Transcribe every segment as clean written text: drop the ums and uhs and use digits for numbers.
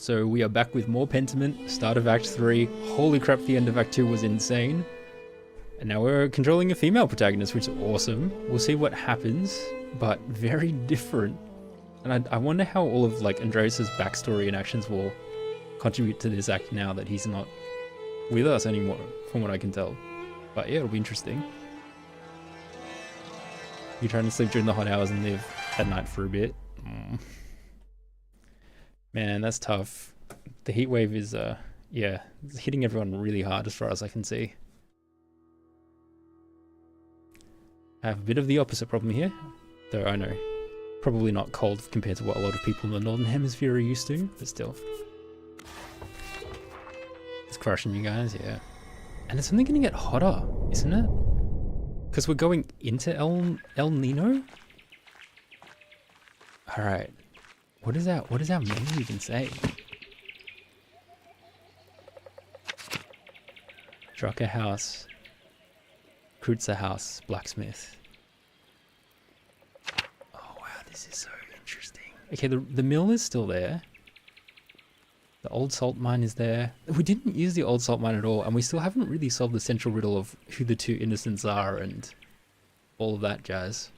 So we are back with more Pentiment, start of Act 3. Holy crap, the end of Act 2 was insane. And now we're controlling a female protagonist, which is awesome. We'll see what happens, but very different. And I wonder how all of like Andreas' backstory and actions will contribute to this act now that he's not with us anymore, from what I can tell. But yeah, it'll be interesting. You're trying to sleep during the hot hours and live at night for a bit. Man, that's tough. The heat wave is, yeah, it's hitting everyone really hard as far as I can see. I have a bit of the opposite problem here, though I know. Probably not cold compared to what a lot of people in the Northern Hemisphere are used to, but still. It's crushing you guys, yeah. And it's only going to get hotter, isn't it? Because we're going into El Nino? Alright. What is our menu even say? Drucker house. Kreutzer house. Blacksmith. Oh wow, this is so interesting. Okay, the mill is still there. The old salt mine is there. We didn't use the old salt mine at all, and we still haven't really solved the central riddle of who the two innocents are and all of that jazz.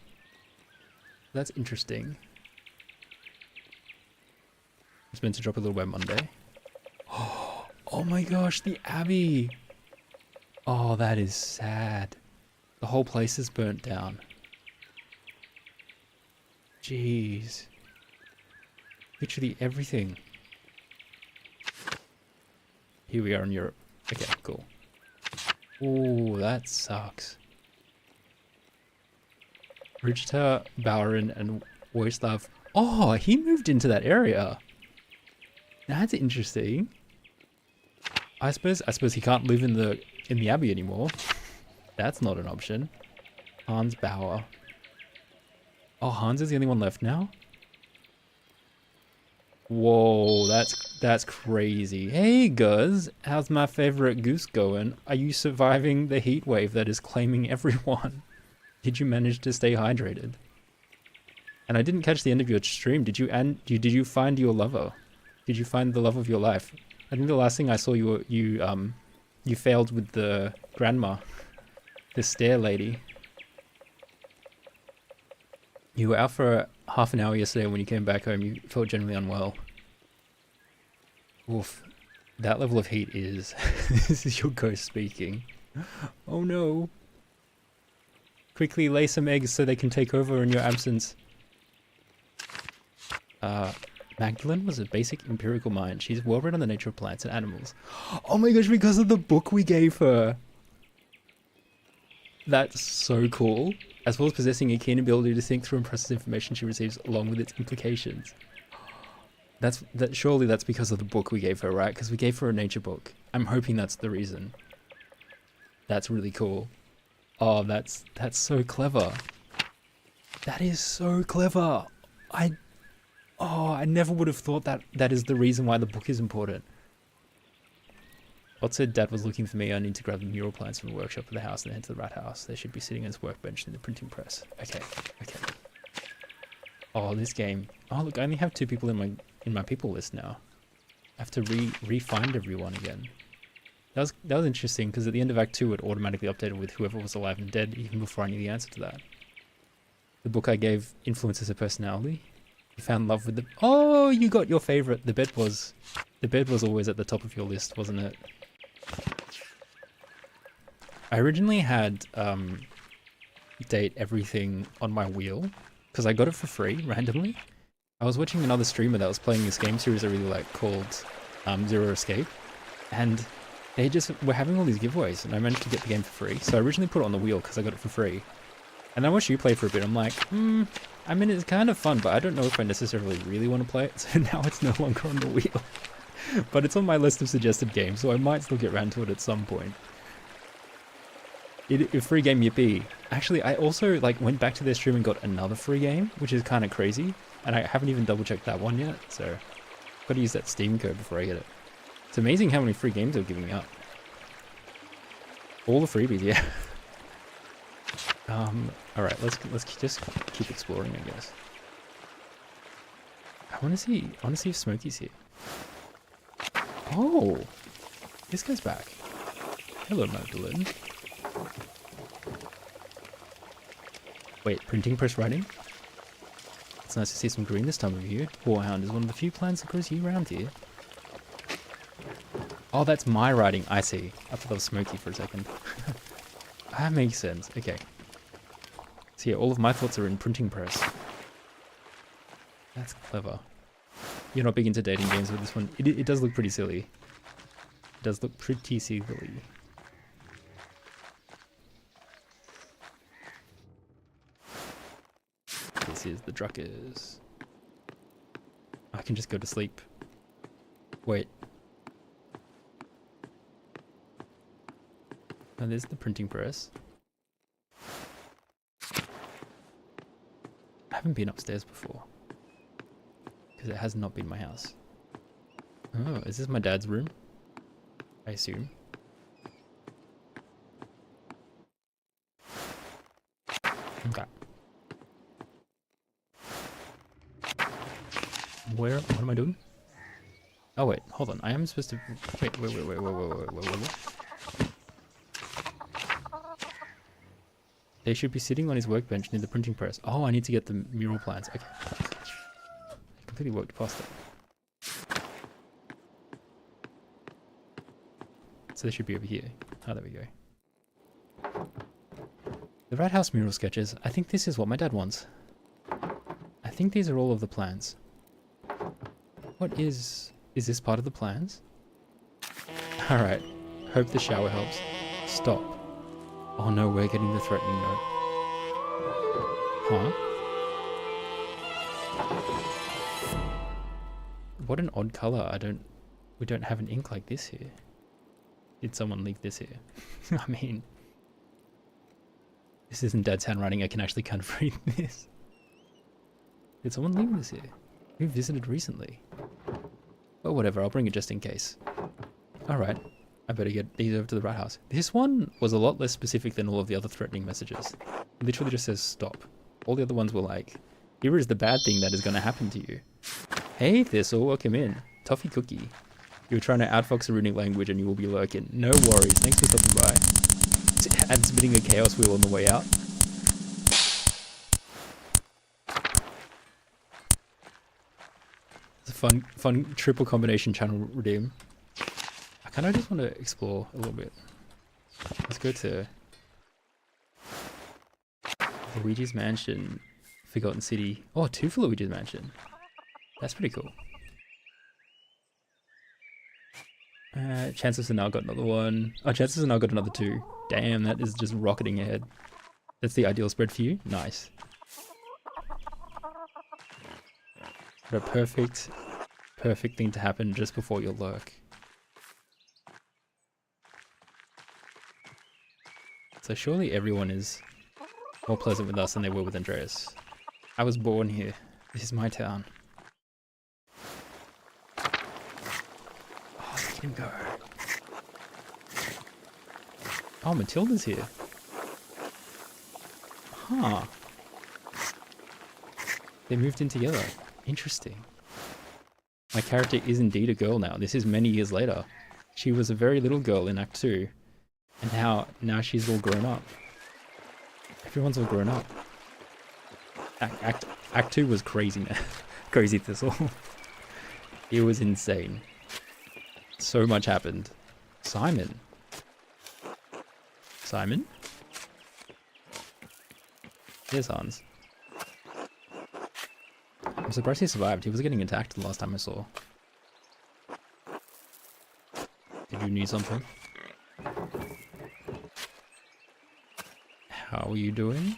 That's interesting. It's meant to drop a little by Monday. Oh my gosh, the Abbey! Oh, that is sad. The whole place is burnt down. Jeez. Literally everything. Here we are in Europe. Okay, cool. Oh, that sucks. Richter, Bauern, and Wojslav. Oh, he moved into that area. That's interesting. I suppose he can't live in the Abbey anymore. That's not an option. Hans Bauer. Oh, Hans is the only one left now? Whoa, that's crazy. Hey Guz, how's my favorite goose going? Are you surviving the heat wave that is claiming everyone? Did you manage to stay hydrated? And I didn't catch the end of your stream. Did you find your lover? Did you find the love of your life? I think the last thing I saw you failed with the grandma, the stair lady. You were out for half an hour yesterday. When you came back home, you felt generally unwell. Oof, that level of heat is... This is your ghost speaking. Oh no. Quickly lay some eggs so they can take over in your absence. Magdalene was a basic empirical mind. She's well read on the nature of plants and animals. Oh my gosh, because of the book we gave her. That's so cool. As well as possessing a keen ability to think through and process information she receives along with its implications. Surely that's because of the book we gave her, right? Because we gave her a nature book. I'm hoping that's the reason. That's really cool. Oh, that's so clever. That is so clever. I never would have thought that is the reason why the book is important. What said Dad was looking for me? I need to grab the mural plans from the workshop of the house and head to the rat house. They should be sitting on his workbench in the printing press. Okay. Oh, this game. Oh look, I only have 2 people in my people list now. I have to re-find everyone again. That was interesting because at the end of Act 2 it automatically updated with whoever was alive and dead even before I knew the answer to that. The book I gave influences her personality. You found love with the... Oh, you got your favorite. The bed was always at the top of your list, wasn't it? I originally had date everything on my wheel because I got it for free randomly. I was watching another streamer that was playing this game series I really like called Zero Escape, and they just were having all these giveaways and I managed to get the game for free. So I originally put it on the wheel because I got it for free. And I watched you play for a bit. I'm like, I mean, it's kind of fun, but I don't know if I necessarily really want to play it. So now it's no longer on the wheel. But it's on my list of suggested games, so I might still get around to it at some point. A free game, yippee. Actually, I also went back to their stream and got another free game, which is kind of crazy. And I haven't even double checked that one yet, so I've got to use that Steam code before I get it. It's amazing how many free games they're giving out. All the freebies, yeah. Alright, let's just keep exploring, I guess. I wanna see if Smokey's here. Oh, this guy's back. Hello, Magdalene. Wait, printing press writing? It's nice to see some green this time of year. Warhound is one of the few plants that grows year-round here. Oh, that's my writing. I see. I thought that was smoky for a second. That makes sense. Okay. So yeah, all of my thoughts are in printing press. That's clever. You're not big into dating games with this one. It does look pretty silly. It does look pretty silly. This is the Druckers. I can just go to sleep. Wait. And there's the printing press. I haven't been upstairs before. Because it has not been my house. Oh, is this my dad's room? I assume. Okay. What am I doing? Oh wait, hold on. I am supposed to... Wait. They should be sitting on his workbench near the printing press. Oh, I need to get the mural plans. Okay. Completely walked past it. So they should be over here. Oh, there we go. The Rat House mural sketches. I think this is what my dad wants. I think these are all of the plans. What is this part of the plans? Alright. Hope the shower helps. Stop. Oh no, we're getting the threatening note. Huh? What an odd color. We don't have an ink like this here. Did someone leave this here? I mean, this isn't Dad's handwriting. I can actually kind of read this. Did someone leave this here? Who visited recently? Well, whatever. I'll bring it just in case. Alright. I better get these over to the Rat House. This one was a lot less specific than all of the other threatening messages. It literally just says stop. All the other ones were like, here is the bad thing that is going to happen to you. Hey Thistle, welcome in. Toffee cookie. You were trying to outfox a runic language and you will be lurking. No worries, thanks for stopping by. And submitting a chaos wheel on the way out. It's a fun triple combination channel redeem. I kind of just want to explore a little bit. Let's go to Luigi's Mansion, Forgotten City. Oh, 2 for Luigi's Mansion. That's pretty cool. Chances are now got another one. Oh, Chances are now got another 2. Damn, that is just rocketing ahead. That's the ideal spread for you? Nice. What a perfect thing to happen just before your lurk. So surely everyone is more pleasant with us than they were with Andreas. I was born here. This is my town. Oh, let him go. Oh, Matilda's here. Huh. They moved in together. Interesting. My character is indeed a girl now. This is many years later. She was a very little girl in Act 2. And now she's all grown up. Everyone's all grown up. Act 2 was crazy, man. Crazy Thistle. It was insane. So much happened. Simon? Here's Hans. I'm surprised he survived. He was getting attacked the last time I saw. Did you need something? How are you doing?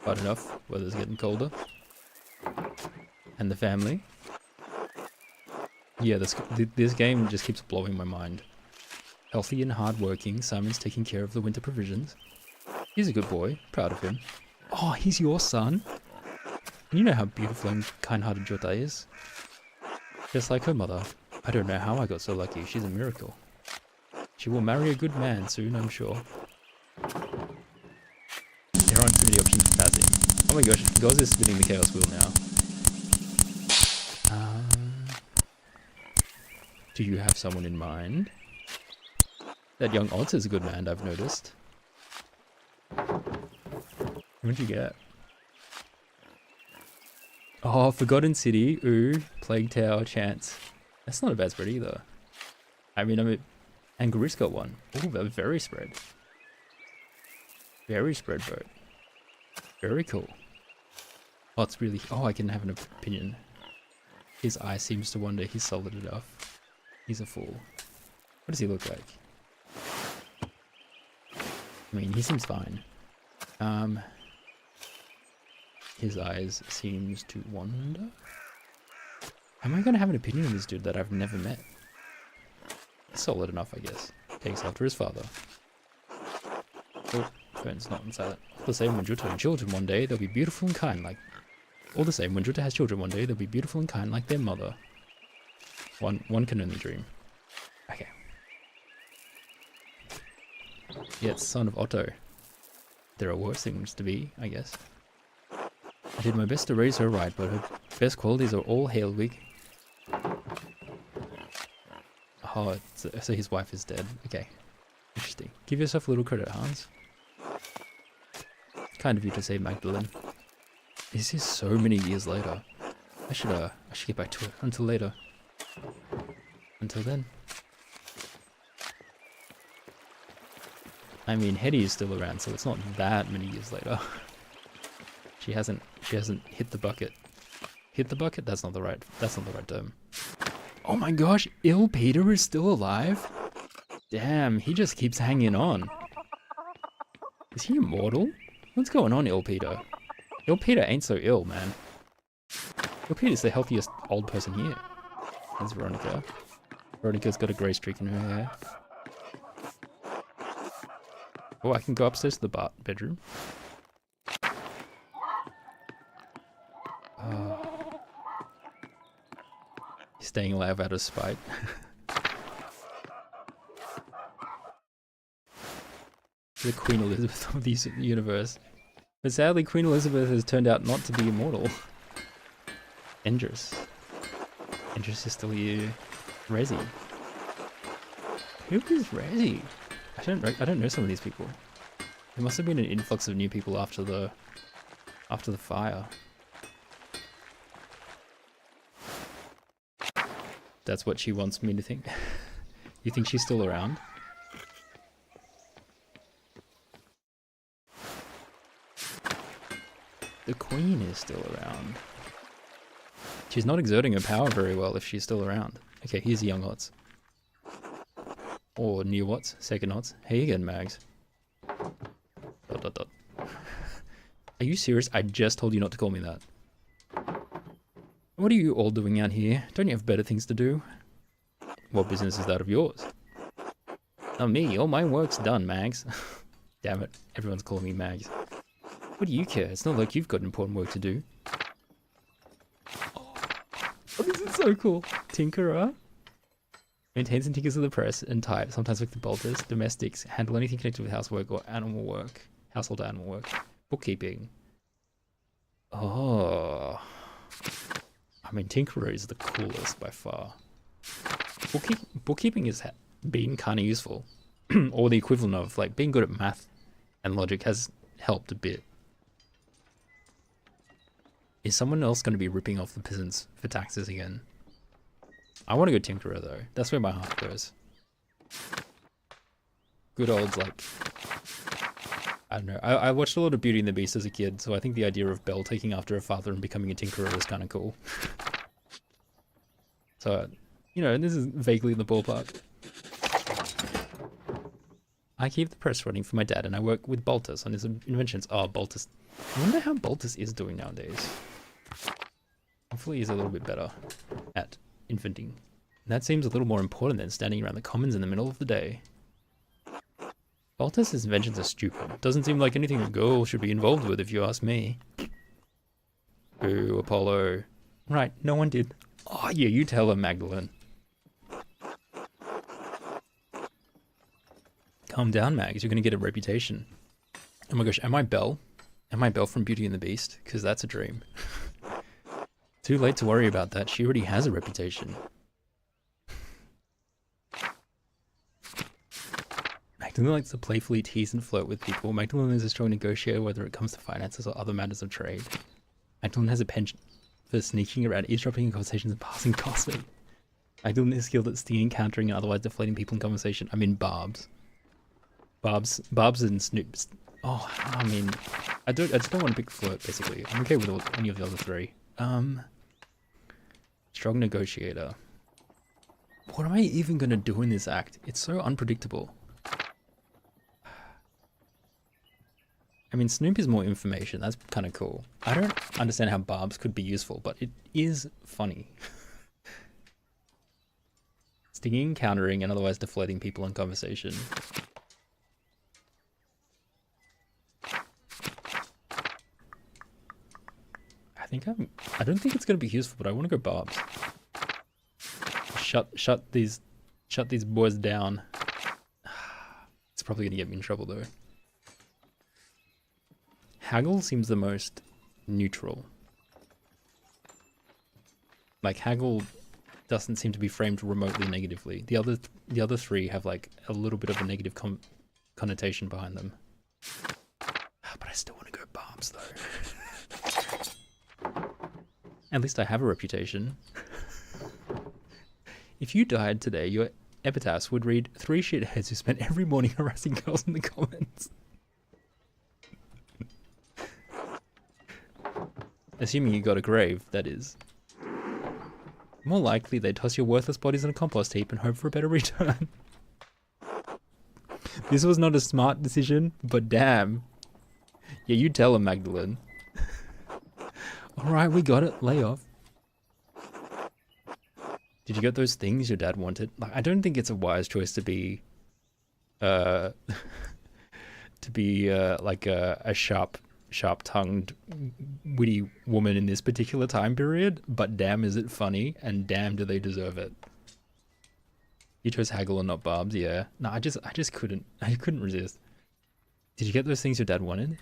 Bad enough. Weather's getting colder. And the family? Yeah, this game just keeps blowing my mind. Healthy and hardworking, Simon's taking care of the winter provisions. He's a good boy. Proud of him. Oh, he's your son? You know how beautiful and kind-hearted Jota is. Just like her mother. I don't know how I got so lucky. She's a miracle. She will marry a good man soon, I'm sure. There aren't too many options for passing. Oh my gosh, Goz is spinning the chaos wheel now. Do you have someone in mind? That young Oz is a good man, I've noticed. What'd you get? Oh, Forgotten City, ooh, Plague Tower, Chance. That's not a bad spread either. I mean, and Garus got one. Ooh, they're very spread. Very spread boat. Very cool. Oh, it's really, oh, I can have an opinion. His eye seems to wonder he's solid enough. He's a fool. What does he look like? I mean, he seems fine. His eyes seems to wonder. Am I gonna have an opinion on this dude that I've never met? Solid enough, I guess. Takes after his father. Oh, phone's not in silent. All the same, when Jutta has children one day, they'll be beautiful and kind like... All the same, when Jutta has children one day, they'll be beautiful and kind like their mother. One can only dream. Okay. Yeah, it's son of Otto. There are worse things to be, I guess. I did my best to raise her right, but her best qualities are all Hailwig. Oh, so his wife is dead. Okay. Interesting. Give yourself a little credit, Hans. Kind of you to say, Magdalene. This is so many years later. I should get back to it. Until later. Until then. I mean, Hetty is still around, so it's not that many years later. She hasn't hit the bucket. Hit the bucket? That's not the right term. Oh my gosh, Il Peter is still alive? Damn, he just keeps hanging on. Is he immortal? What's going on, Il Peter? Il Peter ain't so ill, man. Il Peter's the healthiest old person here. That's Veronica. Veronica's got a grey streak in her hair. Oh, I can go upstairs to the bedroom. He's staying alive out of spite. The Queen Elizabeth of this universe. But sadly, Queen Elizabeth has turned out not to be immortal. Endress. Endress is still here. Resi. Who is Resi? I don't know some of these people. There must have been an influx of new people after the fire. That's what she wants me to think. You think she's still around? The Queen is still around. She's not exerting her power very well if she's still around. Okay, here's young Ots. Or new Ots, second Ots. Hey again, Mags. ... Are you serious? I just told you not to call me that. What are you all doing out here? Don't you have better things to do? What business is that of yours? Not me. All my work's done, Mags. Damn it. Everyone's calling me Mags. What do you care? It's not like you've got important work to do. Oh, this is so cool. Tinkerer. Maintains and tinkers of the press and type, sometimes with the bolters, domestics, handle anything connected with housework or animal work. Household animal work. Bookkeeping. Oh. I mean, Tinkerer is the coolest by far. Bookkeeping has been kind of useful. Or the equivalent of, like, being good at math and logic has helped a bit. Is someone else going to be ripping off the peasants for taxes again? I want to go Tinkerer though. That's where my heart goes. Good old, like... I don't know. I watched a lot of Beauty and the Beast as a kid, so I think the idea of Belle taking after her father and becoming a Tinkerer was kind of cool. So, you know, this is vaguely in the ballpark. I keep the press running for my dad and I work with Baltus on his inventions. Oh, Baltus. I wonder how Baltus is doing nowadays. Hopefully he's a little bit better at inventing. That seems a little more important than standing around the commons in the middle of the day. Baltus's inventions are stupid. Doesn't seem like anything a girl should be involved with if you ask me. Ooh, Apollo. Right, no one did. Oh yeah, you tell her, Magdalene. Calm down, Mags. You're gonna get a reputation. Oh my gosh, am I Belle? Am I Belle from Beauty and the Beast? Because that's a dream. Too late to worry about that. She already has a reputation. Magdalene likes to playfully tease and flirt with people. Magdalene is a strong negotiator whether it comes to finances or other matters of trade. Magdalene has a penchant for sneaking around, eavesdropping in conversations and passing gossip. Magdalene is skilled at stealing, countering, and otherwise deflating people in conversation. I mean Barbs. Barbs and Snoops. Oh, I mean, I just don't want to pick flirt, basically. I'm okay with any of the other three. Strong negotiator. What am I even gonna do in this act? It's so unpredictable. I mean, Snoop is more information. That's kind of cool. I don't understand how Barbs could be useful, but it is funny. Stinging, countering, and otherwise deflating people in conversation. I don't think it's gonna be useful, but I want to go Barbs. Shut these boys down. It's probably gonna get me in trouble though. Haggle seems the most neutral. Like Haggle doesn't seem to be framed remotely negatively. The other three have like a little bit of a negative connotation behind them. But I still want to go Barbs though. At least I have a reputation. If you died today, your epitaph would read 3 shitheads who spent every morning harassing girls in the comments. Assuming you got a grave, that is. More likely they toss your worthless bodies in a compost heap and hope for a better return. This was not a smart decision, but damn. Yeah, you tell him, Magdalene. Alright, we got it. Lay off. Did you get those things your dad wanted? Like, I don't think it's a wise choice to be like a sharp-tongued, witty woman in this particular time period, but damn is it funny, and damn do they deserve it. You chose Haggle and not Barbs, yeah. No, I just couldn't resist. Did you get those things your dad wanted?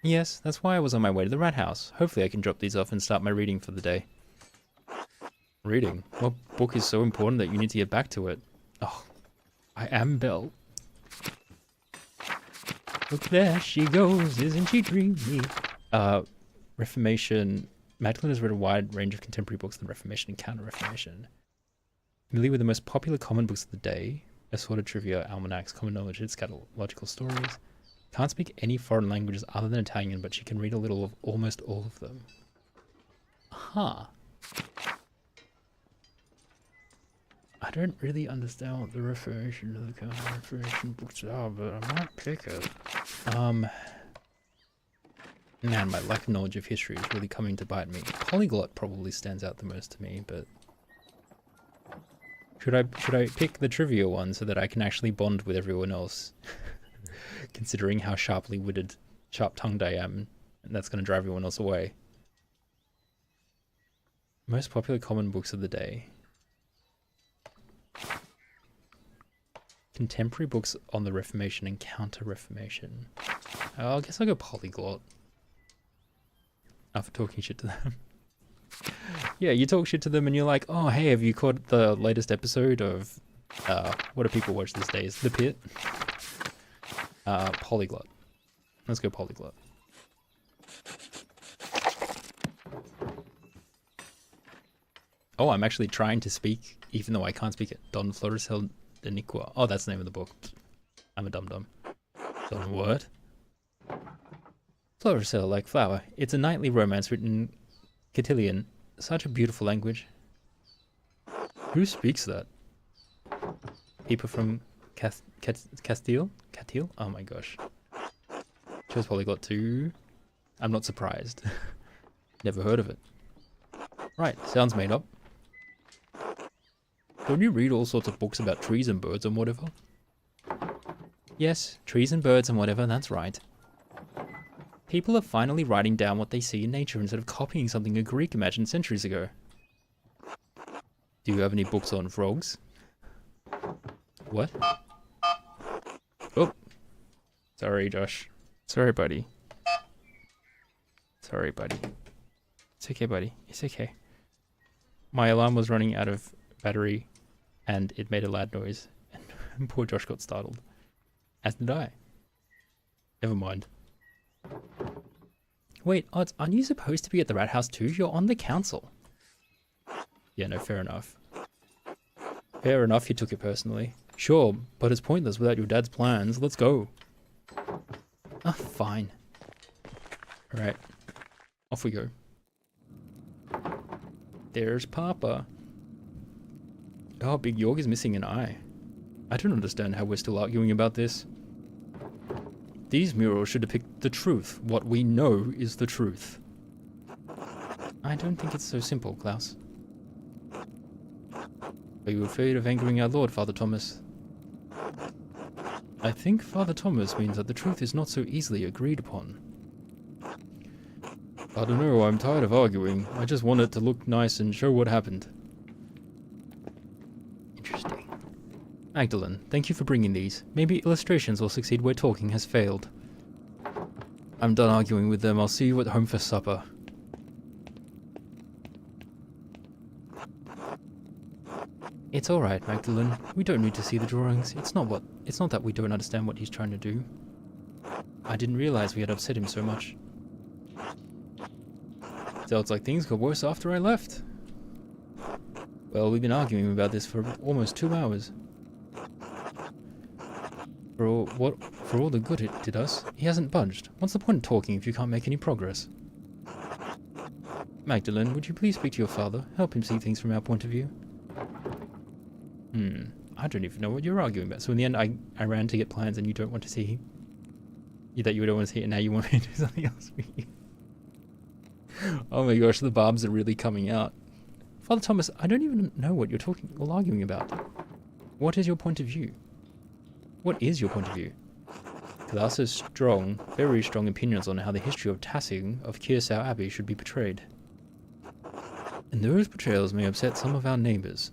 Yes, that's why I was on my way to the rat house. Hopefully I can drop these off and start my reading for the day. Reading? What book is so important that you need to get back to it? Oh, I am Belle. Look, there she goes, isn't she dreamy? Reformation. Magdalene has read a wide range of contemporary books than Reformation and Counter-Reformation. Familiar with the most popular common books of the day, assorted trivia, almanacs, common knowledge, scatological stories. Can't speak any foreign languages other than Italian, but she can read a little of almost all of them. Huh. I don't really understand what the Reformation or the Counter-Reformation books are, but I might pick it. Man, my lack of knowledge of history is really coming to bite me. Polyglot probably stands out the most to me, but should I pick the trivia one so that I can actually bond with everyone else? Considering how sharp-tongued I am, and that's going to drive everyone else away. Most popular common books of the day. Contemporary books on the Reformation and Counter-Reformation. I guess I'll go Polyglot. After talking shit to them. Yeah, you talk shit to them and you're like, oh hey, have you caught the latest episode of, what do people watch these days? The Pit? Polyglot. Let's go Polyglot. Oh, I'm actually trying to speak, even though I can't speak it. Don Florisel de Niqua. Oh, that's the name of the book. I'm a dum-dum. Don what? Florisel, like flower. It's a knightly romance written in Castilian. Such a beautiful language. Who speaks that? People from Castile? Castile? Oh my gosh. Chose Polyglot 2. I'm not surprised. Never heard of it. Right, sounds made up. Don't you read all sorts of books about trees and birds and whatever? Yes, trees and birds and whatever, that's right. People are finally writing down what they see in nature instead of copying something a Greek imagined centuries ago. Do you have any books on frogs? What? Oh. Sorry, Josh. Sorry, buddy. Sorry, buddy. It's okay, buddy. It's okay. My alarm was running out of battery and it made a loud noise. And Poor Josh got startled. As did I. Never mind. Wait, Odds, aren't you supposed to be at the rat house too? You're on the council. Yeah, no, fair enough. Fair enough, you took it personally. Sure, but it's pointless without your dad's plans. Let's go. Ah, fine. Alright. Off we go. There's Papa. Oh, Big York is missing an eye. I don't understand how we're still arguing about this. These murals should depict the truth. What we know is the truth. I don't think it's so simple, Klaus. Are you afraid of angering our Lord, Father Thomas? I think Father Thomas means that the truth is not so easily agreed upon. I don't know, I'm tired of arguing. I just want it to look nice and show what happened. Interesting. Magdalene, thank you for bringing these. Maybe illustrations will succeed where talking has failed. I'm done arguing with them. I'll see you at home for supper. It's alright, Magdalene. We don't need to see the drawings. It's not that we don't understand what he's trying to do. I didn't realize we had upset him so much. Sounds like things got worse after I left. Well, we've been arguing about this for almost 2 hours. For all the good it did us, he hasn't budged. What's the point of talking if you can't make any progress? Magdalene, would you please speak to your father? Help him see things from our point of view. I don't even know what you're arguing about. So in the end, I ran to get plans and you don't want to see him? That you don't want to see it and now you want me to do something else for you? Oh my gosh, the barbs are really coming out. Father Thomas, I don't even know what you're talking or arguing about. What is your point of view? What is your point of view? Klaus has strong, very strong opinions on how the history of Tassing of Kearsau Abbey should be portrayed. And those portrayals may upset some of our neighbours.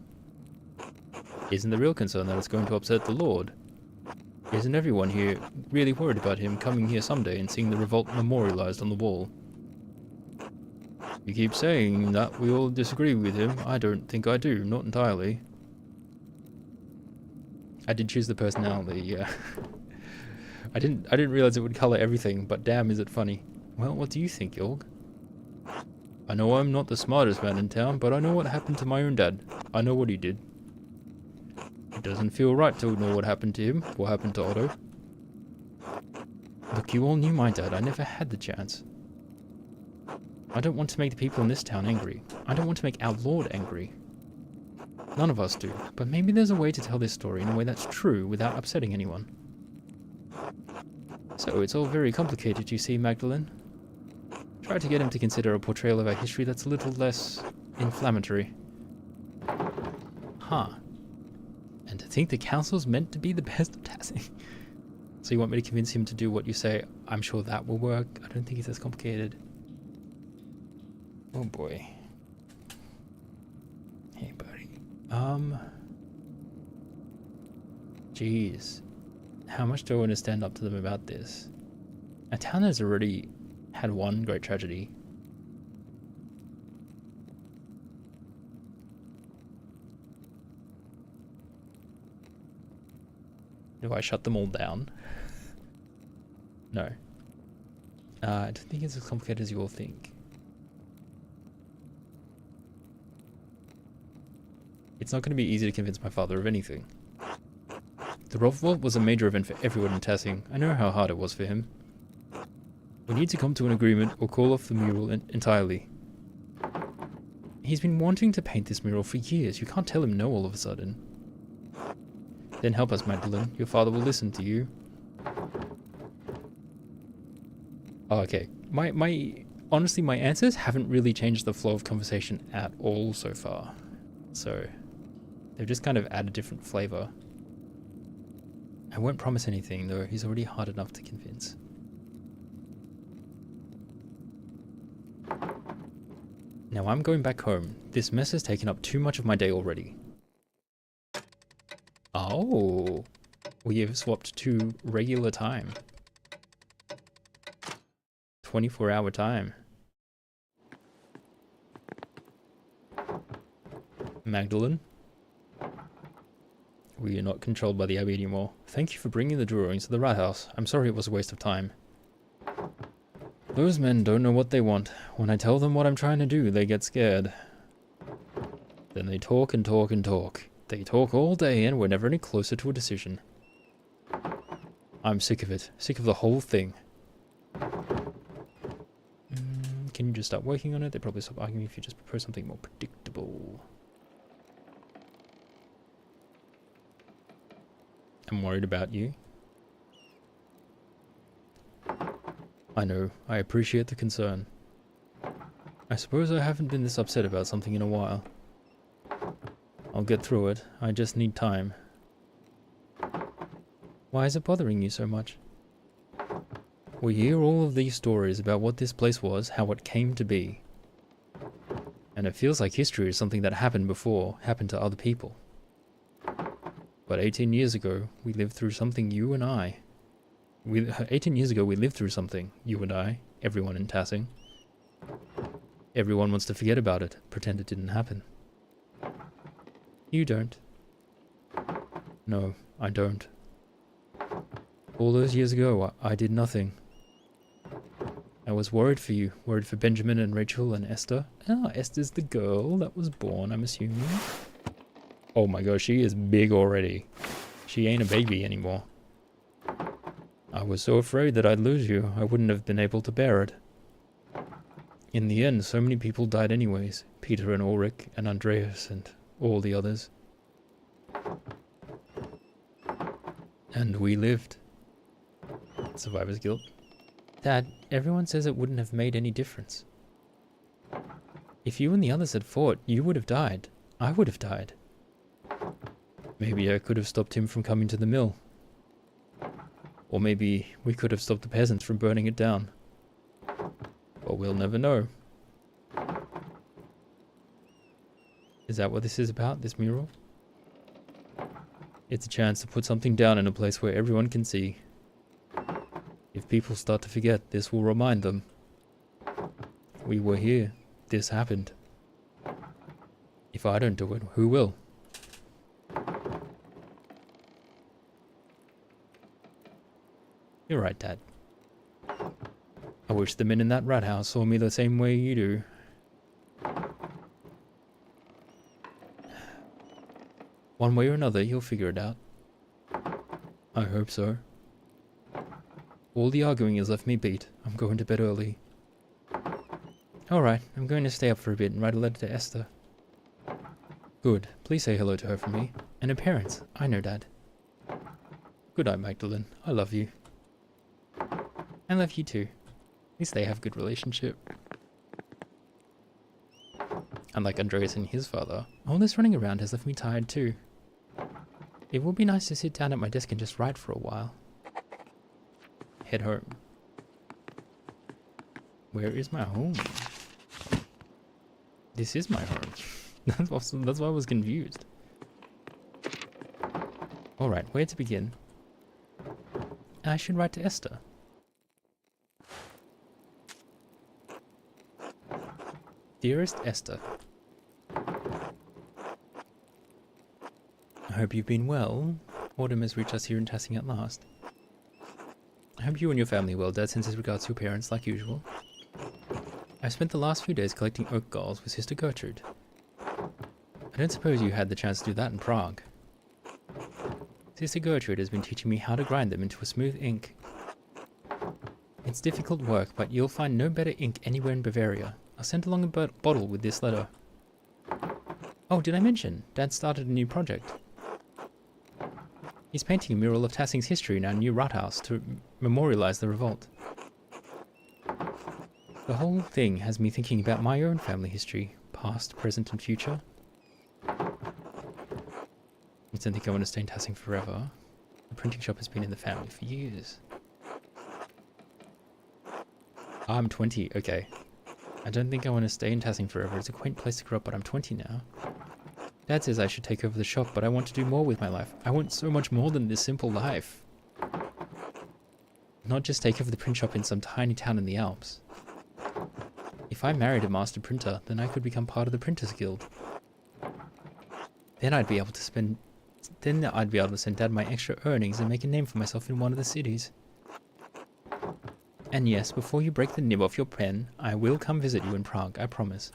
Isn't the real concern that it's going to upset the Lord? Isn't everyone here really worried about him coming here someday and seeing the revolt memorialized on the wall? You keep saying that we all disagree with him. I don't think I do, not entirely. I did choose the personality, yeah. I didn't realize it would color everything, but damn is it funny. Well, what do you think, York? I know I'm not the smartest man in town, but I know what happened to my own dad. I know what he did. It doesn't feel right to know what happened to him, what happened to Otto. Look, you all knew my dad. I never had the chance. I don't want to make the people in this town angry. I don't want to make our Lord angry. None of us do, but maybe there's a way to tell this story in a way that's true without upsetting anyone. So it's all very complicated, you see, Magdalene. Try to get him to consider a portrayal of our history that's a little less inflammatory. Huh. And to think the council's meant to be the best of Tassing. So you want me to convince him to do what you say? I'm sure that will work. I don't think it's as complicated. Oh boy. Hey buddy. Jeez. How much do I want to stand up to them about this? Our town has already had one great tragedy. Do I shut them all down? No. I don't think it's as complicated as you all think. It's not going to be easy to convince my father of anything. The revolt was a major event for everyone in Tassing. I know how hard it was for him. We need to come to an agreement or call off the mural entirely. He's been wanting to paint this mural for years. You can't tell him no all of a sudden. Then help us, Magdalene. Your father will listen to you. Oh, okay. Honestly, my answers haven't really changed the flow of conversation at all so far. So, they've just kind of added different flavor. I won't promise anything, though. He's already hard enough to convince. Now I'm going back home. This mess has taken up too much of my day already. Oh, we have swapped to regular time. 24-hour time. Magdalene? We are not controlled by the Abbey anymore. Thank you for bringing the drawings to the rat house. I'm sorry it was a waste of time. Those men don't know what they want. When I tell them what I'm trying to do, they get scared. Then they talk and talk and talk. They talk all day and we're never any closer to a decision. I'm sick of it. Sick of the whole thing. Can you just start working on it? They'd probably stop arguing if you just propose something more predictable. I'm worried about you. I know. I appreciate the concern. I suppose I haven't been this upset about something in a while. I'll get through it. I just need time. Why is it bothering you so much? We hear all of these stories about what this place was, how it came to be. And it feels like history is something that happened before, happened to other people. But 18 years ago, we lived through something, you and I. 18 years ago, we lived through something, you and I, everyone in Tassing. Everyone wants to forget about it, pretend it didn't happen. You don't. No, I don't. All those years ago, I did nothing. I was worried for you, worried for Benjamin and Rachel and Esther. Ah, Esther's the girl that was born, I'm assuming. Oh my gosh, she is big already. She ain't a baby anymore. I was so afraid that I'd lose you, I wouldn't have been able to bear it. In the end, so many people died anyways. Peter and Ulrich and Andreas and all the others. And we lived. Survivor's guilt. Dad, everyone says it wouldn't have made any difference. If you and the others had fought, you would have died. I would have died. Maybe I could have stopped him from coming to the mill. Or maybe we could have stopped the peasants from burning it down. But we'll never know. Is that what this is about, this mural? It's a chance to put something down in a place where everyone can see. If people start to forget, this will remind them. We were here. This happened. If I don't do it, who will? You're right, Dad. I wish the men in that rat house saw me the same way you do. One way or another, you'll figure it out. I hope so. All the arguing has left me beat. I'm going to bed early. Alright, I'm going to stay up for a bit and write a letter to Esther. Good. Please say hello to her for me. And her parents. I know, Dad. Good night, Magdalene. I love you. I love you too. At least they have a good relationship. Unlike Andreas and his father, all this running around has left me tired too. It would be nice to sit down at my desk and just write for a while. Head home. Where is my home? This is my home. That's awesome. That's why I was confused. Alright, where to begin? I should write to Esther. Dearest Esther, I hope you've been well. Autumn has reached us here in Tassing at last. I hope you and your family are well. Dad sends his regards to your parents like usual. I spent the last few days collecting oak galls with Sister Gertrude. I don't suppose you had the chance to do that in Prague. Sister Gertrude has been teaching me how to grind them into a smooth ink. It's difficult work, but you'll find no better ink anywhere in Bavaria. I'll send along a bottle with this letter. Oh, did I mention? Dad started a new project. He's painting a mural of Tassing's history in our new rat house to memorialize the revolt. The whole thing has me thinking about my own family history, past, present and future. I don't think I want to stay in Tassing forever. The printing shop has been in the family for years. I'm 20, okay. I don't think I want to stay in Tassing forever. It's a quaint place to grow up, but I'm 20 now. Dad says I should take over the shop, but I want to do more with my life. I want so much more than this simple life. Not just take over the print shop in some tiny town in the Alps. If I married a master printer, then I could become part of the Printers Guild. Then I'd be able to spend Then I'd be able to send Dad my extra earnings and make a name for myself in one of the cities. And yes, before you break the nib off your pen, I will come visit you in Prague, I promise.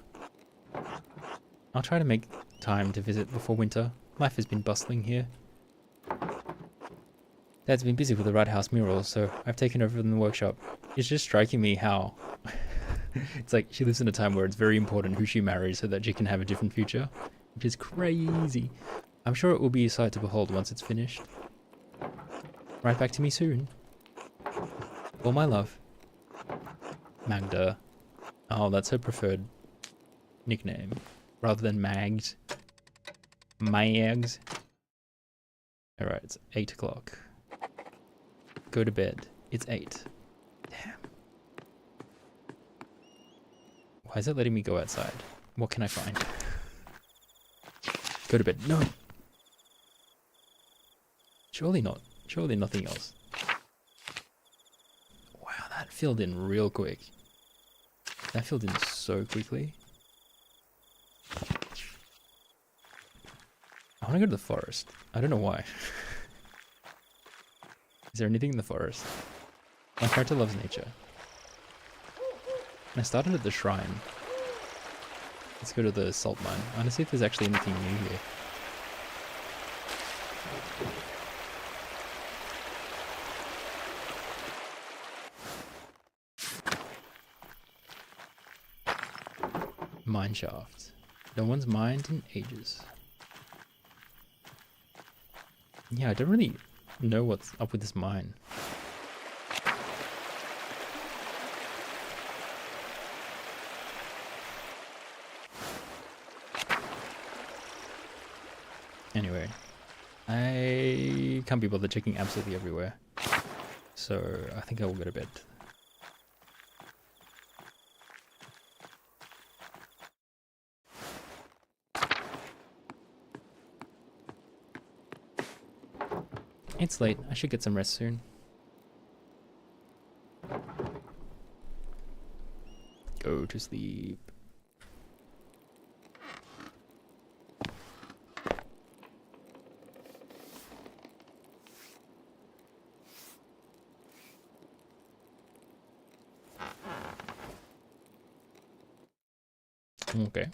I'll try to make time to visit before winter. Life has been bustling here. Dad's been busy with the Red House murals, so I've taken over in the workshop. It's just striking me how... it's like she lives in a time where it's very important who she marries so that she can have a different future. Which is crazy. I'm sure it will be a sight to behold once it's finished. Right back to me soon. All my love. Magda. Oh, that's her preferred nickname. Rather than Mags. Mags. Alright, it's 8 o'clock. Go to bed. It's 8. Damn. Why is it letting me go outside? What can I find? Go to bed. No! Surely not. Surely nothing else. Wow, that filled in real quick. That filled in so quickly. I want to go to the forest. I don't know why. Is there anything in the forest? My character loves nature. I started at the shrine. Let's go to the salt mine. I want to see if there's actually anything new here. Mine shaft. No one's mined in ages. Yeah, I don't really know what's up with this mine. Anyway, I can't be bothered checking absolutely everywhere. So I think I will go to bed. It's late. I should get some rest soon. Go to sleep. Okay.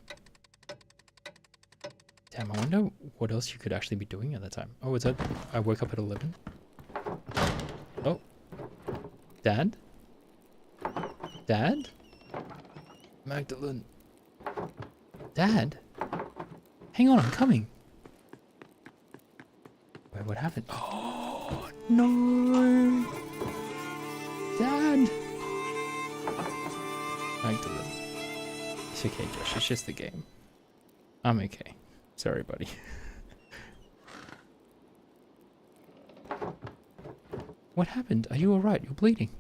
Damn, I wonder what else you could actually be doing at that time. Oh, is that... I woke up at 11? Oh. Dad? Dad? Magdalene. Dad? Hang on, I'm coming. Wait, what happened? Oh, no! Dad! Magdalene. It's okay, Josh. It's just the game. I'm okay. Sorry, buddy. What happened? Are you alright? You're bleeding.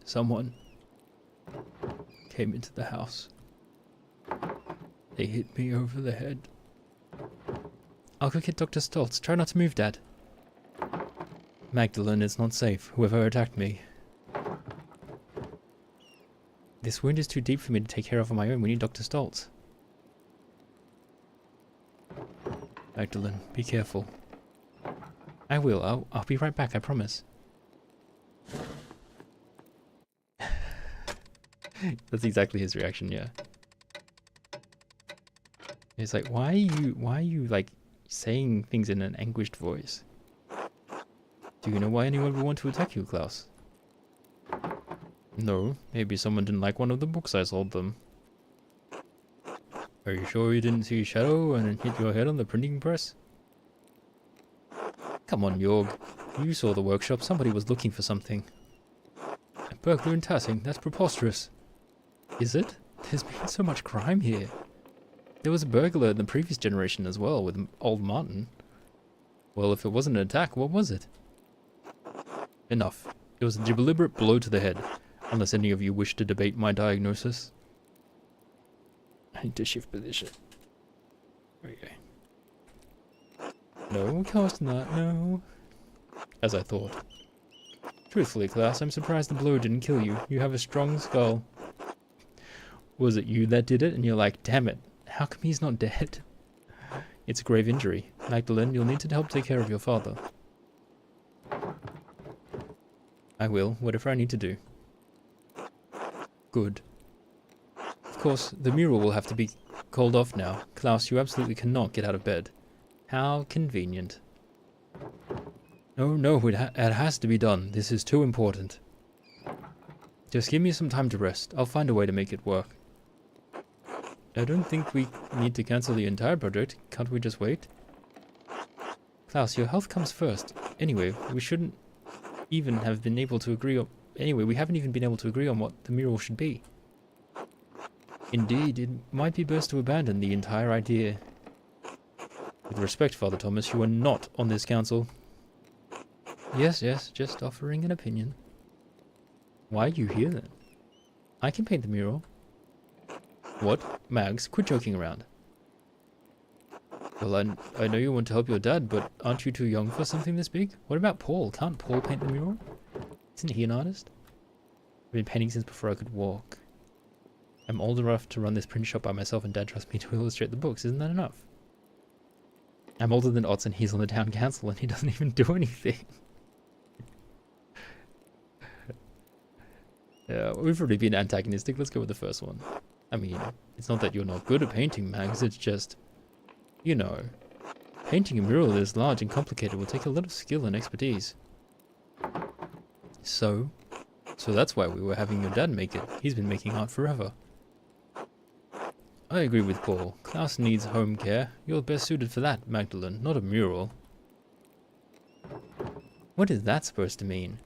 Someone came into the house. They hit me over the head. I'll go get Dr. Stoltz. Try not to move, Dad. Magdalene, it's not safe. Whoever attacked me. This wound is too deep for me to take care of on my own. We need Dr. Stoltz. Magdalene, be careful. I will. I'll be right back, I promise. That's exactly his reaction, yeah. He's like, why are you like saying things in an anguished voice? Do you know why anyone would want to attack you, Klaus? No, maybe someone didn't like one of the books I sold them. Are you sure you didn't see a shadow and hit your head on the printing press? Come on, Jorg. You saw the workshop. Somebody was looking for something. A burglar in Tassing? That's preposterous. Is it? There's been so much crime here. There was a burglar in the previous generation as well, with old Martin. Well, if it wasn't an attack, what was it? Enough. It was a deliberate blow to the head. Unless any of you wish to debate my diagnosis. I need to shift position. Okay. No, cast not, no. As I thought. Truthfully, Klaus, I'm surprised the blow didn't kill you. You have a strong skull. Was it you that did it? And you're like, damn it, how come he's not dead? It's a grave injury. Magdalene, you'll need to help take care of your father. I will, whatever I need to do. Good. Of course, the mural will have to be called off now. Klaus, you absolutely cannot get out of bed. How convenient. No, it has to be done. This is too important. Just give me some time to rest. I'll find a way to make it work. I don't think we need to cancel the entire project. Can't we just wait? Klaus, your health comes first. Anyway, we shouldn't even have been able to agree on... Anyway, we haven't even been able to agree on what the mural should be. Indeed, it might be best to abandon the entire idea. With respect, Father Thomas, you are not on this council. Yes, just offering an opinion. Why are you here then? I can paint the mural. What? Mags, quit joking around. Well, I know you want to help your dad, but aren't you too young for something this big? What about Paul? Can't Paul paint the mural? Isn't he an artist? I've been painting since before I could walk. I'm old enough to run this print shop by myself and Dad trusts me to illustrate the books. Isn't that enough? I'm older than Otz and he's on the town council and he doesn't even do anything. Yeah, we've already been antagonistic. Let's go with the first one. I mean, it's not that you're not good at painting, Mags. It's just, you know, painting a mural this large and complicated will take a lot of skill and expertise. So that's why we were having your dad make it. He's been making art forever. I agree with Paul. Klaus needs home care. You're best suited for that, Magdalene, not a mural. What is that supposed to mean?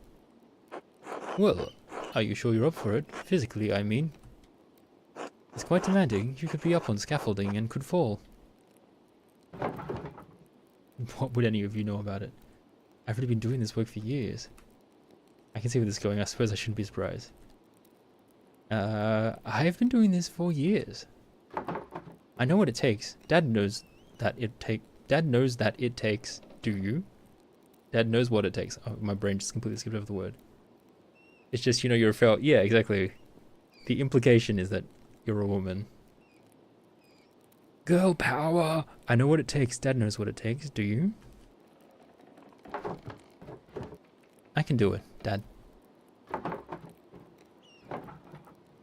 Well, are you sure you're up for it? Physically, I mean. It's quite demanding. You could be up on scaffolding and could fall. What would any of you know about it? I've already been doing this work for years. I can see where this is going. I suppose I shouldn't be surprised. I've been doing this for years. I know what it takes. Dad knows that it takes. Do you? Dad knows what it takes. Oh, my brain just completely skipped over the word. It's just, you know, you're a fail. Yeah, exactly. The implication is that you're a woman. Girl power! I know what it takes. Dad knows what it takes. Do you? I can do it, Dad.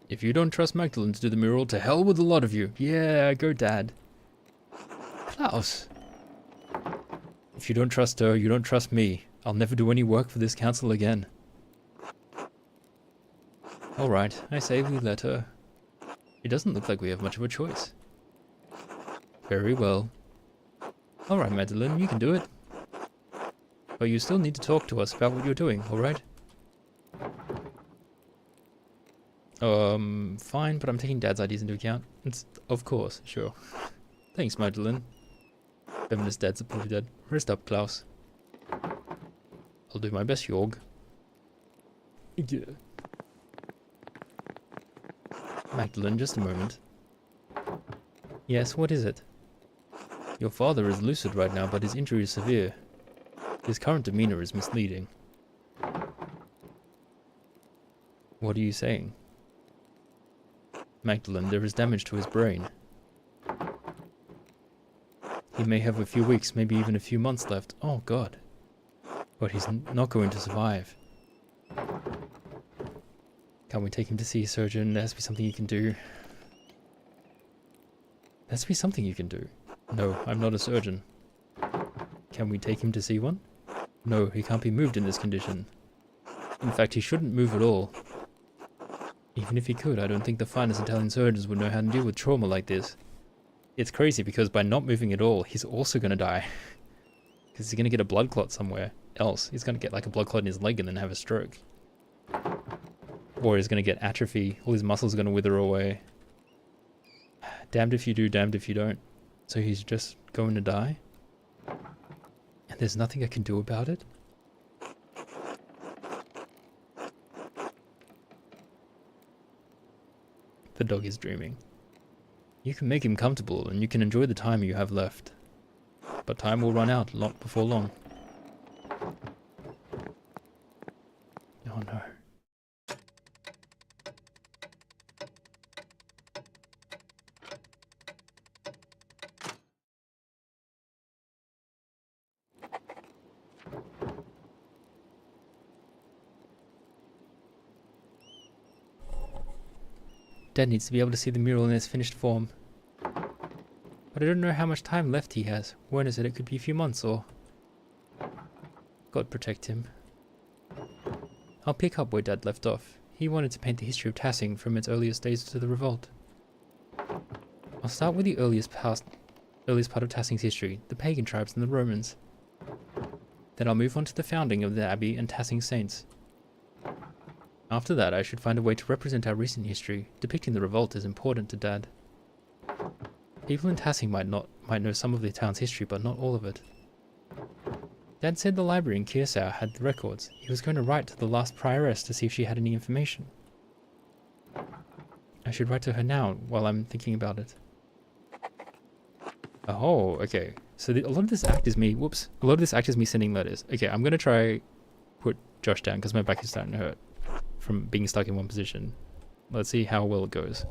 If you don't trust Magdalene to do the mural, to hell with a lot of you. Yeah, go Dad. Klaus. If you don't trust her, you don't trust me. I'll never do any work for this council again. Alright, I say we let her. It doesn't look like we have much of a choice. Very well. Alright, Magdalene, you can do it. But you still need to talk to us about what you're doing, alright? Fine, but I'm taking Dad's ideas into account. Of course, sure. Thanks, Magdalene. Feminist Dad, supportive Dad. Rest up, Klaus. I'll do my best, Jorg. Yeah. Magdalene, just a moment. Yes, what is it? Your father is lucid right now, but his injury is severe. His current demeanor is misleading. What are you saying? Magdalene, there is damage to his brain. He may have a few weeks, maybe even a few months left. Oh god. But he's not going to survive. Can't we take him to see a surgeon? There has to be something you can do. There has to be something you can do. No, I'm not a surgeon. Can we take him to see one? No, he can't be moved in this condition. In fact, he shouldn't move at all. Even if he could, I don't think the finest Italian surgeons would know how to deal with trauma like this. It's crazy because by not moving at all, he's also going to die. Because he's going to get a blood clot somewhere else. He's going to get like a blood clot in his leg and then have a stroke. Or he's going to get atrophy. All his muscles are going to wither away. Damned if you do, damned if you don't. So he's just going to die? And there's nothing I can do about it? The dog is dreaming. You can make him comfortable and you can enjoy the time you have left. But time will run out before long. Oh no. Dad needs to be able to see the mural in its finished form. But I don't know how much time left he has. Werner said it could be a few months or... God protect him. I'll pick up where Dad left off. He wanted to paint the history of Tassing from its earliest days to the revolt. I'll start with the earliest part of Tassing's history, the pagan tribes and the Romans. Then I'll move on to the founding of the Abbey and Tassing saints. After that, I should find a way to represent our recent history. Depicting the revolt is important to Dad. People in Tassing might know some of the town's history, but not all of it. Dad said the library in Kearsau had the records. He was going to write to the last prioress to see if she had any information. I should write to her now while I'm thinking about it. Oh, okay. So a lot of this act is me... Whoops. A lot of this act is me sending letters. Okay, I'm going to try put Josh down because my back is starting to hurt from being stuck in one position. Let's see how well it goes.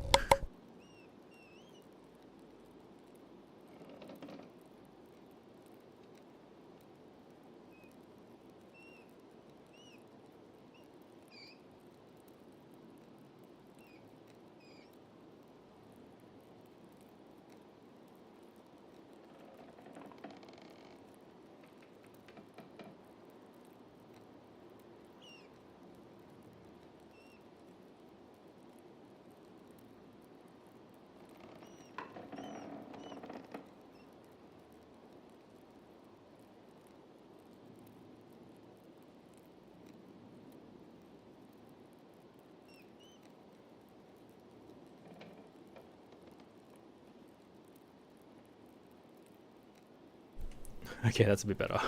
Okay, that's a bit better.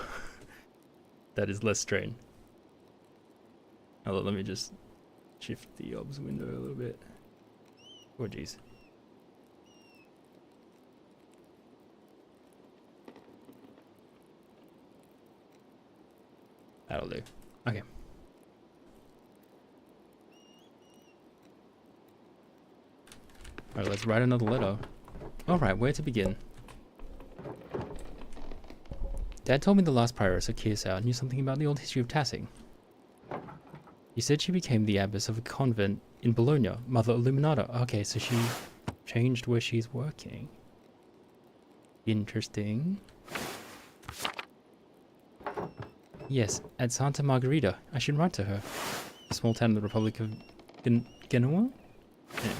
That is less strain. Let me just shift the obs window a little bit. Oh geez. That'll do. Okay. Alright, let's write another letter. Alright, where to begin? Dad told me the last prioress of Kearsau knew something about the old history of Tassing. He said she became the abbess of a convent in Bologna, Mother Illuminata. Okay, so she changed where she's working. Interesting. Yes, at Santa Margherita. I should write to her. A small town in the Republic of Genoa? Yeah.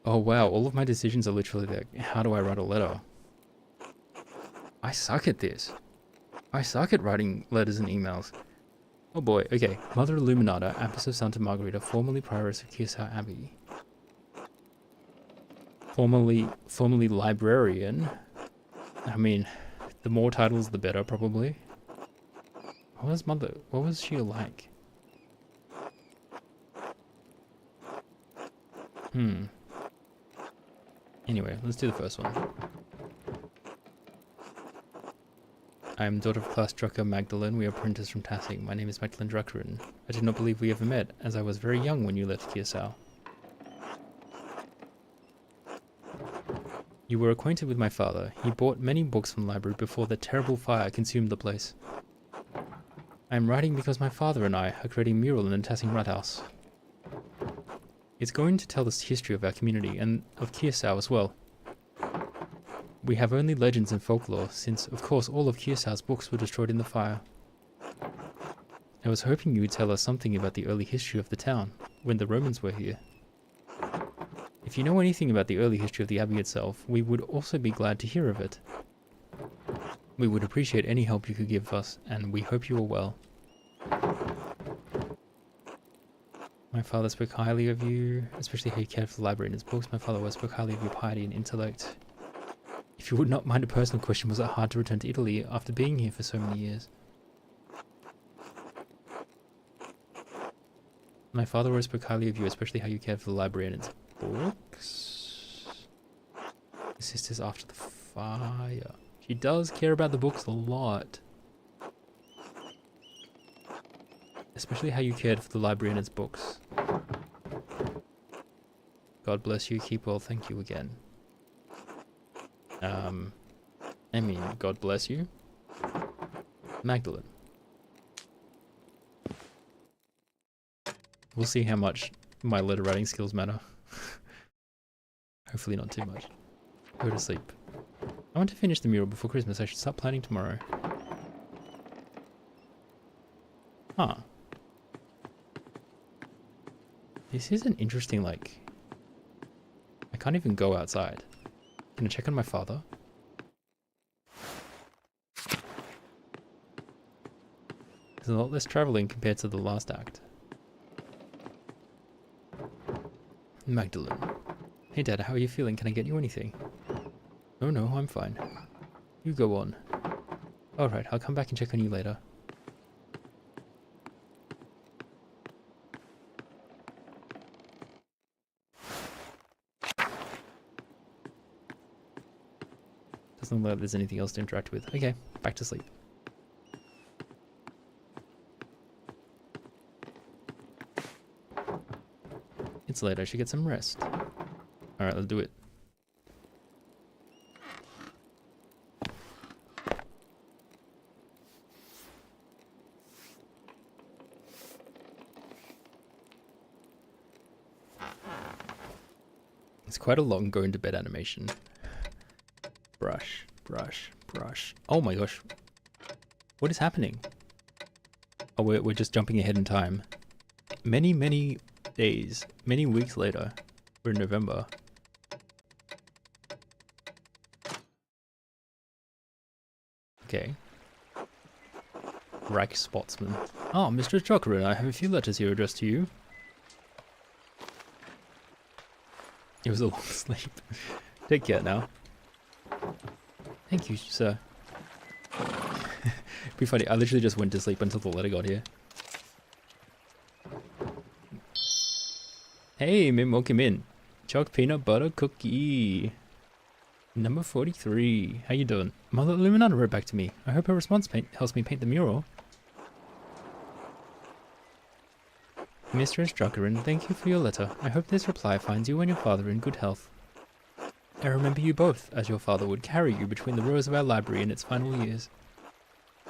Oh wow, all of my decisions are literally like, how do I write a letter? I suck at this. I suck at writing letters and emails. Oh boy, okay. Mother Illuminata, Abbess of Santa Margherita, formerly Prioress of Kearsau Abbey. Formerly librarian. I mean, the more titles the better, probably. What was she like? Anyway, let's do the first one. I am daughter of Klaus Drucker Magdalene. We are printers from Tassing. My name is Magdalene Druckeren. I do not believe we ever met, as I was very young when you left Kearsau. You were acquainted with my father. He bought many books from the library before the terrible fire consumed the place. I am writing because my father and I are creating a mural in the Tassing Rathaus. It's going to tell the history of our community and of Kearsau as well. We have only legends and folklore, since, of course, all of Kearsau's books were destroyed in the fire. I was hoping you would tell us something about the early history of the town, when the Romans were here. If you know anything about the early history of the Abbey itself, we would also be glad to hear of it. We would appreciate any help you could give us, and we hope you are well. My father spoke highly of you, especially how you cared for the library and its books. My father always spoke highly of your piety and intellect. If you would not mind a personal question, was it hard to return to Italy after being here for so many years? My father always spoke highly of you, especially how you cared for the library and its books. Your sister's after the fire. She does care about the books a lot. Especially how you cared for the library and its books. God bless you, keep well, thank you again. I mean, God bless you. Magdalene. We'll see how much my letter writing skills matter. Hopefully not too much. Go to sleep. I want to finish the mural before Christmas. I should start planning tomorrow. Huh. This is an interesting, like... I can't even go outside. Can I check on my father? There's a lot less traveling compared to the last act. Magdalene. Hey Dad, how are you feeling? Can I get you anything? Oh no, I'm fine. You go on. Alright, I'll come back and check on you later. Doesn't look like there's anything else to interact with. Okay, back to sleep. It's late, I should get some rest. Alright, let's do it. It's quite a long going to bed animation. Brush, brush, brush. Oh my gosh. What is happening? Oh, we're just jumping ahead in time. Many days, many weeks later. We're in November. Okay. Reich Spotsman. Oh, Mr. Chocolate, I have a few letters here addressed to you. It was a long sleep. Take care now. Thank you, sir. It'd be funny, I literally just went to sleep until the letter got here. Hey, Mim, welcome in. Choc peanut butter cookie. Number 43. How you doing? Mother Illuminata wrote back to me. I hope her response helps me paint the mural. Mistress Druckerin, thank you for your letter. I hope this reply finds you and your father in good health. I remember you both, as your father would carry you between the rows of our library in its final years.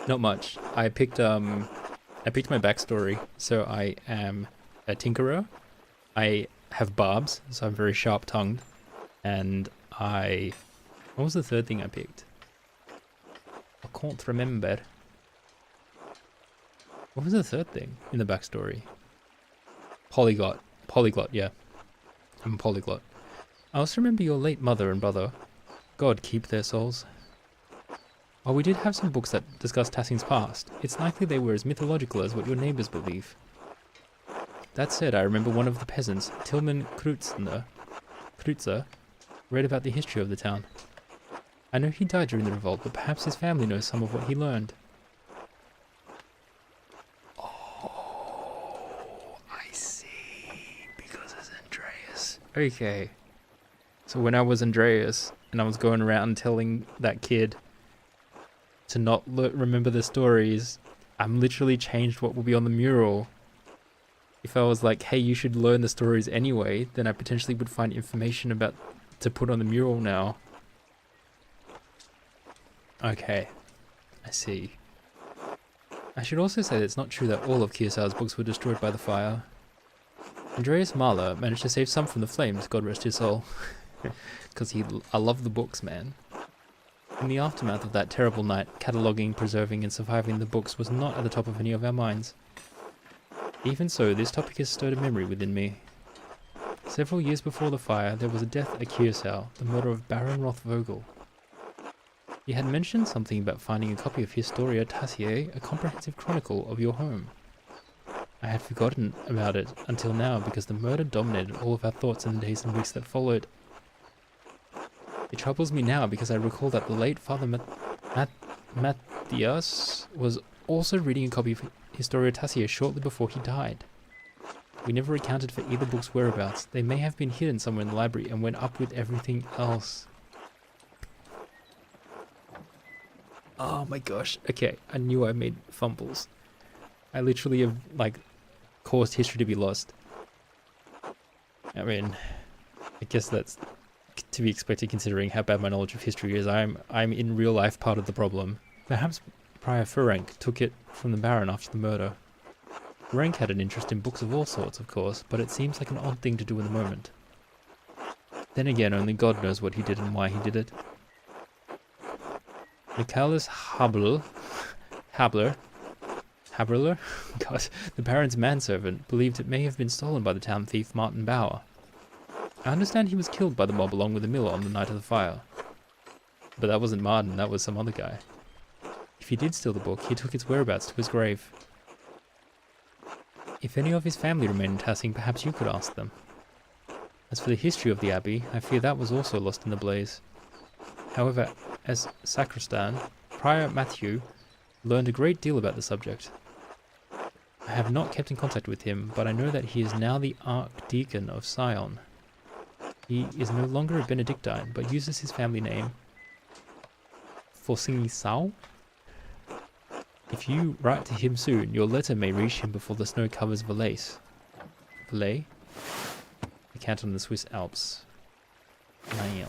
Not much. I picked my backstory. So I am a tinkerer. I have barbs, so I'm very sharp-tongued. And what was the third thing I picked? I can't remember. What was the third thing in the backstory? Polyglot, yeah. I'm a polyglot. I also remember your late mother and brother. God keep their souls. While we did have some books that discuss Tassin's past, it's likely they were as mythological as what your neighbors believe. That said, I remember one of the peasants, Tilman Kreutzer, read about the history of the town. I know he died during the revolt, but perhaps his family knows some of what he learned. Oh, I see. Because it's Andreas. Okay. So when I was Andreas, and I was going around telling that kid to not remember the stories, I'm literally changed what will be on the mural. If I was like, hey, you should learn the stories anyway, then I potentially would find information about to put on the mural now. Okay, I see. I should also say that it's not true that all of Kurosawa's books were destroyed by the fire. Andreas Mahler managed to save some from the flames, God rest his soul. Because I love the books, man. In the aftermath of that terrible night, cataloguing, preserving, and surviving the books was not at the top of any of our minds. Even so, this topic has stirred a memory within me. Several years before the fire, there was a death at Curacao, the murder of Baron Rothvogel. He had mentioned something about finding a copy of Historia Tassiae, a comprehensive chronicle of your home. I had forgotten about it until now because the murder dominated all of our thoughts in the days and weeks that followed. It troubles me now because I recall that the late Father Matthias was also reading a copy of Historia Tassiae shortly before he died. We never accounted for either book's whereabouts. They may have been hidden somewhere in the library and went up with everything else. Oh my gosh. Okay, I knew I made fumbles. I literally have, like, caused history to be lost. I mean, I guess that's to be expected considering how bad my knowledge of history is. I'm in real life part of the problem. Perhaps Prior Ferenc took it from the Baron after the murder. Rank had an interest in books of all sorts, of course, but it seems like an odd thing to do in the moment. Then again, only God knows what he did and why he did it. Nicholas Habler, God, the Baron's manservant, believed it may have been stolen by the town thief Martin Bauer. I understand he was killed by the mob along with the miller on the night of the fire. But that wasn't Martin, that was some other guy. If he did steal the book, he took its whereabouts to his grave. If any of his family remain in Tassing, perhaps you could ask them. As for the history of the abbey, I fear that was also lost in the blaze. However, as sacristan, Prior Matthew learned a great deal about the subject. I have not kept in contact with him, but I know that he is now the Archdeacon of Sion. He is no longer a Benedictine, but uses his family name, Forsingisau. If you write to him soon, your letter may reach him before the snow covers Valais. Valais? The canton in the Swiss Alps. Niel.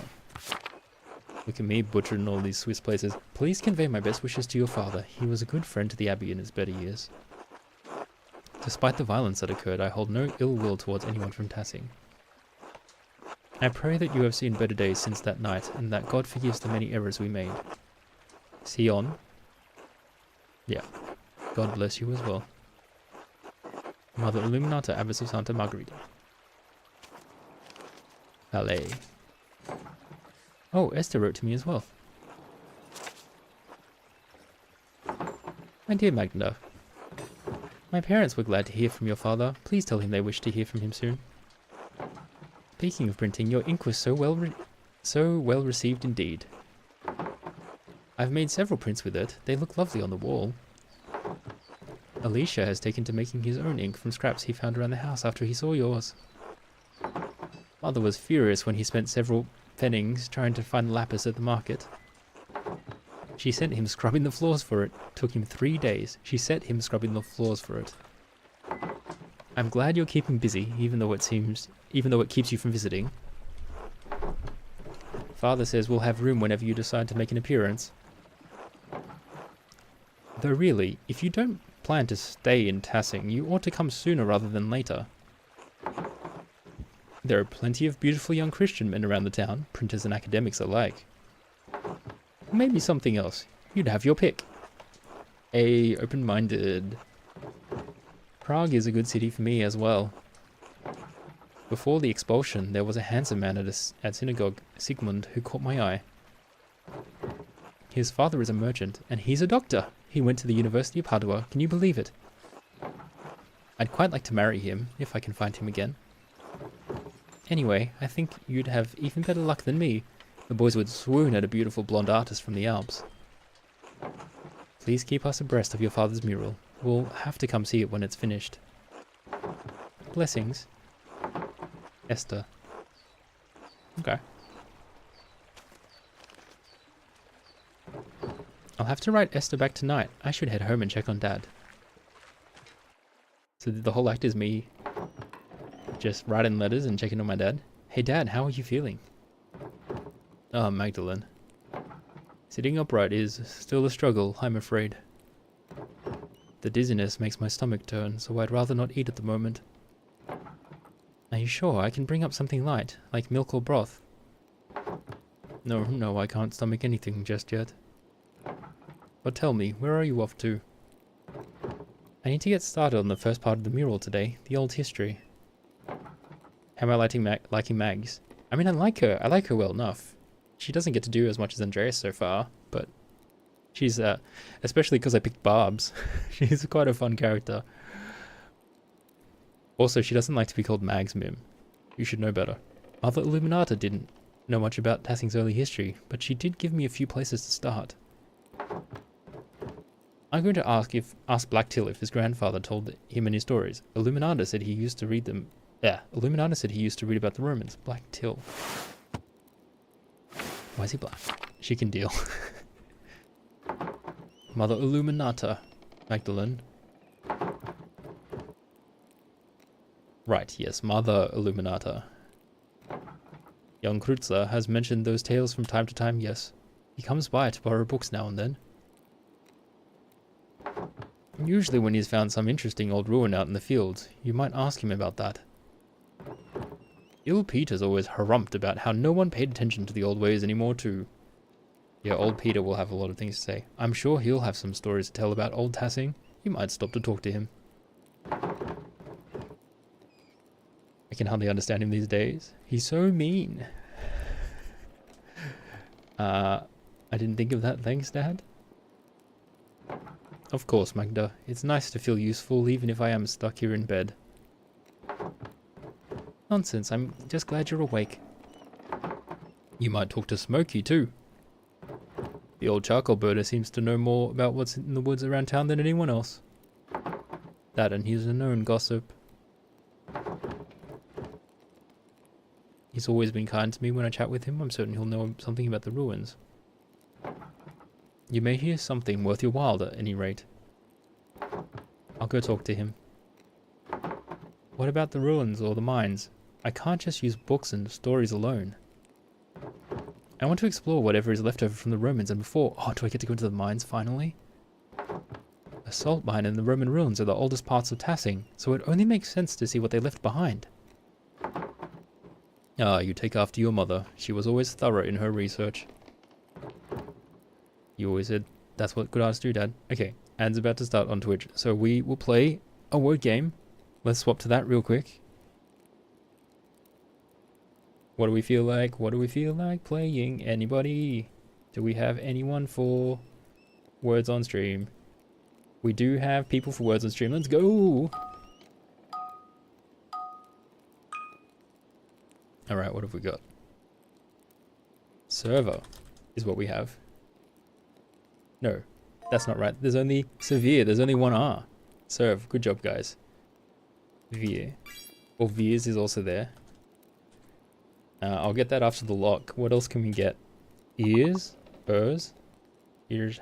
Look at me butchering all these Swiss places. Please convey my best wishes to your father. He was a good friend to the abbey in his better years. Despite the violence that occurred, I hold no ill will towards anyone from Tassing. I pray that you have seen better days since that night, and that God forgives the many errors we made. Sion. Yeah. God bless you as well. Mother Illuminata, Abbess of Santa Margherita. Ballet. Oh, Esther wrote to me as well. My dear Magda, my parents were glad to hear from your father. Please tell him they wish to hear from him soon. Speaking of printing, your ink was so well received indeed. I've made several prints with it. They look lovely on the wall. Alicia has taken to making his own ink from scraps he found around the house after he saw yours. Mother was furious when he spent several pfennigs trying to find lapis at the market. She sent him scrubbing the floors for it. Took him 3 days. She set him scrubbing the floors for it. I'm glad you're keeping busy, even though it keeps you from visiting. Father says we'll have room whenever you decide to make an appearance. Though really, if you don't plan to stay in Tassing, you ought to come sooner rather than later. There are plenty of beautiful young Christian men around the town, printers and academics alike. Maybe something else. You'd have your pick. Open-minded. Prague is a good city for me as well. Before the expulsion, there was a handsome man at synagogue, Sigmund, who caught my eye. His father is a merchant, and he's a doctor. He went to the University of Padua. Can you believe it? I'd quite like to marry him, if I can find him again. Anyway, I think you'd have even better luck than me. The boys would swoon at a beautiful blonde artist from the Alps. Please keep us abreast of your father's mural. We'll have to come see it when it's finished. Blessings. Esther. Okay. I'll have to write Esther back tonight. I should head home and check on Dad. So the whole act is me just writing letters and checking on my dad. Hey Dad, how are you feeling? Oh, Magdalene. Sitting upright is still a struggle, I'm afraid. The dizziness makes my stomach turn, so I'd rather not eat at the moment. Are you sure I can bring up something light, like milk or broth? No, I can't stomach anything just yet. But tell me, where are you off to? I need to get started on the first part of the mural today, the old history. How am I liking Mags? I mean, I like her well enough. She doesn't get to do as much as Andreas so far, but she's, especially because I picked Barbs, she's quite a fun character. Also, she doesn't like to be called Mags Mim. You should know better. Mother Illuminata didn't know much about Tassing's early history, but she did give me a few places to start. I'm going to ask Blacktill if his grandfather told him any stories. Illuminata said he used to read them. Yeah, Illuminata said he used to read about the Romans. Blacktill. Why is he black? She can deal. Mother Illuminata. Magdalene. Right, yes, Mother Illuminata. Young Kreutzer has mentioned those tales from time to time, yes. He comes by to borrow books now and then. Usually when he's found some interesting old ruin out in the fields, you might ask him about that. Ill Peter's always harumphed about how no one paid attention to the old ways anymore too. Yeah, old Peter will have a lot of things to say. I'm sure he'll have some stories to tell about old Tassing. You might stop to talk to him. I can hardly understand him these days. He's so mean. I didn't think of that, thanks, Dad. Of course, Magda. It's nice to feel useful, even if I am stuck here in bed. Nonsense, I'm just glad you're awake. You might talk to Smokey, too. The old charcoal burner seems to know more about what's in the woods around town than anyone else. That, and he's a known gossip. He's always been kind to me when I chat with him. I'm certain he'll know something about the ruins. You may hear something worth your while at any rate. I'll go talk to him. What about the ruins or the mines? I can't just use books and stories alone. I want to explore whatever is left over from the Romans and before... Oh, do I get to go into the mines finally? A salt mine and the Roman ruins are the oldest parts of Tassing, so it only makes sense to see what they left behind. Ah, you take after your mother. She was always thorough in her research. You always said, that's what good artists do, Dad. Okay, ads about to start on Twitch, so we will play a word game. Let's swap to that real quick. What do we feel like? What do we feel like playing? Anybody? Do we have anyone for words on stream? We do have people for words on stream. Let's go! Alright, what have we got? Server is what we have. No, that's not right. There's only severe. There's only one R. Serve. Good job, guys. Veer. Or Veers is also there. I'll get that after the lock. What else can we get? Ears? Ears? Ears.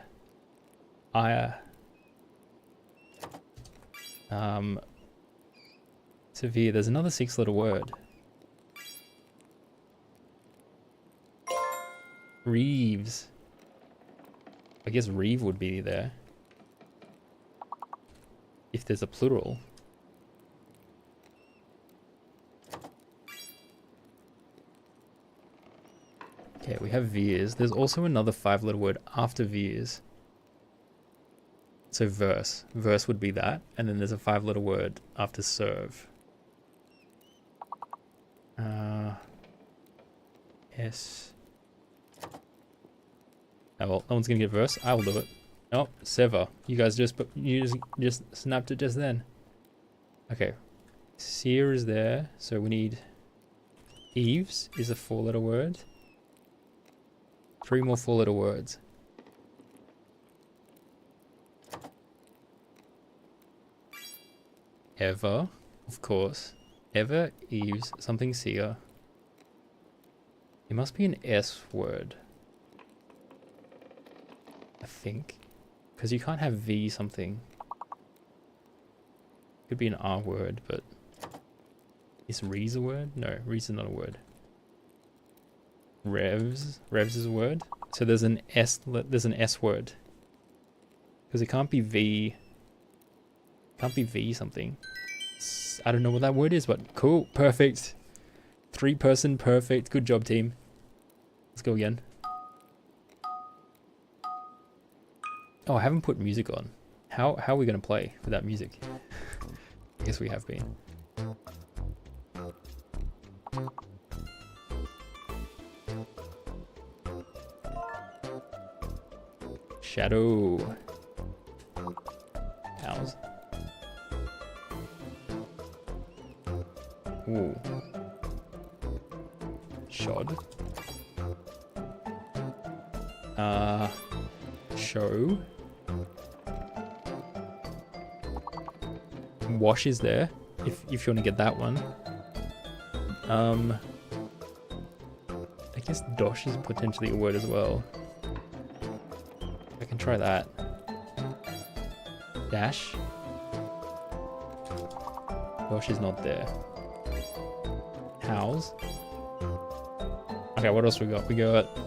Severe. There's another 6-letter word. Reeves. I guess Reeve would be there. If there's a plural. Okay, we have Veers. There's also another 5-letter word after Veers. So verse. Verse would be that. And then there's a 5-letter word after serve. S. Oh, well, no one's gonna get verse. I will do it. Oh, sever. You guys just snapped it just then. Okay. Seer is there, so we need Eves is a 4-letter word. 3 more 4-letter words. Ever, of course. Ever, Eves, something seer. It must be an S word. I think. Because you can't have V something. Could be an R word, but... Is Re's a word? No, Re's is not a word. Revs. Revs is a word. So there's an S word. Because it can't be V. Can't be V something. I don't know what that word is, but cool. Perfect. 3-person perfect. Good job, team. Let's go again. Oh, I haven't put music on. How are we going to play without music? I guess we have been. Shadow. Cows. Ooh. Shod. Show. Wash is there, if you want to get that one. I guess dosh is potentially a word as well. I can try that. Dash. Dosh is not there. House. Okay, what else we got? We got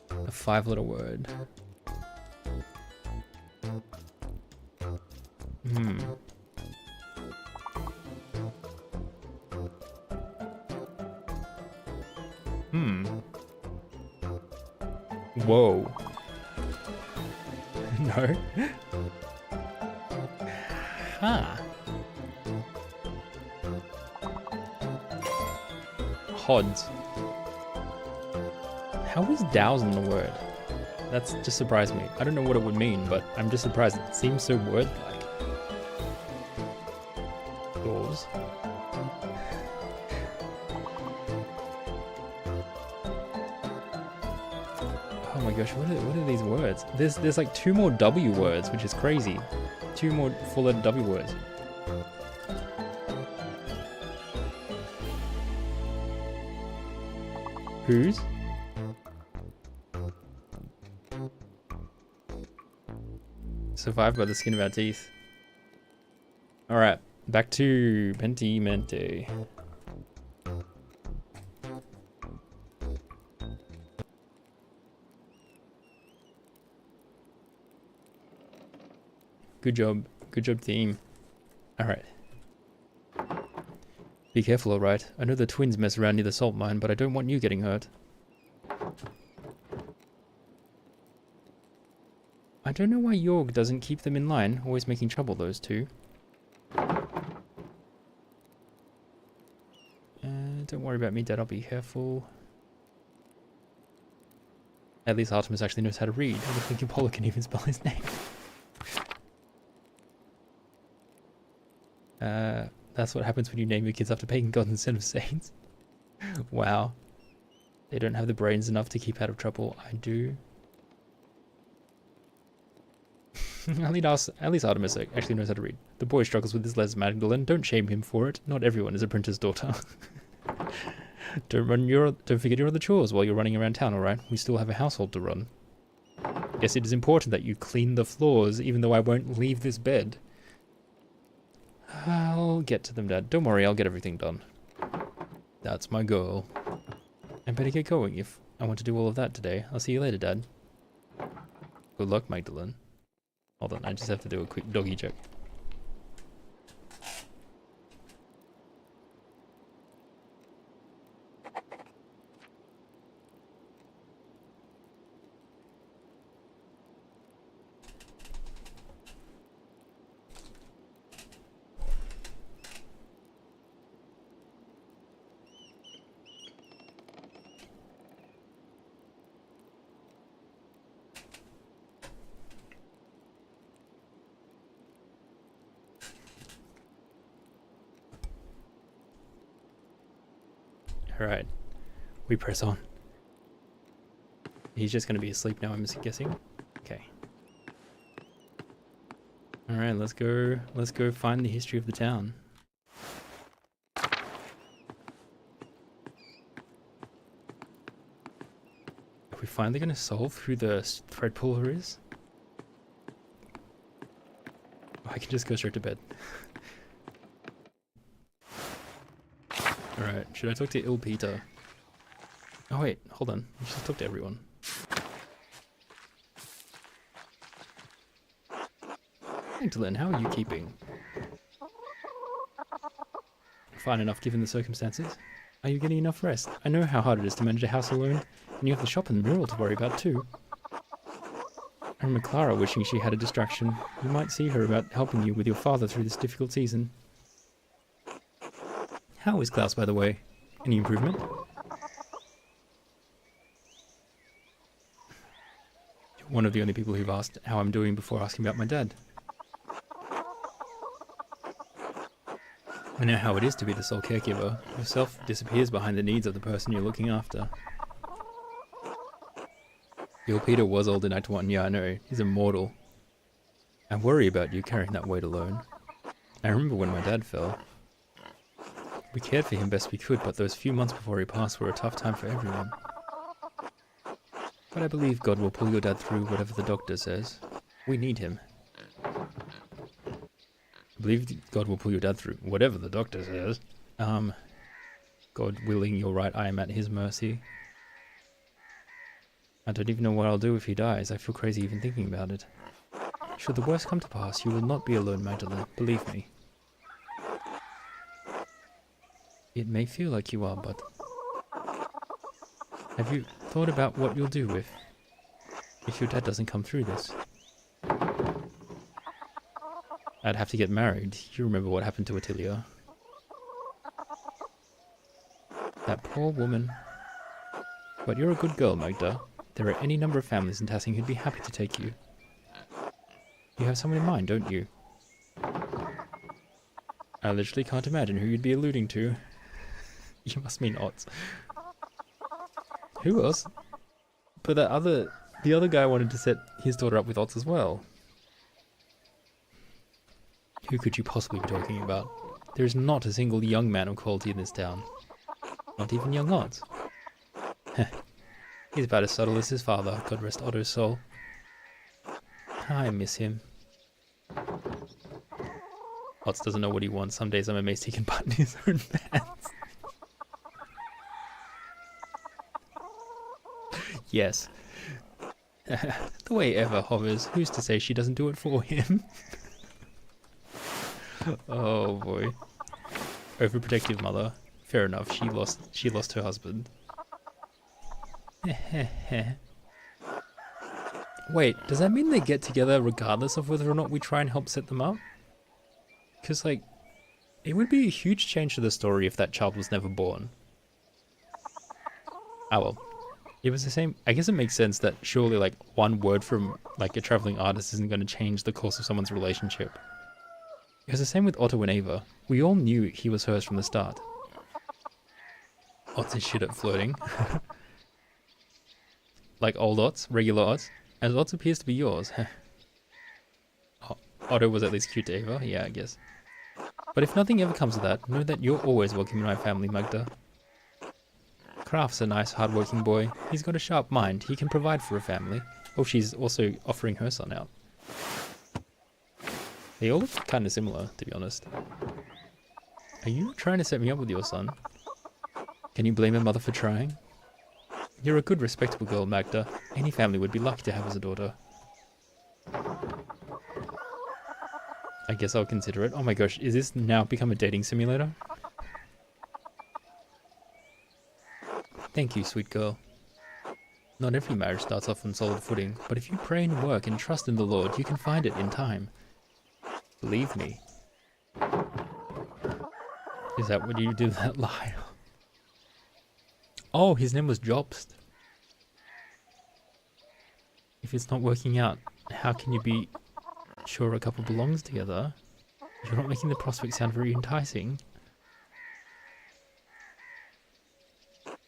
a 5-letter word. Whoa. No. Huh. Hods. How is thousand a word? That's just surprised me. I don't know what it would mean, but I'm just surprised. It seems so word-like. Doors. Oh my gosh, what are these words? There's like 2 more W words, which is crazy. 2 more full-letter W words. Whose? Survived by the skin of our teeth. Alright, back to Pentiment. Good job team. Alright. Be careful, alright? I know the twins mess around near the salt mine, but I don't want you getting hurt. I don't know why Yorg doesn't keep them in line, always making trouble, those two. Don't worry about me, Dad, I'll be careful. At least Artemis actually knows how to read. I don't think Apollo can even spell his name. That's what happens when you name your kids after pagan gods instead of saints. Wow. They don't have the brains enough to keep out of trouble. I do. At least Artemis actually knows how to read. The boy struggles with his letters, Magdalene. Don't shame him for it. Not everyone is a printer's daughter. Don't forget your other chores while you're running around town, alright? We still have a household to run. Yes, it is important that you clean the floors, even though I won't leave this bed. I'll get to them, Dad. Don't worry, I'll get everything done. That's my goal. I better get going if I want to do all of that today. I'll see you later, Dad. Good luck, Magdalene. Hold on, I just have to do a quick doggy check. Alright, we press on. He's just going to be asleep now, I'm guessing. Okay. Alright, let's go find the history of the town. Are we finally going to solve who the thread puller is? I can just go straight to bed. Alright, should I talk to Il Peter? Oh wait, hold on. I should talk to everyone. Magdalene, how are you keeping? Fine enough given the circumstances. Are you getting enough rest? I know how hard it is to manage a house alone, and you have the shop and the mural to worry about too. I remember Clara wishing she had a distraction. You might see her about helping you with your father through this difficult season. How is Klaus, by the way? Any improvement? You're one of the only people who've asked how I'm doing before asking about my dad. I know how it is to be the sole caregiver. Yourself disappears behind the needs of the person you're looking after. Your Peter was old in Act 1, yeah I know, he's immortal. I worry about you carrying that weight alone. I remember when my dad fell. We cared for him best we could, but those few months before he passed were a tough time for everyone. But I believe God will pull your dad through whatever the doctor says. We need him. I believe God will pull your dad through whatever the doctor says. God willing, you're right, I am at his mercy. I don't even know what I'll do if he dies. I feel crazy even thinking about it. Should the worst come to pass, you will not be alone, Magdalene. Believe me. It may feel like you are, but... Have you thought about what you'll do if your dad doesn't come through this? I'd have to get married. You remember what happened to Attilia. That poor woman. But you're a good girl, Magda. There are any number of families in Tassing who'd be happy to take you. You have someone in mind, don't you? I literally can't imagine who you'd be alluding to. You must mean Otz. Who else? But the other guy wanted to set his daughter up with Otz as well. Who could you possibly be talking about? There is not a single young man of quality in this town. Not even young Otz. He's about as subtle as his father, God rest Otto's soul. I miss him. Otz doesn't know what he wants. Some days I'm amazed he can button his own pants. Yes. The way Eva hovers, who's to say she doesn't do it for him? Oh boy. Overprotective mother. Fair enough, she lost her husband. Wait, does that mean they get together regardless of whether or not we try and help set them up? Because, like, it would be a huge change to the story if that child was never born. Ah well. It was the same. I guess it makes sense that surely, like, one word from, like, a traveling artist isn't going to change the course of someone's relationship. It was the same with Otto and Ava. We all knew he was hers from the start. Otz is shit at flirting. Like old Otz, regular Otz. As Otz appears to be yours. Otto was at least cute to Ava, yeah, I guess. But if nothing ever comes of that, know that you're always welcome in my family, Magda. Kraft's a nice, hard-working boy. He's got a sharp mind. He can provide for a family. Oh, she's also offering her son out. They all look kind of similar, to be honest. Are you trying to set me up with your son? Can you blame a mother for trying? You're a good, respectable girl, Magda. Any family would be lucky to have as a daughter. I guess I'll consider it. Oh my gosh, is this now become a dating simulator? Thank you, sweet girl. Not every marriage starts off on solid footing, but if you pray and work and trust in the Lord, you can find it in time. Believe me. Is that what you did that lie? Oh, his name was Jobst. If it's not working out, how can you be sure a couple belongs together? You're not making the prospect sound very enticing.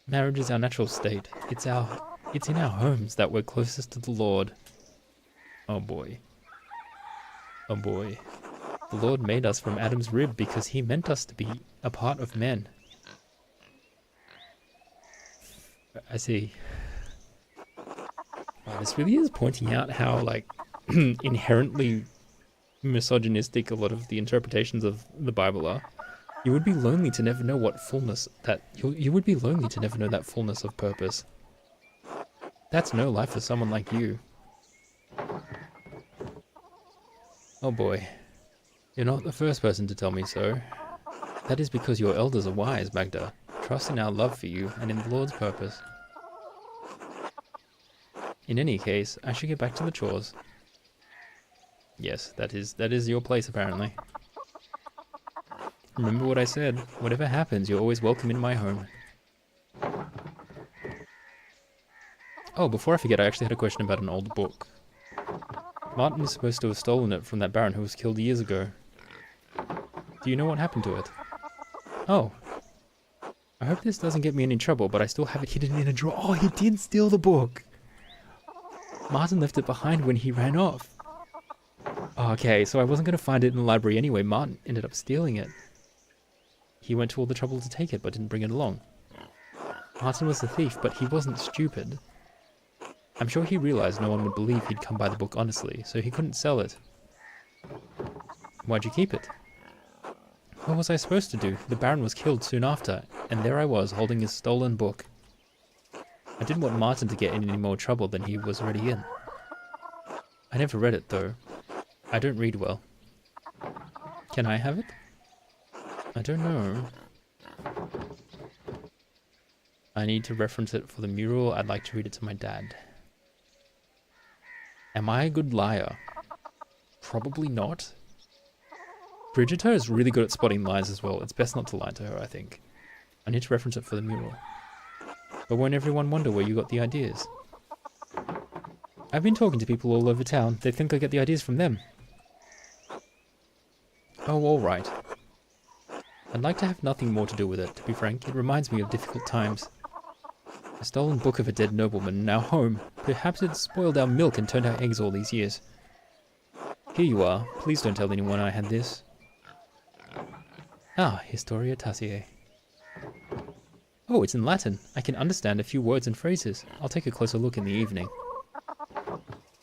Marriage is our natural state. It's in our homes that we're closest to the Lord. Oh boy. Oh boy. The Lord made us from Adam's rib because he meant us to be a part of men. I see. Wow, this really is pointing out how, like, inherently misogynistic a lot of the interpretations of the Bible are. You would be lonely to never know what fullness that... You would be lonely to never know that fullness of purpose. That's no life for someone like you. Oh boy. You're not the first person to tell me so. That is because your elders are wise, Magda. Trust in our love for you and in the Lord's purpose. In any case, I should get back to the chores. Yes, that is your place apparently. Remember what I said. Whatever happens, you're always welcome in my home. Oh, before I forget, I actually had a question about an old book. Martin is supposed to have stolen it from that baron who was killed years ago. Do you know what happened to it? Oh. I hope this doesn't get me in any trouble, but I still have it hidden in a drawer. Oh, he did steal the book! Martin left it behind when he ran off. Okay, so I wasn't going to find it in the library anyway. Martin ended up stealing it. He went to all the trouble to take it, but didn't bring it along. Martin was the thief, but he wasn't stupid. I'm sure he realized no one would believe he'd come by the book honestly, so he couldn't sell it. Why'd you keep it? What was I supposed to do? The Baron was killed soon after, and there I was holding his stolen book. I didn't want Martin to get in any more trouble than he was already in. I never read it, though. I don't read well. Can I have it? I don't know. I need to reference it for the mural. I'd like to read it to my dad. Am I a good liar? Probably not. Brigitte is really good at spotting lies as well. It's best not to lie to her, I think. I need to reference it for the mural. But won't everyone wonder where you got the ideas? I've been talking to people all over town. They think I get the ideas from them. Oh, alright. I'd like to have nothing more to do with it, to be frank. It reminds me of difficult times. A stolen book of a dead nobleman, now home. Perhaps it spoiled our milk and turned our eggs all these years. Here you are. Please don't tell anyone I had this. Ah, Historia Taciae. Oh, it's in Latin. I can understand a few words and phrases. I'll take a closer look in the evening.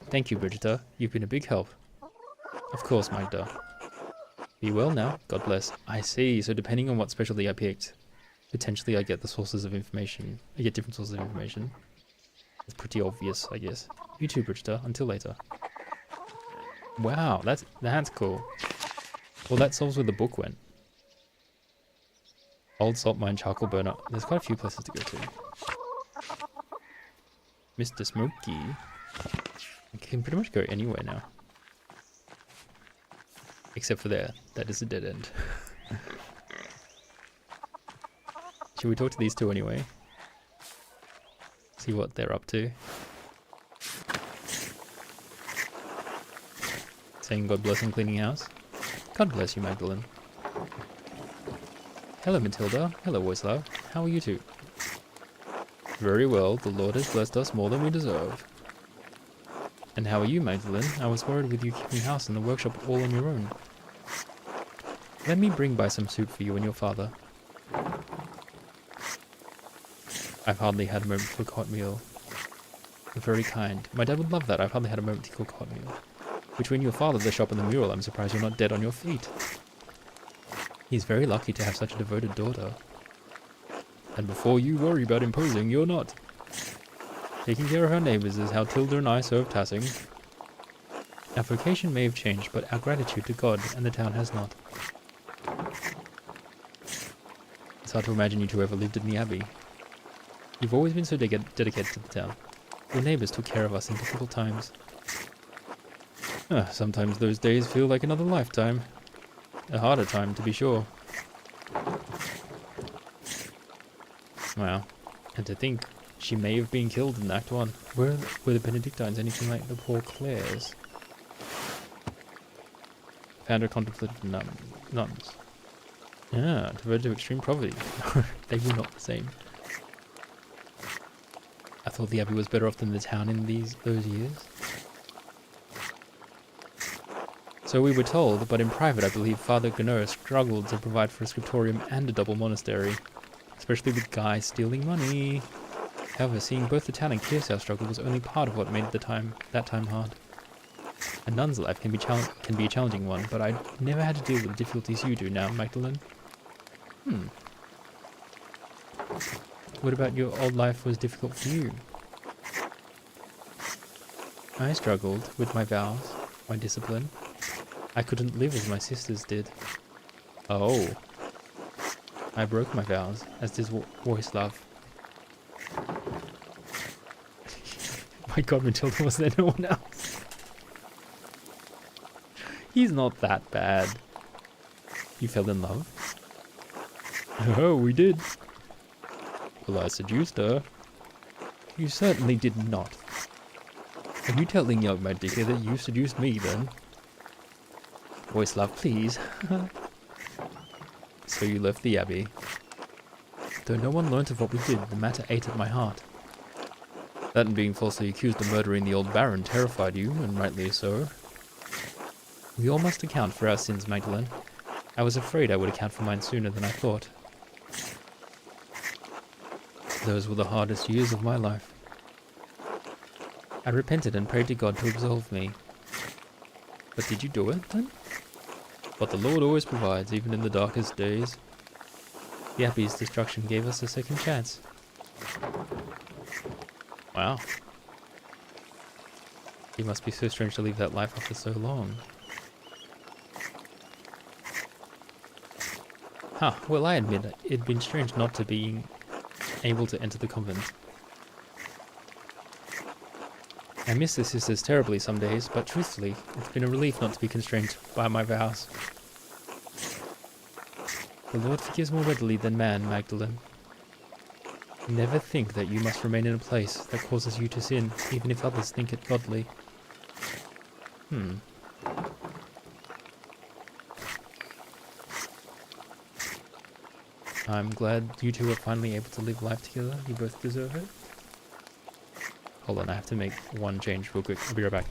Thank you, Brigitte. You've been a big help. Of course, Magda. Be well now. God bless. I see. So depending on what specialty I picked, potentially I get the sources of information. I get different sources of information. It's pretty obvious, I guess. You too, Brigitte. Until later. Wow, that's cool. Well, that solves where the book went. Old salt mine, charcoal burner. There's quite a few places to go to. Mr. Smokey. I can pretty much go anywhere now. Except for there. That is a dead end. Should we talk to these two anyway? See what they're up to. Saying God bless and cleaning house. God bless you, Magdalene. Hello, Matilda. Hello, Wojslav. How are you two? Very well. The Lord has blessed us more than we deserve. And how are you, Magdalene? I was worried with you keeping house in the workshop all on your own. Let me bring by some soup for you and your father. I've hardly had a moment to cook a hot meal. You're very kind. My dad would love that. I've hardly had a moment to cook a hot meal. Between your father, the shop, and the mural, I'm surprised you're not dead on your feet. He's very lucky to have such a devoted daughter. And before you worry about imposing, you're not. Taking care of our neighbours is how Tilda and I serve Tassing. Our vocation may have changed, but our gratitude to God and the town has not. It's hard to imagine you two ever lived in the Abbey. You've always been so dedicated to the town. Your neighbours took care of us in difficult times. Sometimes those days feel like another lifetime. A harder time, to be sure. Wow. And to think, she may have been killed in Act 1. Were the Benedictines anything like the poor Clares? Found her contemplative nuns. Yeah, devoted to extreme poverty. They were not the same. I thought the Abbey was better off than the town in those years. So we were told, but in private I believe Father Gonneau struggled to provide for a scriptorium and a double monastery, especially with Guy stealing money. However, seeing both the town and Kearsarge struggle was only part of what made that time hard. A nun's life can be a challenging one, but I never had to deal with the difficulties you do now, Magdalene. What about your old life was difficult for you? I struggled with my vows, my discipline. I couldn't live as my sisters did. Oh. I broke my vows, as did Wojslav. My god, Matilda, was there no one else? He's not that bad. You fell in love? Oh, we did. Well, I seduced her. You certainly did not. Are you telling young Madika that you seduced me, then? Wojslav, please. So you left the Abbey. Though no one learnt of what we did, the matter ate at my heart. That and being falsely accused of murdering the old Baron terrified you, and rightly so. We all must account for our sins, Magdalene. I was afraid I would account for mine sooner than I thought. Those were the hardest years of my life. I repented and prayed to God to absolve me. But did you do it, then? But the Lord always provides, even in the darkest days. The Abbey's destruction gave us a second chance. Wow. It must be so strange to leave that life after so long. Well, I admit it'd been strange not to being able to enter the convent. I miss the sisters terribly some days, but truthfully, it's been a relief not to be constrained by my vows. The Lord forgives more readily than man, Magdalene. Never think that you must remain in a place that causes you to sin, even if others think it godly. I'm glad you two are finally able to live life together. You both deserve it. Hold on, I have to make one change real quick. I'll be right back.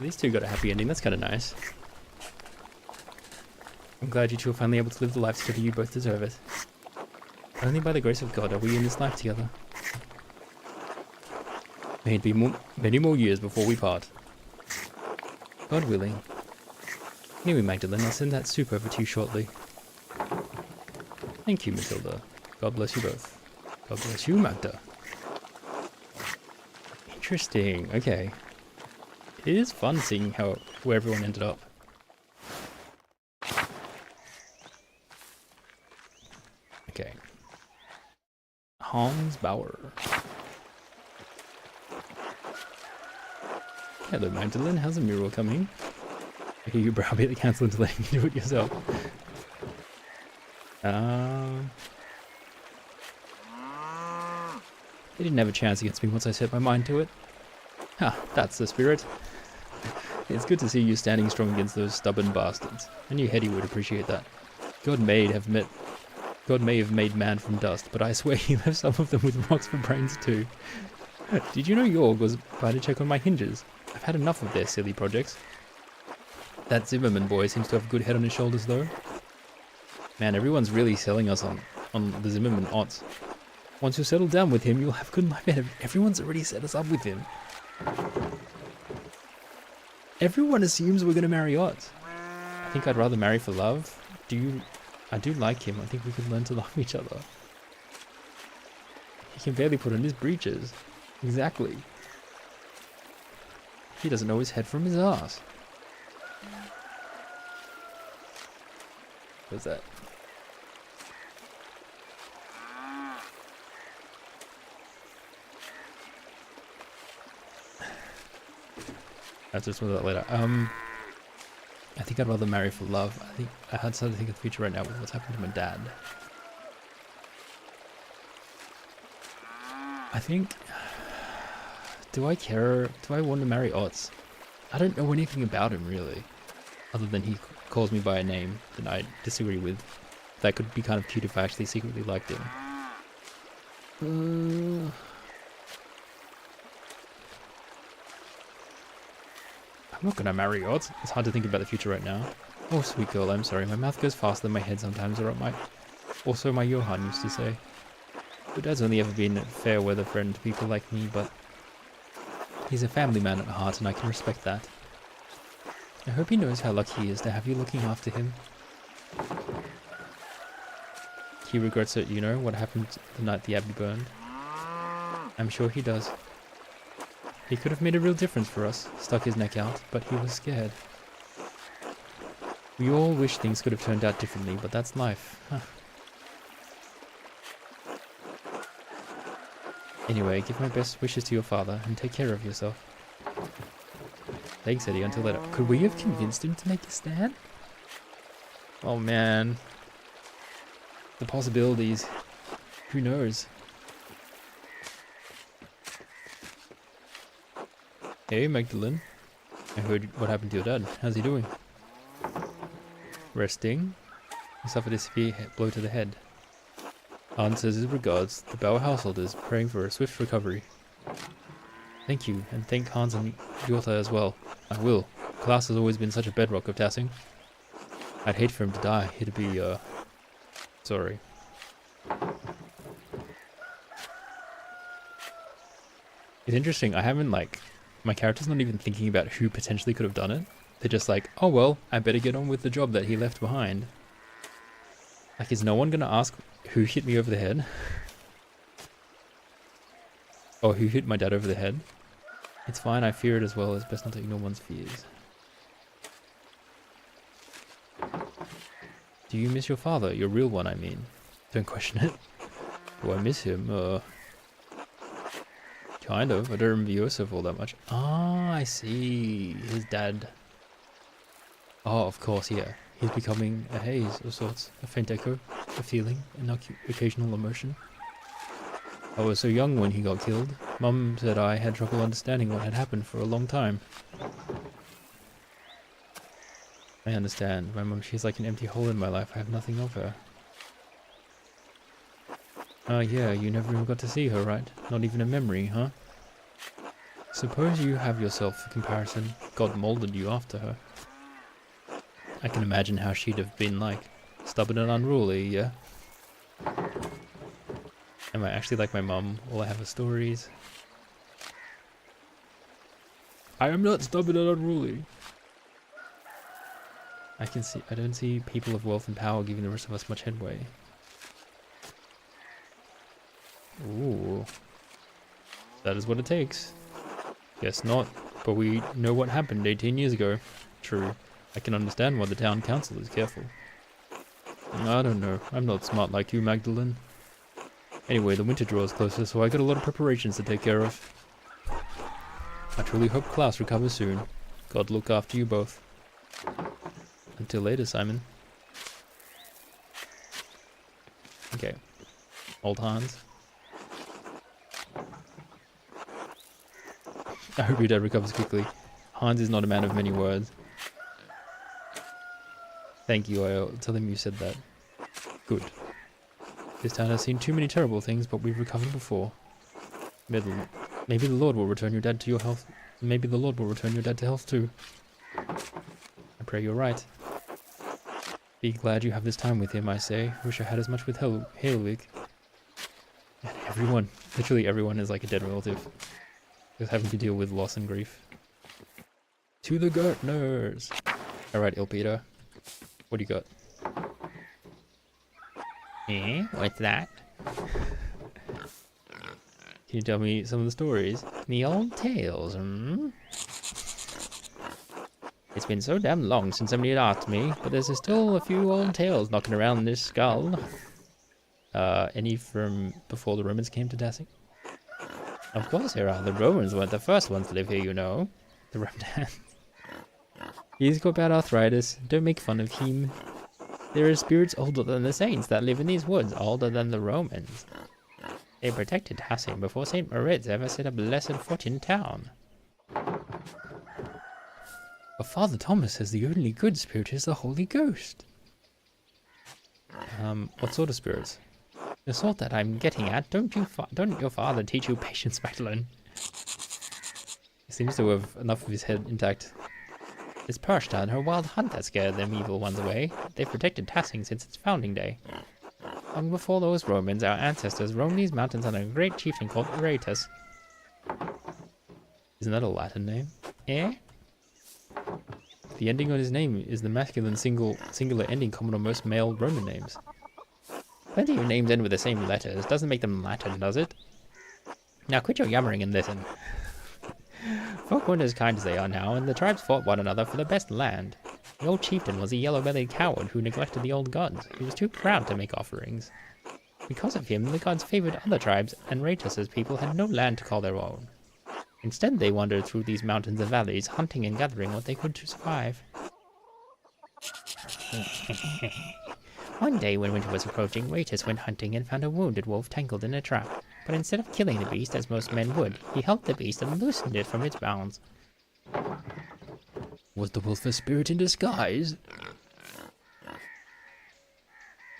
These two got a happy ending, that's kind of nice. I'm glad you two are finally able to live the life together, you both deserve it. Only by the grace of God are we in this life together. May it be many more years before we part. God willing. Anyway, Magdalene, I'll send that soup over to you shortly. Thank you, Matilda. God bless you both. God bless you, Magda. Interesting, okay. It is fun seeing where everyone ended up. Okay. Hans Bauer. Hello, Magdalene. How's the mural coming? I hear you browbeat the council into letting you do it yourself. They didn't have a chance against me once I set my mind to it. Ha, that's the spirit. It's good to see you standing strong against those stubborn bastards. I knew Hetty would appreciate that. God may have made man from dust, but I swear he left some of them with rocks for brains too. Did you know Jorg was by to check on my hinges? I've had enough of their silly projects. That Zimmerman boy seems to have a good head on his shoulders though. Man, everyone's really selling us on the Zimmerman odds. Once you settle down with him, you'll have a good life ahead. Everyone's already set us up with him. Everyone assumes we're gonna marry Ott. I think I'd rather marry for love. I do like him. I think we could learn to love each other. He can barely put on his breeches. Exactly. He doesn't know his head from his ass. What's that? That's just that later. I think I'd rather marry for love. I think I had started to think of the future right now with what's happened to my dad. I think, do I care? Do I want to marry Otz? I don't know anything about him really, other than he calls me by a name that I disagree with. That could be kind of cute if I actually secretly liked him. I'm not gonna marry Otz. It's hard to think about the future right now. Oh, sweet girl, I'm sorry. My mouth goes faster than my head sometimes, or also my Johann used to say. Your dad's only ever been a fair weather friend to people like me, but he's a family man at heart, and I can respect that. I hope he knows how lucky he is to have you looking after him. He regrets it, you know, what happened the night the abbey burned. I'm sure he does. He could have made a real difference for us, stuck his neck out, but he was scared. We all wish things could have turned out differently, but that's life. Huh. Anyway, give my best wishes to your father, and take care of yourself. Thanks, Eddie, until later. Could we have convinced him to make a stand? Oh man. The possibilities. Who knows? Hey, Magdalene. I heard what happened to your dad. How's he doing? Resting? He suffered a severe blow to the head. Hans says his regards. The Bauer household is praying for a swift recovery. Thank you, and thank Hans and Jota as well. I will. Klaus has always been such a bedrock of Tassing. I'd hate for him to die. He'd be, sorry. It's interesting, I haven't, like, my character's not even thinking about who potentially could have done it. They're just like, oh well, I better get on with the job that he left behind. Like, is no one gonna ask who hit me over the head? Or who hit my dad over the head? It's fine, I fear it as well. It's best not to ignore one's fears. Do you miss your father? Your real one, I mean. Don't question it. Do I miss him? Kind of. I don't remember Yosef all that much. Ah, I see. His dad. Oh, of course, yeah. He's becoming a haze of sorts. A faint echo. A feeling. An occasional emotion. I was so young when he got killed. Mum said I had trouble understanding what had happened for a long time. I understand. My mum, she's like an empty hole in my life. I have nothing of her. Oh yeah, you never even got to see her, right? Not even a memory, huh? Suppose you have yourself for comparison. God molded you after her. I can imagine how she'd have been like. Stubborn and unruly, yeah? Am I actually like my mum? All I have are stories. I am not stubborn and unruly. I don't see people of wealth and power giving the rest of us much headway. Ooh. That is what it takes. Guess not, but we know what happened 18 years ago. True. I can understand why the town council is careful. I don't know. I'm not smart like you, Magdalene. Anyway, the winter draws closer, so I got a lot of preparations to take care of. I truly hope Klaus recovers soon. God look after you both. Until later, Simon. Okay. Old Hans. I hope your dad recovers quickly. Hans is not a man of many words. Thank you, I'll tell him you said that. Good. This town has seen too many terrible things, but we've recovered before. Maybe the Lord will return your dad to your health. Maybe the Lord will return your dad to health too. I pray you're right. Be glad you have this time with him, I say. Wish I had as much with Hailwig. And everyone, literally everyone is like a dead relative. Just having to deal with loss and grief. To the Gertners! Alright, Ilpeter. What do you got? Eh? What's that? Can you tell me some of the stories? The old tales, hmm? It's been so damn long since somebody had asked me, but there's still a few old tales knocking around this skull. Any from before the Romans came to Tassing? Of course there are. The Romans weren't the first ones to live here, you know. The Romans. He's got bad arthritis. Don't make fun of him. There are spirits older than the saints that live in these woods, older than the Romans. They protected Tassing before St. Moritz ever set a blessed foot in town. But Father Thomas says the only good spirit is the Holy Ghost. What sort of spirits? The sort that I'm getting at. Don't your father teach you patience, Magdalene? He seems to have enough of his head intact. It's Pershta and her wild hunt that scared them evil ones away. They've protected Tassing since its founding day. Long before those Romans, our ancestors roamed these mountains under a great chieftain called Aretas. Isn't that a Latin name? Eh? The ending on his name is the masculine singular ending common on most male Roman names. Plenty of names end with the same letters. Doesn't make them Latin, does it? Now quit your yammering and listen. Folk weren't as kind as they are now, and the tribes fought one another for the best land. The old chieftain was a yellow-bellied coward who neglected the old gods. He was too proud to make offerings. Because of him, the gods favored other tribes, and Raetus's people had no land to call their own. Instead, they wandered through these mountains and valleys, hunting and gathering what they could to survive. One day, when winter was approaching, Raetus went hunting and found a wounded wolf tangled in a trap. But instead of killing the beast, as most men would, he helped the beast and loosened it from its bounds. Was the wolf a spirit in disguise?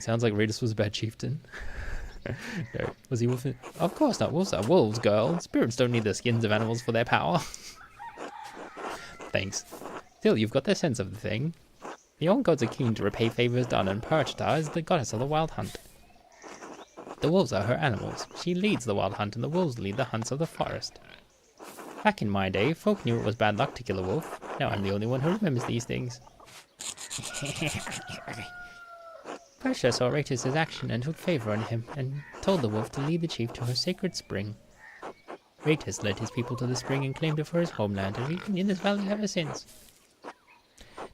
Sounds like Raidus was a bad chieftain. No, was he wolf? Of course not. Wolves are wolves, girl. Spirits don't need the skins of animals for their power. Thanks. Still, you've got the sense of the thing. The old gods are keen to repay favors done, and Perchta is the goddess of the wild hunt. The wolves are her animals. She leads the wild hunt, and the wolves lead the hunts of the forest. Back in my day, folk knew it was bad luck to kill a wolf. Now I'm the only one who remembers these things. Perchta saw Ratus' action and took favor on him, and told the wolf to lead the chief to her sacred spring. Ratus led his people to the spring and claimed it for his homeland, and we've been in this valley ever since.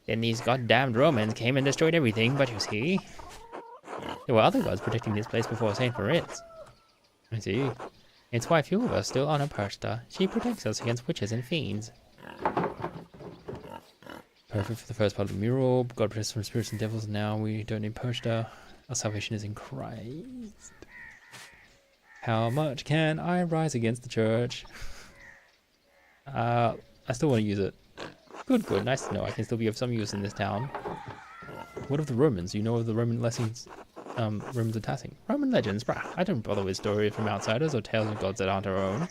Then these goddamned Romans came and destroyed everything, but you see, there were other gods protecting this place before Saint Moritz. I see. It's why few of us still honor Perchta. She protects us against witches and fiends. Perfect for the first part of the mural. God protects from spirits and devils. Now we don't need Perchta. Our salvation is in Christ. How much can I rise against the church? I still want to use it. Good, good. Nice to know I can still be of some use in this town. What of the Romans? You know of the Roman lessons? Romans attacking. Roman legends, brah. I don't bother with stories from outsiders or tales of gods that aren't our own.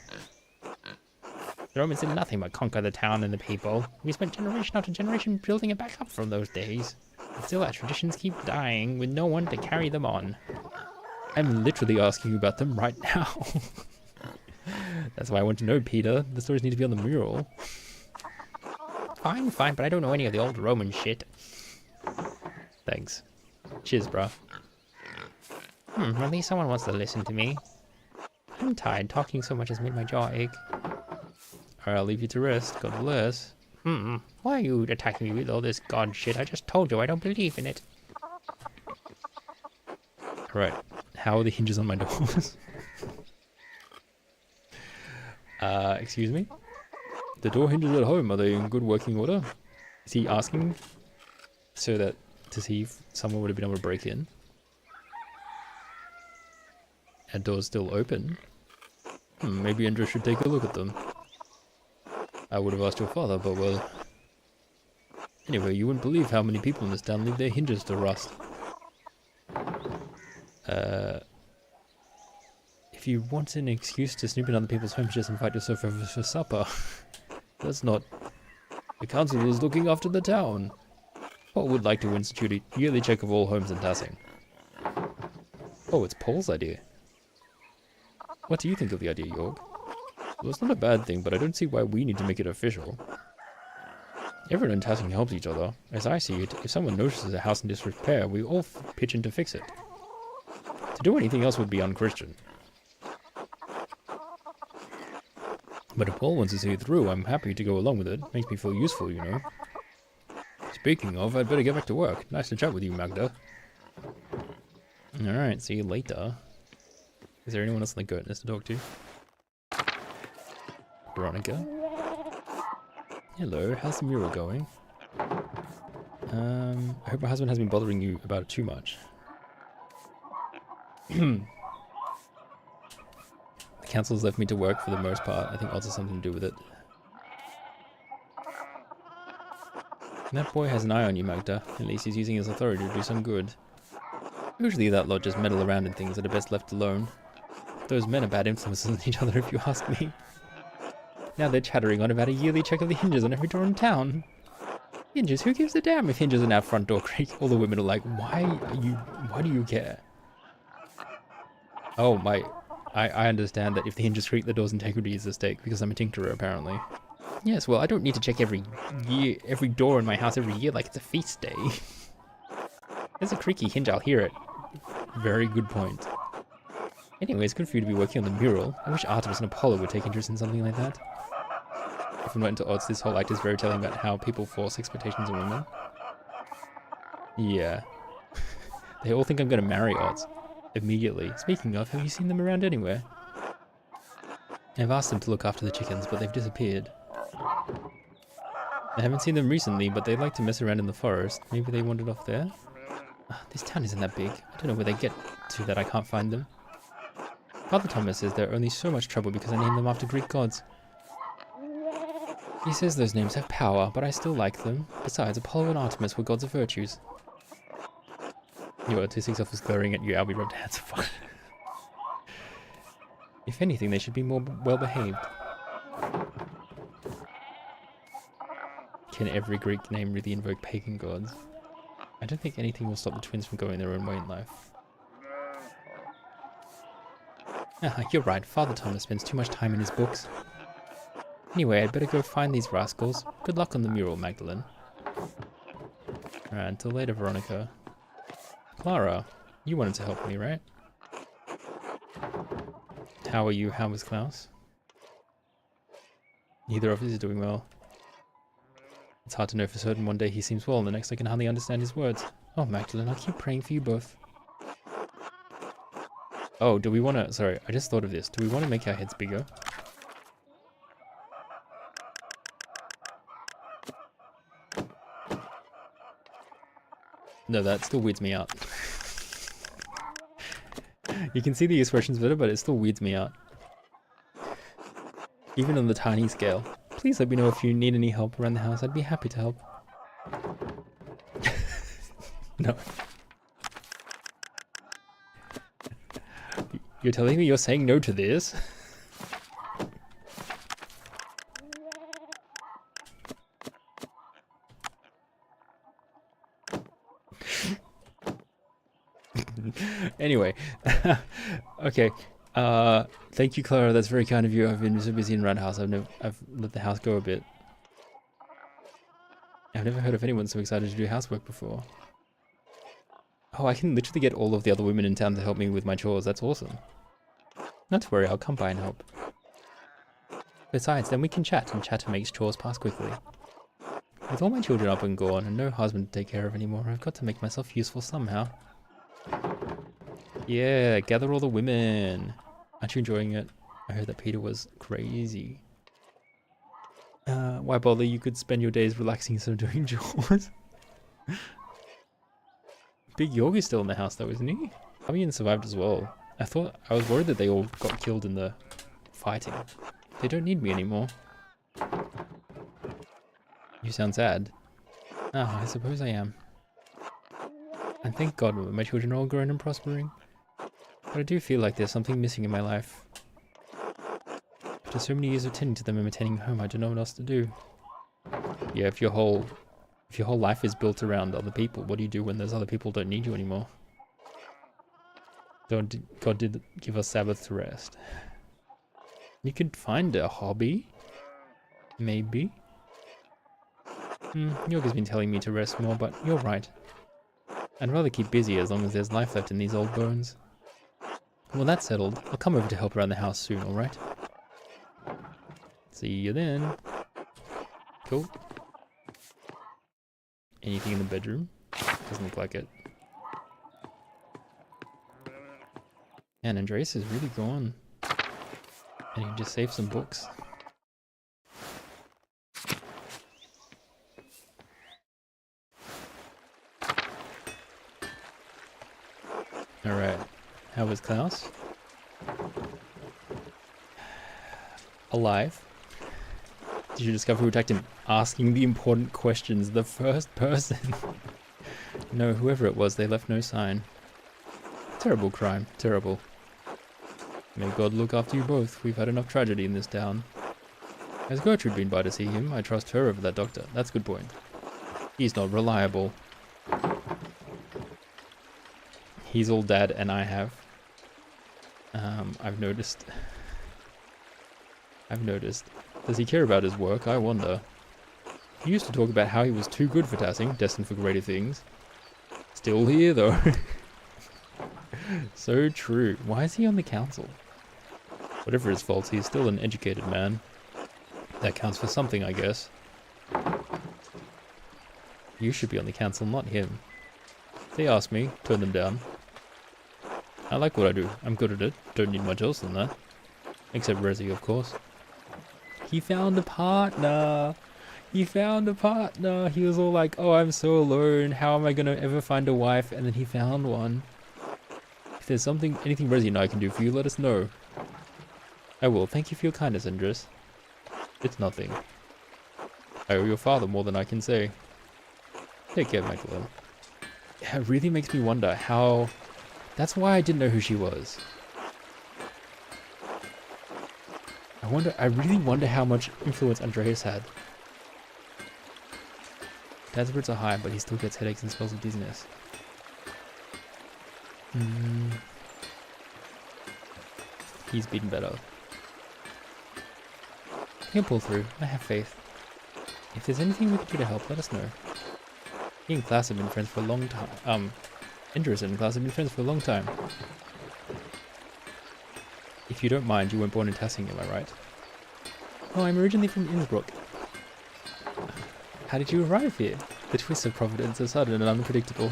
The Romans did nothing but conquer the town and the people. We spent generation after generation building it back up from those days. And still our traditions keep dying with no one to carry them on. I'm literally asking you about them right now. That's why I want to know, Peter. The stories need to be on the mural. Fine, fine, but I don't know any of the old Roman shit. Thanks. Cheers, bruh. At least someone wants to listen to me. I'm tired. Talking so much has made my jaw ache. Alright, I'll leave you to rest. God bless. Why are you attacking me with all this god shit? I just told you I don't believe in it. Alright. How are the hinges on my doors? Excuse me? The door hinges at home, are they in good working order? Is he asking so that to see if someone would have been able to break in? And door's still open. Maybe Andrew should take a look at them. I would have asked your father, but well... Anyway, you wouldn't believe how many people in this town leave their hinges to rust. If you want an excuse to snoop in other people's homes, just invite yourself over for supper. That's not... The council is looking after the town. Paul would like to institute a yearly check of all homes in Tassing. Oh, it's Paul's idea. What do you think of the idea, York? Well, it's not a bad thing, but I don't see why we need to make it official. Everyone in Tassing helps each other. As I see it, if someone notices a house in disrepair, we all pitch in to fix it. To do anything else would be unchristian. But if Paul wants to see it through, I'm happy to go along with it. Makes me feel useful, you know. Speaking of, I'd better get back to work. Nice to chat with you, Magda. Alright, see you later. Is there anyone else in the goatness to talk to? Veronica? Hello, how's the mural going? I hope my husband hasn't been bothering you about it too much. The council's left me to work for the most part. I think odds has something to do with it. That boy has an eye on you, Magda. At least he's using his authority to do some good. Usually that lot just meddle around in things that are best left alone. Those men are bad influences on each other, if you ask me. Now they're chattering on about a yearly check of the hinges on every door in town. Hinges? Who gives a damn if hinges in our front door creak? All the women are like, why do you care? Oh, I understand that if the hinges creak, the door's integrity is at stake, because I'm a tinkerer, apparently. Yes, well, I don't need to check every door in my house every year like it's a feast day. There's a creaky hinge, I'll hear it. Very good point. Anyway, it's good for you to be working on the mural. I wish Artemis and Apollo would take interest in something like that. If we went into odds, this whole act is very telling about how people force expectations on women. Yeah. They all think I'm going to marry odds. Immediately. Speaking of, have you seen them around anywhere? I've asked them to look after the chickens, but they've disappeared. I haven't seen them recently, but they like to mess around in the forest. Maybe they wandered off there? This town isn't that big. I don't know where they get to that I can't find them. Father Thomas says they're only so much trouble because I named them after Greek gods. He says those names have power, but I still like them. Besides, Apollo and Artemis were gods of virtues. Your autistic self is glaring at you. I'll be rubbed hands of fun. If anything, they should be more well-behaved. Can every Greek name really invoke pagan gods? I don't think anything will stop the twins from going their own way in life. Ah, you're right. Father Thomas spends too much time in his books. Anyway, I'd better go find these rascals. Good luck on the mural, Magdalene. Alright, until later, Veronica. Clara, you wanted to help me, right? How are you? How was Klaus? Neither of us is doing well. It's hard to know for certain. One day he seems well, and the next I can hardly understand his words. Oh, Magdalene, I'll keep praying for you both. Oh, do we want to... Sorry, I just thought of this. Do we want to make our heads bigger? No, that still weirds me out. You can see the expressions better, but it still weirds me out. Even on the tiny scale. Please let me know if you need any help around the house. I'd be happy to help. No. You're telling me you're saying no to this? Anyway. Okay. Thank you, Clara. That's very kind of you. I've been so busy in Roundhouse. I've let the house go a bit. I've never heard of anyone so excited to do housework before. Oh, I can literally get all of the other women in town to help me with my chores. That's awesome. Not to worry, I'll come by and help. Besides, then we can chat, and chatter makes chores pass quickly. With all my children up and gone, and no husband to take care of anymore, I've got to make myself useful somehow. Yeah, gather all the women. Aren't you enjoying it? I heard that Peter was crazy. Why bother? You could spend your days relaxing instead of doing chores. Big Yorgie's still in the house though, isn't he? Fabian survived as well. I was worried that they all got killed in the fighting. They don't need me anymore. You sound sad. Ah, I suppose I am. And thank God my children are all grown and prospering. But I do feel like there's something missing in my life. After so many years of tending to them and maintaining home, I don't know what else to do. Yeah, if your whole life is built around other people, what do you do when those other people don't need you anymore? God did give us Sabbath to rest. You could find a hobby. Maybe. Yoga's been telling me to rest more, but you're right. I'd rather keep busy as long as there's life left in these old bones. Well, that's settled. I'll come over to help around the house soon, alright? See you then. Cool. Anything in the bedroom? Doesn't look like it. And Andreas is really gone. And he just saved some books. Alright. How was Klaus? Alive. Did you discover who attacked him? Asking the important questions. The first person. No, whoever it was, they left no sign. Terrible crime. Terrible. May God look after you both. We've had enough tragedy in this town. Has Gertrude been by to see him? I trust her over that doctor. That's a good point. He's not reliable. He's all dad and I have. I've noticed. Does he care about his work? I wonder. He used to talk about how he was too good for Tassing, destined for greater things. Still here though. So true. Why is he on the council? Whatever his faults, he's still an educated man. That counts for something, I guess. You should be on the council, not him. They asked me, turn them down. I like what I do. I'm good at it. Don't need much else than that. Except Resi, of course. He found a partner. He found a partner. He was all like, oh, I'm so alone. How am I going to ever find a wife? And then he found one. If there's anything Resi and I can do for you, let us know. I will. Thank you for your kindness, Andres. It's nothing. I owe your father more than I can say. Take care, Magdalene. it really makes me wonder how... That's why I didn't know who she was. I really wonder how much influence Andreas had. Dad's spirits are high, but he still gets headaches and spells of dizziness. He's been better. He'll pull through. I have faith. If there's anything we can do to help, let us know. He and class have been friends for a long time. Interested in class have been friends for a long time. If you don't mind, you weren't born in Tassing, am I right? Oh, I'm originally from Innsbruck. How did you arrive here? The twists of Providence are sudden and unpredictable.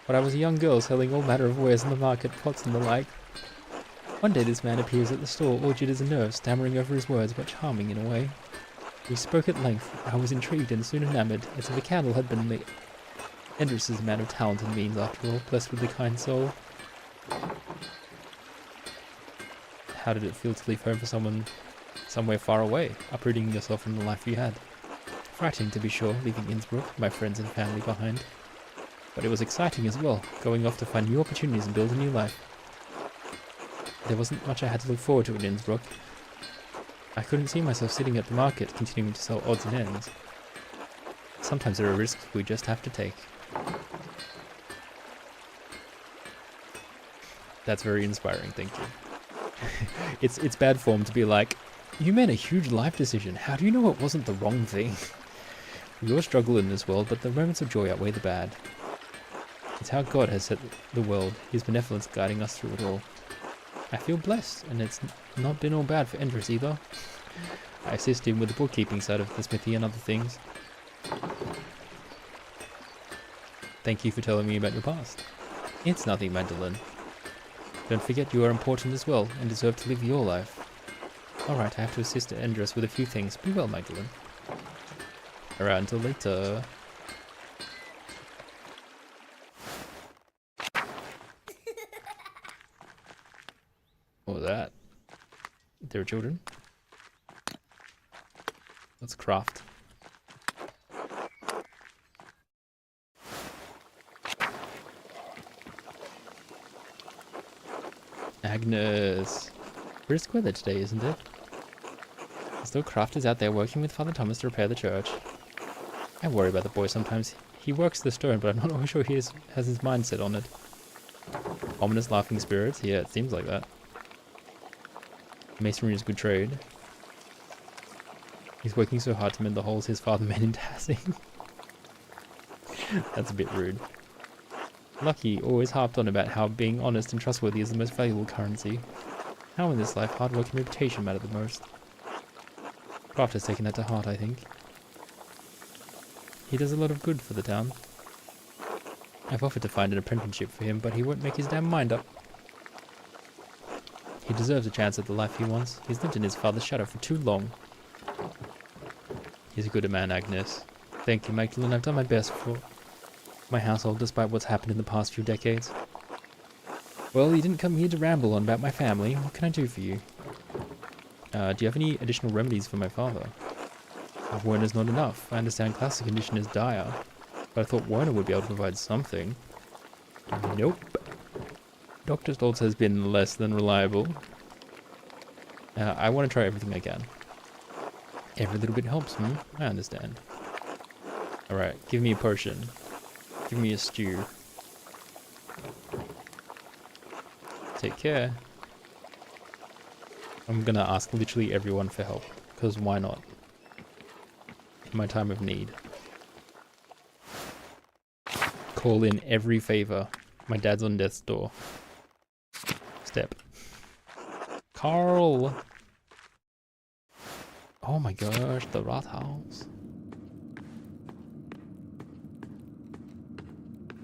But I was a young girl selling all manner of wares in the market, pots and the like. One day this man appears at the store, all jitters and nerves, stammering over his words, but charming in a way. We spoke at length. I was intrigued and soon enamoured, as if a candle had been lit. Endress's a man of talent and means, after all, blessed with a kind soul. How did it feel to leave home for somewhere far away, uprooting yourself from the life you had? Frightening, to be sure, leaving Innsbruck, my friends and family behind. But it was exciting as well, going off to find new opportunities and build a new life. There wasn't much I had to look forward to in Innsbruck. I couldn't see myself sitting at the market, continuing to sell odds and ends. Sometimes there are risks we just have to take. That's very inspiring, thank you. It's bad form to be like, you made a huge life decision, how do you know it wasn't the wrong thing? We all struggle in this world, but the moments of joy outweigh the bad. It's how God has set the world, his benevolence guiding us through it all. I feel blessed, and it's not been all bad for Endress either. I assist him with the bookkeeping side of the smithy and other things. Thank you for telling me about your past. It's nothing, Magdalene. Don't forget you are important as well, and deserve to live your life. Alright, I have to assist Endress with a few things. Be well, Magdalene. Alright, until later. What was that? There are children. Let's craft. Agnes. Brisk weather today, isn't it? There's still crafters out there working with Father Thomas to repair the church. I worry about the boy sometimes. He works the stone, but I'm not always sure he has his mind set on it. Ominous laughing spirits? Yeah, it seems like that. Masonry is a good trade. He's working so hard to mend the holes his father made in Tassing. That's a bit rude. Lucky always harped on about how being honest and trustworthy is the most valuable currency. How in this life hard work and reputation matter the most. Kraft has taken that to heart, I think. He does a lot of good for the town. I've offered to find an apprenticeship for him, but he won't make his damn mind up. He deserves a chance at the life he wants. He's lived in his father's shadow for too long. He's a good man, Agnes. Thank you, Magdalene. I've done my best for my household despite what's happened in the past few decades. Well, you didn't come here to ramble on about my family. What can I do for you? Do you have any additional remedies for my father? Werner's not enough. I understand classic condition is dire, but I thought Werner would be able to provide something. Nope. Dr. Stoltz has been less than reliable. I want to try everything I can. Every little bit helps, I understand. Alright, give me a potion. Give me a stew. Take care. I'm gonna ask literally everyone for help, because why not? In my time of need. Call in every favor. My dad's on death's door. Step. Carl! Oh my gosh, the Rathaus.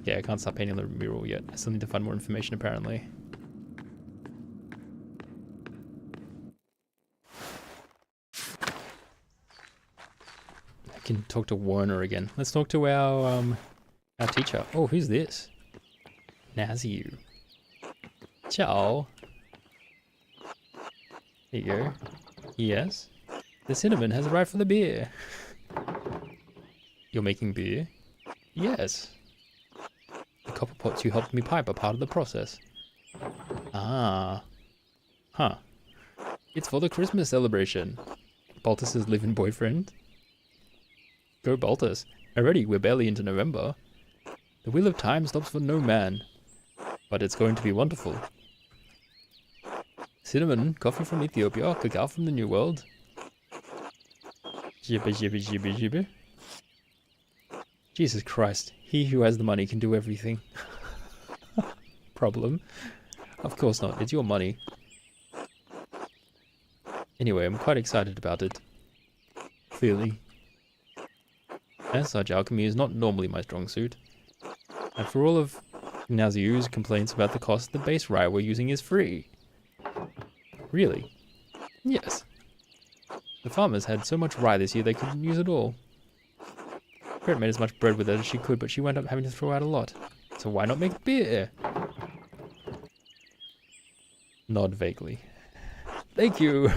Yeah, I can't start painting the mural yet. I still need to find more information apparently. I can talk to Werner again. Let's talk to our teacher. Oh, who's this? Naziu. Ciao. There you go. Yes? The cinnamon has arrived for the beer. You're making beer? Yes. copper pots you helped me pipe are part of the process. Ah. Huh. It's for the Christmas celebration. Baltus's live-in boyfriend. Go Baltus. Already, we're barely into November. The wheel of time stops for no man. But it's going to be wonderful. Cinnamon, coffee from Ethiopia, cacao from the New World. Jibba jibba jibba jibba. Jesus Christ, he who has the money can do everything. Problem? Of course not, it's your money. Anyway, I'm quite excited about it. Clearly. As such, alchemy is not normally my strong suit. And for all of Naziu's complaints about the cost, the base rye we're using is free. Really? Yes. The farmers had so much rye this year they couldn't use it all. Gret made as much bread with it as she could, but she wound up having to throw out a lot. So why not make beer? Nod vaguely. Thank you!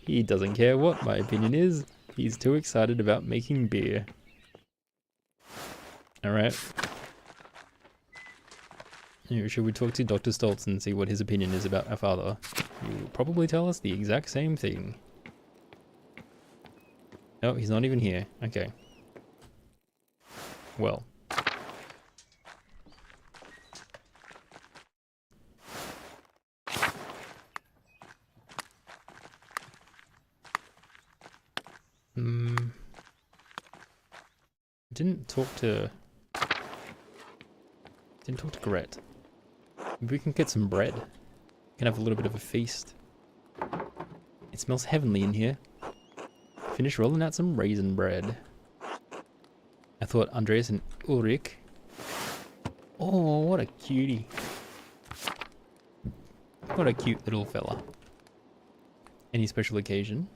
He doesn't care what my opinion is. He's too excited about making beer. Alright. Should we talk to Dr. Stoltz and see what his opinion is about our father? He will probably tell us the exact same thing. Oh, he's not even here. Okay. Well. Didn't talk to Gret. Maybe we can get some bread. We can have a little bit of a feast. It smells heavenly in here. Finish rolling out some raisin bread. I thought Andreas and Ulrich. Oh, what a cutie. What a cute little fella. Any special occasion?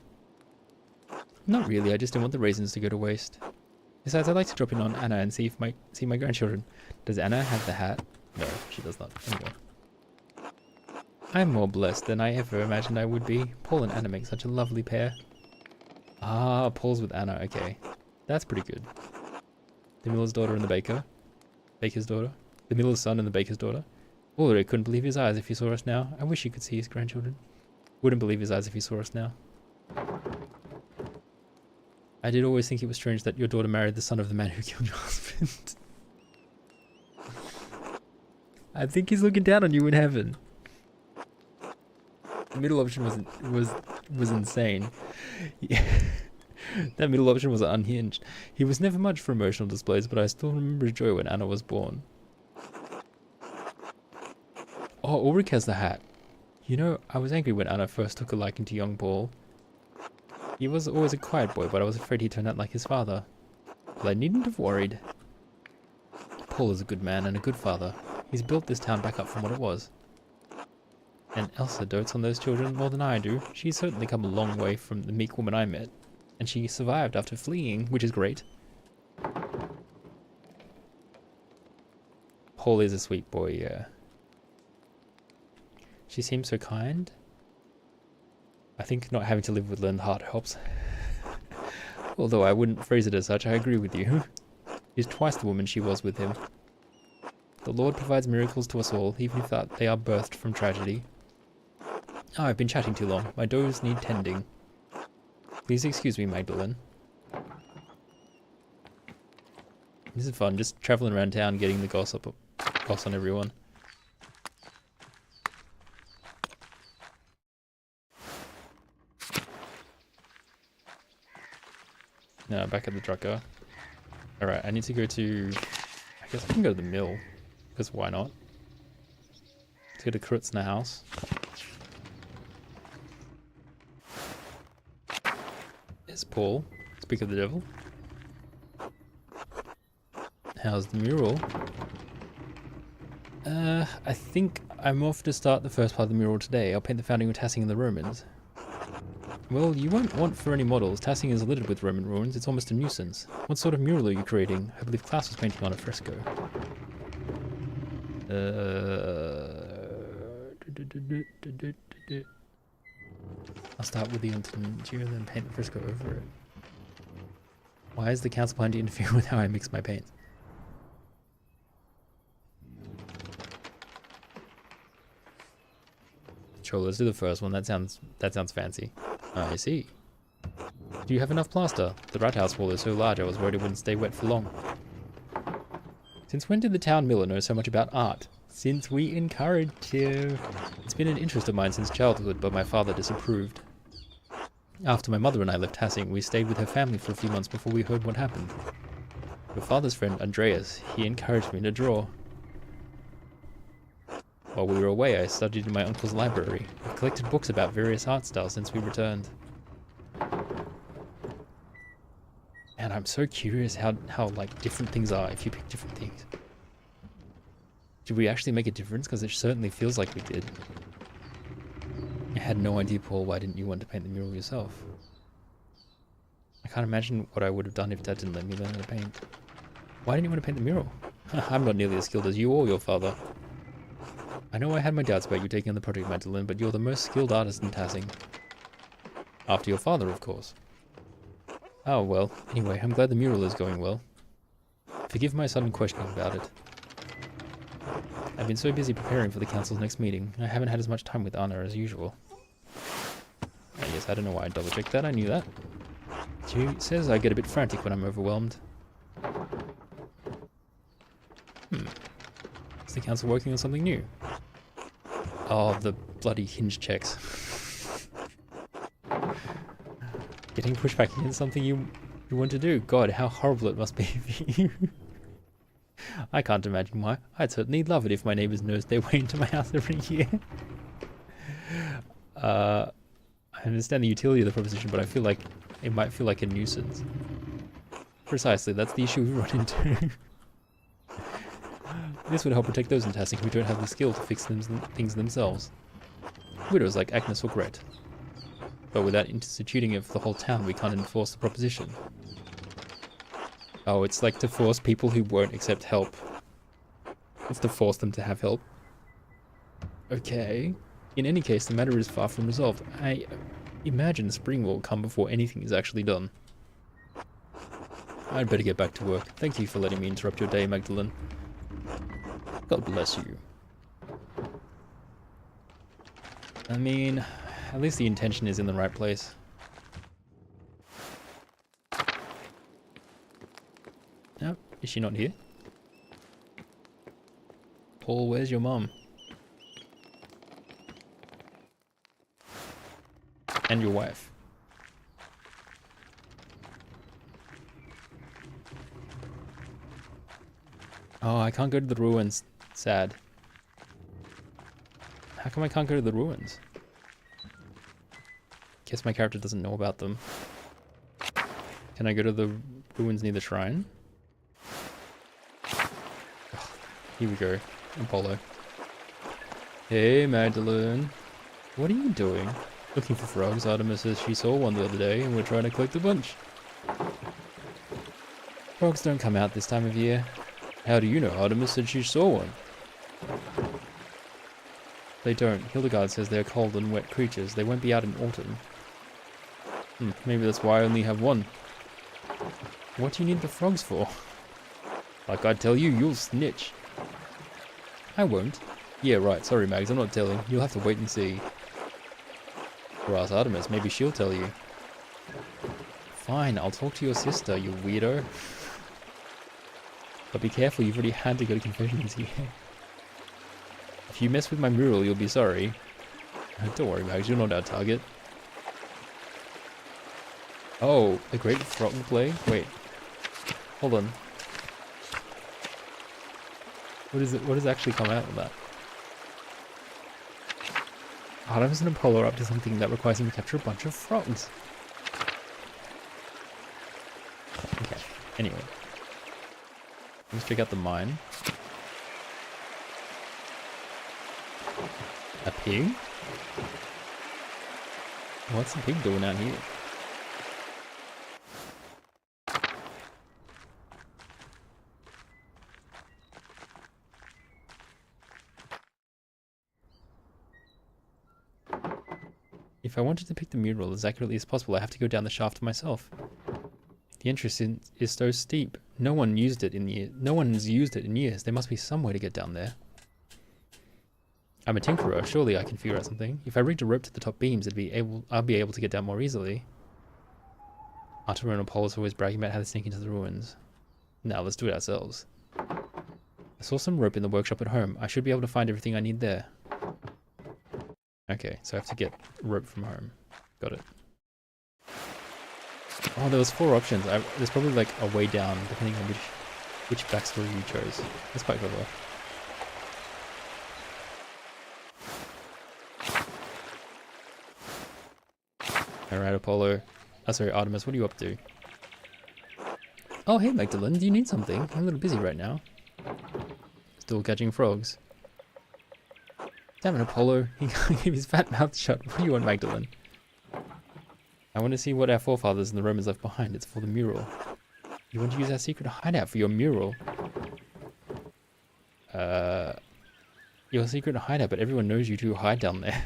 Not really, I just don't want the raisins to go to waste. Besides, I'd like to drop in on Anna and see my grandchildren. Does Anna have the hat? No, she does not. Anyway. I'm more blessed than I ever imagined I would be. Paul and Anna make such a lovely pair. Ah, Paul's with Anna, okay. That's pretty good. The miller's daughter and the baker's daughter. The miller's son and the baker's daughter. Ulrich couldn't believe his eyes if he saw us now. I wish he could see his grandchildren. Wouldn't believe his eyes if he saw us now. I did always think it was strange that your daughter married the son of the man who killed your husband. I think he's looking down on you in heaven. The middle option was insane. Yeah. That middle option was unhinged. He was never much for emotional displays, but I still remember his joy when Anna was born. Oh, Ulrich has the hat. You know, I was angry when Anna first took a liking to young Paul. He was always a quiet boy, but I was afraid he'd turn out like his father. Well, I needn't have worried. Paul is a good man and a good father. He's built this town back up from what it was. And Elsa dotes on those children more than I do. She's certainly come a long way from the meek woman I met. And she survived after fleeing, which is great. Paul is a sweet boy, yeah. She seems so kind. I think not having to live with learned heart helps. Although I wouldn't phrase it as such, I agree with you. She's twice the woman she was with him. The Lord provides miracles to us all, even if they are birthed from tragedy. Oh, I've been chatting too long. My does need tending. Please excuse me, Magdalene. This is fun, just traveling around town getting the goss on everyone. No, back at the trucker. Alright, I need to go to... I guess I can go to the mill. Because why not? Let's go to Krutzner house. There's Paul. Speak of the devil. How's the mural? I think I'm off to start the first part of the mural today. I'll paint the founding of Tassing and the Romans. Well, you won't want for any models. Tassing is littered with Roman ruins. It's almost a nuisance. What sort of mural are you creating? I believe Klaus was painting on a fresco. I'll start with the interior and then paint the fresco over it. Why is the council planning to interfere with how I mix my paints? Sure, let's do the first one. That sounds fancy. I see. Do you have enough plaster? The rat house wall is so large I was worried it wouldn't stay wet for long. Since when did the town miller know so much about art? Since we encouraged him. It's been an interest of mine since childhood, but my father disapproved. After my mother and I left Hassing, we stayed with her family for a few months before we heard what happened. Your father's friend, Andreas, he encouraged me to draw. While we were away, I studied in my uncle's library. I've collected books about various art styles since we returned. And I'm so curious how like different things are if you pick different things. Did we actually make a difference? Because it certainly feels like we did. I had no idea, Paul. Why didn't you want to paint the mural yourself? I can't imagine what I would have done if Dad didn't let me learn how to paint. Why didn't you want to paint the mural? I'm not nearly as skilled as you or your father. I know I had my doubts about you taking on the project, Magdalene, but you're the most skilled artist in Tassing. After your father, of course. Oh, well. Anyway, I'm glad the mural is going well. Forgive my sudden questioning about it. I've been so busy preparing for the council's next meeting, I haven't had as much time with Anna as usual. Yes, I don't know why I double-checked that, I knew that. She says I get a bit frantic when I'm overwhelmed. Is the council working on something new? Oh, the bloody hinge checks. Getting pushed back against something you want to do. God, how horrible it must be for you. I can't imagine why. I'd certainly love it if my neighbors nosed their way into my house every year. I understand the utility of the proposition, but I feel like it might feel like a nuisance. Precisely, that's the issue we run into. This would help protect those in Tassing who don't have the skill to fix things themselves. Widows like Agnes or Gret. But without instituting it for the whole town, we can't enforce the proposition. Oh, it's like to force people who won't accept help. It's to force them to have help. Okay. In any case, the matter is far from resolved. I imagine spring will come before anything is actually done. I'd better get back to work. Thank you for letting me interrupt your day, Magdalene. God bless you. I mean, at least the intention is in the right place. No, is she not here? Paul, where's your mom? And your wife. Oh, I can't go to the ruins. Sad. How come I can't go to the ruins? Guess my character doesn't know about them. Can I go to the ruins near the shrine? Oh, here we go. Apollo. Hey, Magdalene. What are you doing? Looking for frogs. Artemis says she saw one the other day and we're trying to collect a bunch. Frogs don't come out this time of year. How do you know? Artemis said she saw one. They don't. Hildegard says they're cold and wet creatures. They won't be out in autumn. Maybe that's why I only have one. What do you need the frogs for? Like I tell you, you'll snitch. I won't. Yeah, right. Sorry, Mags. I'm not telling. You'll have to wait and see. Or ask Artemis. Maybe she'll tell you. Fine. I'll talk to your sister, you weirdo. But be careful. You've already had to go to confessions here. If you mess with my mural, you'll be sorry. Don't worry, Mags. You're not our target. Oh, the Great Frog Plague? Wait. Hold on. What is it? What does actually come out of that? Artemis and Apollo are up to something that requires them to capture a bunch of frogs. Okay. Anyway. Let's check out the mine. A pig? What's the pig doing out here? If I wanted to pick the mural as accurately as possible, I have to go down the shaft myself. The entrance is so steep. No one used it in years. No one's used it in years. There must be some way to get down there. I'm a tinkerer. Surely I can figure out something. If I rigged a rope to the top beams, I'll be able to get down more easily. Arturo and Apollo's always bragging about how they sneak into the ruins. Now let's do it ourselves. I saw some rope in the workshop at home. I should be able to find everything I need there. Okay, so I have to get rope from home. Got it. Oh, there was 4 options. There's probably like a way down depending on which backstory you chose. That's quite clever. Alright, Apollo. Sorry, Artemis, what are you up to? Oh, hey, Magdalene, do you need something? I'm a little busy right now. Still catching frogs. Damn it, Apollo. He can't keep his fat mouth shut. What do you want, Magdalene? I want to see what our forefathers and the Romans left behind. It's for the mural. You want to use our secret hideout for your mural? Your secret hideout, but everyone knows you two hide down there.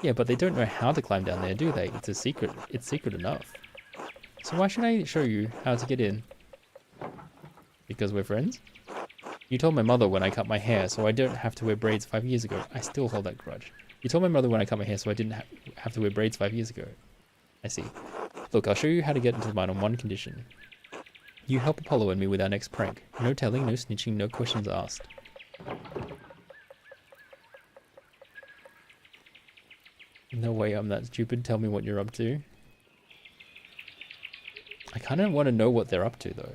Yeah, but they don't know how to climb down there, do they? It's a secret. It's secret enough. So why should I show you how to get in? Because we're friends? You told my mother when I cut my hair, so I don't have to wear braids 5 years ago. I still hold that grudge. You told my mother when I cut my hair, so I didn't have to wear braids 5 years ago. I see. Look, I'll show you how to get into the mine on one condition. You help Apollo and me with our next prank. No telling, no snitching, no questions asked. No way I'm that stupid. Tell me what you're up to. I kind of want to know what they're up to, though.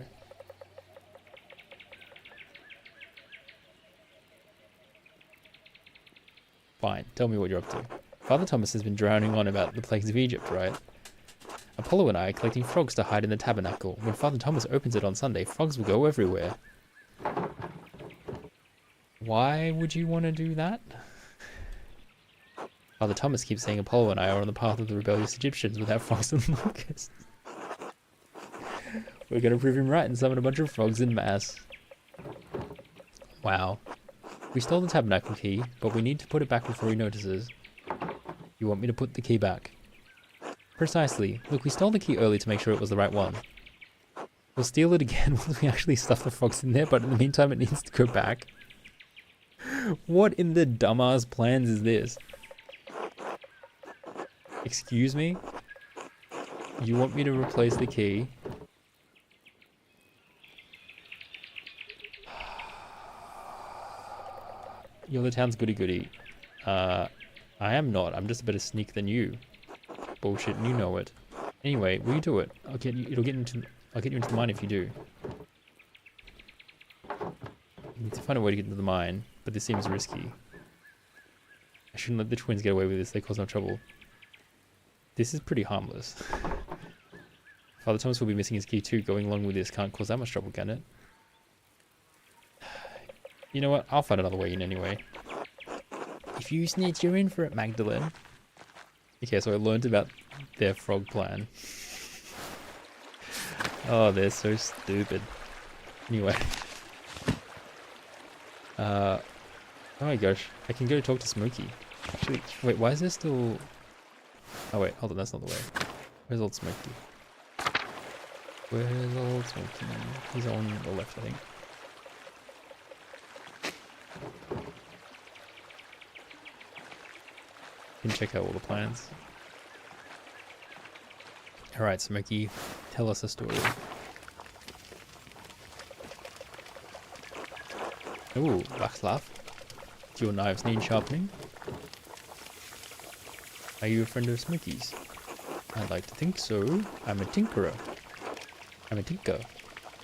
Fine, tell me what you're up to. Father Thomas has been droning on about the plagues of Egypt, right? Apollo and I are collecting frogs to hide in the tabernacle. When Father Thomas opens it on Sunday, frogs will go everywhere. Why would you want to do that? Father Thomas keeps saying Apollo and I are on the path of the rebellious Egyptians with our frogs and locusts. We're going to prove him right and summon a bunch of frogs in mass. Wow. We stole the tabernacle key, but we need to put it back before he notices. You want me to put the key back? Precisely. Look, we stole the key early to make sure it was the right one. We'll steal it again once we actually stuff the frogs in there, but in the meantime it needs to go back. What in the dumbass plans is this? Excuse me? You want me to replace the key? You're the town's goody-goody. I am not. I'm just a better sneak than you. Bullshit, and you know it. Anyway, will you do it? I'll get you into the mine if you do. You need to find a way to get into the mine, but this seems risky. I shouldn't let the twins get away with this. They cause no trouble. This is pretty harmless. Father Thomas will be missing his key too. Going along with this can't cause that much trouble, can it? You know what? I'll find another way in anyway. If you snitch, you're in for it, Magdalene. Okay, so I learned about their frog plan. Oh, they're so stupid. Anyway. Oh my gosh. I can go talk to Smokey. Actually, wait, why is there still... Oh wait, hold on, that's not the way. Where's old Smokey? Where's old Smokey? He's on the left, I think. Can check out all the plans. Alright, Smokey, tell us a story. Ooh, Václav. Do your knives need sharpening? Are you a friend of Smokey's? I'd like to think so. I'm a tinkerer. I'm a tinker.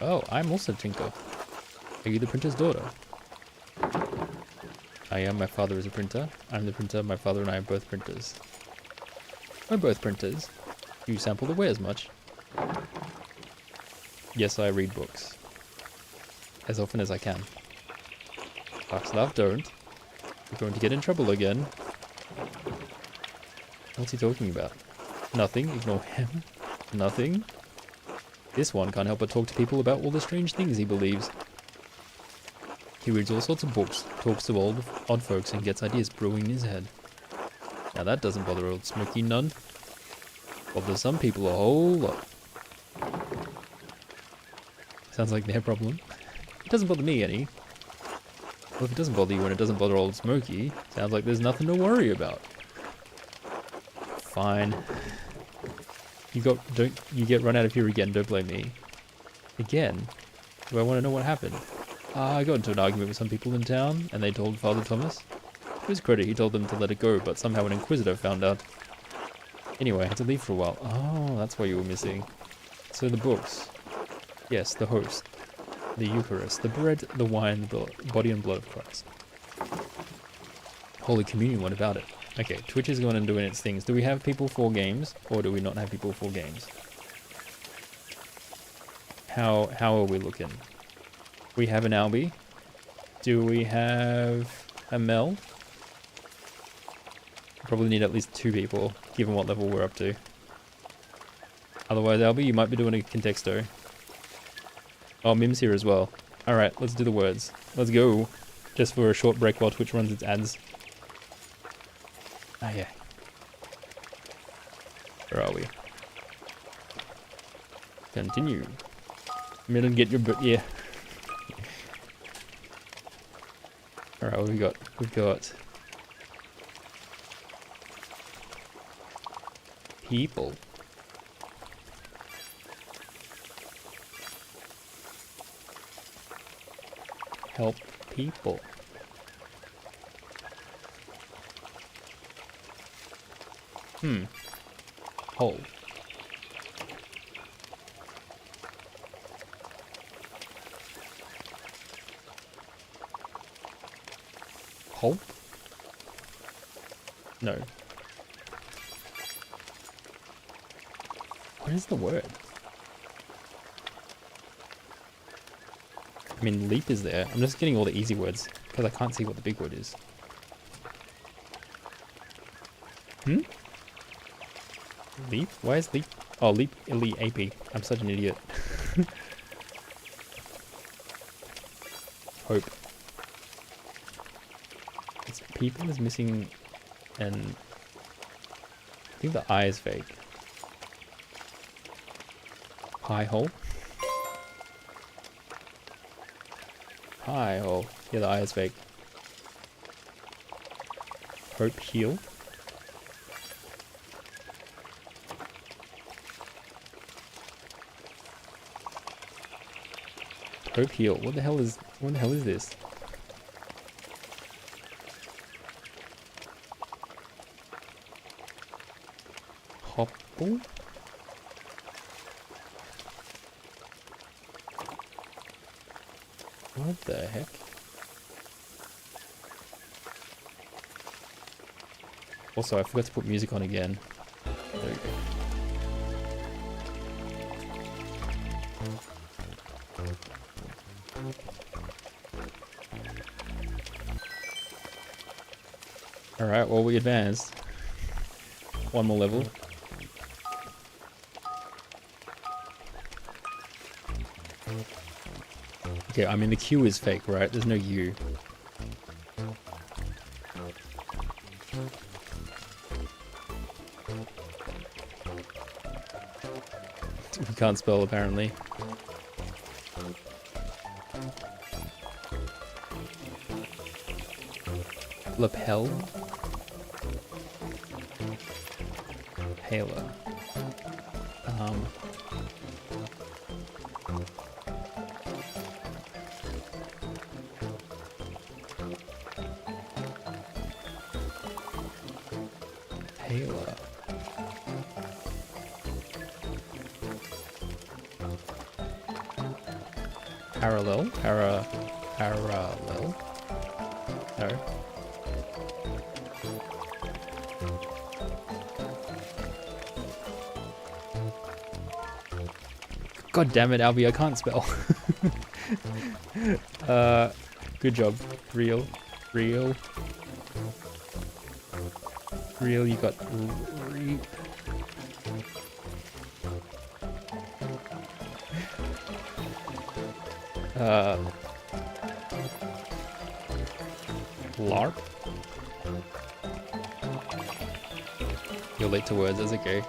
Oh, I'm also a tinker. Are you the printer's daughter? I am. My father is a printer. I'm the printer. My father and I are both printers. We're both printers. Do you sample the wares much? Yes, I read books. As often as I can. Václav, don't. You're going to get in trouble again. What's he talking about? Nothing. Ignore him. Nothing. This one can't help but talk to people about all the strange things he believes. He reads all sorts of books, talks to odd folks, and gets ideas brewing in his head. Now that doesn't bother old Smokey none. Bothers some people a whole lot. Sounds like their problem. It doesn't bother me any. Well, if it doesn't bother you and it doesn't bother old Smokey, sounds like there's nothing to worry about. Fine. Don't you get run out of here again, don't blame me. Again? Do I want to know what happened? I got into an argument with some people in town, and they told Father Thomas. To his credit, he told them to let it go, but somehow an inquisitor found out. Anyway, I had to leave for a while. Oh, that's why you were missing. So the books. Yes, the host. The Eucharist. The bread, the wine, the body and blood of Christ. Holy Communion, what about it? Okay, Twitch is going and doing its things. Do we have people for games, or do we not have people for games? How are we looking? We have an Albie. Do we have a Mel? Probably need at least 2 people, given what level we're up to. Otherwise, Albie, you might be doing a contexto. Oh, Mim's here as well. Alright, let's do the words. Let's go. Just for a short break while Twitch runs its ads. Oh yeah. Where are we? Continue. Middle, get your yeah. Alright, what we got? We've got people. Help people. Hole. Hope? No. What is the word? I mean, leap is there. I'm just getting all the easy words because I can't see what the big word is. Leap? Why is leap? Oh, leap, elite, AP. I'm such an idiot. Hope. It's people is missing, and I think the eye is fake. Pie hole. Pie hole. Yeah, the eye is fake. Hope heal. Hope heal. What the hell is this? Hopple? What the heck? Also, I forgot to put music on again. There we go. Alright, well, we advanced. One more level. Okay, I mean the Q is fake, right? There's no U. We can't spell apparently. Lapel. Halo. Halo. Parallel? Parallel? No. God damn it, Albie, I can't spell. Good job. Real, you got reap. LARP? You're late to words, that's okay.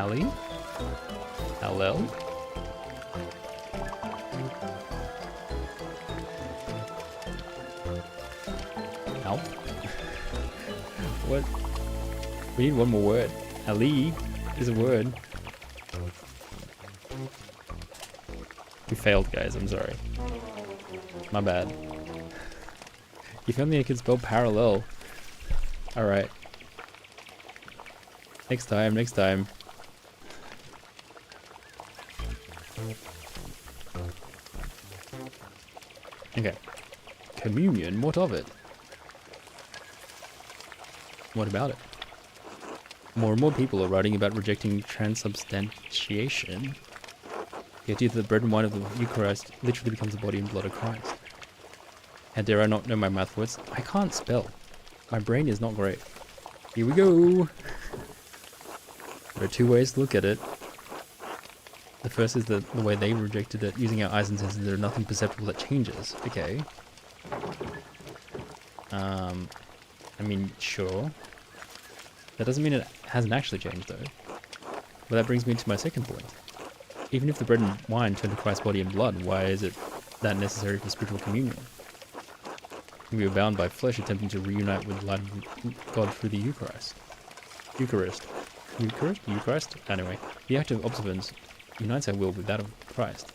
Ali? Hallel? Al? What? We need one more word. Ali is a word. We failed, guys. I'm sorry. My bad. If only I could spell parallel. Alright. Next time, next time. Okay. Communion, what of it? What about it? More and more people are writing about rejecting transubstantiation. The idea that the bread and wine of the Eucharist literally becomes the body and blood of Christ. How dare I not know my math words? I can't spell. My brain is not great. Here we go! There are two ways to look at it. The first is the way they rejected it, using our eyes and senses. There is nothing perceptible that changes. Okay. I mean, sure. That doesn't mean it hasn't actually changed, though. Well, that brings me to my second point. Even if the bread and wine turn to Christ's body and blood, why is it that necessary for spiritual communion? We are bound by flesh attempting to reunite with the light of God through the Eucharist. Eucharist? Anyway, the act of observance unites our will with that of Christ.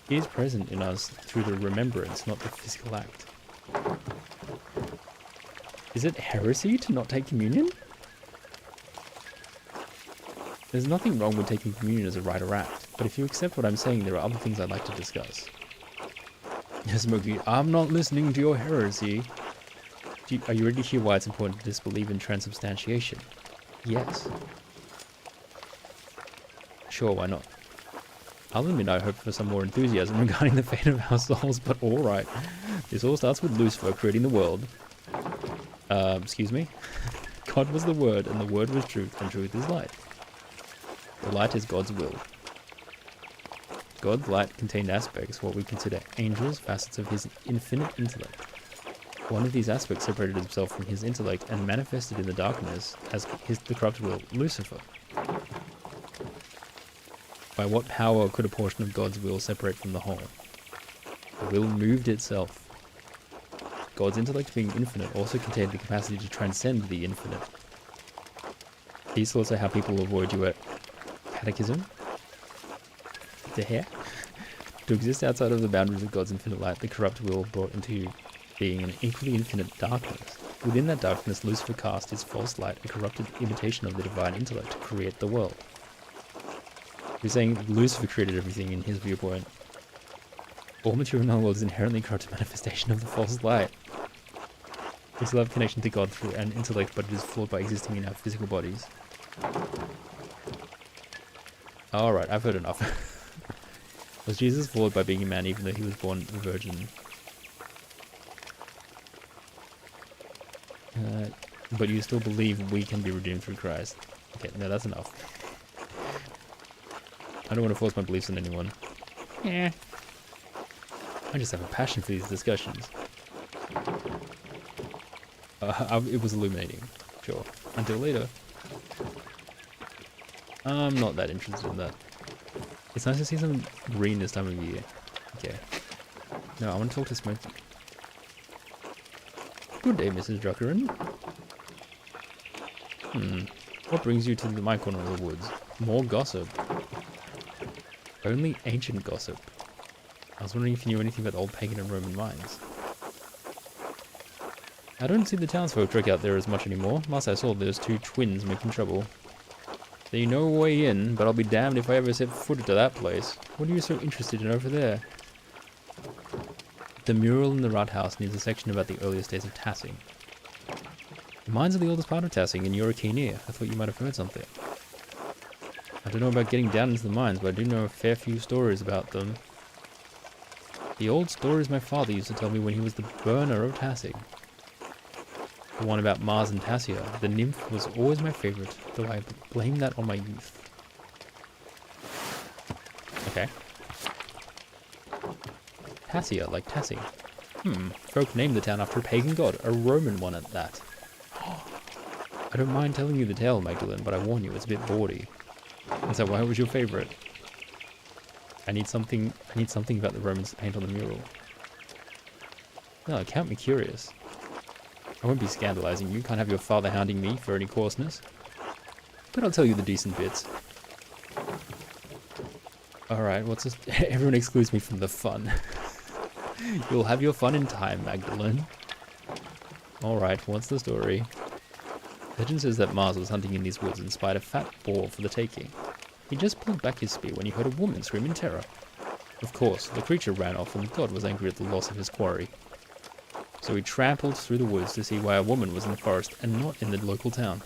He is present in us through the remembrance, not the physical act. Is it heresy to not take communion? There's nothing wrong with taking communion as a rite or act, but if you accept what I'm saying, there are other things I'd like to discuss. Smokey, I'm not listening to your heresy. Are you ready to hear why it's important to disbelieve in transubstantiation? Yes. Sure, why not? I'll admit I hope for some more enthusiasm regarding the fate of our souls, but alright. This all starts with Lucifer creating the world. Excuse me? God was the Word, and the Word was truth, and truth is light. The light is God's will. God's light contained aspects, what we consider angels, facets of his infinite intellect. One of these aspects separated himself from his intellect and manifested in the darkness as the corrupt will, Lucifer. By what power could a portion of God's will separate from the whole? The will moved itself. God's intellect being infinite also contained the capacity to transcend the infinite. These thoughts are how people avoid you at catechism. To exist outside of the boundaries of God's infinite light, the corrupt will brought into being an equally infinite darkness. Within that darkness, Lucifer cast his false light, a corrupted imitation of the divine intellect, to create the world. You're saying Lucifer created everything in his viewpoint. All material in the world is inherently corrupted manifestation of the false light. We still have connection to God through an intellect, but it is flawed by existing in our physical bodies. Alright, I've heard enough. Was Jesus flawed by being a man even though he was born a virgin? But you still believe we can be redeemed through Christ. Okay, no, that's enough. I don't want to force my beliefs on anyone. Yeah. I just have a passion for these discussions. It was illuminating. Sure. Until later. I'm not that interested in that. It's nice to see some green this time of year. Okay. No, I want to talk to Smokey. Good day, Mrs. Druckerin. What brings you to my corner of the woods? More gossip. Only ancient gossip. I was wondering if you knew anything about the old pagan and Roman mines. I don't see the townsfolk trek out there as much anymore. Last I saw, there's two twins making trouble. They know a way in, but I'll be damned if I ever set foot into that place. What are you so interested in over there? The mural in the Rathaus needs a section about the earliest days of Tassing. The mines are the oldest part of Tassing, and you're a keener. I thought you might have heard something. I don't know about getting down into the mines, but I do know a fair few stories about them. The old stories my father used to tell me when he was the burner of Tassing. The one about Mars and Tassia. The nymph was always my favourite, though I blame that on my youth. Okay. Tassia, like Tassing. Folk named the town after a pagan god, a Roman one at that. I don't mind telling you the tale, Magdalene, but I warn you, it's a bit bawdy. And so why was your favorite? I need something about the Romans to paint on the mural. No, count me curious. I won't be scandalizing you, can't have your father hounding me for any coarseness. But I'll tell you the decent bits. Alright, what's this? Everyone excludes me from the fun. You'll have your fun in time, Magdalene. Alright, what's the story? Legend says that Mars was hunting in these woods and spied a fat boar for the taking. He just pulled back his spear when he heard a woman scream in terror. Of course, the creature ran off and the god was angry at the loss of his quarry. So he trampled through the woods to see why a woman was in the forest and not in the local town.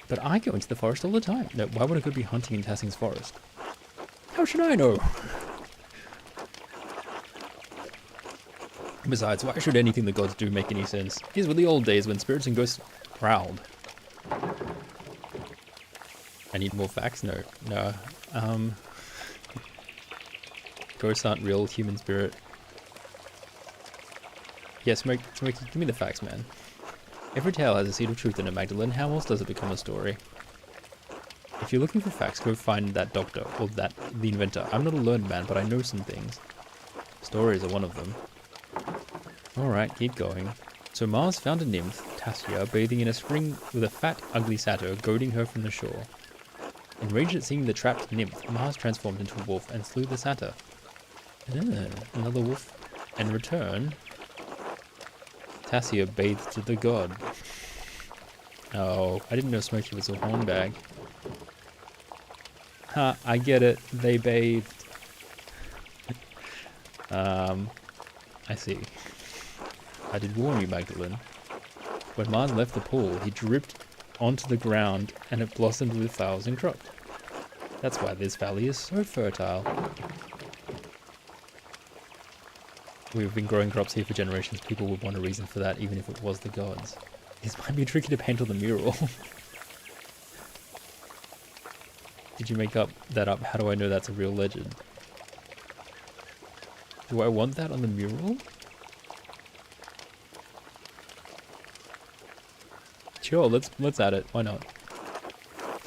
But I go into the forest all the time. No, why would a god be hunting in Tassing's forest? How should I know? Besides, why should anything the gods do make any sense? These were the old days when spirits and ghosts prowled. I need more facts? No. Ghosts aren't real, human spirit. Yeah, Smokey, give me the facts, man. Every tale has a seed of truth in it, Magdalene. How else does it become a story? If you're looking for facts, go find that doctor, or the inventor. I'm not a learned man, but I know some things. Stories are one of them. Alright, keep going. So Mars found a nymph, Tassia, bathing in a spring with a fat, ugly satyr goading her from the shore. Enraged at seeing the trapped nymph, Mars transformed into a wolf and slew the satyr. Another wolf. In return, Tassia bathed the god. Oh, I didn't know Smokey was a hornbag. Ha, I get it. They bathed. I see. I did warn you, Magdalene. When Mars left the pool, he dripped onto the ground and it blossomed with flowers and cropped. That's why this valley is so fertile. We've been growing crops here for generations. People would want a reason for that, even if it was the gods. This might be tricky to paint on the mural. Did you make that up? How do I know that's a real legend? Do I want that on the mural? Sure, let's add it. Why not?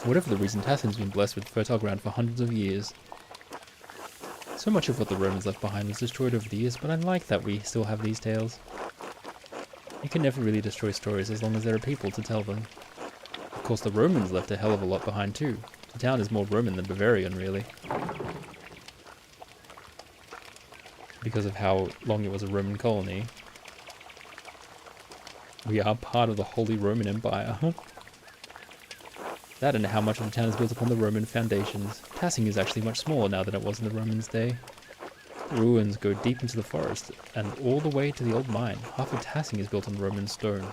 Whatever the reason, Tassin's been blessed with fertile ground for hundreds of years. So much of what the Romans left behind was destroyed over the years, but I like that we still have these tales. You can never really destroy stories as long as there are people to tell them. Of course, the Romans left a hell of a lot behind too. The town is more Roman than Bavarian, really. Because of how long it was a Roman colony. We are part of the Holy Roman Empire. That and how much of the town is built upon the Roman foundations. Tassing is actually much smaller now than it was in the Romans' day. The ruins go deep into the forest and all the way to the old mine. Half of Tassing is built on Roman stone.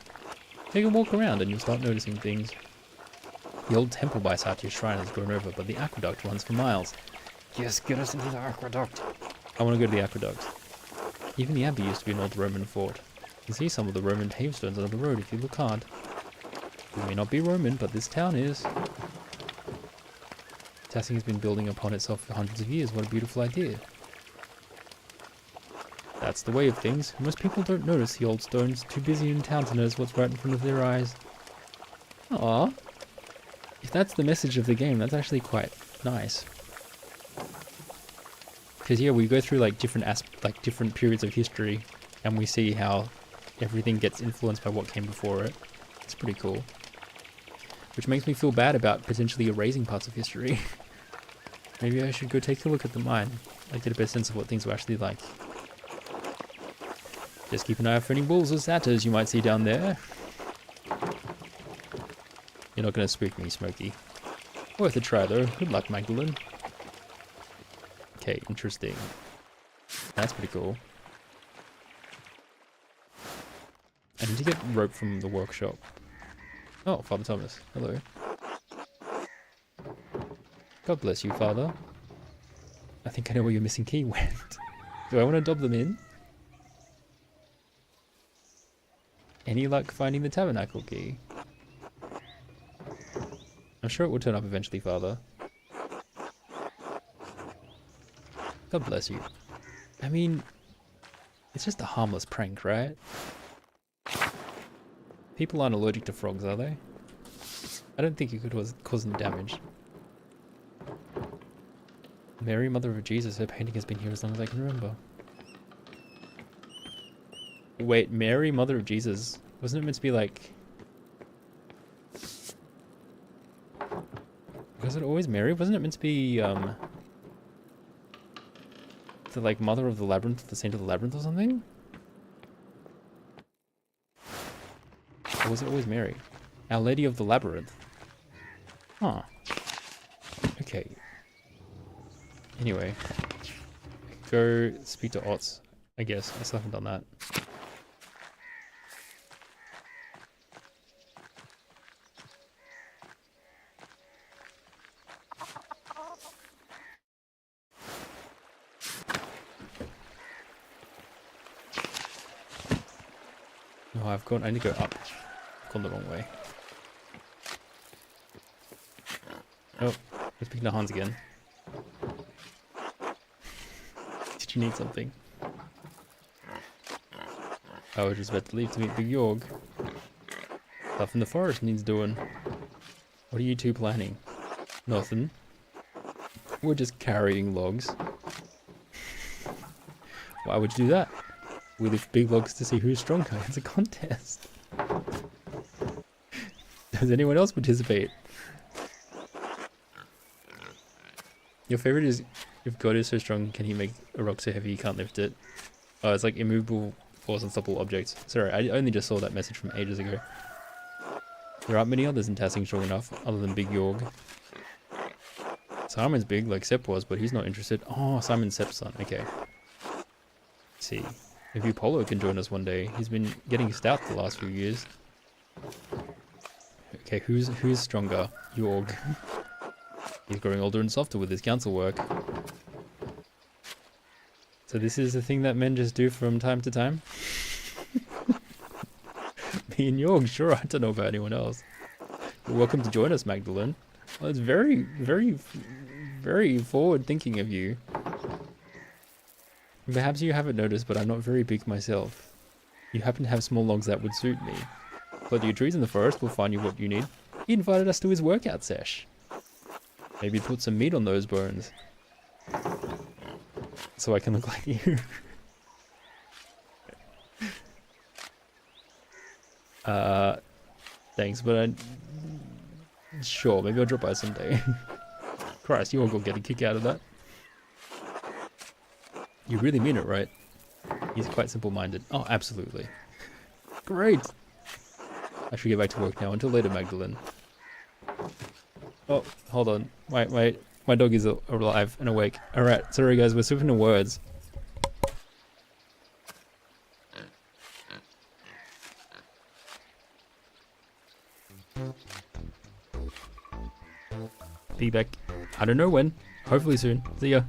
Take a walk around and you'll start noticing things. The old temple by Satya's shrine has grown over, but the aqueduct runs for miles. Yes, get us into the aqueduct. I want to go to the aqueduct. Even the abbey used to be an old Roman fort. You can see some of the Roman pavestones on the road if you look hard. We may not be Roman, but this town is. Tassing has been building upon itself for hundreds of years. What a beautiful idea. That's the way of things. Most people don't notice the old stones, too busy in town to notice what's right in front of their eyes. Aww. If that's the message of the game, that's actually quite nice. Because yeah, we go through like different periods of history, and we see how everything gets influenced by what came before it. It's pretty cool. Which makes me feel bad about potentially erasing parts of history. Maybe I should go take a look at the mine. I get a better sense of what things were actually like. Just keep an eye out for any wolves or satyrs you might see down there. You're not going to spook me, Smokey. Worth a try though. Good luck, Magdalene. Okay, interesting. That's pretty cool. I need to get rope from the workshop. Oh, Father Thomas. Hello. God bless you, Father. I think I know where your missing key went. Do I want to dob them in? Any luck finding the tabernacle key? I'm sure it will turn up eventually, Father. God bless you. I mean, it's just a harmless prank, right? People aren't allergic to frogs, are they? I don't think it could cause any damage. Mary, Mother of Jesus, her painting has been here as long as I can remember. Wait, Mary, Mother of Jesus, wasn't it meant to be like... Was it always Mary? Wasn't it meant to be, the, like, Mother of the Labyrinth, the Saint of the Labyrinth or something? Or was it always Mary? Our Lady of the Labyrinth. Huh. Okay. Anyway. Go speak to Otz, I guess. I still haven't done that. No, I need to go up. I've gone the wrong way. Oh, let's speak to Hans again. Did you need something? I was just about to leave to meet Big Yorg. Stuff in the forest needs doing. What are you two planning? Nothing. We're just carrying logs. Why would you do that? We lift big logs to see who's stronger. It's a contest. Does anyone else participate? Your favorite is, if God is so strong, can he make a rock so heavy you can't lift it? Oh, it's like immovable force unstoppable objects. Sorry, I only just saw that message from ages ago. There aren't many others in Tassing strong enough, other than Big Yorg. Simon's big, like Sepp was, but he's not interested. Oh, Simon's Sepp's son. Okay. Let's see. Maybe Polo can join us one day. He's been getting stout the last few years. Okay, who's stronger? Yorg. He's growing older and softer with his council work. So this is the thing that men just do from time to time? Me and Yorg, sure, I don't know about anyone else. You're welcome to join us, Magdalene. Well, it's very, very, very forward thinking of you. Perhaps you haven't noticed, but I'm not very big myself. You happen to have small logs that would suit me. Plenty of trees in the forest will find you what you need. He invited us to his workout sesh. Maybe put some meat on those bones. So I can look like you. Thanks, but sure, maybe I'll drop by someday. Christ, you all gonna get a kick out of that. You really mean it, right? He's quite simple-minded. Oh, absolutely. Great! I should get back to work now. Until later, Magdalene. Oh, hold on. My dog is alive and awake. Alright, sorry guys, we're switching to words. Be back. I don't know when. Hopefully soon. See ya.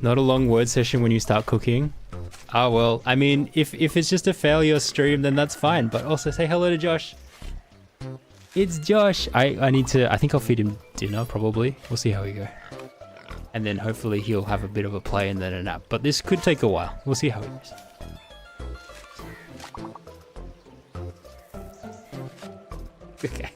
Not a long word session when you start cooking. Ah, well, I mean, if it's just a failure stream, then that's fine. But also say hello to Josh. It's Josh. I think I'll feed him dinner, probably. We'll see how we go. And then hopefully he'll have a bit of a play and then a nap. But this could take a while. We'll see how it goes. Okay.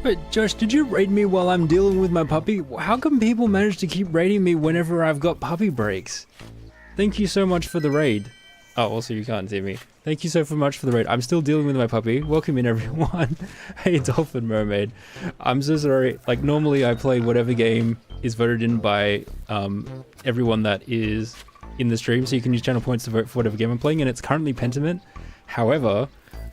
Wait, Josh, did you raid me while I'm dealing with my puppy? How come people manage to keep raiding me whenever I've got puppy breaks? Thank you so much for the raid. Oh, also you can't see me. Thank you so much for the raid. I'm still dealing with my puppy. Welcome in, everyone. Hey, Dolphin Mermaid. I'm so sorry. Like, normally I play whatever game is voted in by everyone that is in the stream, so you can use channel points to vote for whatever game I'm playing, and it's currently Pentiment. However,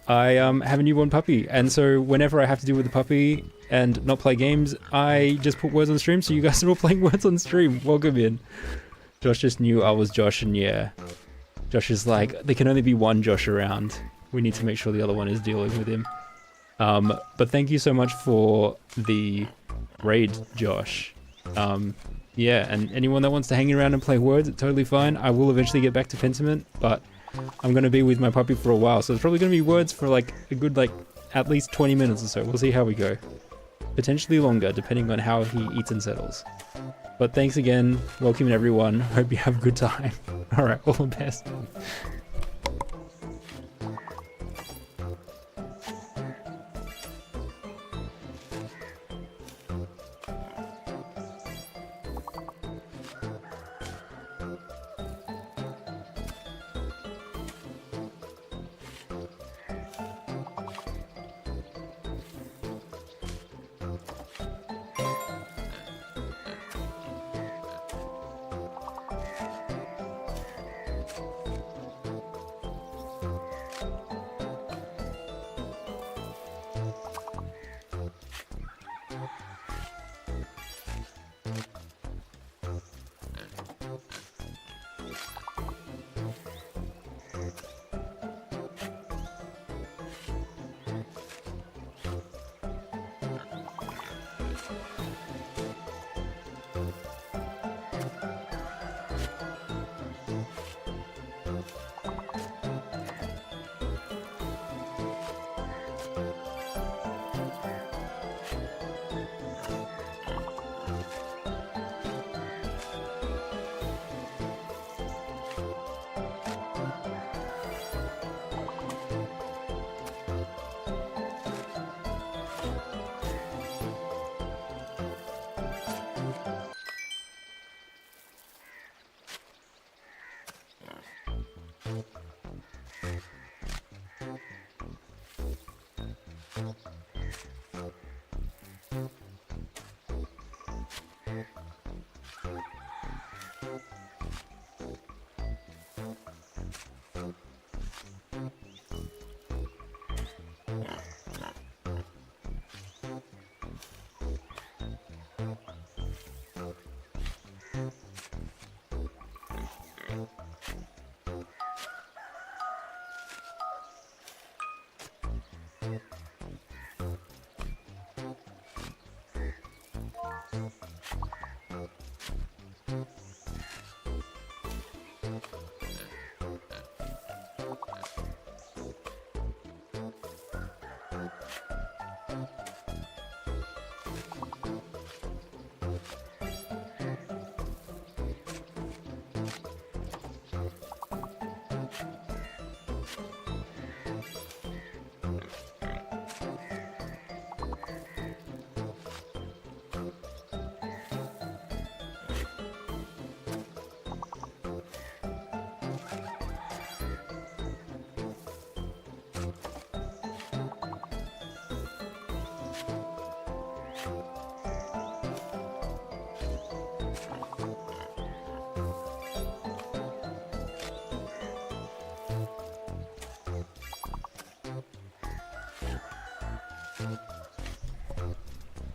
I have a newborn puppy, and so whenever I have to deal with the puppy and not play games, I just put words on stream, so you guys are all playing words on stream. Welcome in. Josh just knew I was Josh, and yeah. Josh is like, there can only be one Josh around. We need to make sure the other one is dealing with him. But thank you so much for the raid, Josh. Yeah, and anyone that wants to hang around and play words, it's totally fine. I will eventually get back to Pentiment, but I'm going to be with my puppy for a while, so it's probably going to be words for like a good, like, at least 20 minutes or so. We'll see how we go. Potentially longer, depending on how he eats and settles. But thanks again. Welcome everyone. Hope you have a good time. Alright, all the best.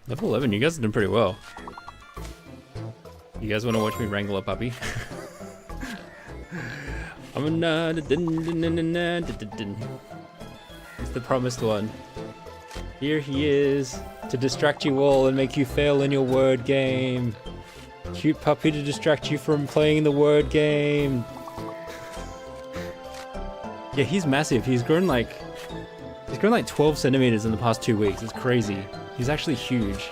Level 11, you guys are doing pretty well. You guys want to watch me wrangle a puppy? It's the promised one. Here he is, to distract you all and make you fail in your word game. Cute puppy to distract you from playing the word game. Yeah, he's massive. He's grown like 12 centimeters in the past 2 weeks. It's crazy. He's actually huge.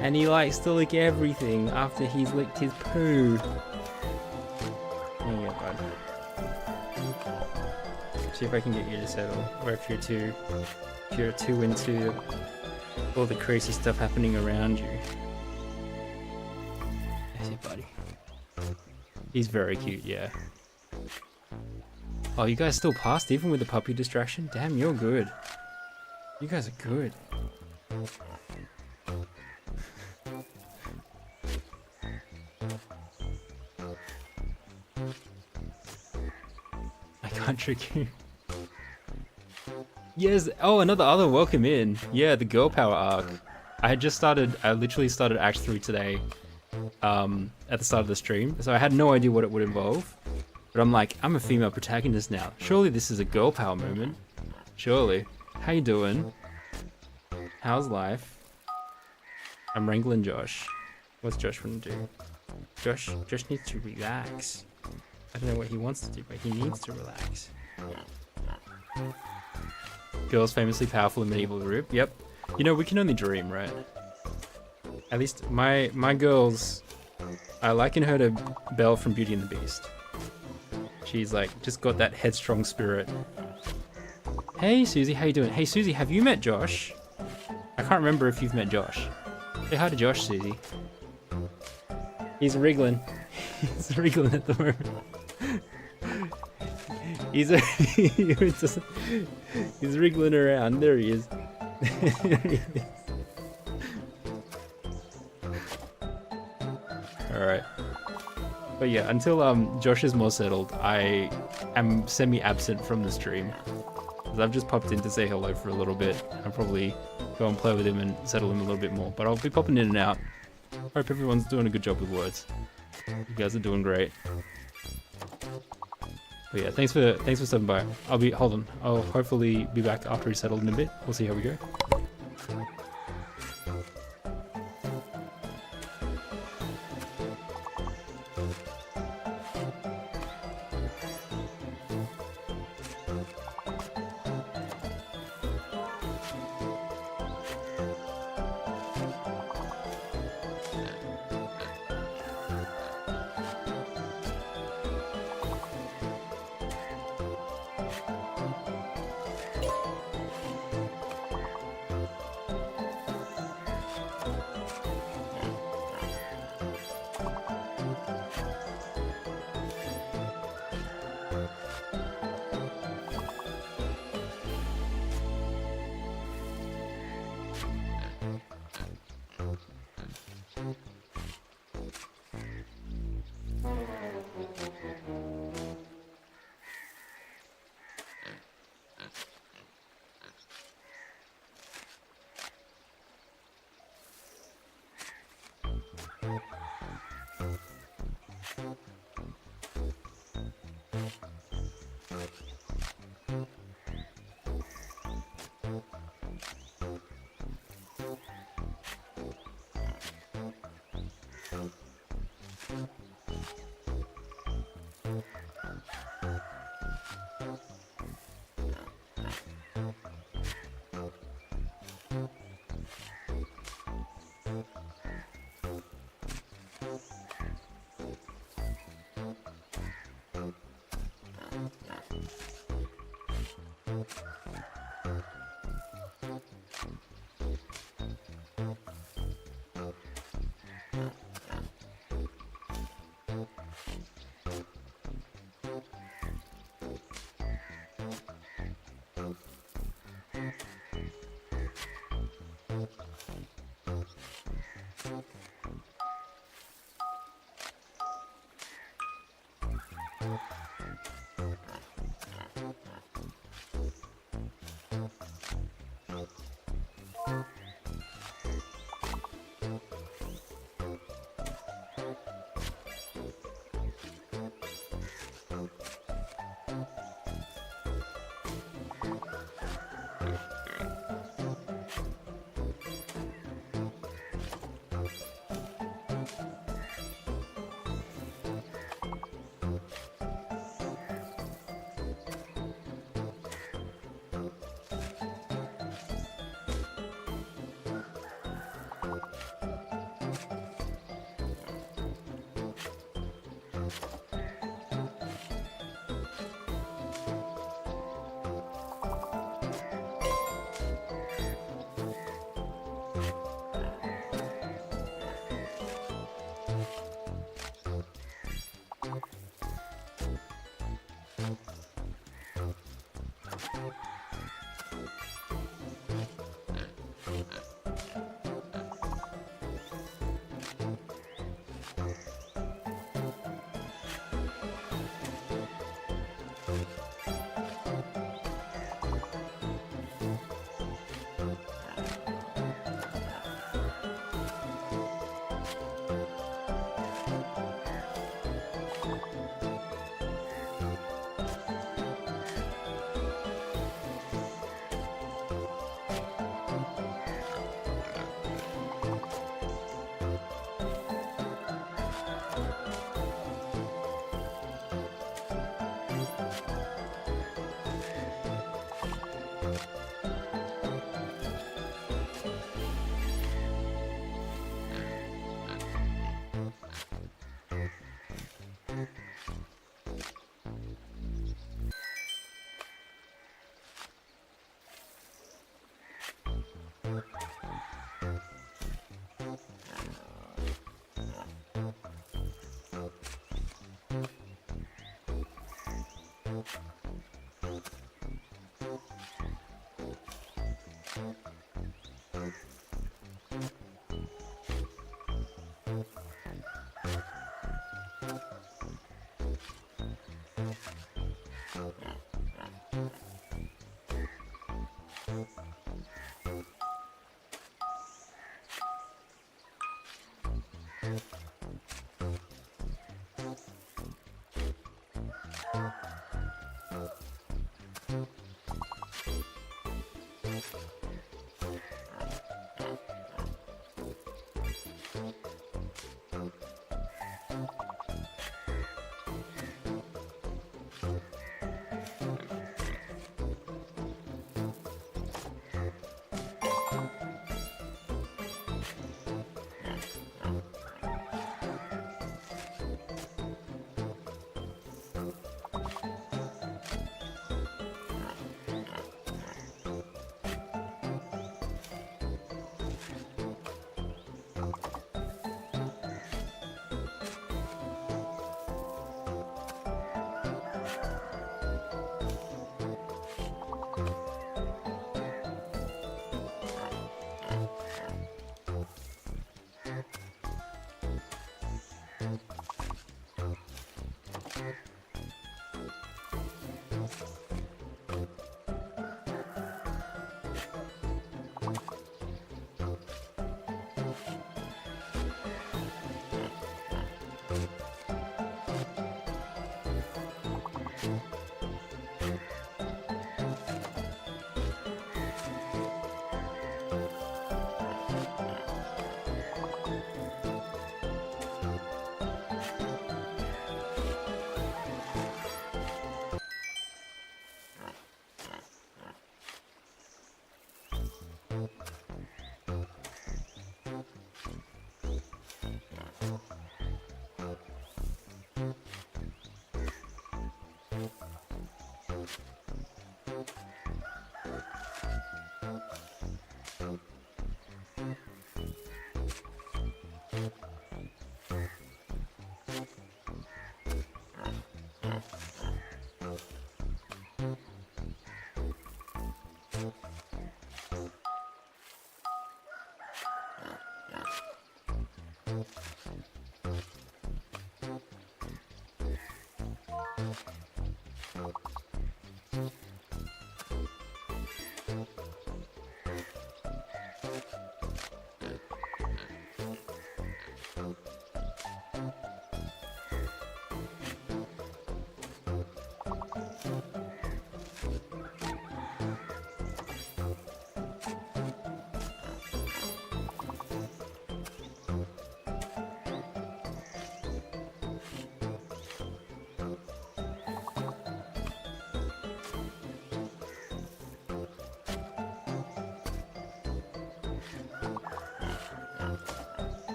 And he likes to lick everything after he's licked his poo. There you go, bud. See if I can get you to settle, or if you're too into all the crazy stuff happening around you. That's it, buddy. He's very cute, yeah. Oh, you guys still passed even with the puppy distraction? Damn, you're good. You guys are good. I can't trick you. Yes. Oh, other welcome in. Yeah, the girl power arc. I literally started Act 3 today. At the start of the stream, so I had no idea what it would involve. But I'm like, I'm a female protagonist now. Surely this is a girl power moment. Surely. How you doing? How's life? I'm wrangling Josh. What's Josh want to do? Josh needs to relax. I don't know what he wants to do, but he needs to relax. Girls famously powerful in medieval Europe. Yep. You know, we can only dream, right? At least my girls, I liken her to Belle from Beauty and the Beast. She's like, just got that headstrong spirit. Hey Susie, how you doing? Hey Susie, have you met Josh? I can't remember if you've met Josh. Say hi to Josh, Susie. He's wriggling. He's wriggling at the moment. He's wriggling around. There he is. There he is. Alright. But yeah, until Josh is more settled, I am semi-absent from the stream. Because I've just popped in to say hello for a little bit. I'll probably go and play with him and settle him a little bit more. But I'll be popping in and out. Hope everyone's doing a good job with words. You guys are doing great. But yeah, thanks for stopping by. I'll hopefully be back after he's settled in a bit. We'll see how we go.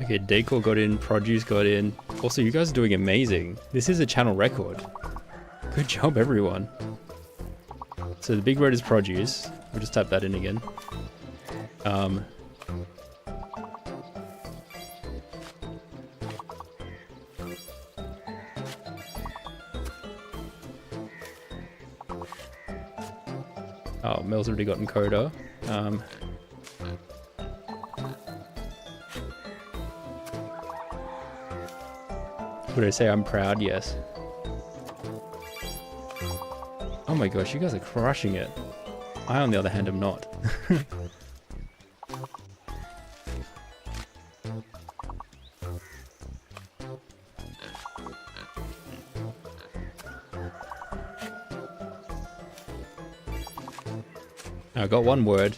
Okay, Decor got in, Produce got in. Also, you guys are doing amazing. This is a channel record. Good job, everyone. So the big red is Produce. We'll just type that in again. Oh, Mel's already got encoder. Would I say I'm proud? Yes. Oh my gosh, you guys are crushing it. I, on the other hand, am not. I got one word.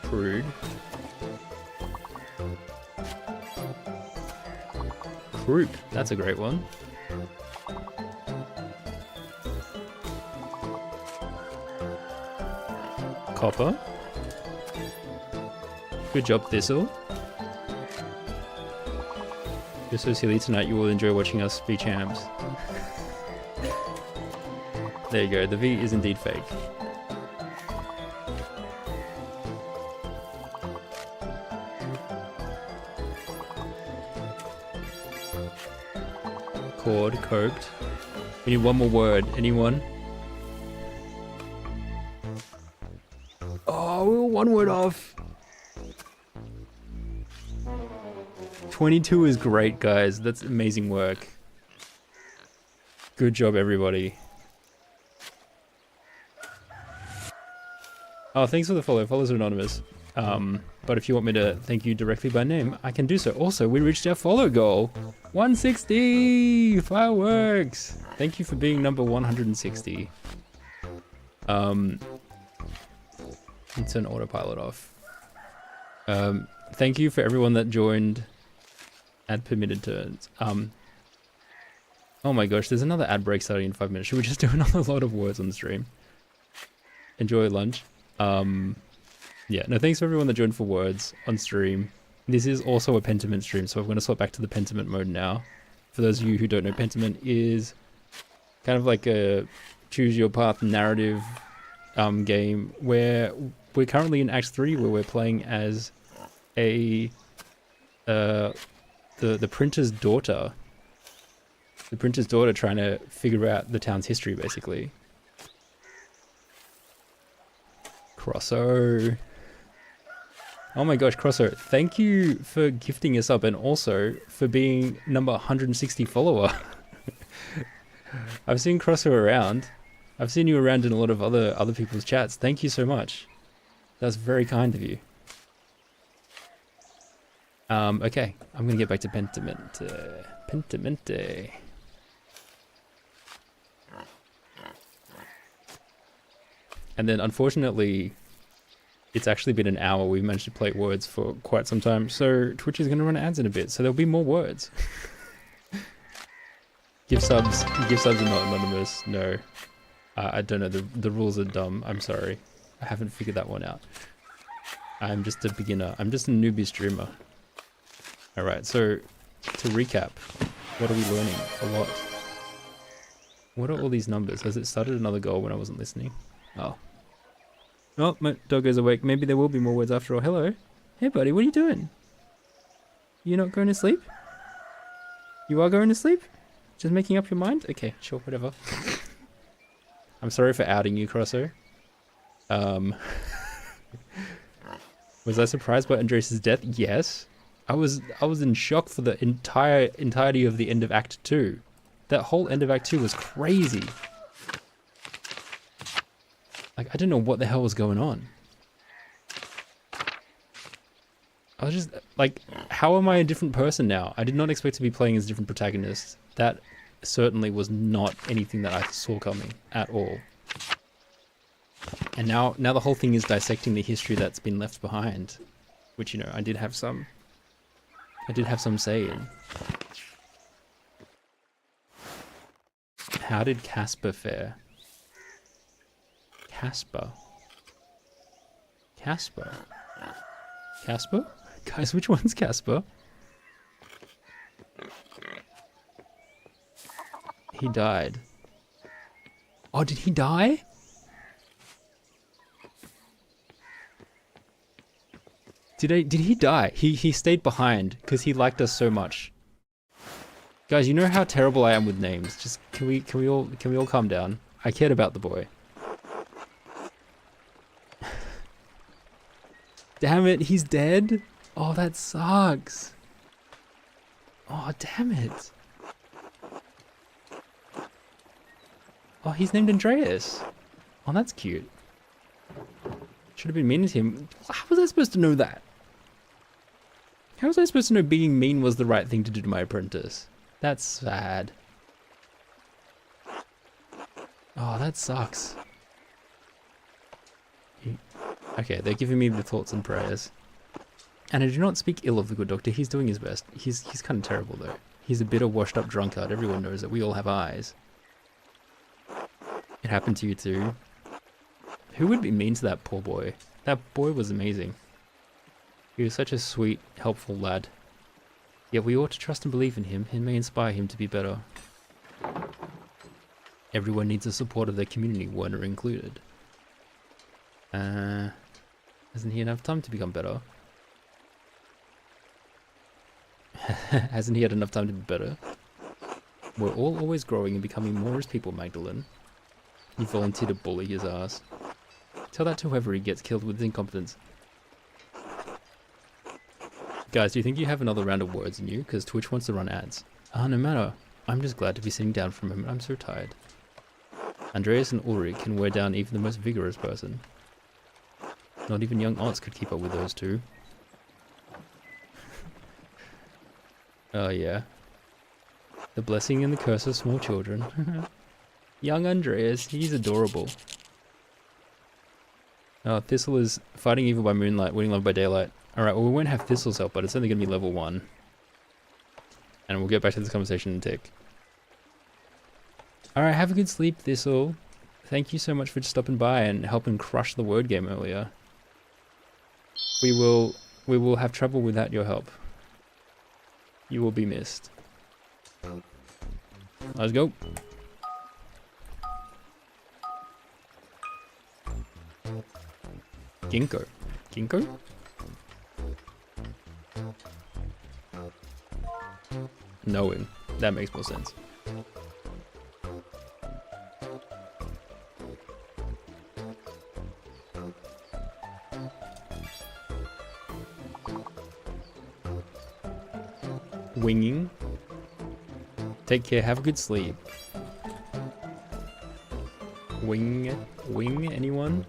Crude. Croup. That's a great one. Copper. Good job, Thistle. You're so silly tonight, you will enjoy watching us be champs. There you go, the V is indeed fake. Cord, coked. We need one more word. Anyone? Oh, we were one word off. 22 is great, guys. That's amazing work. Good job, everybody. Oh, thanks for the follow. Follows are anonymous. But if you want me to thank you directly by name, I can do so. Also, we reached our follow goal. 160! Fireworks! Thank you for being number 160. Let's turn autopilot off. Thank you for everyone that joined ad permitted turns. Oh my gosh, there's another ad break starting in 5 minutes. Should we just do another lot of words on the stream? Enjoy lunch. Yeah, no, thanks for everyone that joined for words on stream. This is also a Pentiment stream, so I'm going to swap back to the Pentiment mode now. For those of you who don't know, Pentiment is kind of like a choose your path narrative game where we're currently in Act 3, where we're playing as a the printer's daughter. The printer's daughter trying to figure out the town's history, basically. Crosso. Oh my gosh, Crosso, thank you for gifting us up and also for being number 160 follower. I've seen Crosso around. I've seen you around in a lot of other people's chats. Thank you so much. That's very kind of you. Okay, I'm gonna get back to Pentiment. Pentiment. And then unfortunately, it's actually been an hour. We've managed to play words for quite some time. So Twitch is going to run ads in a bit. So there'll be more words. Gift subs are not anonymous. No, I don't know. The rules are dumb. I'm sorry. I haven't figured that one out. I'm just a beginner. I'm just a newbie streamer. All right. So to recap, what are we learning? A lot. What are all these numbers? Has it started another goal when I wasn't listening? Oh. Oh, my doggo's awake. Maybe there will be more words after all. Hello. Hey, buddy, what are you doing? You not going to sleep? You are going to sleep? Just making up your mind? Okay, sure, whatever. I'm sorry for outing you, Crosso. Was I surprised by Andres' death? Yes. I was in shock for the entirety of the end of Act 2. That whole end of Act 2 was crazy. Like, I didn't know what the hell was going on. I was just, like, how am I a different person now? I did not expect to be playing as different protagonists. That certainly was not anything that I saw coming at all. And now the whole thing is dissecting the history that's been left behind. Which, you know, I did have some say in. How did Casper fare? Casper? Guys, which one's Casper? He died. Oh, did he die? Did he die? He stayed behind because he liked us so much. Guys, you know how terrible I am with names. Just can we all calm down? I cared about the boy. Damn it, he's dead? Oh, that sucks. Oh, damn it. Oh, he's named Andreas. Oh, that's cute. Should have been mean to him. How was I supposed to know that? How was I supposed to know being mean was the right thing to do to my apprentice? That's sad. Oh, that sucks. Okay, they're giving me the thoughts and prayers. And I do not speak ill of the good doctor. He's doing his best. He's kind of terrible, though. He's a bitter, washed-up drunkard. Everyone knows that. We all have eyes. It happened to you, too. Who would be mean to that poor boy? That boy was amazing. He was such a sweet, helpful lad. Yet we ought to trust and believe in him. It may inspire him to be better. Everyone needs the support of their community, Werner included. Hasn't he enough time to become better? Hasn't he had enough time to be better? We're all always growing and becoming more as people, Magdalene. You volunteered to bully his ass. Tell that to whoever he gets killed with incompetence. Guys, do you think you have another round of words in you? Because Twitch wants to run ads. No matter. I'm just glad to be sitting down for a moment. I'm so tired. Andreas and Ulrich can wear down even the most vigorous person. Not even young Oz could keep up with those two. Oh yeah. The blessing and the curse of small children. Young Andreas, he's adorable. Oh, Thistle is fighting evil by moonlight, winning love by daylight. Alright, well we won't have Thistle's help, but it's only going to be level 1. And we'll get back to this conversation in a tick. Alright, have a good sleep, Thistle. Thank you so much for stopping by and helping crush the word game earlier. We will have trouble without your help. You will be missed. Let's go. Ginkgo. Ginkgo? Knowing. That makes more sense. Winging. Take care, have a good sleep. Wing anyone?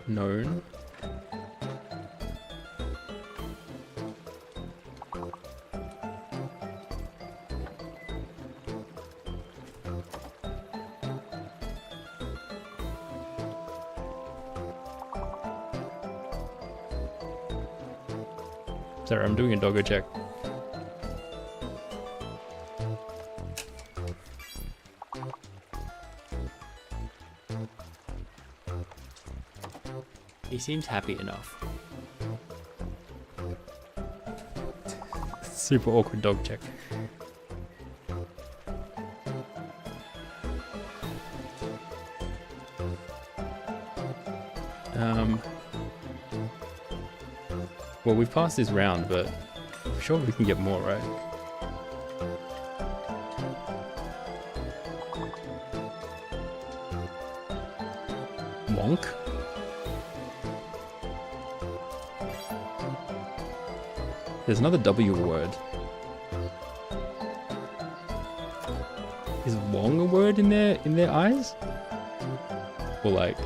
Known. Sorry, I'm doing a doggo check. He seems happy enough. Super awkward dog check. Well, we've passed this round, but I'm sure we can get more, right? Wonk? There's another W word. Is Wong a word in their eyes? Or like...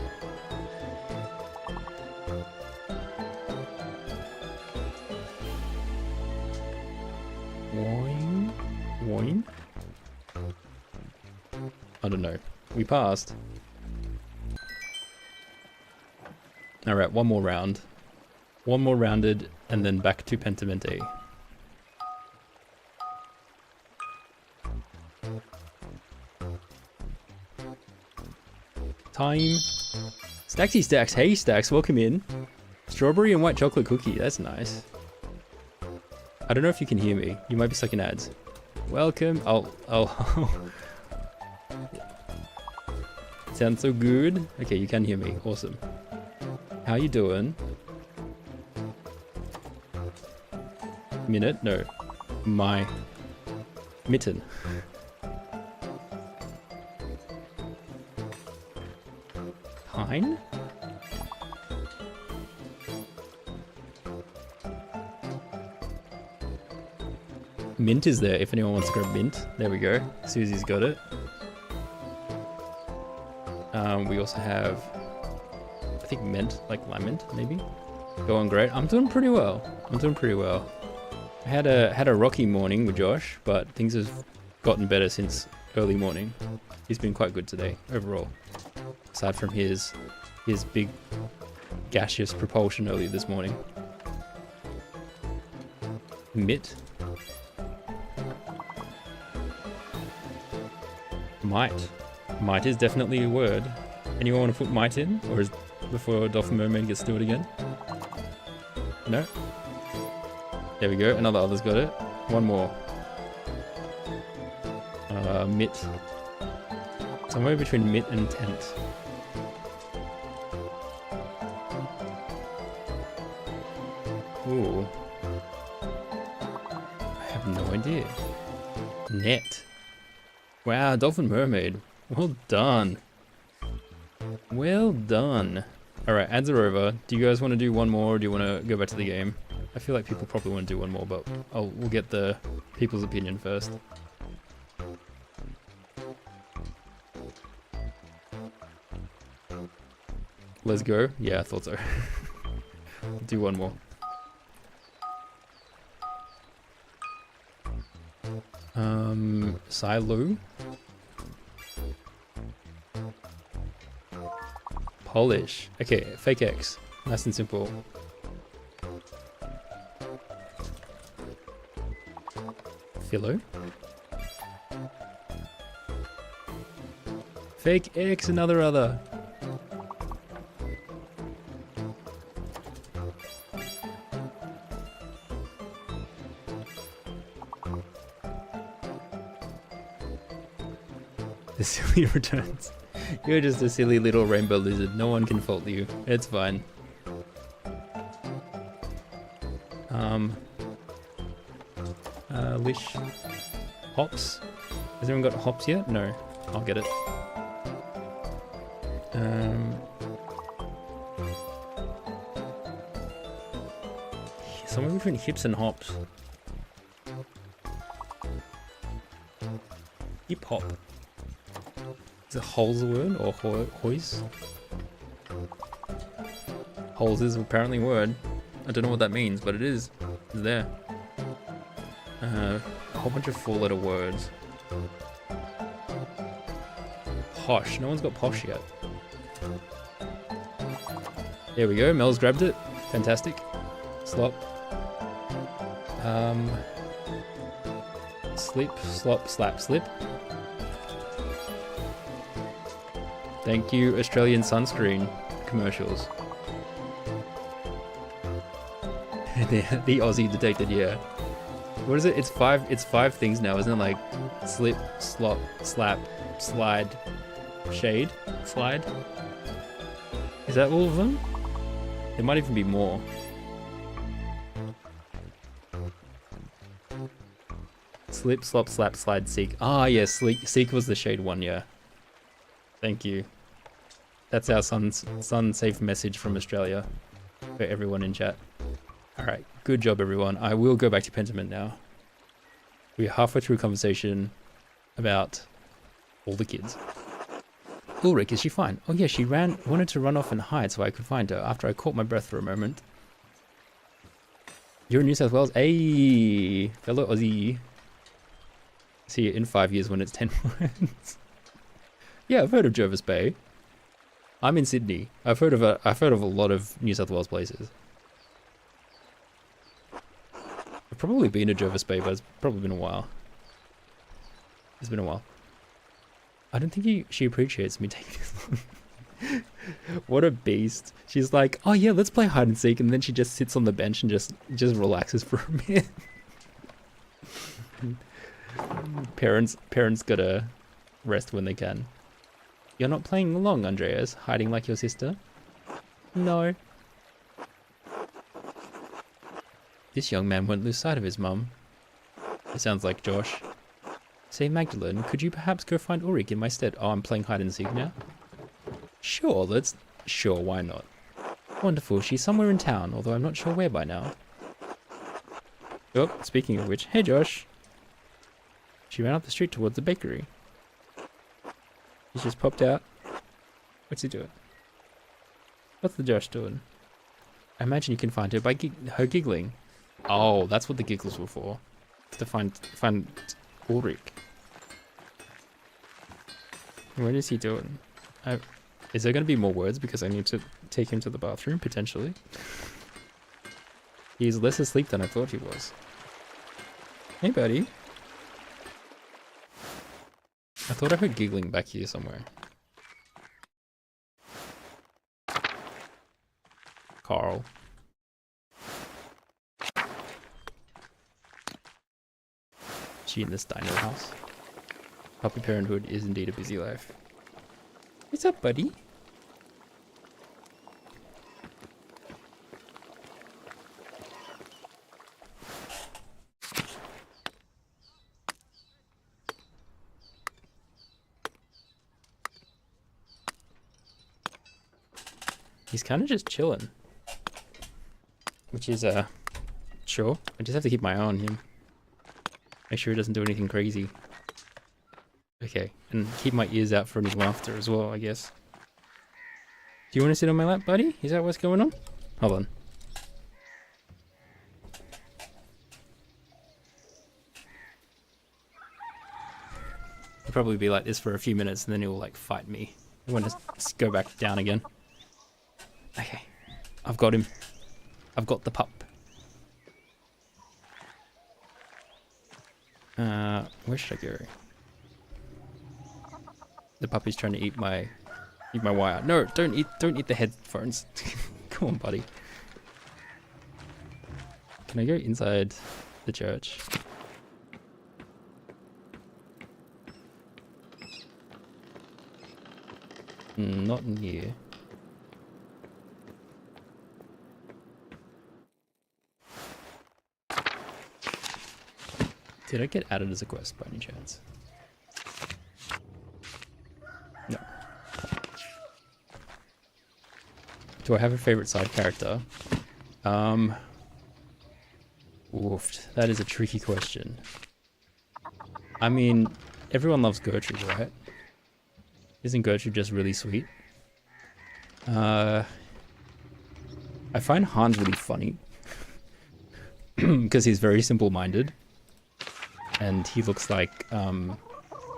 Woin? I don't know. We passed. Alright, one more round. One more rounded, and then back to Pentiment A. Time. Stacksy Stacks, hey Stacks, welcome in. Strawberry and white chocolate cookie, that's nice. I don't know if you can hear me. You might be stuck in ads. Welcome. Sounds so good. Okay, you can hear me. Awesome. How you doing? Minute? No. My mitten. Pine? Mint is there if anyone wants to grab mint. There we go. Susie's got it. We also have, I think mint, like lime mint, maybe. Going great. I'm doing pretty well. I had a rocky morning with Josh, but things have gotten better since early morning. He's been quite good today overall, aside from his big gaseous propulsion early this morning. Mitt. Might. Might is definitely a word. Anyone want to put might in? Or is before Dolphin Mermaid gets to do it again? No? There we go. Another other's got it. One more. Mitt. Somewhere between mitt and tent. Ooh. I have no idea. Net. Wow, Dolphin Mermaid. Well done. Well done. Alright, ads are over. Do you guys want to do one more or do you want to go back to the game? I feel like people probably want to do one more, but we'll get the people's opinion first. Let's go. Yeah, I thought so. Do one more. Silo. Polish. Okay, fake X. Nice and simple. Philo. Fake X, another other. The silly returns. You're just a silly little rainbow lizard. No one can fault you. It's fine. Lish. Hops? Has anyone got hops yet? No. I'll get it. Somewhere between hips and hops. Hip hop. Is it holes a word or hoys? Holes is apparently a word. I don't know what that means, but it is. It's there. A whole bunch of 4-letter words. Posh. No one's got posh yet. There we go. Mel's grabbed it. Fantastic. Slop. Slip, slop, slap, slip. Thank you, Australian sunscreen commercials. the Aussie detected, yeah. What is it? It's five things now, isn't it? Like slip, slop, slap, slide, shade, slide. Is that all of them? There might even be more. Slip, slop, slap, slide, seek. Ah, yes, yeah, seek was the shade one, yeah. Thank you. That's our sun safe message from Australia for everyone in chat. Alright, good job everyone. I will go back to Pentiment now. We're halfway through a conversation about all the kids. Ulrich, is she fine? Oh yeah, she wanted to run off and hide so I could find her after I caught my breath for a moment. You're in New South Wales? Hey, fellow Aussie. See you in 5 years when it's 10 words. Yeah, I've heard of Jervis Bay. I'm in Sydney. I've heard of a lot of New South Wales places. I've probably been to Jervis Bay, but it's probably been a while. It's been a while. I don't think she appreciates me taking this long. What a beast. She's like, oh yeah, let's play hide and seek, and then she just sits on the bench and just relaxes for a minute. Parents gotta rest when they can. You're not playing along, Andreas, hiding like your sister? No. This young man won't lose sight of his mum. It sounds like Josh. Say, Magdalene, could you perhaps go find Ulrich in my stead? Oh, I'm playing hide and seek now? Sure, Sure, why not? Wonderful, she's somewhere in town, although I'm not sure where by now. Oh, speaking of which, hey Josh. She ran up the street towards the bakery. He just popped out. What's he doing? What's the Josh doing? I imagine you can find her by her giggling. Oh, that's what the giggles were for. To find Ulrich. What is he doing? Is there going to be more words because I need to take him to the bathroom, potentially? He's less asleep than I thought he was. Hey, buddy. I thought I heard giggling back here somewhere. Carl. She in this dino house. Puppy parenthood is indeed a busy life. What's up, buddy? He's kind of just chilling. Which is, sure. I just have to keep my eye on him. Make sure he doesn't do anything crazy. Okay, and keep my ears out for any laughter as well, I guess. Do you want to sit on my lap, buddy? Is that what's going on? Hold on. He'll probably be like this for a few minutes and then he'll like fight me. I want to go back down again. Okay, I've got him. I've got the pup. Where should I go? The puppy's trying to eat my wire. No, don't eat the headphones. Come on, buddy. Can I go inside the church? Not in here. Did I get added as a quest by any chance? No. Do I have a favorite side character? Woofed. That is a tricky question. I mean, everyone loves Gertrude, right? Isn't Gertrude just really sweet? I find Hans really funny. Because he's very simple-minded. And he looks like,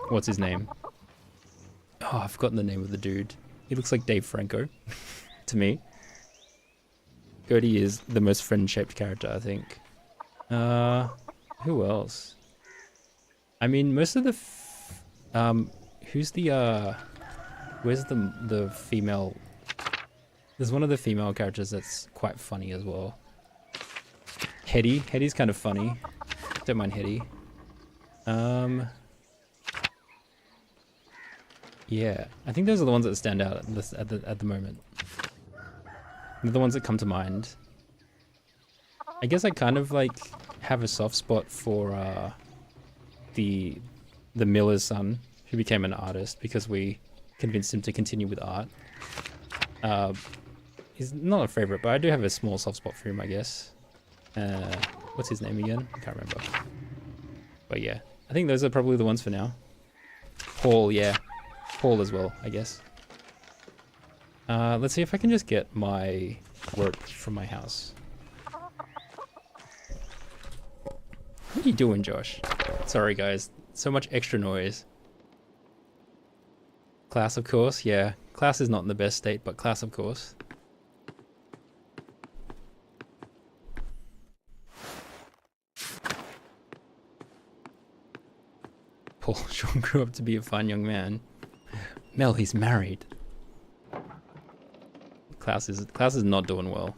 what's his name? Oh, I've forgotten the name of the dude. He looks like Dave Franco, to me. Gertie is the most friend-shaped character, I think. Who else? I mean, most of the... who's the, where's the female... There's one of the female characters that's quite funny as well. Hetty. Hetty's kind of funny. Don't mind Hetty. Yeah, I think those are the ones that stand out at the moment. They're the ones that come to mind. I guess I kind of like have a soft spot for the miller's son who became an artist because we convinced him to continue with art. He's not a favorite, but I do have a small soft spot for him, I guess. What's his name again? I can't remember. But yeah, I think those are probably the ones for now. Paul, yeah. Paul as well, I guess. Let's see if I can just get my rope from my house. What are you doing, Josh? Sorry, guys. So much extra noise. Class, of course. Yeah, class is not in the best state, but class, of course. Paul Sean grew up to be a fine young man. Mel, he's married. Klaus is not doing well.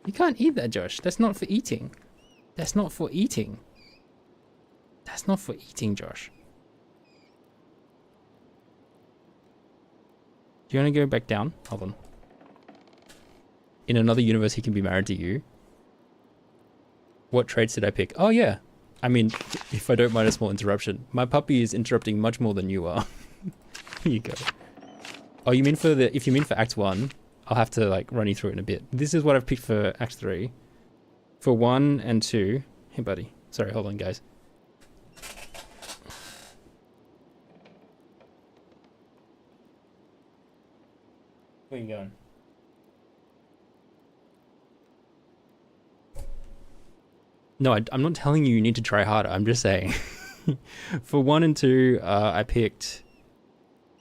You can't eat that, Josh. That's not for eating. That's not for eating. That's not for eating, Josh. Do you want to go back down? Hold on. In another universe, he can be married to you. What traits did I pick? Oh, yeah. I mean, if I don't mind a small interruption, my puppy is interrupting much more than you are. Here you go. Oh, you mean for if you mean for Act 1, I'll have to like run you through it in a bit. This is what I've picked for Act 3. For 1 and 2, hey buddy. Sorry, hold on guys. Where you going? No, I'm not telling you need to try harder. I'm just saying. For 1 and 2, I picked...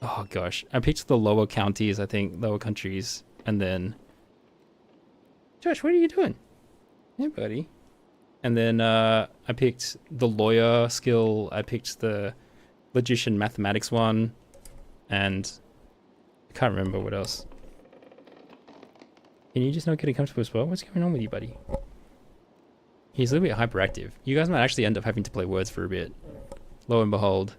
Oh gosh. I picked the lower counties, I think. Lower countries. And then... Josh, what are you doing? Yeah, buddy. And then I picked the lawyer skill. I picked the logician mathematics one. And... I can't remember what else. Can you just not get a comfortable spot? What's going on with you, buddy? He's a little bit hyperactive. You guys might actually end up having to play words for a bit. Lo and behold.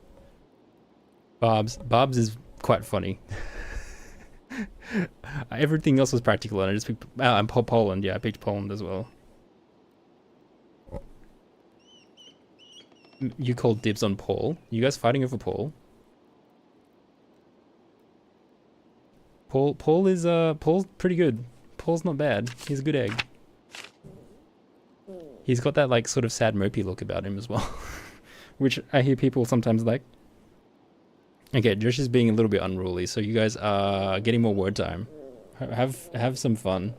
Barbs is quite funny. Everything else was practical, and I just picked... and Poland, yeah, I picked Poland as well. You called dibs on Paul? You guys fighting over Paul? Paul is, Paul's pretty good. Paul's not bad. He's a good egg. He's got that, like, sort of sad mopey look about him as well. Which I hear people sometimes like. Okay, Josh is being a little bit unruly, so you guys are getting more word time. Have some fun.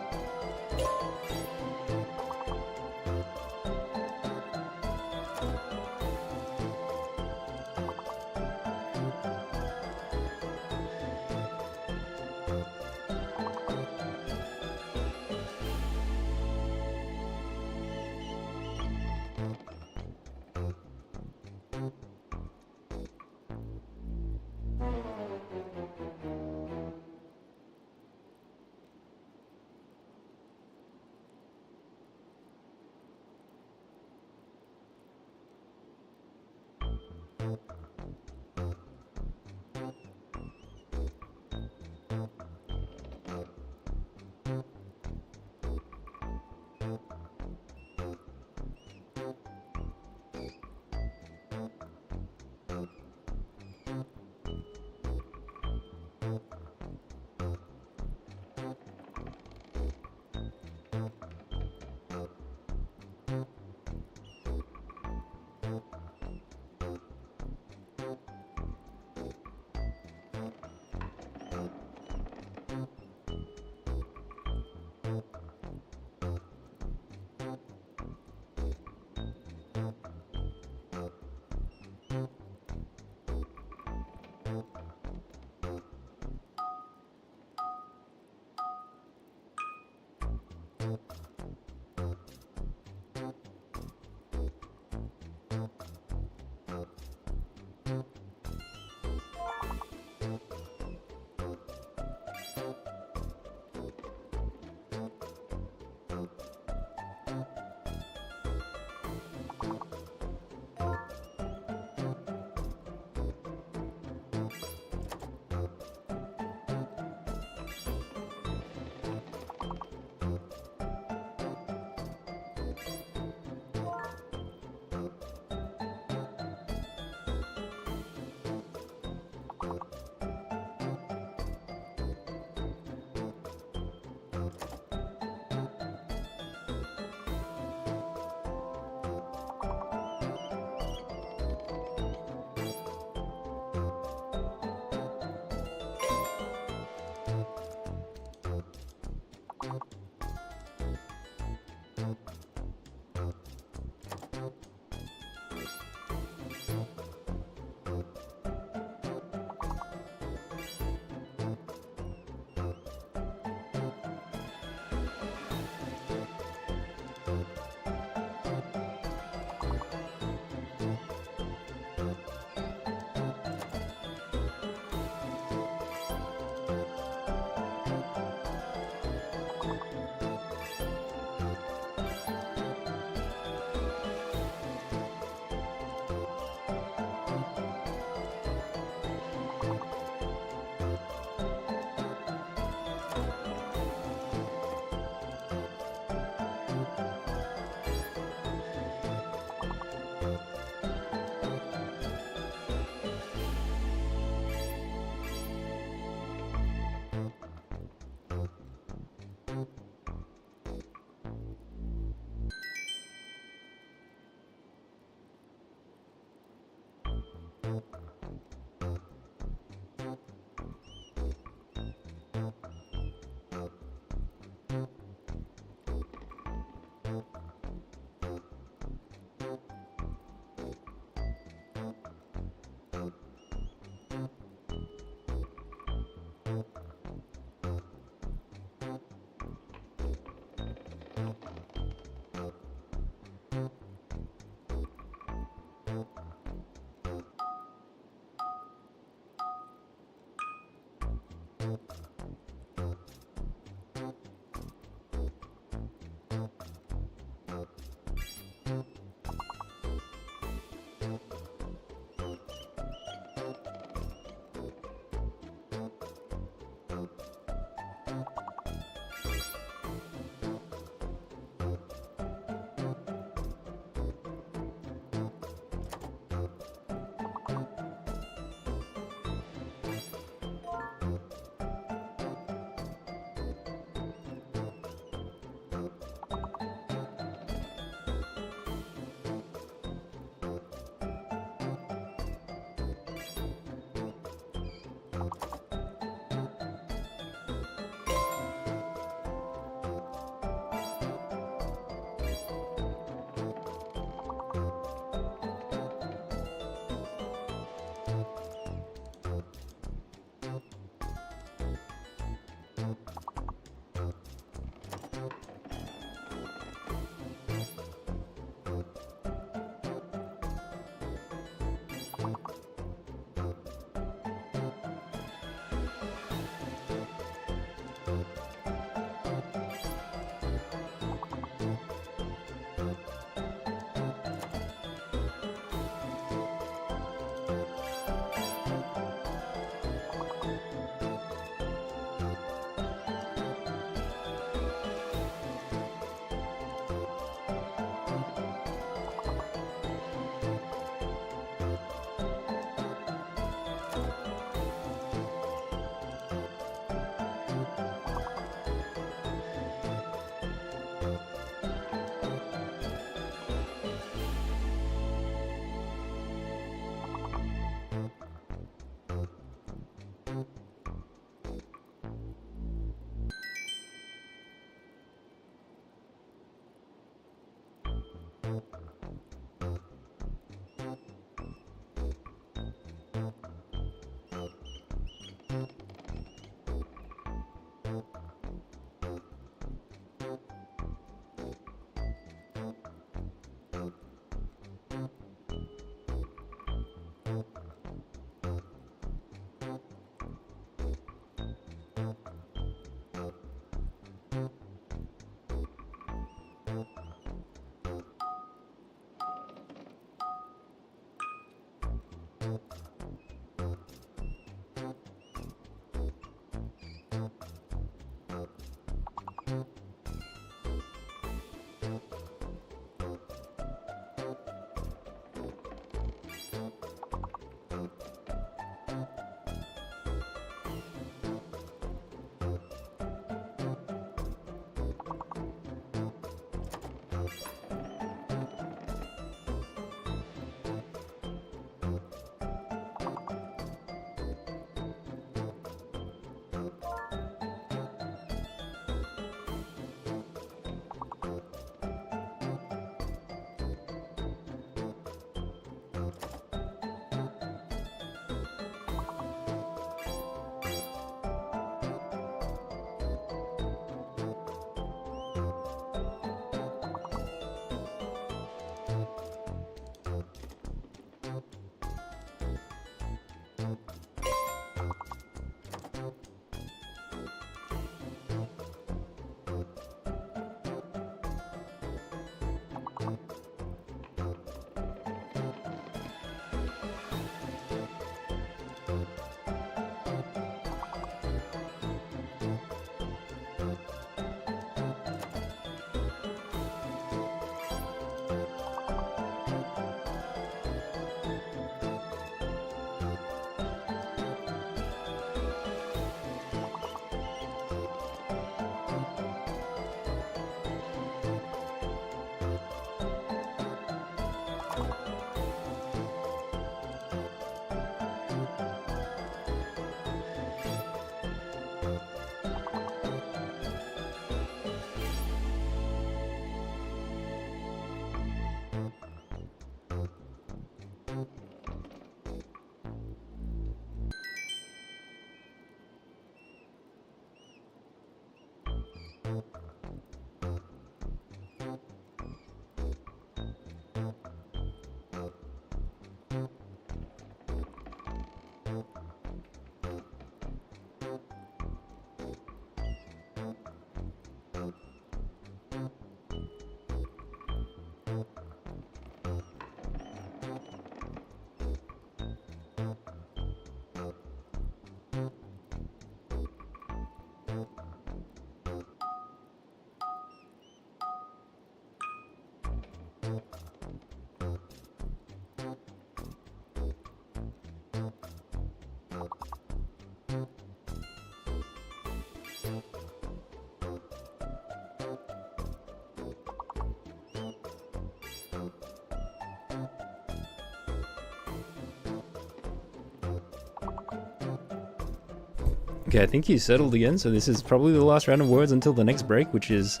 Okay, I think he's settled again, so this is probably the last round of words until the next break, which is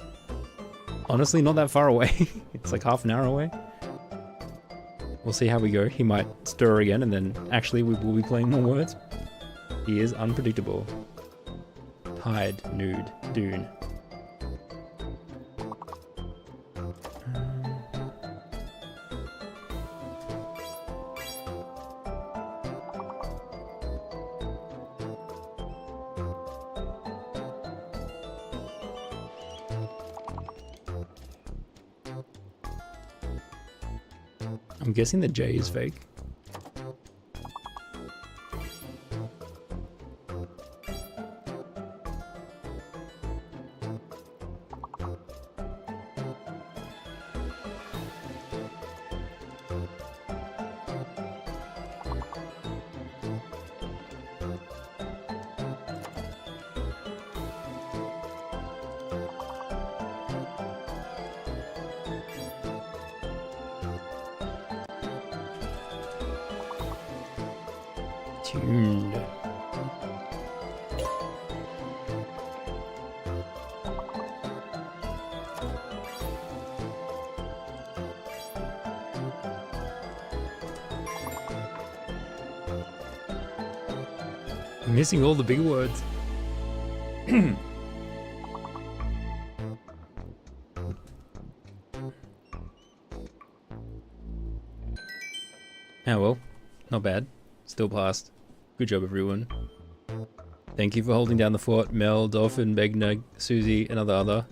honestly not that far away. It's like half an hour away. We'll see how we go. He might stir again, and then actually we will be playing more words. He is unpredictable. Tide, nude, dune. I'm guessing the J is fake. Tuned. I'm missing all the big words. Oh well, not bad. Still passed. Good job, everyone. Thank you for holding down the fort, Mel, Dolphin, Begna, Susie, and other.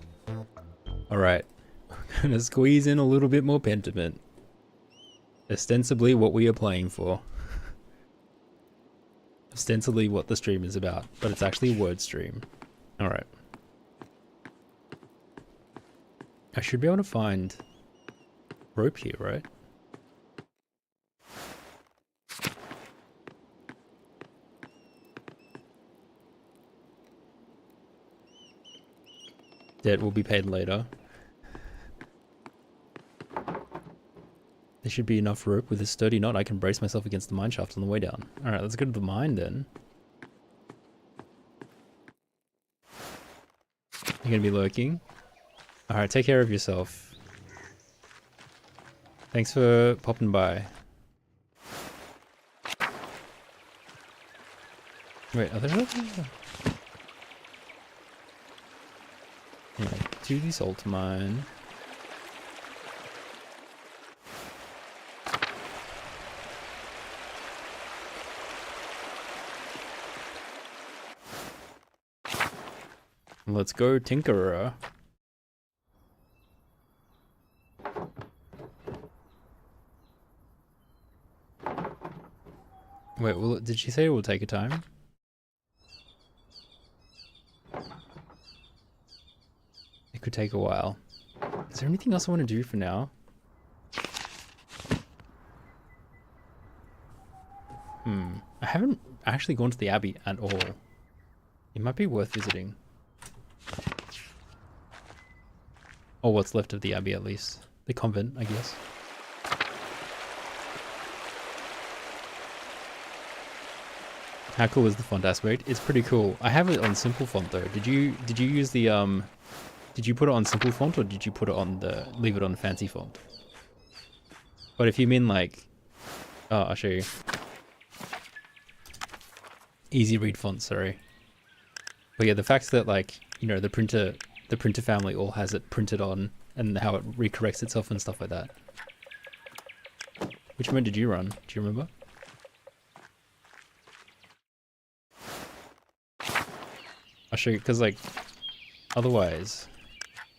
Alright. We're gonna squeeze in a little bit more Pentiment. Ostensibly what we are playing for. Ostensibly what the stream is about, but it's actually a word stream. Alright. I should be able to find rope here, right? Debt will be paid later. There should be enough rope with a sturdy knot. I can brace myself against the mine shaft on the way down. Alright, let's go to the mine then. You're gonna be lurking. Alright, take care of yourself. Thanks for popping by. Wait, are there other... Yeah, do the salt mine. Let's go, Tinkerer. Wait, did she say it will take a time? It could take a while. Is there anything else I want to do for now? I haven't actually gone to the Abbey at all. It might be worth visiting. Or what's left of the Abbey at least. The convent, I guess. How cool is the font aspect? It's pretty cool. I have it on simple font though. Did you use the did you put it on simple font or did you put it on leave it on fancy font? But if you mean like, oh, I'll show you. Easy read font, sorry. But yeah, the fact that like, you know, the printer family all has it printed on and how it recorrects itself and stuff like that. Which one did you run? Do you remember? I'll show you, because like, otherwise,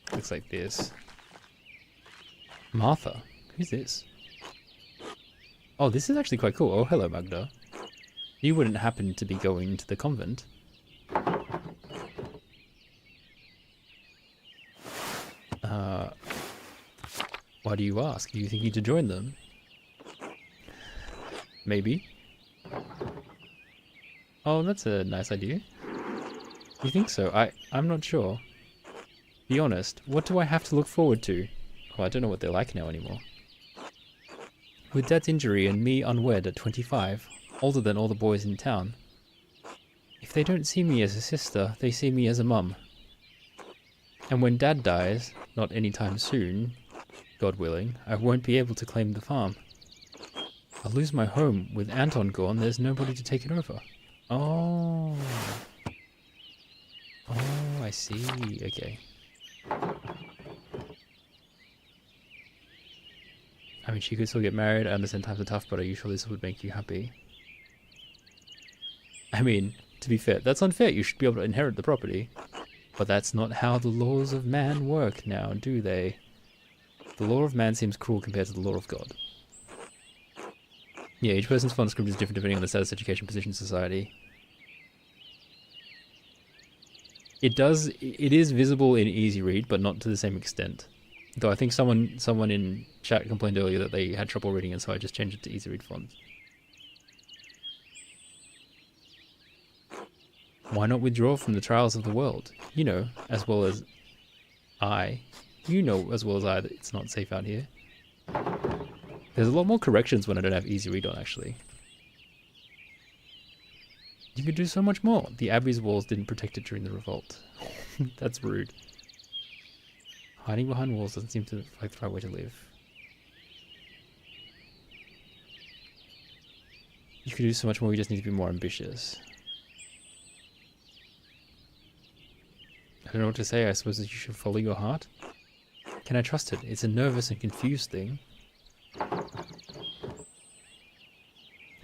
it looks like this. Martha? Who's this? Oh, this is actually quite cool. Oh, hello, Magda. You wouldn't happen to be going to the convent. Why do you ask? Are you thinking to join them? Maybe. Oh, that's a nice idea. You think so? I'm not sure. Be honest, what do I have to look forward to? Oh, I don't know what they're like now anymore. With Dad's injury and me unwed at 25, older than all the boys in town. If they don't see me as a sister, they see me as a mum. And when Dad dies, not anytime soon, God willing, I won't be able to claim the farm. I'll lose my home. With Anton gone, there's nobody to take it over. Oh. Oh, I see. Okay. I mean, she could still get married. I understand times are tough, but are you sure this would make you happy? I mean, to be fair, that's unfair. You should be able to inherit the property. But that's not how the laws of man work now, do they? The law of man seems cruel compared to the law of God. Yeah, each person's font script is different depending on the status, education, position, society. It is visible in easy read, but not to the same extent. Though I think someone in chat complained earlier that they had trouble reading it, so I just changed it to easy read font. Why not withdraw from the trials of the world? You know, as well as I. You know as well as I that it's not safe out here. There's a lot more corrections when I don't have easy read on, actually. You could do so much more. The Abbey's walls didn't protect it during the revolt. That's rude. Hiding behind walls doesn't seem to like the right way to live. You could do so much more, you just need to be more ambitious. I don't know what to say. I suppose that you should follow your heart. Can I trust it? It's a nervous and confused thing.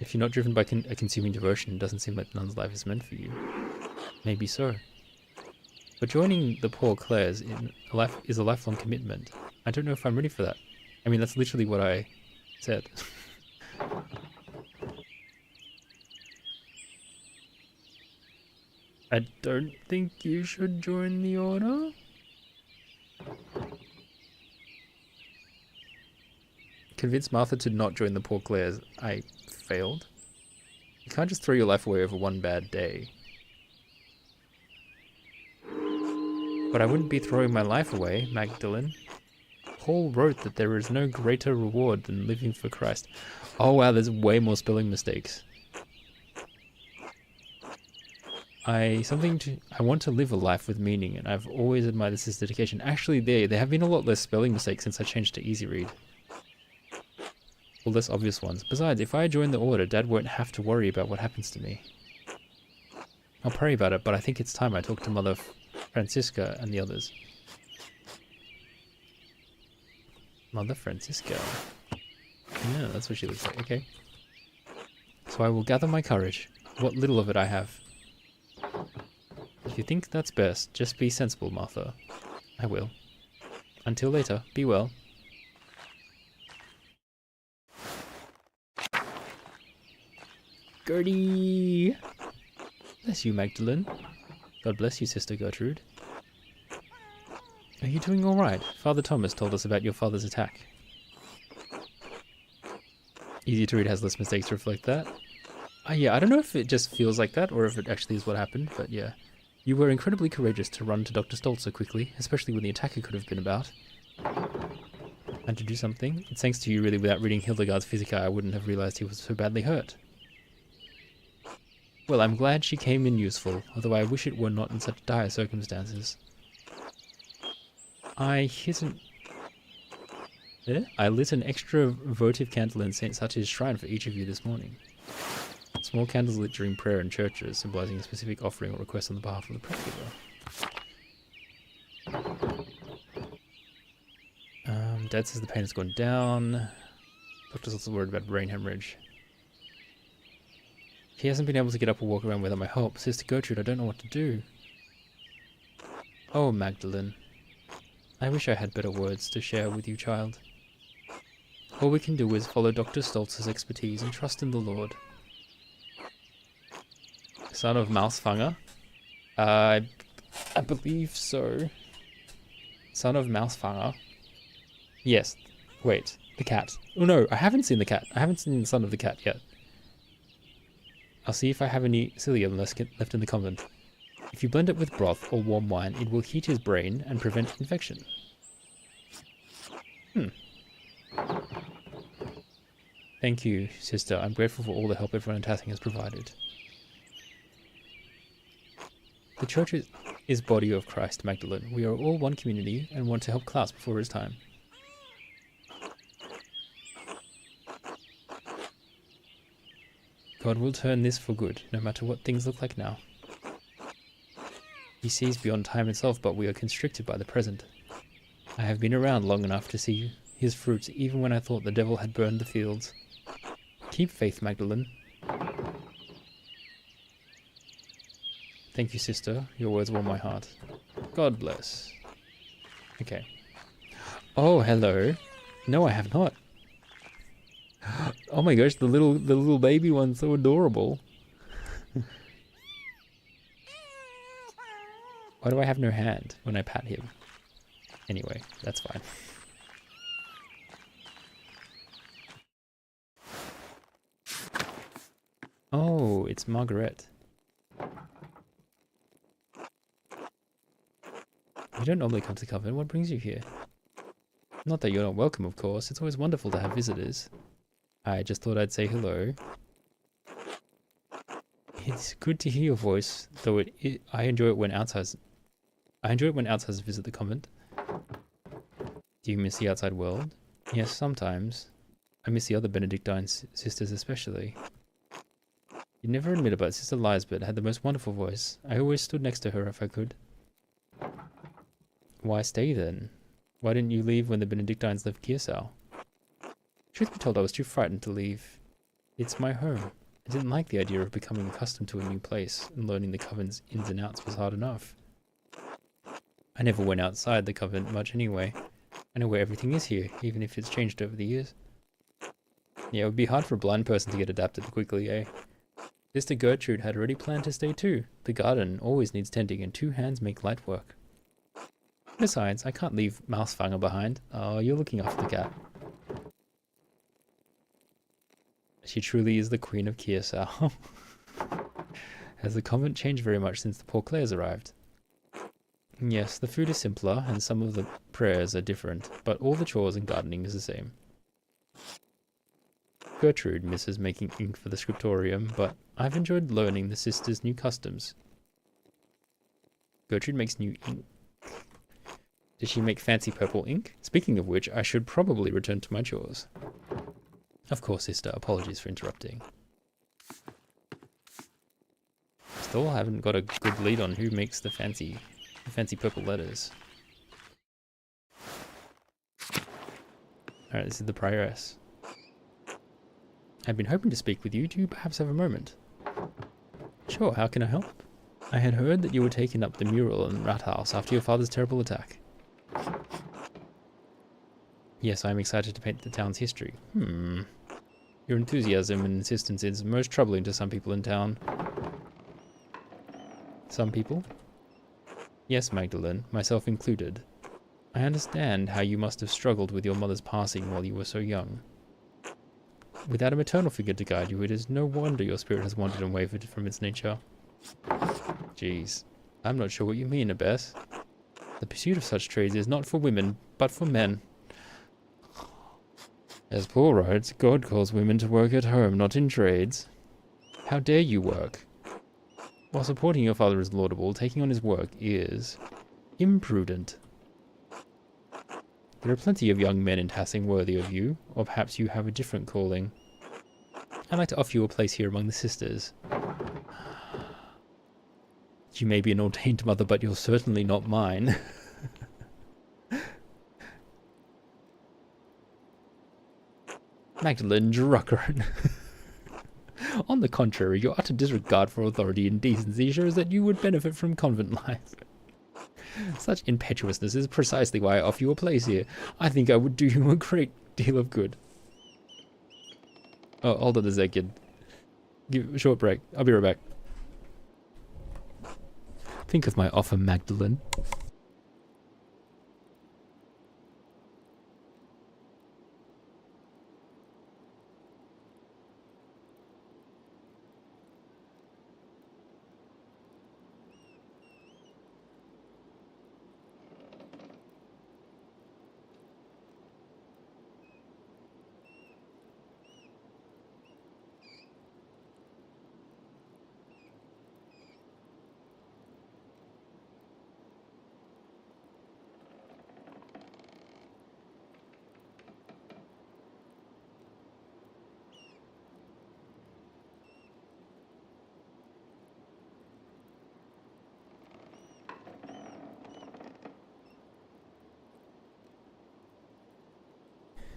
If you're not driven by a consuming devotion, it doesn't seem like nun's life is meant for you. Maybe so. But joining the Poor Clares is a lifelong commitment. I don't know if I'm ready for that. I mean, that's literally what I said. I don't think you should join the order. Convince Martha to not join the Poor Clares. I failed. You can't just throw your life away over one bad day. But I wouldn't be throwing my life away, Magdalene. Paul wrote that there is no greater reward than living for Christ. Oh wow, there's way more spelling mistakes. I want to live a life with meaning, and I've always admired this dedication. Actually, there have been a lot less spelling mistakes since I changed to easy read. Well, less obvious ones. Besides, if I join the order, Dad won't have to worry about what happens to me. I'll pray about it, but I think it's time I talk to Mother Francisca and the others. Mother Francisca. Yeah, that's what she looks like. Okay. So I will gather my courage, what little of it I have. If you think that's best, just be sensible, Martha. I will. Until later, be well. Gertie! Bless you, Magdalene. God bless you, Sister Gertrude. Are you doing alright? Father Thomas told us about your father's attack. Easy to read has less mistakes to reflect that. Yeah, I don't know if it just feels like that or if it actually is what happened, but yeah. You were incredibly courageous to run to Dr. Stoltz so quickly, especially when the attacker could have been about. And to do something. It's thanks to you, really. Without reading Hildegard's Physica, I wouldn't have realized he was so badly hurt. Well, I'm glad she came in useful, although I wish it were not in such dire circumstances. I lit an extra votive candle in St. Sati's shrine for each of you this morning. Small candles lit during prayer in churches, symbolizing a specific offering or request on the behalf of the prayer. Dad says the pain has gone down. Doctor's also worried about brain hemorrhage. He hasn't been able to get up or walk around without my help. Sister Gertrude, I don't know what to do. Oh, Magdalene. I wish I had better words to share with you, child. All we can do is follow Dr. Stoltz's expertise and trust in the Lord. Son of Mousefanger? I believe so. Son of Mousefanger? Yes. Wait. The cat. Oh no, I haven't seen the cat. I haven't seen the son of the cat yet. I'll see if I have any psyllium left in the convent. If you blend it with broth or warm wine, it will heat his brain and prevent infection. Thank you, sister. I'm grateful for all the help everyone in Tathing has provided. The church is body of Christ, Magdalene. We are all one community and want to help Klaus before his time. God will turn this for good, no matter what things look like now. He sees beyond time itself, but we are constricted by the present. I have been around long enough to see his fruits, even when I thought the devil had burned the fields. Keep faith, Magdalene. Thank you, sister. Your words warm my heart. God bless. Okay. Oh, hello. No, I have not. Oh my gosh, the little baby one's so adorable. Why do I have no hand when I pat him? Anyway, that's fine. Oh, it's Margaret. You don't normally come to Coven. What brings you here? Not that you're not welcome, of course. It's always wonderful to have visitors. I just thought I'd say hello. It's good to hear your voice, though I enjoy it when outsiders visit the convent. Do you miss the outside world? Yes, sometimes. I miss the other Benedictine sisters especially. You'd never admit it, but Sister Lisbeth had the most wonderful voice. I always stood next to her if I could. Why stay then? Why didn't you leave when the Benedictines left Gearsau? Truth be told, I was too frightened to leave. It's my home. I didn't like the idea of becoming accustomed to a new place, and learning the Coven's ins and outs was hard enough. I never went outside the Covenant much anyway. I know where everything is here, even if it's changed over the years. Yeah, it would be hard for a blind person to get adapted quickly, eh? Sister Gertrude had already planned to stay too. The garden always needs tending, and 2 hands make light work. Besides, I can't leave Mousefanger behind. Oh, you're looking after the cat. She truly is the Queen of Gearsau. Has the convent changed very much since the poor Clares arrived? Yes, the food is simpler, and some of the prayers are different, but all the chores and gardening is the same. Gertrude misses making ink for the scriptorium, but I've enjoyed learning the sisters' new customs. Gertrude makes new ink. Did she make fancy purple ink? Speaking of which, I should probably return to my chores. Of course, sister. Apologies for interrupting. Still haven't got a good lead on who makes the fancy purple letters. Alright, this is the prioress. I've been hoping to speak with you. Do you perhaps have a moment? Sure, how can I help? I had heard that you were taking up the mural in Rathaus after your father's terrible attack. Yes, I'm excited to paint the town's history. Your enthusiasm and insistence is most troubling to some people in town. Some people? Yes, Magdalene, myself included. I understand how you must have struggled with your mother's passing while you were so young. Without a maternal figure to guide you, it is no wonder your spirit has wandered and wavered from its nature. Jeez, I'm not sure what you mean, Abbess. The pursuit of such trades is not for women, but for men. As Paul writes, God calls women to work at home, not in trades. How dare you work? While supporting your father is laudable, taking on his work is imprudent. There are plenty of young men in Tassing worthy of you, or perhaps you have a different calling. I'd like to offer you a place here among the sisters. You may be an ordained mother, but you're certainly not mine. Magdalene Druckern. On the contrary, your utter disregard for authority and decency shows that you would benefit from convent life. Such impetuousness is precisely why I offer you a place here. I think I would do you a great deal of good. Oh, hold on a second. Give a short break. I'll be right back. Think of my offer, Magdalene.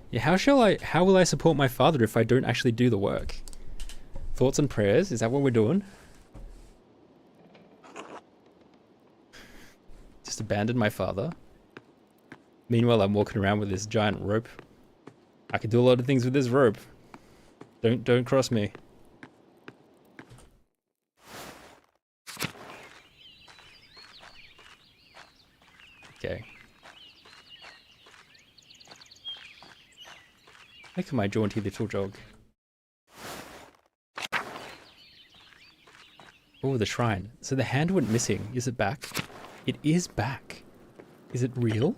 Yeah, how will I support my father if I don't actually do the work? Thoughts and prayers? Is that what we're doing? Just abandon my father? Meanwhile, I'm walking around with this giant rope. I can do a lot of things with this rope. Don't cross me. Okay. Look at my jaunty little jog. Oh, the shrine. So the hand went missing. Is it back? It is back. Is it real?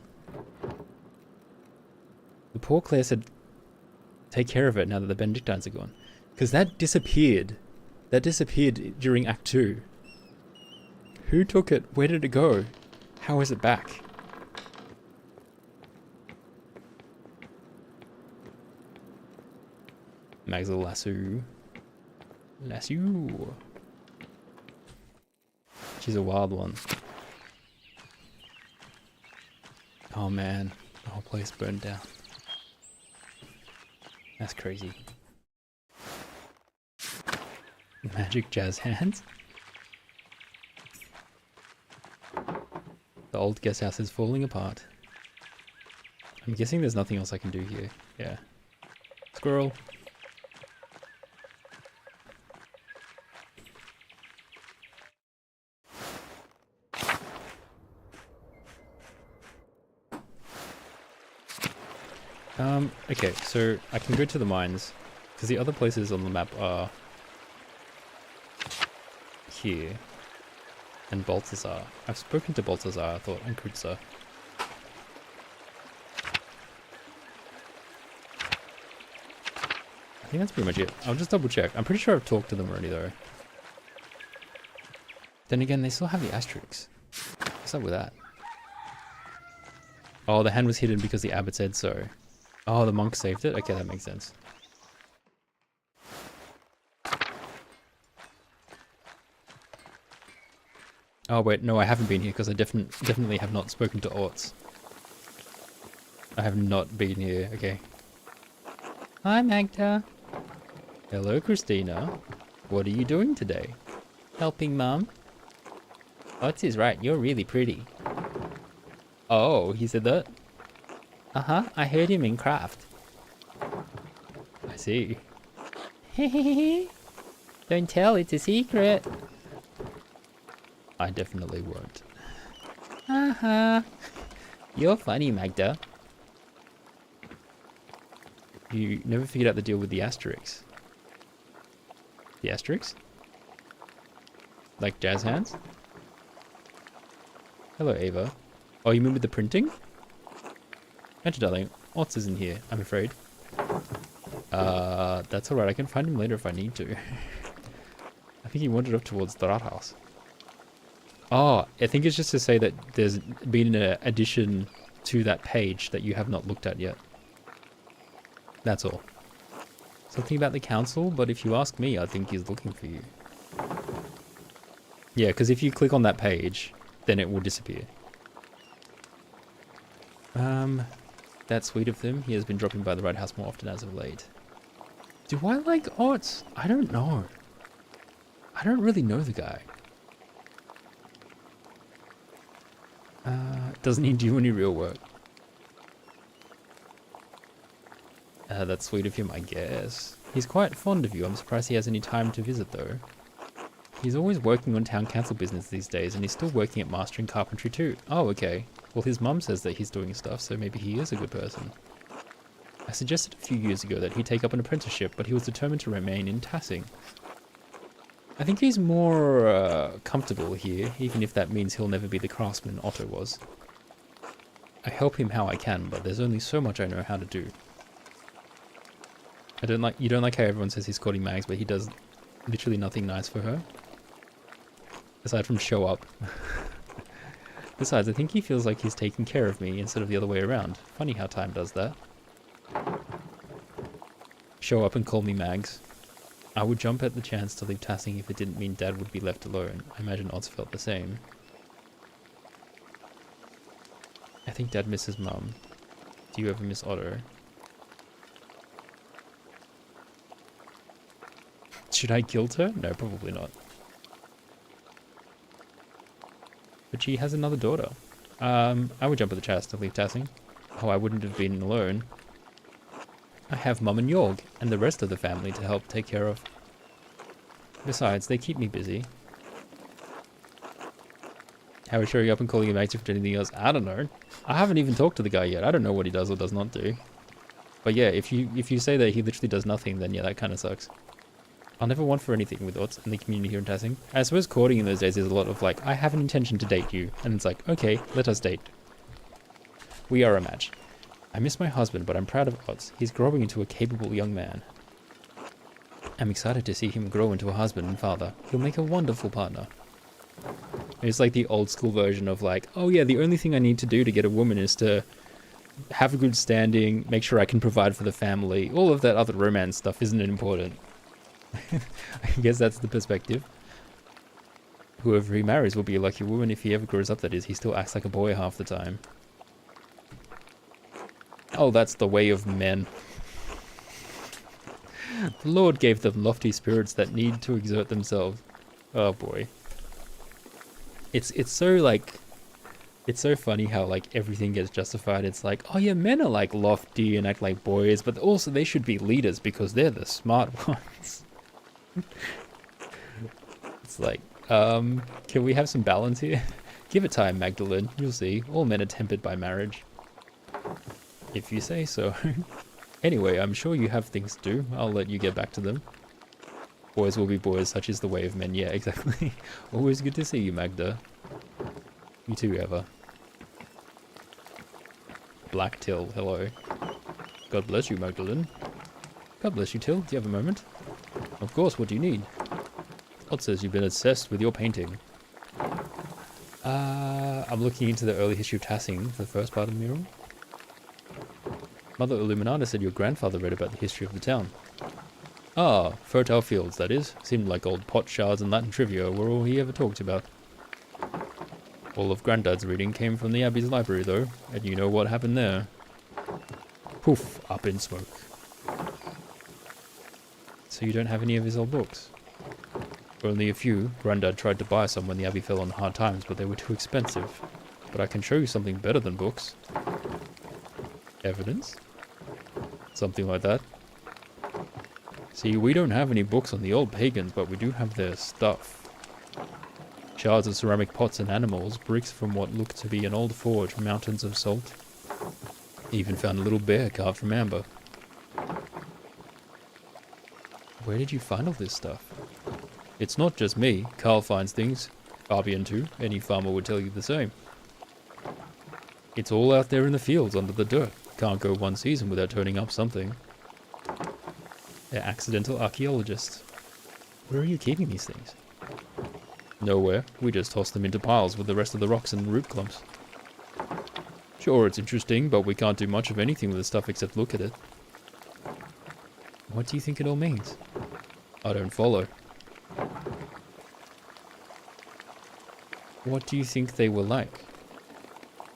The poor Claire said, take care of it now that the Benedictines are gone. Because that disappeared. That disappeared during Act 2. Who took it? Where did it go? How is it back? Mag's little lasso. Lasso. She's a wild one. Oh man, the whole place burned down. That's crazy. Magic jazz hands. The old guest house is falling apart. I'm guessing there's nothing else I can do here. Yeah. Squirrel. Okay, so I can go to the mines, because the other places on the map are here, and Balthazar. I've spoken to Balthazar, I thought, and Kutza. I think that's pretty much it. I'll just double check. I'm pretty sure I've talked to them already though. Then again, they still have the asterisks. What's up with that? Oh, the hand was hidden because the abbot said so. Oh, the monk saved it? Okay, that makes sense. Oh wait, no, I haven't been here because I definitely have not spoken to Orts. I have not been here, okay. Hi Magda. Hello Christina. What are you doing today? Helping Mum. Orts is right, you're really pretty. Oh, he said that? Uh-huh, I heard him in craft. I see. Hehehe. Don't tell, it's a secret. I definitely won't. Uh-huh. You're funny, Magda. You never figured out the deal with the asterisks. The asterisks? Like jazz hands? Hello, Ava. Oh, you mean with the printing? Enter, darling. Otz isn't here, I'm afraid. That's alright. I can find him later if I need to. I think he wandered up towards the Rathaus. Oh, I think it's just to say that there's been an addition to that page that you have not looked at yet. That's all. Something about the council, but if you ask me, I think he's looking for you. Yeah, because if you click on that page, then it will disappear. That's sweet of him. He has been dropping by the right house more often as of late. Do I like Otz? I don't know. I don't really know the guy. Doesn't he do any real work? That's sweet of him, I guess. He's quite fond of you. I'm surprised he has any time to visit, though. He's always working on town council business these days, and he's still working at mastering carpentry too. Oh, okay. Well, his mum says that he's doing stuff, so maybe he is a good person. I suggested a few years ago that he take up an apprenticeship, but he was determined to remain in Tassing. I think he's more comfortable here, even if that means he'll never be the craftsman Otto was. I help him how I can, but there's only so much I know how to do. You don't like how everyone says he's courting Mags, but he does literally nothing nice for her. Aside from show up. Besides, I think he feels like he's taking care of me instead of the other way around. Funny how time does that. Show up and call me Mags. I would jump at the chance to leave Tassing if it didn't mean Dad would be left alone. I imagine Oz felt the same. I think Dad misses Mum. Do you ever miss Otto? Should I guilt her? No, probably not. But she has another daughter. I would jump at the chance to leave Tassing. Oh, I wouldn't have been alone. I have Mum and Yorg, and the rest of the family to help take care of. Besides, they keep me busy. How is showing up and calling your mates for anything else? I don't know. I haven't even talked to the guy yet. I don't know what he does or does not do. But yeah, if you say that he literally does nothing, then yeah, that kind of sucks. I'll never want for anything with Utz in the community here in Tassing. I suppose courting in those days is a lot of like, I have an intention to date you. And it's like, okay, let us date. We are a match. I miss my husband, but I'm proud of Utz. He's growing into a capable young man. I'm excited to see him grow into a husband and father. He'll make a wonderful partner. It's like the old school version of like, oh yeah, the only thing I need to do to get a woman is to have a good standing, make sure I can provide for the family. All of that other romance stuff isn't important. I guess that's the perspective. Whoever he marries will be a lucky woman if he ever grows up, that is. He still acts like a boy half the time. Oh, that's the way of men. The Lord gave them lofty spirits that need to exert themselves. Oh boy. It's so like, it's so funny how like everything gets justified. It's like, oh yeah, men are like lofty and act like boys, but also they should be leaders because they're the smart ones. It's like, can we have some balance here? Give it time, Magdalene. You'll see. All men are tempered by marriage. If you say so. Anyway, I'm sure you have things to do. I'll let you get back to them. Boys will be boys, such is the way of men. Yeah, exactly. Always good to see you, Magda. You too, Eva. Black Till, hello. God bless you, Magdalene. God bless you, Till. Do you have a moment? Of course, what do you need? Ott says you've been obsessed with your painting. I'm looking into the early history of Tassing for the first part of the mural. Mother Illuminata said your grandfather read about the history of the town. Ah, fertile fields, that is. Seemed like old pot shards and Latin trivia were all he ever talked about. All of Granddad's reading came from the Abbey's library, though, and you know what happened there. Poof, up in smoke. So you don't have any of his old books? Only a few. Granddad tried to buy some when the Abbey fell on hard times, but they were too expensive. But I can show you something better than books. Evidence? Something like that. See, we don't have any books on the old pagans, but we do have their stuff. Shards of ceramic pots and animals, bricks from what looked to be an old forge, mountains of salt. Even found a little bear carved from amber. Where did you find all this stuff? It's not just me. Carl finds things. Fabian too. Any farmer would tell you the same. It's all out there in the fields under the dirt. Can't go one season without turning up something. They're accidental archaeologists. Where are you keeping these things? Nowhere. We just toss them into piles with the rest of the rocks and root clumps. Sure, it's interesting, but we can't do much of anything with the stuff except look at it. What do you think it all means? I don't follow. What do you think they were like?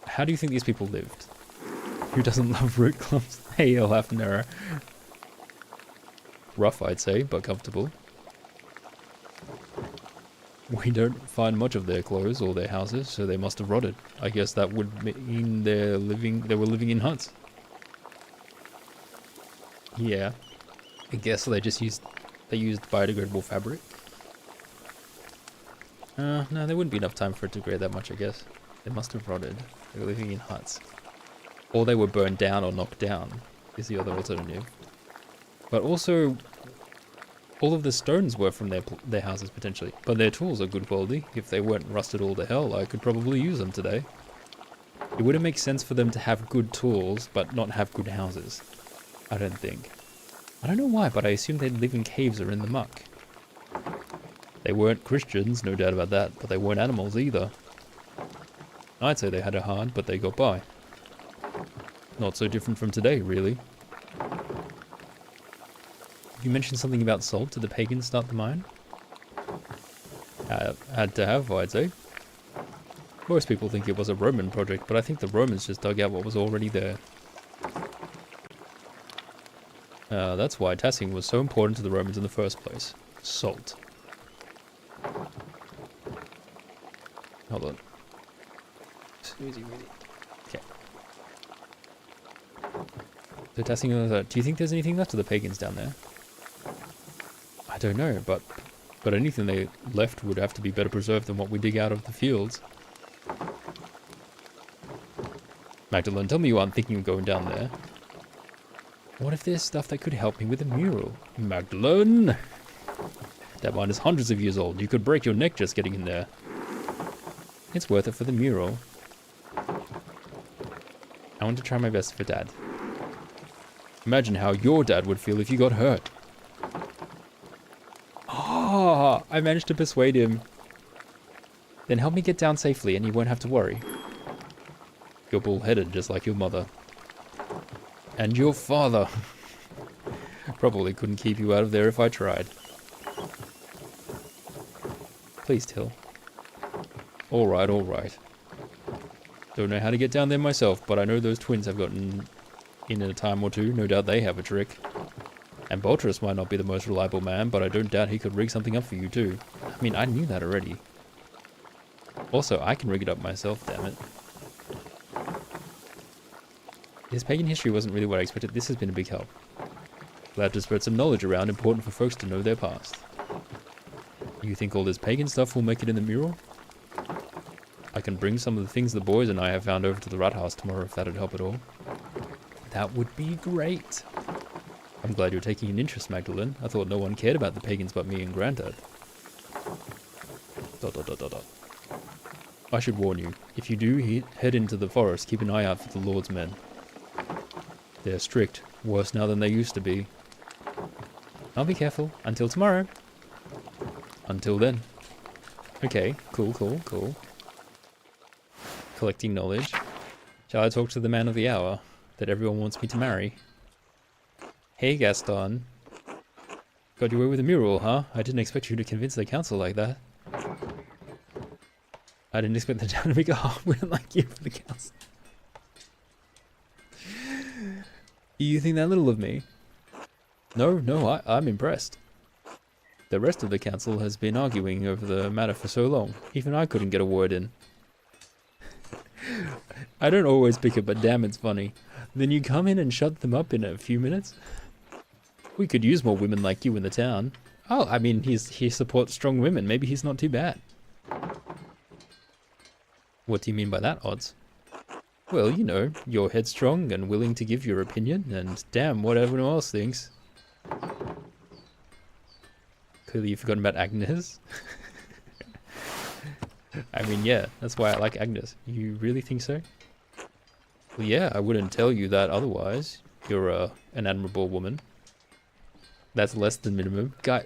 How do you think these people lived? Who doesn't love root clumps? Hey, Elhafnera. Rough, I'd say, but comfortable. We don't find much of their clothes or their houses, so they must have rotted. I guess that would mean they were living in huts. Yeah. I guess they used biodegradable fabric. No, there wouldn't be enough time for it to degrade that much, I guess. They must have rotted. They were living in huts. Or they were burned down or knocked down, is the other alternative. But also, all of the stones were from their houses, potentially. But their tools are good quality. If they weren't rusted all to hell, I could probably use them today. It wouldn't make sense for them to have good tools, but not have good houses. I don't think. I don't know why, but I assume they'd live in caves or in the muck. They weren't Christians, no doubt about that, but they weren't animals either. I'd say they had it hard, but they got by. Not so different from today, really. You mentioned something about salt. Did the pagans start the mine? Had to have, I'd say. Most people think it was a Roman project, but I think the Romans just dug out what was already there. That's why Tassing was so important to the Romans in the first place. Salt. Hold on. Okay. So testing on that. Do you think there's anything left of the pagans down there? I don't know, but anything they left would have to be better preserved than what we dig out of the fields. Magdalene, tell me you aren't thinking of going down there. What if there's stuff that could help me with a mural? Magdalene! That mine is hundreds of years old. You could break your neck just getting in there. It's worth it for the mural. I want to try my best for Dad. Imagine how your dad would feel if you got hurt. Ah, I managed to persuade him. Then help me get down safely and you won't have to worry. You're bull-headed just like your mother. And your father. Probably couldn't keep you out of there if I tried. Please, Till. Alright, alright. Don't know how to get down there myself, but I know those twins have gotten in a time or two. No doubt they have a trick. And Boltrus might not be the most reliable man, but I don't doubt he could rig something up for you too. I mean, I knew that already. Also, I can rig it up myself, damn it. His pagan history wasn't really what I expected. This has been a big help. Glad to spread some knowledge around, important for folks to know their past. You think all this pagan stuff will make it in the mural? I can bring some of the things the boys and I have found over to the rat house tomorrow if that'd help at all. That would be great. I'm glad you're taking an interest, Magdalene. I thought no one cared about the pagans but me and Granddad. ... I should warn you, if you do head into the forest, keep an eye out for the Lord's men. They're strict, worse now than they used to be. I'll be careful. Until tomorrow. Until then. Okay, cool. Collecting knowledge. Shall I talk to the man of the hour that everyone wants me to marry? Hey, Gaston. Got your way with a mural, huh? I didn't expect you to convince the council like that. I didn't expect the town to make a half-wit like you for the council. You think that little of me? No, I'm impressed. The rest of the council has been arguing over the matter for so long. Even I couldn't get a word in. I don't always pick it, but damn, it's funny. Then you come in and shut them up in a few minutes? We could use more women like you in the town. Oh, I mean, he supports strong women. Maybe he's not too bad. What do you mean by that, Odds? Well, you know, you're headstrong and willing to give your opinion, and damn what everyone else thinks. Clearly you've forgotten about Agnes. I mean, yeah, that's why I like Agnes. You really think so? Well, yeah, I wouldn't tell you that otherwise. You're an admirable woman. That's less than minimum. Guy,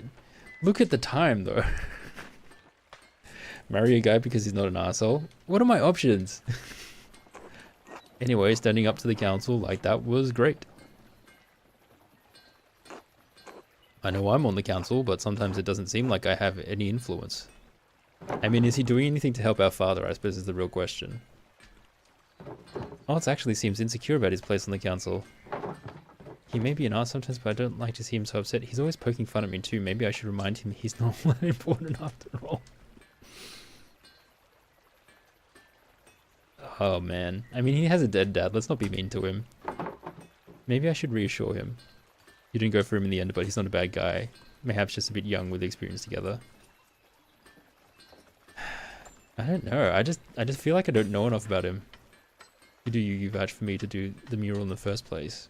look at the time, though. Marry a guy because he's not an asshole? What are my options? Anyway, standing up to the council like that was great. I know I'm on the council, but sometimes it doesn't seem like I have any influence. I mean, is he doing anything to help our father, I suppose is the real question. Oz actually seems insecure about his place on the council. He may be an ass sometimes, but I don't like to see him so upset. He's always poking fun at me too. Maybe I should remind him he's not that important after all. Oh man. I mean, he has a dead dad. Let's not be mean to him. Maybe I should reassure him. You didn't go for him in the end, but he's not a bad guy. Mayhaps just a bit young with the experience together. I don't know. I just feel like I don't know enough about him. You vouch for me to do the mural in the first place.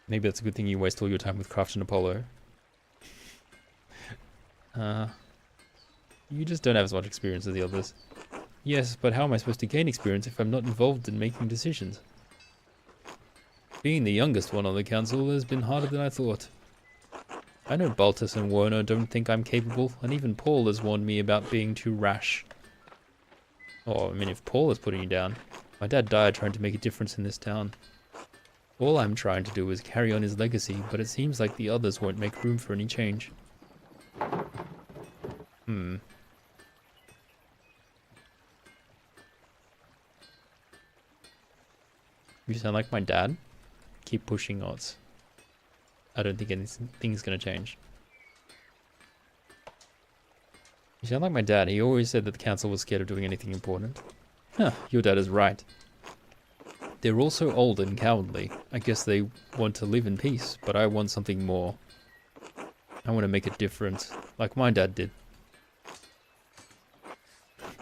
Maybe that's a good thing you waste all your time with Craft and Apollo. You just don't have as much experience as the others. Yes, but how am I supposed to gain experience if I'm not involved in making decisions? Being the youngest one on the council has been harder than I thought. I know Baltus and Werner don't think I'm capable, and even Paul has warned me about being too rash. Oh, I mean, if Paul is putting you down. My dad died trying to make a difference in this town. All I'm trying to do is carry on his legacy, but it seems like the others won't make room for any change. You sound like my dad. Keep pushing, Odds. I don't think anything's gonna change. You sound like my dad. He always said that the council was scared of doing anything important. Huh, your dad is right. They're all so old and cowardly. I guess they want to live in peace, but I want something more. I want to make a difference, like my dad did.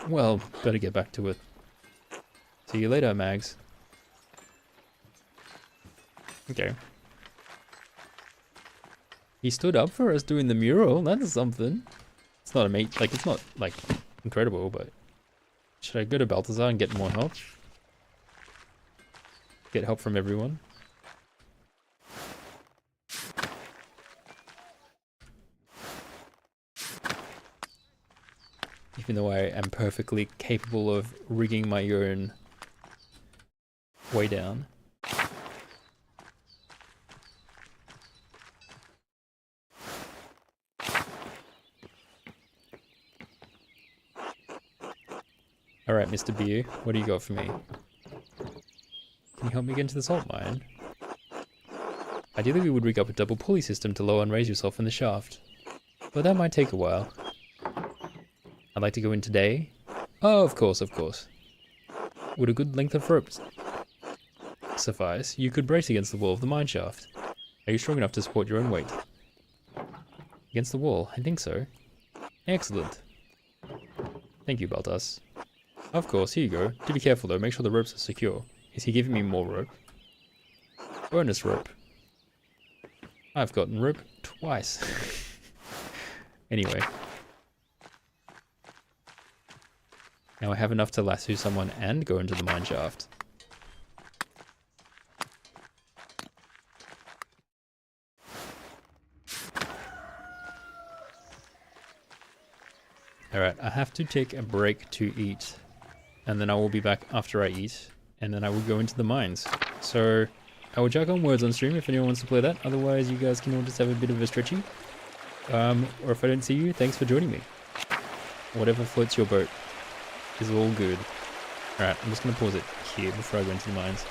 Well, better get back to it. See you later, Mags. Okay. He stood up for us doing the mural. That's something. It's not amazing. Like, it's not, like, incredible, but... Should I go to Balthazar and get more help? Get help from everyone? Even though I am perfectly capable of rigging my own way down. Alright, Mr. Beer, what do you got for me? Can you help me get into the salt mine? Ideally we would rig up a double pulley system to lower and raise yourself in the shaft. But that might take a while. I'd like to go in today. Oh, of course, of course. Would a good length of rope suffice? You could brace against the wall of the mine shaft. Are you strong enough to support your own weight? Against the wall? I think so. Excellent. Thank you, Baltas. Of course, here you go. Do be careful though, make sure the ropes are secure. Is he giving me more rope? Bonus rope. I've gotten rope twice. Anyway. Now I have enough to lasso someone and go into the mine shaft. Alright, I have to take a break to eat. And then I will be back after I eat. And then I will go into the mines. So, I will jug on words on stream if anyone wants to play that. Otherwise, you guys can all just have a bit of a stretchy. Or if I don't see you, thanks for joining me. Whatever floats your boat is all good. Alright, I'm just going to pause it here before I go into the mines.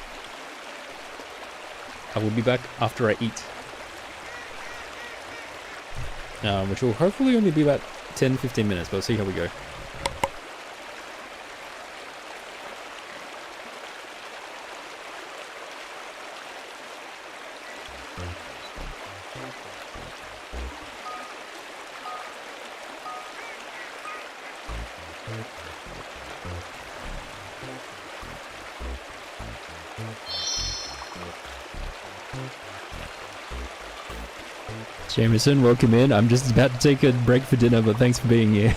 I will be back after I eat. Which will hopefully only be about 10-15 minutes, but we'll see how we go. Jameson, welcome in. I'm just about to take a break for dinner, but thanks for being here.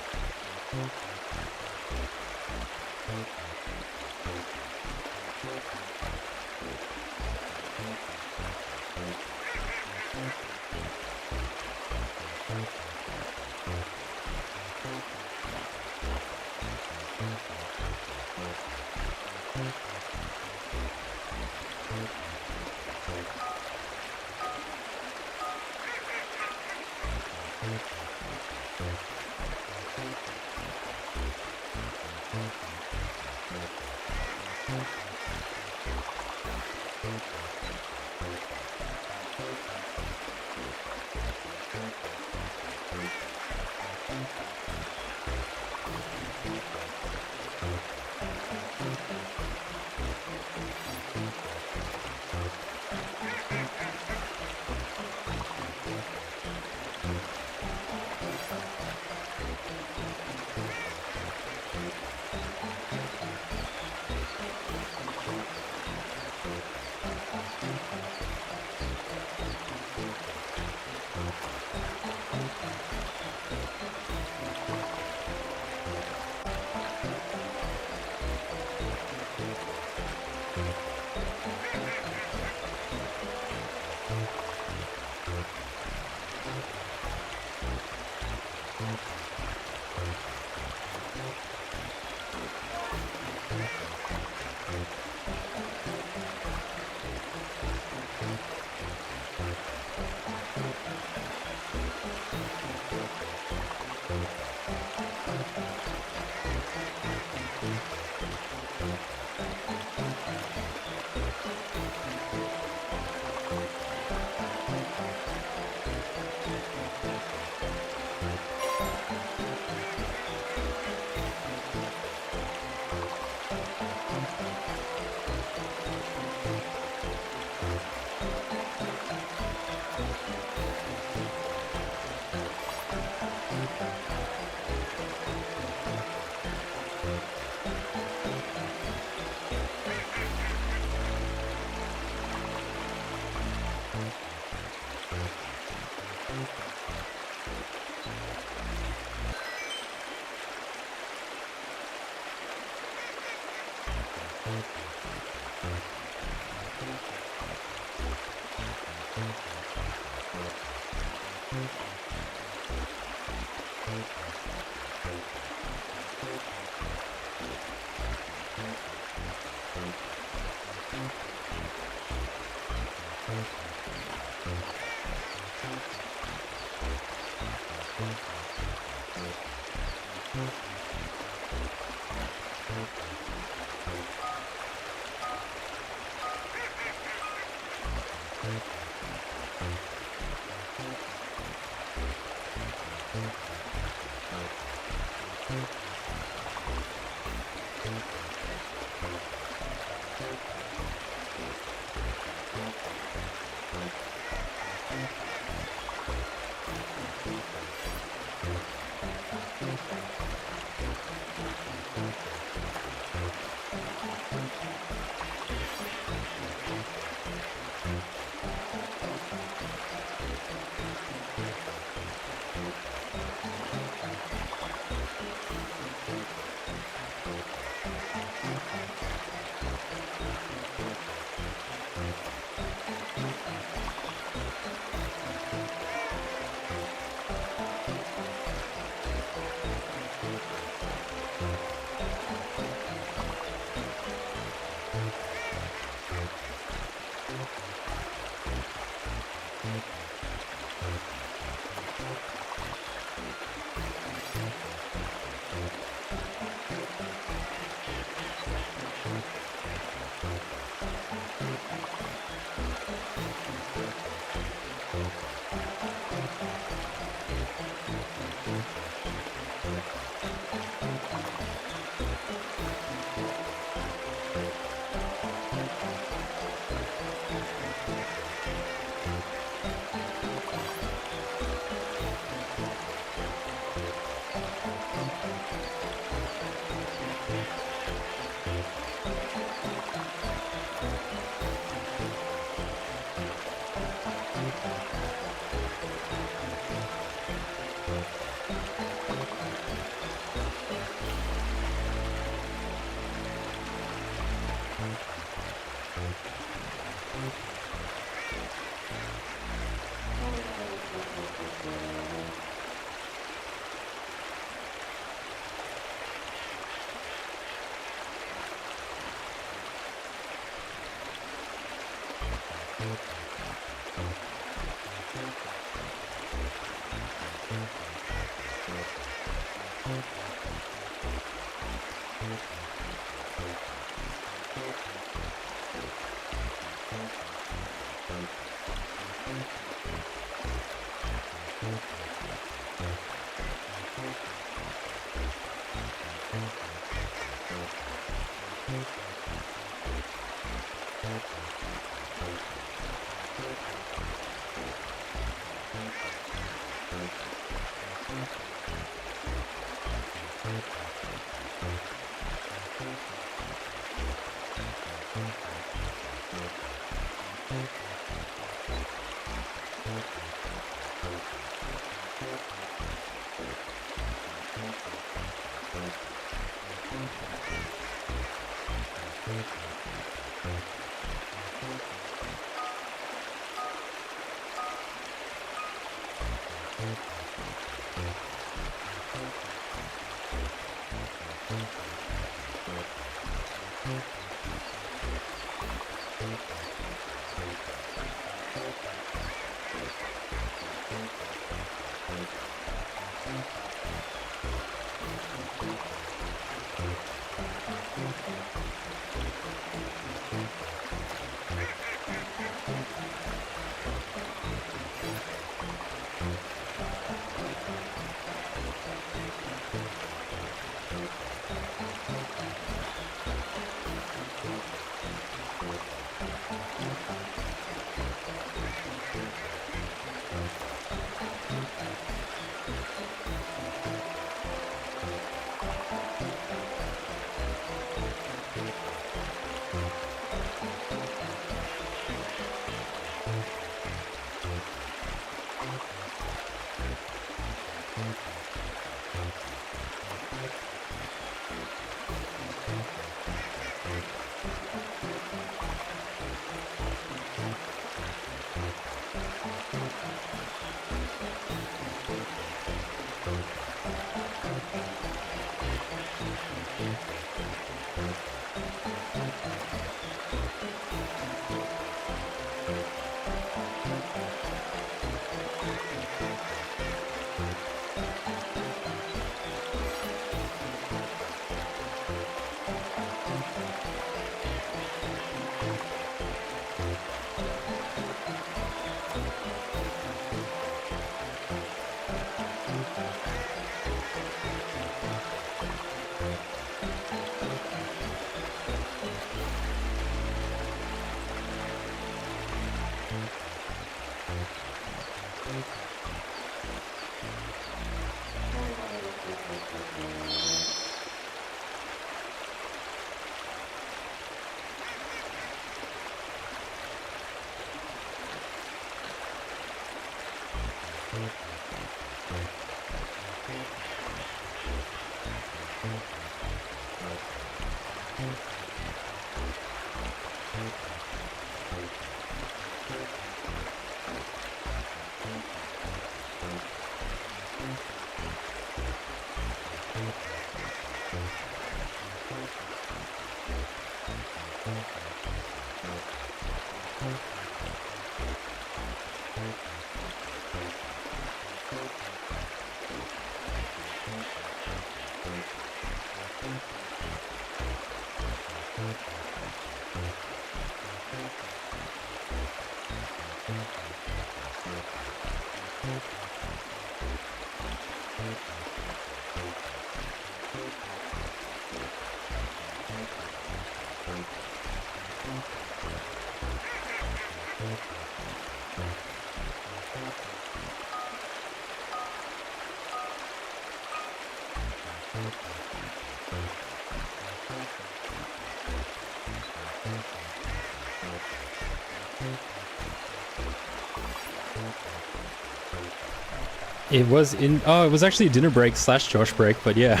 It was in. Oh, it was actually a dinner break slash Josh break, but yeah.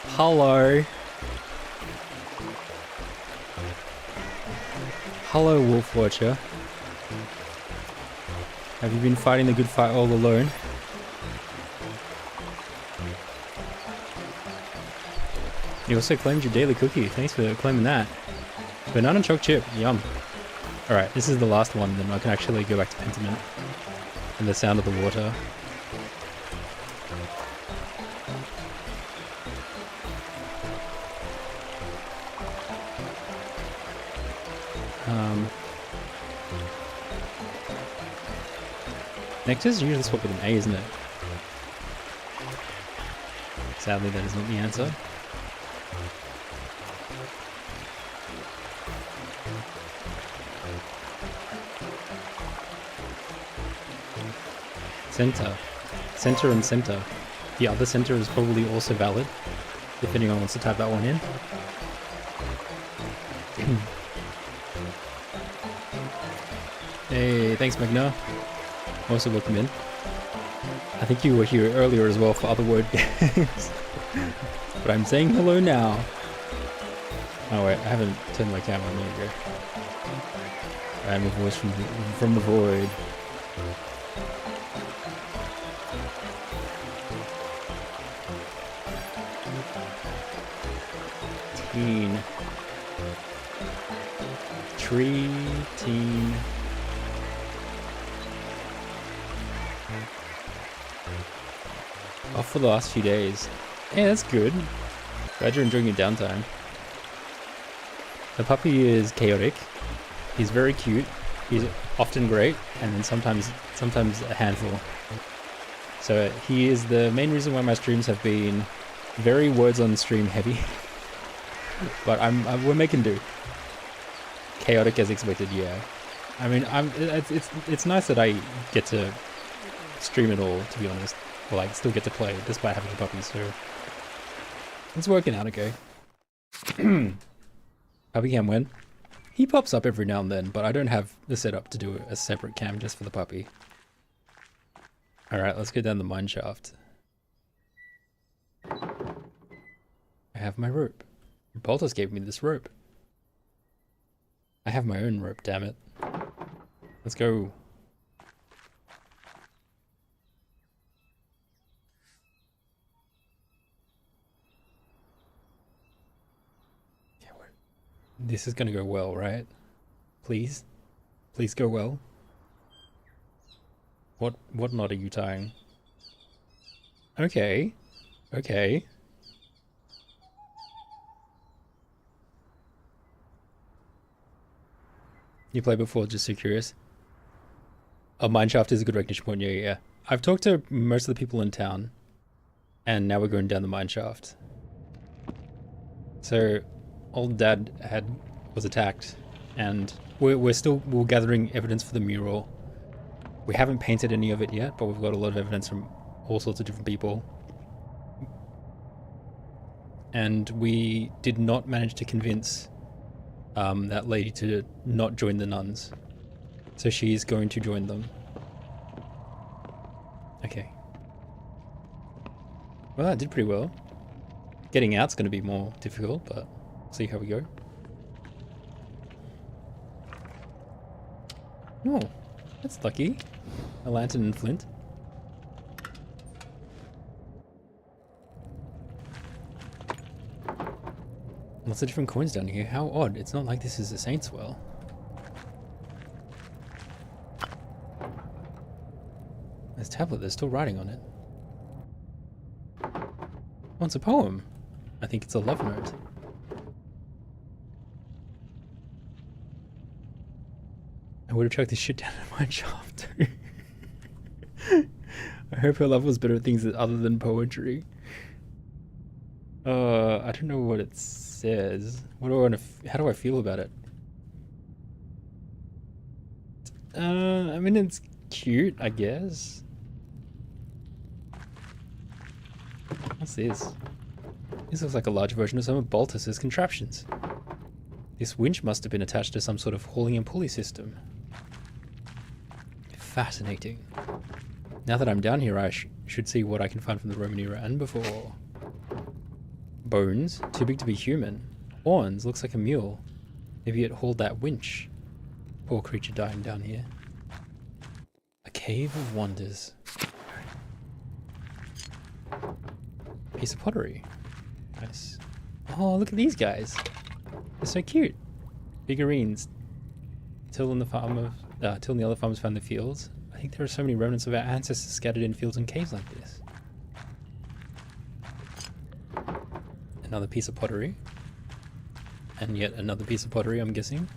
Hello. Hello, Wolf Watcher. Have you been fighting the good fight all alone? You also claimed your daily cookie. Thanks for claiming that. Banana choc chip. Yum. Alright, this is the last one, then I can actually go back to Pentiment. And the sound of the water. Nectar's usually swapped with an A, isn't it? Sadly, that is not the answer. Center. Center and center. The other center is probably also valid, if anyone wants to type that one in. Hey, thanks Magna. Also welcome in. I think you were here earlier as well for other word games. But I'm saying hello now. Oh wait, I haven't turned my camera on. There you go. I am a voice from the void. treating. Off for the last few days. Yeah, that's good. Glad you're enjoying your downtime. The puppy is chaotic. He's very cute. He's often great, and then sometimes a handful. So he is the main reason why my streams have been very words on stream heavy. But we're making do. Chaotic as expected, yeah. I mean, it's nice that I get to stream it all, to be honest. Or like still get to play despite having a puppy, so it's working out okay. Puppy cam win. He pops up every now and then, but I don't have the setup to do a separate cam just for the puppy. Alright, let's go down the mine shaft. I have my rope. Boltus gave me this rope. I have my own rope, damn it. Let's go. This is gonna go well, right? Please? Please go well. What knot are you tying? Okay. Okay. You played before, just so curious. Oh, mineshaft is a good recognition point, yeah. I've talked to most of the people in town, and now we're going down the mineshaft. So, old dad was attacked, and we're gathering evidence for the mural. We haven't painted any of it yet, but we've got a lot of evidence from all sorts of different people. And we did not manage to convince that lady to not join the nuns. So she's going to join them. Okay. Well, that did pretty well. Getting out's going to be more difficult, but we'll see how we go. Oh, that's lucky. A lantern and flint. Lots of different coins down here. How odd. It's not like this is a Saints Well. This tablet, there's still writing on it. Oh, it's a poem. I think it's a love note. I would have chucked this shit down in my shaft too. I hope her love was better at things other than poetry. I don't know what it says. What do I want to? How do I feel about it? I mean, it's cute, I guess. What's this? This looks like a large version of some of Boltus's contraptions. This winch must have been attached to some sort of hauling and pulley system. Fascinating. Now that I'm down here, I should see what I can find from the Roman era and before. Bones, too big to be human. Horns, looks like a mule. Maybe it hauled that winch. Poor creature dying down here. A cave of wonders. Piece of pottery. Nice. Oh, look at these guys. They're so cute. Figurines. Till and the other farmers found the fields. I think there are so many remnants of our ancestors scattered in fields and caves like this. Another piece of pottery. And yet another piece of pottery, I'm guessing.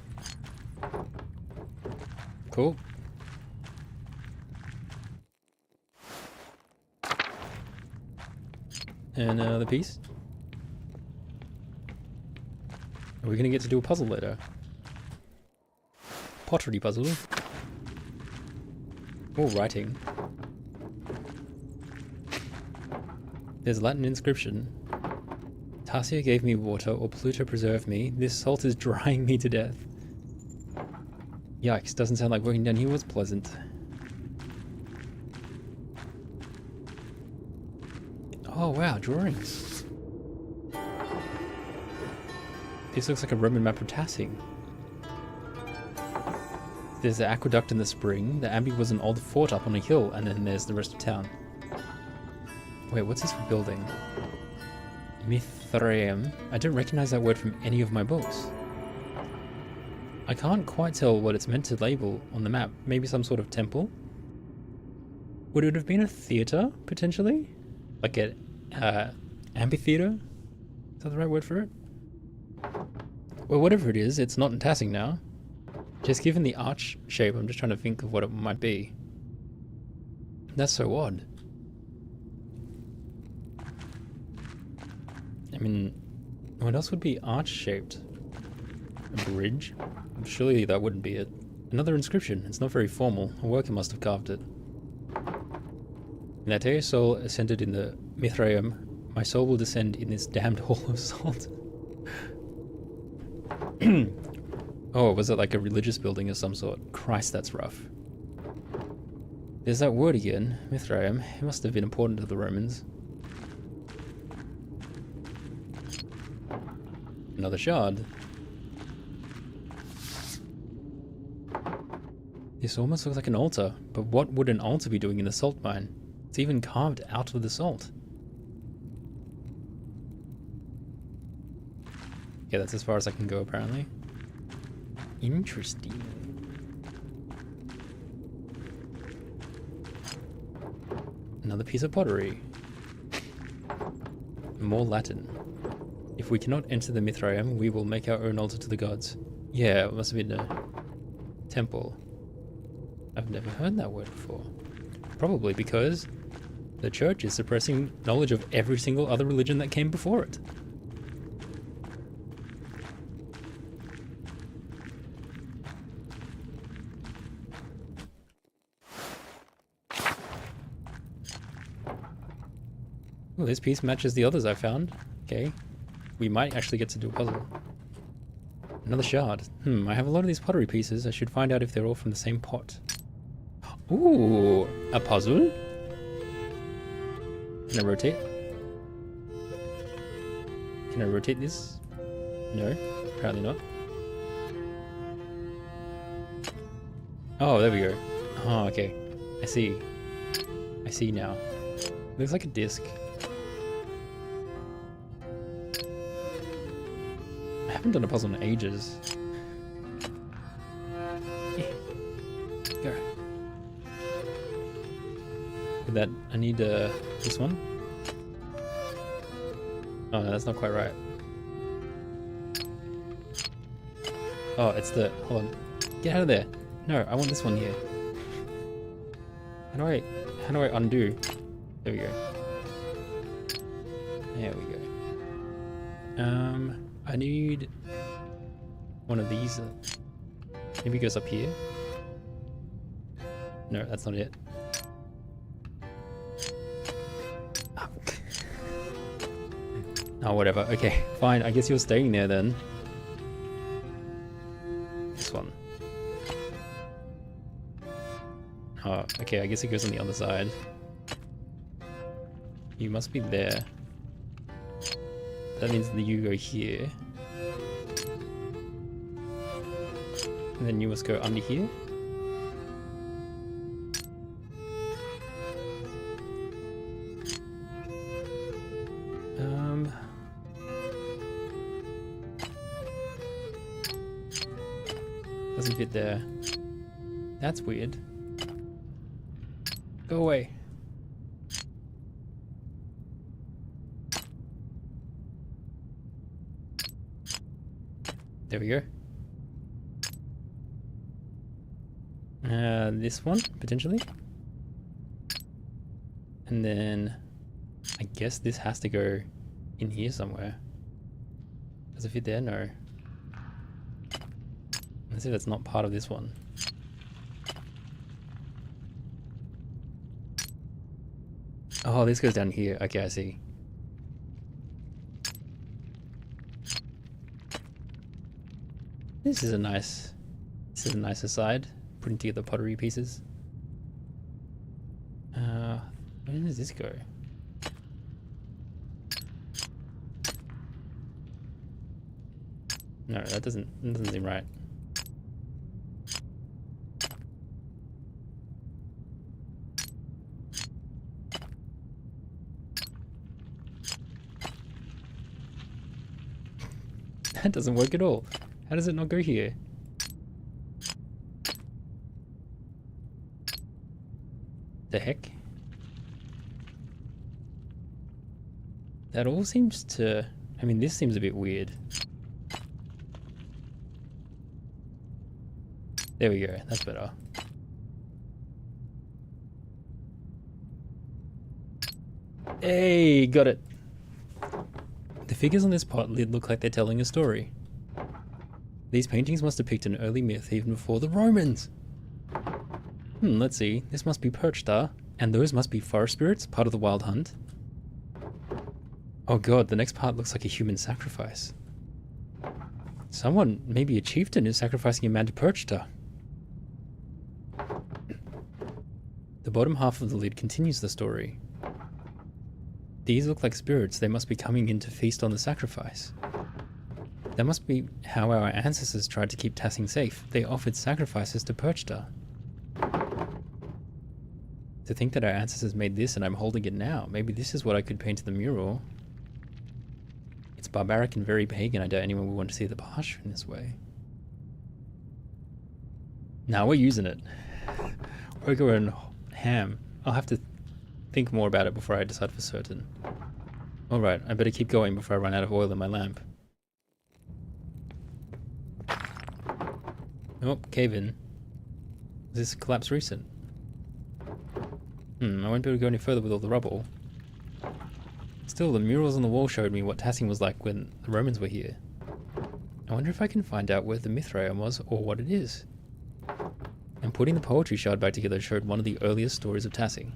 Cool. And another piece. Are we gonna get to do a puzzle later? Pottery puzzle. Oh, writing. There's a Latin inscription. Tarsia gave me water, or Pluto preserved me. This salt is drying me to death. Yikes, doesn't sound like working down here was pleasant. Oh wow, drawings. This looks like a Roman map of Tassing. There's the aqueduct in the spring. The Abbey was an old fort up on a hill, and then there's the rest of town. Wait, what's this for building? Mithraeum. I don't recognize that word from any of my books. I can't quite tell what it's meant to label on the map. Maybe some sort of temple? Would it have been a theater, potentially? Like an amphitheater? Is that the right word for it? Well, whatever it is, it's not in Tassing now. Just given the arch shape, I'm just trying to think of what it might be. That's so odd. I mean, what else would be arch-shaped? A bridge? Surely that wouldn't be it. Another inscription. It's not very formal. A worker must have carved it. That your soul ascended in the Mithraeum, my soul will descend in this damned hall of salt. Oh, was it like a religious building of some sort? Christ, that's rough. There's that word again, Mithraeum. It must have been important to the Romans. Another shard. This almost looks like an altar, but what would an altar be doing in a salt mine? It's even carved out of the salt. Yeah, that's as far as I can go apparently. Interesting. Another piece of pottery. More Latin. If we cannot enter the Mithraeum, we will make our own altar to the gods. Yeah, it must have been a temple. I've never heard that word before. Probably because the church is suppressing knowledge of every single other religion that came before it. Well, this piece matches the others I found. Okay. We might actually get to do a puzzle. Another shard. I have a lot of these pottery pieces. I should find out if they're all from the same pot. Ooh, a puzzle? Can I rotate? Can I rotate this? No, apparently not. Oh, there we go. Oh, okay. I see. I see now. Looks like a disc. I haven't done a puzzle in ages. Go. With that, I need this one. Oh no, that's not quite right. Oh, it's the... Hold on. Get out of there. No, I want this one here. How do I undo? There we go. There we go. I need one of these. Maybe it goes up here. No, that's not it. Oh, whatever. Okay, fine. I guess you're staying there then. This one. Oh, okay. I guess it goes on the other side. You must be there. That means that you go here. And then you must go under here. Doesn't fit there. That's weird. Go away. There we go. This one, potentially. And then I guess this has to go in here somewhere. Does it fit there? No. Let's see if that's not part of this one. Oh, this goes down here. Okay, I see. This is a nice aside. Putting together pottery pieces. Where does this go? No, that doesn't seem right. That doesn't work at all. How does it not go here? The heck? That all seems to... I mean, this seems a bit weird. There we go, that's better. Hey, got it. The figures on this pot lid look like they're telling a story. These paintings must depict an early myth even before the Romans. Let's see. This must be Perchta, and those must be forest spirits, part of the wild hunt. Oh god, the next part looks like a human sacrifice. Someone, maybe a chieftain, is sacrificing a man to Perchta. The bottom half of the lid continues the story. These look like spirits. They must be coming in to feast on the sacrifice. That must be how our ancestors tried to keep Tassing safe. They offered sacrifices to Perchta. To think that our ancestors made this and I'm holding it now. Maybe this is what I could paint to the mural. It's barbaric and very pagan. I doubt anyone would want to see the pasture in this way. Now we're using it. We're going ham. I'll have to think more about it before I decide for certain. Alright, I better keep going before I run out of oil in my lamp. Oh, cave in. Is this collapse recent? I won't be able to go any further with all the rubble. Still, the murals on the wall showed me what Tassing was like when the Romans were here. I wonder if I can find out where the Mithraeum was or what it is. And putting the poetry shard back together showed one of the earliest stories of Tassing.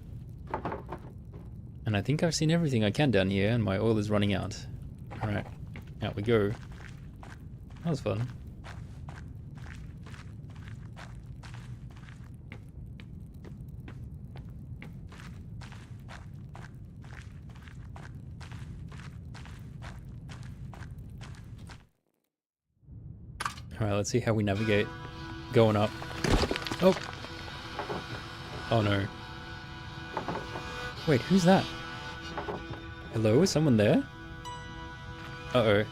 And I think I've seen everything I can down here and my oil is running out. Alright, out we go. That was fun. Alright, let's see how we navigate. Going up. Oh! Oh no. Wait, who's that? Hello, is someone there? Uh-oh.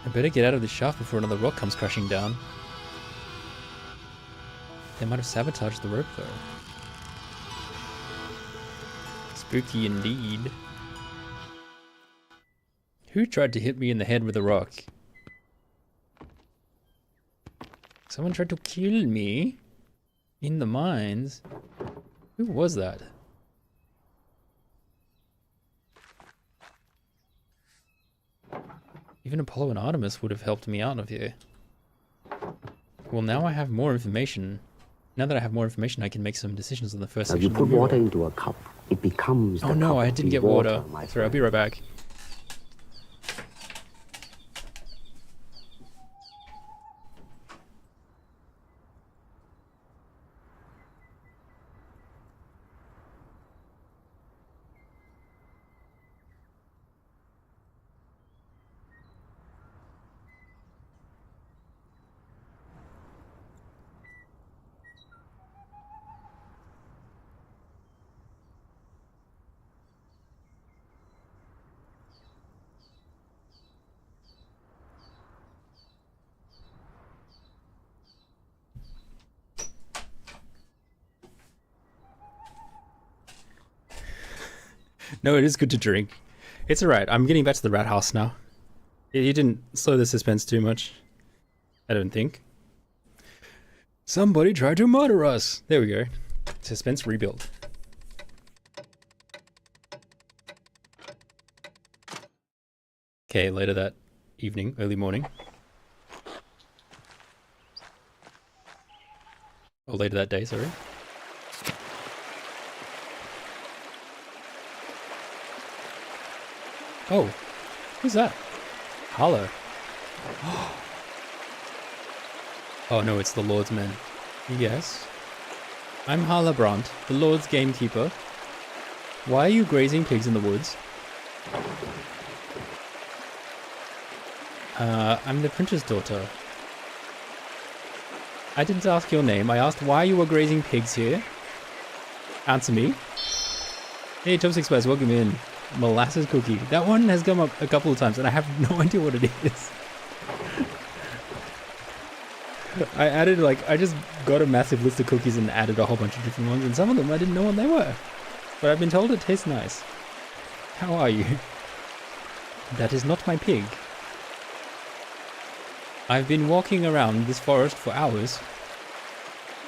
I better get out of this shaft before another rock comes crashing down. They might have sabotaged the rope though. Spooky indeed. Who tried to hit me in the head with a rock? Someone tried to kill me in the mines. Who was that? Even Apollo and Artemis would have helped me out of here. Well, now I have more information. Now that I have more information, I can make some decisions on the first section. You put water into a cup, it becomes. Oh no, I didn't get water. Sorry, I'll be right back. No, it is good to drink. It's alright, I'm getting back to the rat house now. You didn't slow the suspense too much. I don't think. Somebody tried to murder us! There we go. Suspense rebuilt. Okay, later that evening, early morning. Or later that day, sorry. Oh, who's that? Harlow. Oh no, it's the Lord's men. Yes. I'm Harlow Brandt, the Lord's gamekeeper. Why are you grazing pigs in the woods? I'm the printer's daughter. I didn't ask your name, I asked why you were grazing pigs here. Answer me. Hey, Top 6 Spice, welcome in. Molasses cookie. That one has come up a couple of times and I have no idea what it is. I added I just got a massive list of cookies and added a whole bunch of different ones, and some of them I didn't know what they were. But I've been told it tastes nice. How are you? That is not my pig. I've been walking around this forest for hours.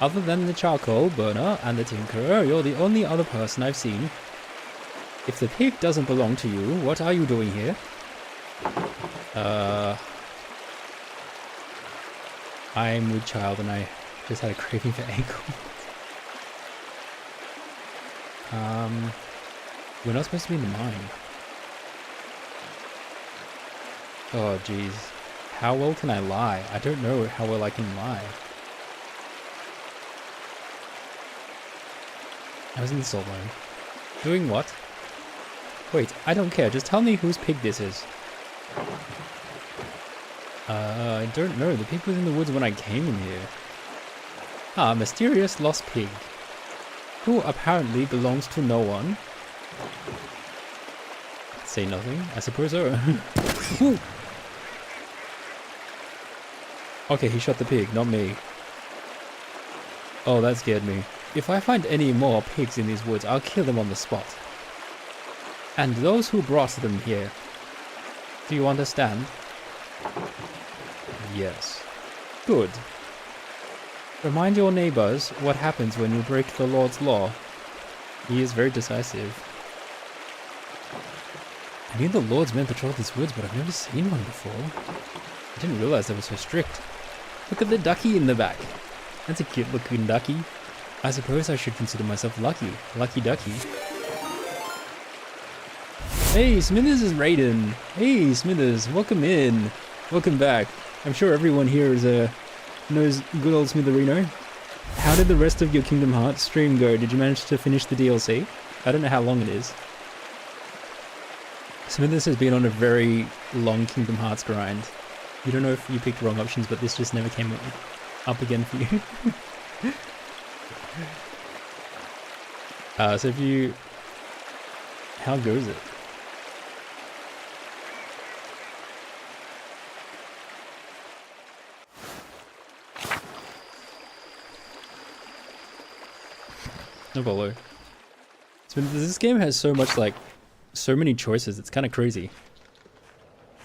Other than the charcoal burner and the tinkerer, you're the only other person I've seen. If the pig doesn't belong to you, what are you doing here? I'm with child and I just had a craving for ankle. We're not supposed to be in the mine. Oh jeez. How well can I lie? I don't know how well I can lie. I was in the salt mine. Doing what? Wait, I don't care. Just tell me whose pig this is. I don't know. The pig was in the woods when I came in here. Ah, mysterious lost pig. Who apparently belongs to no one. Say nothing. I suppose so. Okay, he shot the pig, not me. Oh, that scared me. If I find any more pigs in these woods, I'll kill them on the spot. And those who brought them here. Do you understand? Yes. Good. Remind your neighbors what happens when you break the Lord's law. He is very decisive. I knew the Lord's men patrol these woods, but I've never seen one before. I didn't realize they were so strict. Look at the ducky in the back. That's a cute looking ducky. I suppose I should consider myself lucky. Lucky ducky. Hey, Smithers is raiding. Hey, Smithers, welcome in. Welcome back. I'm sure everyone here is knows good old Smitherino. How did the rest of your Kingdom Hearts stream go? Did you manage to finish the DLC? I don't know how long it is. Smithers has been on a very long Kingdom Hearts grind. You don't know if you picked wrong options, but this just never came up again for you. So if you... How goes it? No bolo. So this game has so much so many choices, it's kind of crazy.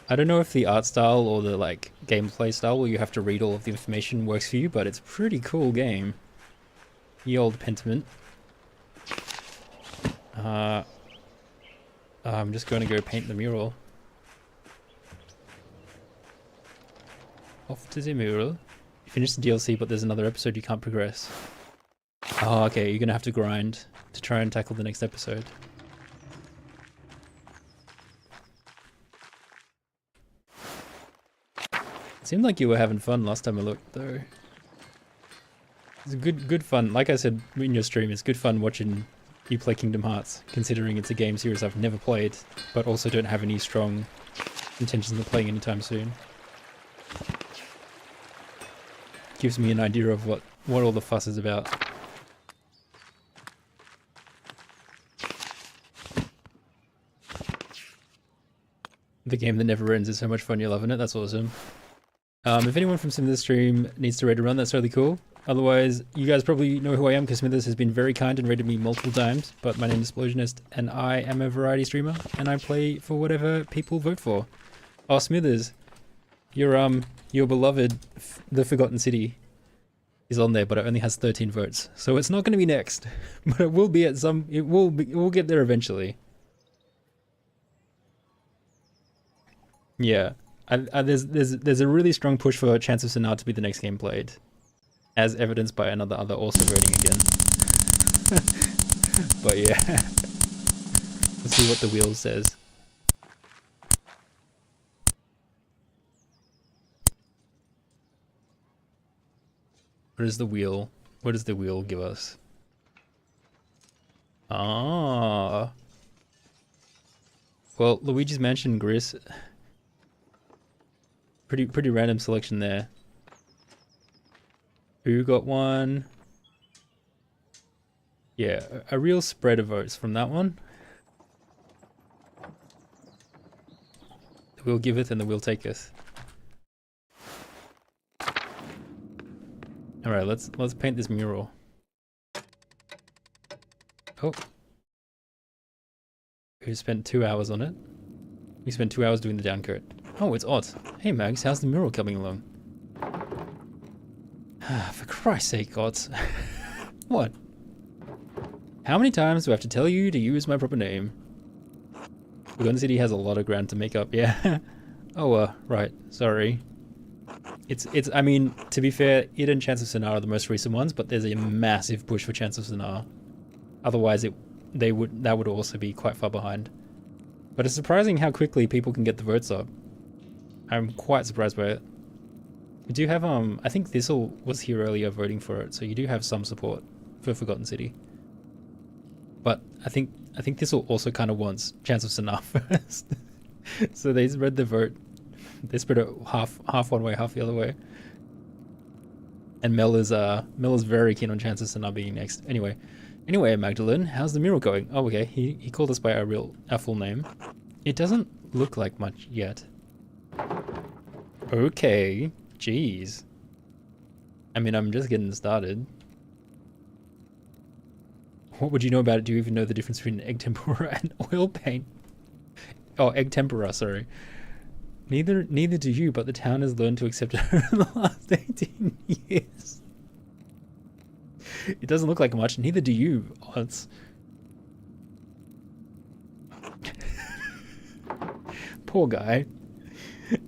I don't know if the art style or the gameplay style where you have to read all of the information works for you, but it's a pretty cool game. Ye old Pentiment. I'm just going to go paint the mural. Off to the mural. You finished the DLC, but there's another episode you can't progress. Oh, okay, you're gonna have to grind to try and tackle the next episode. It seemed like you were having fun last time I looked, though. It's good fun. Like I said in your stream, it's good fun watching you play Kingdom Hearts, considering it's a game series I've never played, but also don't have any strong intentions of playing anytime soon. Gives me an idea of what all the fuss is about. The game that never ends is so much fun, you're loving it, that's awesome. If anyone from Smithers stream needs to raid a run, that's really cool. Otherwise, you guys probably know who I am because Smithers has been very kind and raided me multiple times, but my name is Explosionist and I am a variety streamer and I play for whatever people vote for. Oh, Smithers, your beloved The Forgotten City is on there, but it only has 13 votes. So it's not going to be next, but it will be at some, it will get there eventually. Yeah, there's a really strong push for Chance of Sinard to be the next game played, as evidenced by another also voting again. But yeah, let's see what the wheel says. What is the wheel? What does the wheel give us? Ah, well, Luigi's Mansion Gris. Pretty random selection there. Who got one? Yeah, a real spread of votes from that one. The wheel giveth and the wheel taketh. Alright, let's paint this mural. Oh. We spent 2 hours on it. We spent 2 hours doing the downcoat. Oh, it's Ott. Hey Mags, how's the mural coming along? For Christ's sake, Ott. What? How many times do I have to tell you to use my proper name? Forgotten City has a lot of ground to make up, yeah. Oh, right, sorry. I mean, to be fair, it and Chance of Sonar are the most recent ones, but there's a massive push for Chance of Sonar. Otherwise, that would also be quite far behind. But it's surprising how quickly people can get the votes up. I'm quite surprised by it. We do have, I think Thistle was here earlier voting for it, so you do have some support for Forgotten City. But I think Thistle also kind of wants Chance of Sonar first. So they spread the vote. They spread it half one way, half the other way. And Mel is very keen on Chance of Sonar being next. Anyway, Magdalene, how's the mural going? Oh, okay. He called us by our full name. It doesn't look like much yet. Okay, jeez. I mean, I'm just getting started. What would you know about it? Do you even know the difference between egg tempura and oil paint? Oh, egg tempera, sorry. Neither do you, but the town has learned to accept it over the last 18 years. It doesn't look like much, neither do you, Odds. Poor guy.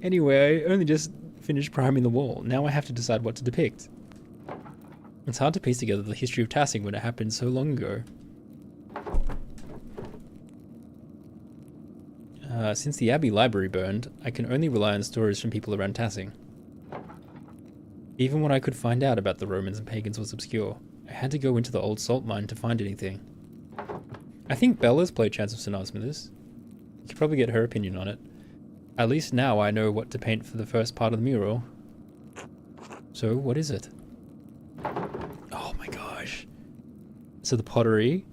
Anyway, I only just finished priming the wall. Now I have to decide what to depict. It's hard to piece together the history of Tassing when it happened so long ago. Since the Abbey Library burned, I can only rely on stories from people around Tassing. Even what I could find out about the Romans and pagans was obscure. I had to go into the old salt mine to find anything. I think Bella's played Chance of Sonar Smithers. You could probably get her opinion on it. At least now I know what to paint for the first part of the mural. So, what is it? Oh my gosh. So the pottery,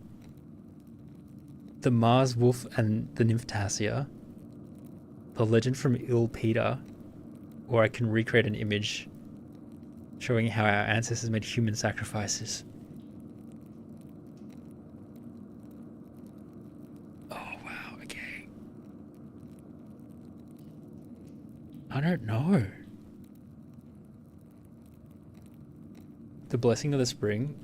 the Mars wolf and the nymph Tassia, the legend from Il Peter, or I can recreate an image showing how our ancestors made human sacrifices. Oh wow, okay. I don't know. The Blessing of the Spring.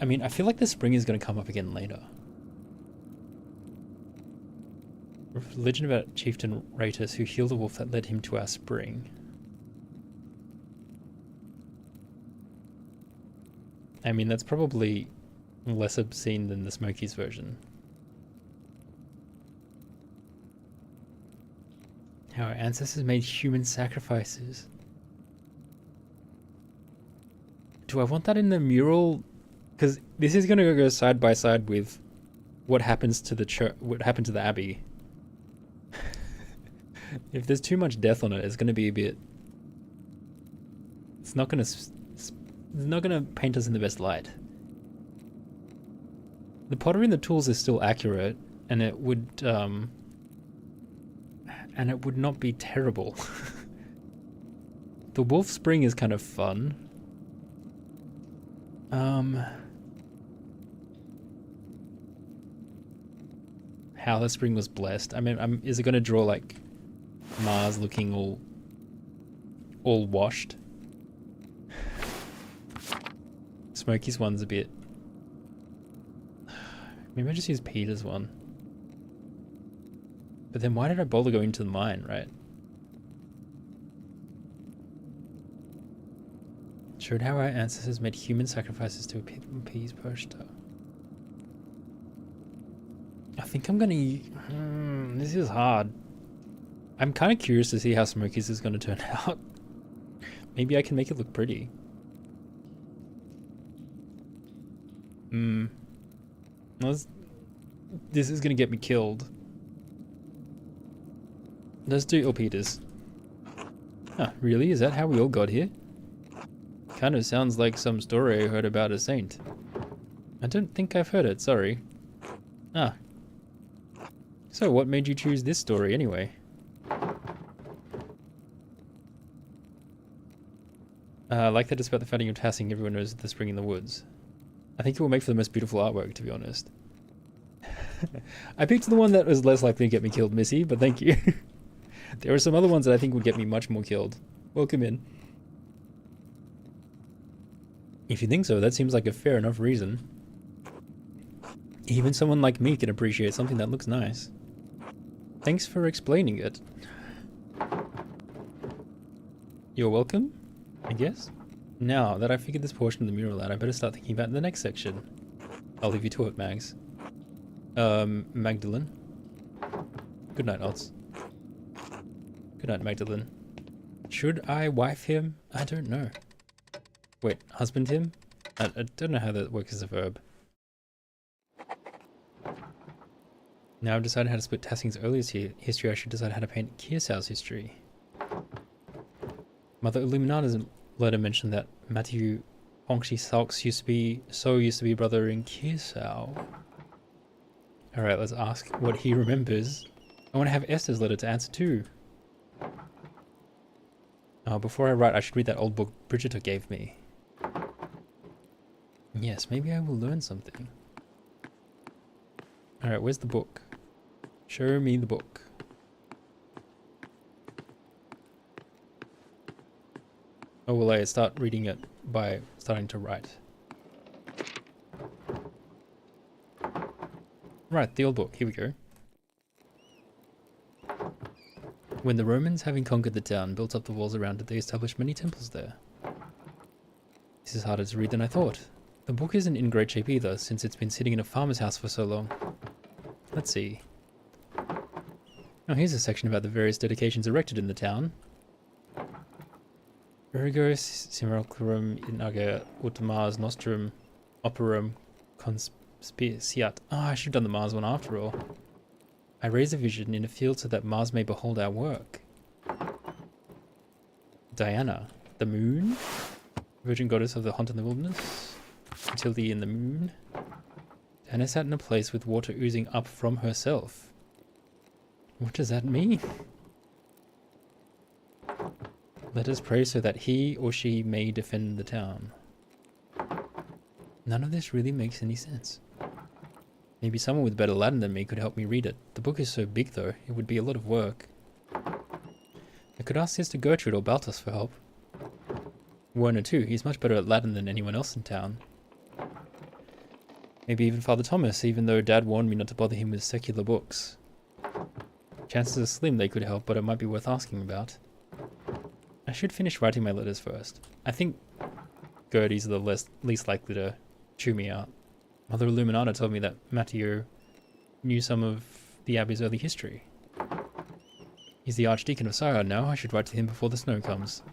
I mean, I feel like the spring is going to come up again later. Legend about Chieftain Ratus who healed the wolf that led him to our spring. I mean, that's probably less obscene than the Smokies version. How our ancestors made human sacrifices. Do I want that in the mural? Because this is going to go side by side with what happens to the church, what happened to the abbey. If there's too much death on it, it's going to be a bit. It's not going to paint us in the best light. The pottery and the tools is still accurate, and it would not be terrible. The wolf spring is kind of fun. How the spring was blessed. I mean, is it going to draw like Mars looking all washed? Smokey's one's a bit. Maybe I just use Peter's one. But then why did I bother going to the mine, right? Showed how our ancestors made human sacrifices to appease Pershta. I think I'm gonna... this is hard. I'm kind of curious to see how Smokies is gonna turn out. Maybe I can make it look pretty. This is gonna get me killed. Let's do Ilpeters. Huh, really? Is that how we all got here? Kind of sounds like some story I heard about a saint. I don't think I've heard it, sorry. Ah. So what made you choose this story anyway? I like that despite the founding of Tassing, everyone knows the spring in the woods. I think it will make for the most beautiful artwork, to be honest. I picked the one that was less likely to get me killed, Missy, but thank you. There are some other ones that I think would get me much more killed. Welcome in. If you think so, that seems like a fair enough reason. Even someone like me can appreciate something that looks nice. Thanks for explaining it. You're welcome, I guess. Now that I've figured this portion of the mural out, I better start thinking about the next section. I'll leave you to it, Mags. Magdalene. Good night, Odds. Good night, Magdalene. Should I wife him? I don't know. Wait, husband him? I don't know how that works as a verb. Now I've decided how to split Tassing's earliest history, I should decide how to paint Kearsau's history. Mother Illuminata's letter mentioned that Matthew Honksy Salks used to be brother in Kearsau. Alright, let's ask what he remembers. I want to have Esther's letter to answer too. Before I write, I should read that old book Bridget gave me. Yes, maybe I will learn something. Alright, where's the book? Show me the book. Oh, will I start reading it by starting to write? Right, the old book. Here we go. When the Romans, having conquered the town, built up the walls around it, they established many temples there. This is harder to read than I thought. The book isn't in great shape either, since it's been sitting in a farmer's house for so long. Let's see. Oh, here's a section about the various dedications erected in the town. Virgos simulacrum inager ut Mars nostrum operum conspiciat. I should have done the Mars one after all. I raise a vision in a field so that Mars may behold our work. Diana, the moon, virgin goddess of the hunt in the wilderness, fertility in the moon. Diana sat in a place with water oozing up from herself. What does that mean? Let us pray so that he or she may defend the town. None of this really makes any sense. Maybe someone with better Latin than me could help me read it. The book is so big though, it would be a lot of work. I could ask Sister Gertrude or Baltus for help. Werner too, he's much better at Latin than anyone else in town. Maybe even Father Thomas, even though Dad warned me not to bother him with secular books. Chances are slim they could help, but it might be worth asking about. I should finish writing my letters first. I think Gertie's the least likely to chew me out. Mother Illuminata told me that Matteo knew some of the Abbey's early history. He's the Archdeacon of Sion now. I should write to him before the snow comes.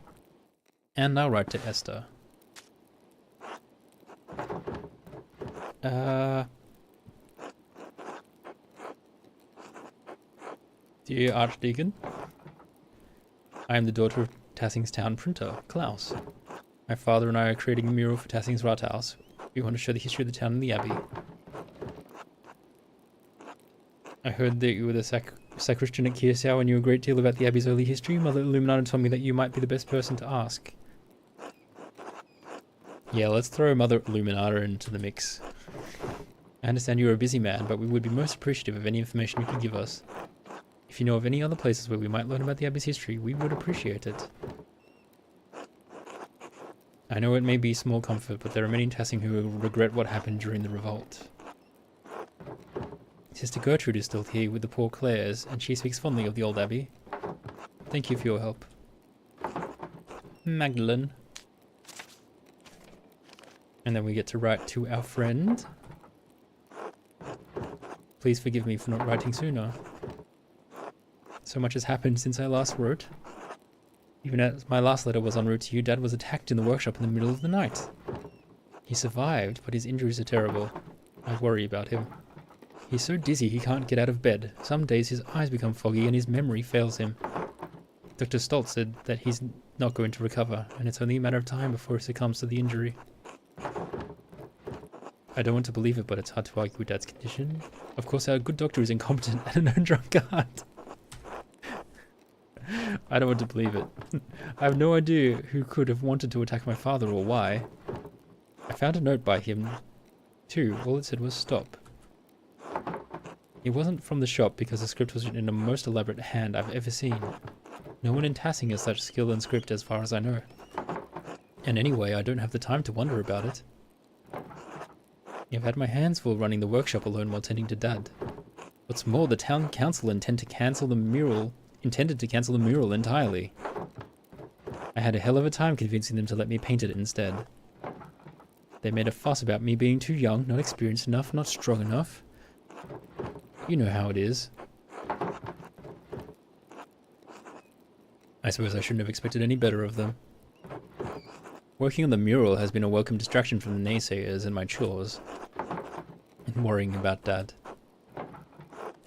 And I'll write to Esther. Dear Archdeacon, I am the daughter of Tassing's town printer, Klaus. My father and I are creating a mural for Tassing's Rathaus. We want to show the history of the town and the abbey. I heard that you were the sacristan at Kearsau and knew a great deal about the abbey's early history. Mother Illuminata told me that you might be the best person to ask. Yeah, let's throw Mother Illuminata into the mix. I understand you're a busy man, but we would be most appreciative of any information you could give us. If you know of any other places where we might learn about the abbey's history, we would appreciate it. I know it may be small comfort, but there are many in Tassing who will regret what happened during the revolt. Sister Gertrude is still here with the poor Clares, and she speaks fondly of the old abbey. Thank you for your help. Magdalene. And then we get to write to our friend. Please forgive me for not writing sooner. So much has happened since I last wrote. Even as my last letter was en route to you, Dad was attacked in the workshop in the middle of the night. He survived, but his injuries are terrible. I worry about him. He's so dizzy he can't get out of bed. Some days his eyes become foggy and his memory fails him. Dr. Stoltz said that he's not going to recover, and it's only a matter of time before he succumbs to the injury. I don't want to believe it, but it's hard to argue with Dad's condition. Of course, our good doctor is incompetent and a known drunkard. I don't want to believe it. I have no idea who could have wanted to attack my father or why. I found a note by him, too. All it said was stop. It wasn't from the shop because the script was written in the most elaborate hand I've ever seen. No one in Tassing has such skill in script as far as I know. And anyway, I don't have the time to wonder about it. I've had my hands full running the workshop alone while tending to Dad. What's more, the town council intended to cancel the mural entirely. I had a hell of a time convincing them to let me paint it instead. They made a fuss about me being too young, not experienced enough, not strong enough. You know how it is. I suppose I shouldn't have expected any better of them. Working on the mural has been a welcome distraction from the naysayers and my chores. And worrying about Dad.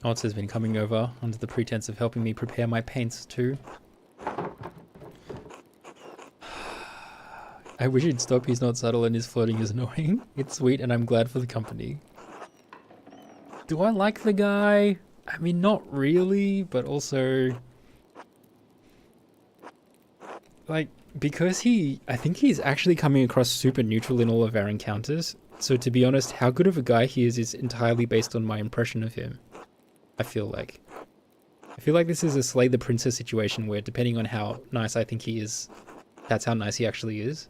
Otz has been coming over under the pretense of helping me prepare my paints too. I wish he'd stop, he's not subtle and his flirting is annoying. It's sweet and I'm glad for the company. Do I like the guy? I mean, not really, but also... like, because I think he's actually coming across super neutral in all of our encounters. So to be honest, how good of a guy he is entirely based on my impression of him. I feel like this is a Slay the Princess situation where depending on how nice I think he is, that's how nice he actually is.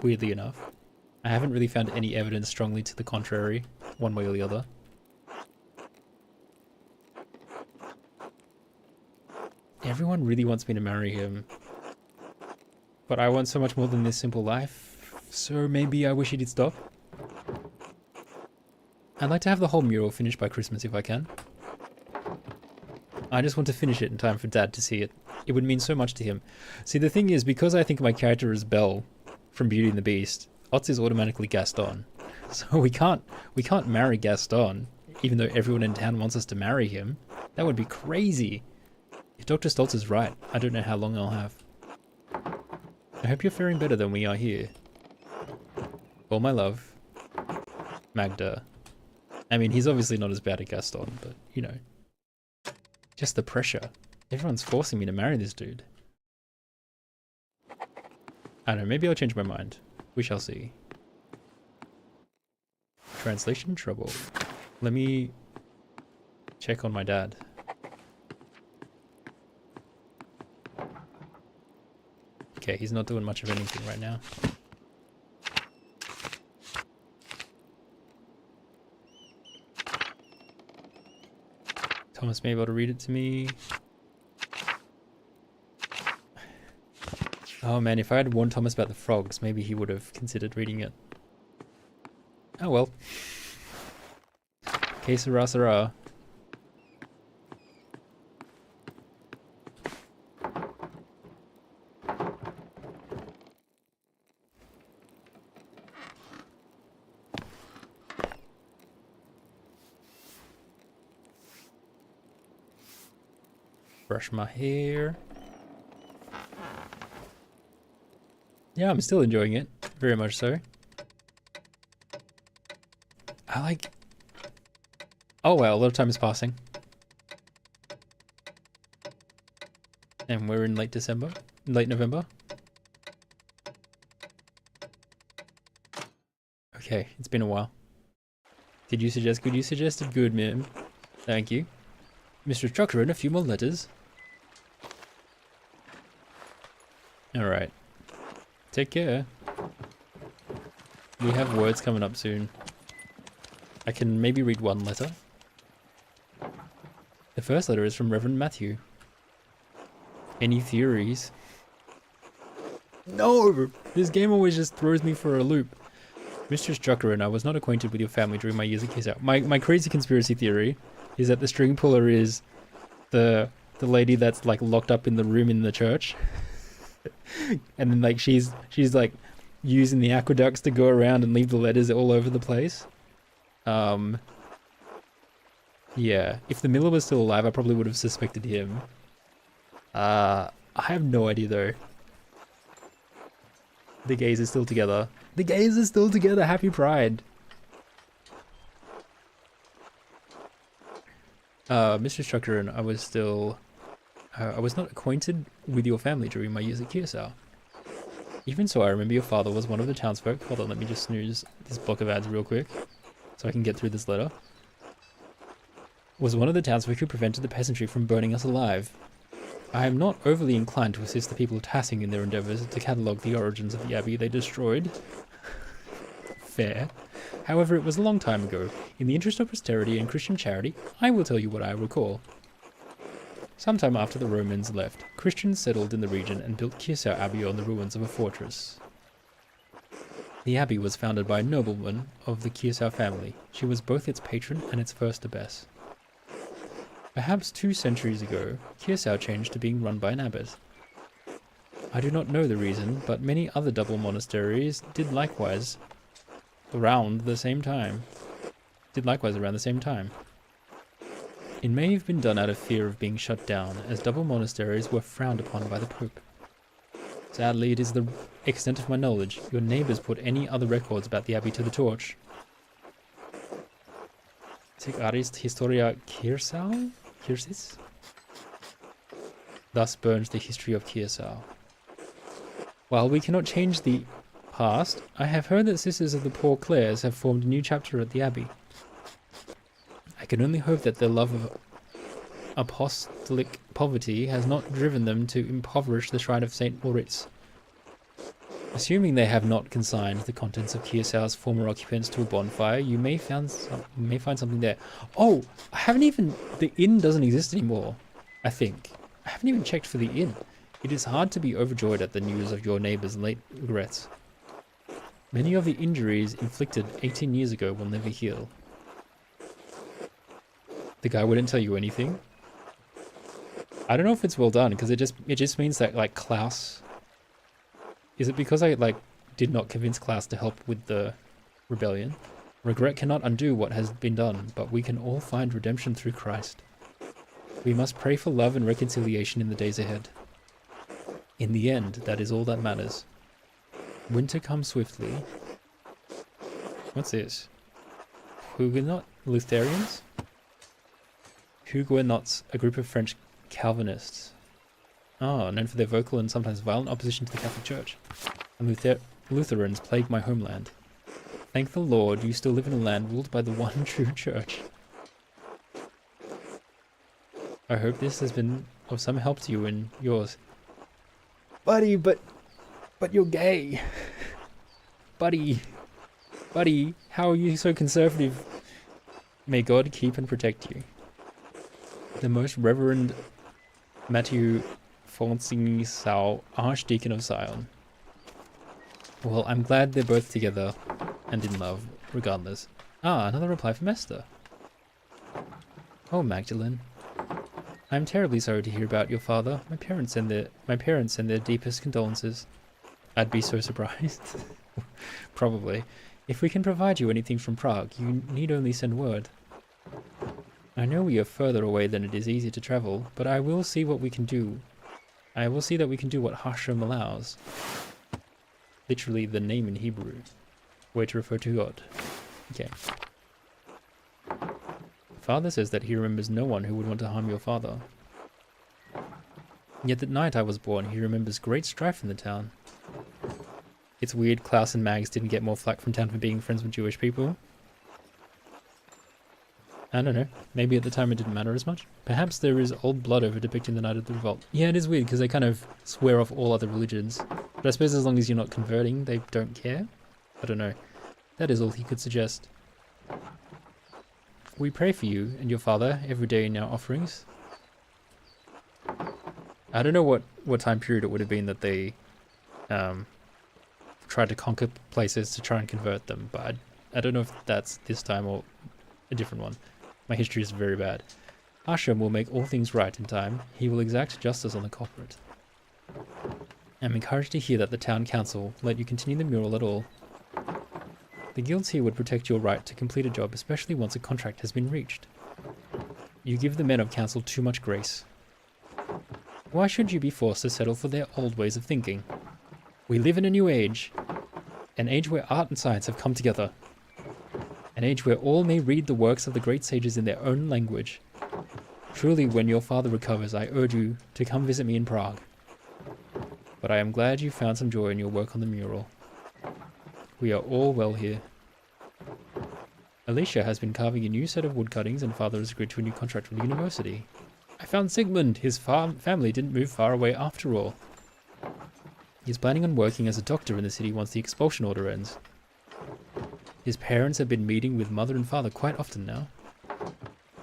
Weirdly enough. I haven't really found any evidence strongly to the contrary, one way or the other. Everyone really wants me to marry him. But I want so much more than this simple life, so maybe I wish he did stop. I'd like to have the whole mural finished by Christmas if I can. I just want to finish it in time for Dad to see it. It would mean so much to him. See, the thing is, because I think my character is Belle from Beauty and the Beast, Otz is automatically Gaston. So we can't marry Gaston, even though everyone in town wants us to marry him. That would be crazy. If Dr. Stoltz is right, I don't know how long I'll have. I hope you're faring better than we are here. All my love, Magda. I mean, he's obviously not as bad as Gaston, but, you know. Just the pressure. Everyone's forcing me to marry this dude. I don't know, maybe I'll change my mind. We shall see. Translation trouble. Let me check on my dad. Okay, he's not doing much of anything right now. Thomas may be able to read it to me. Oh man, if I had warned Thomas about the frogs, maybe he would have considered reading it. Oh well. Que sera, sera. Brush my hair. Yeah, I'm still enjoying it. Very much so. I like... Oh wow, a lot of time is passing. And we're in late November. Okay, it's been a while. Did you suggest good? You suggested good, ma'am. Thank you. Mr. Chucker, and a few more letters. Alright. Take care. We have words coming up soon. I can maybe read one letter. The first letter is from Reverend Matthew. Any theories? No! This game always just throws me for a loop. Mistress Chucker and I was not acquainted with your family during my years at Kiss Out. My crazy conspiracy theory is that the string puller is the lady that's like locked up in the room in the church. And then like she's like using the aqueducts to go around and leave the letters all over the place. Yeah, if the miller was still alive, I probably would have suspected him. I have no idea though. The gays are still together. The gays are still together. Happy Pride. Mr. Strucker and I was still I was not acquainted with your family during my years at Curacao. Even so, I remember your father was one of the townsfolk. Hold on, let me just snooze this block of ads real quick so I can get through this letter. Was one of the townsfolk who prevented the peasantry from burning us alive. I am not overly inclined to assist the people of Tassing in their endeavours to catalogue the origins of the abbey they destroyed. Fair. However, it was a long time ago. In the interest of posterity and Christian charity, I will tell you what I recall. Sometime after the Romans left, Christians settled in the region and built Curacao Abbey on the ruins of a fortress. The abbey was founded by a nobleman of the Curacao family. She was both its patron and its first abbess. Perhaps 2 centuries ago, Curacao changed to being run by an abbot. I do not know the reason, but many other double monasteries did likewise around the same time. It may have been done out of fear of being shut down, as double monasteries were frowned upon by the Pope. Sadly, it is the extent of my knowledge. Your neighbours put any other records about the abbey to the torch. Sic arist historia Cursis? Thus burns the history of Curacao. While we cannot change the past, I have heard that Sisters of the Poor Clares have formed a new chapter at the abbey. I can only hope that their love of apostolic poverty has not driven them to impoverish the shrine of St. Moritz. Assuming they have not consigned the contents of Curaçao's former occupants to a bonfire, you may find something there. Oh, I haven't even... The inn doesn't exist anymore, I think. I haven't even checked for the inn. It is hard to be overjoyed at the news of your neighbour's late regrets. Many of the injuries inflicted 18 years ago will never heal. The guy wouldn't tell you anything. I don't know if it's well done, because it just means that, like, Klaus... Is it because I, like, did not convince Klaus to help with the rebellion? Regret cannot undo what has been done, but we can all find redemption through Christ. We must pray for love and reconciliation in the days ahead. In the end, that is all that matters. Winter comes swiftly. What's this? Huguenot Lutherans? Huguenots, a group of French Calvinists. Known for their vocal and sometimes violent opposition to the Catholic Church. And Lutherans plague my homeland. Thank the Lord, you still live in a land ruled by the one true church. I hope this has been of some help to you and yours. Buddy, but you're gay. Buddy, how are you so conservative? May God keep and protect you. The Most Reverend Matthew Fonsing Sao, Archdeacon of Sion. Well, I'm glad they're both together and in love, regardless. Another reply from Esther. Oh, Magdalene. I'm terribly sorry to hear about your father. My parents send their deepest condolences. I'd be so surprised. Probably. If we can provide you anything from Prague, you need only send word. I know we are further away than it is easy to travel, but I will see what we can do. I will see that we can do what Hashem allows. Literally the name in Hebrew. Way to refer to God. Okay. Father says that he remembers no one who would want to harm your father. Yet that night I was born, he remembers great strife in the town. It's weird Klaus and Mags didn't get more flack from town for being friends with Jewish people. I don't know. Maybe at the time it didn't matter as much. Perhaps there is old blood over depicting the night of the revolt. Yeah, it is weird because they kind of swear off all other religions. But I suppose as long as you're not converting, they don't care? I don't know. That is all he could suggest. We pray for you and your father every day in our offerings. I don't know what time period it would have been that they tried to conquer places to try and convert them, but I don't know if that's this time or a different one. My history is very bad. Hashem will make all things right in time. He will exact justice on the culprit. I'm encouraged to hear that the town council let you continue the mural at all. The guilds here would protect your right to complete a job, especially once a contract has been reached. You give the men of council too much grace. Why should you be forced to settle for their old ways of thinking? We live in a new age. An age where art and science have come together. An age where all may read the works of the great sages in their own language. Truly, when your father recovers, I urge you to come visit me in Prague. But I am glad you found some joy in your work on the mural. We are all well here. Alicia has been carving a new set of wood cuttings and father has agreed to a new contract with the university. I found Sigmund. His family didn't move far away after all. He's planning on working as a doctor in the city once the expulsion order ends. His parents have been meeting with mother and father quite often now.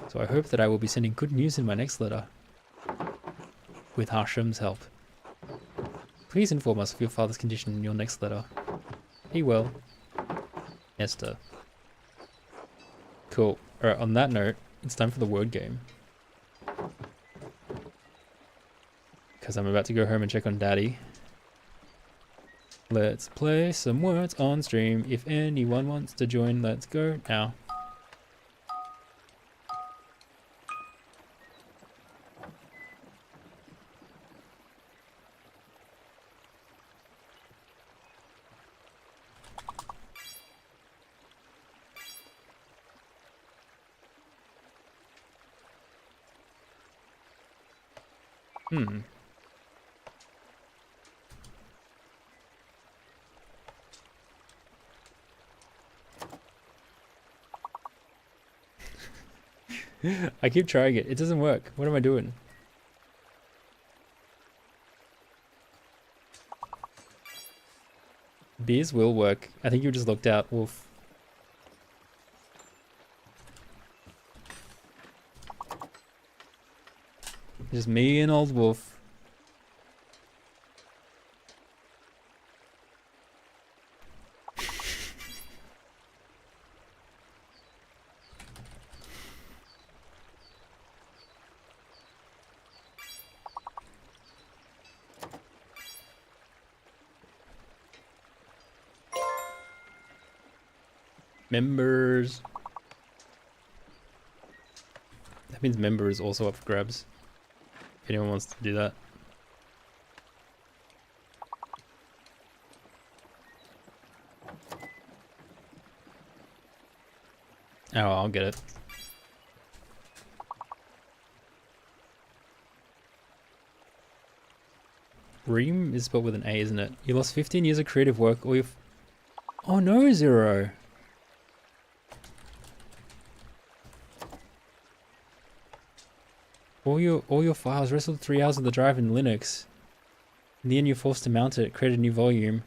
So I hope that I will be sending good news in my next letter. With Hasham's help. Please inform us of your father's condition in your next letter. Be well. Esther. Cool. Alright, on that note, it's time for the word game. Because I'm about to go home and check on Daddy. Let's play some words on stream. If anyone wants to join, let's go now. I keep trying it. It doesn't work. What am I doing? Beers will work. I think you just looked out, Wolf. Just me and old Wolf. Members. That means member is also up for grabs. If anyone wants to do that. Oh, I'll get it. Reem is spelled with an A, isn't it? You lost 15 years of creative work, or you've... Oh no, Zero! All your files wrestled 3 hours of the drive in Linux. In the end, you're forced to mount it, create a new volume.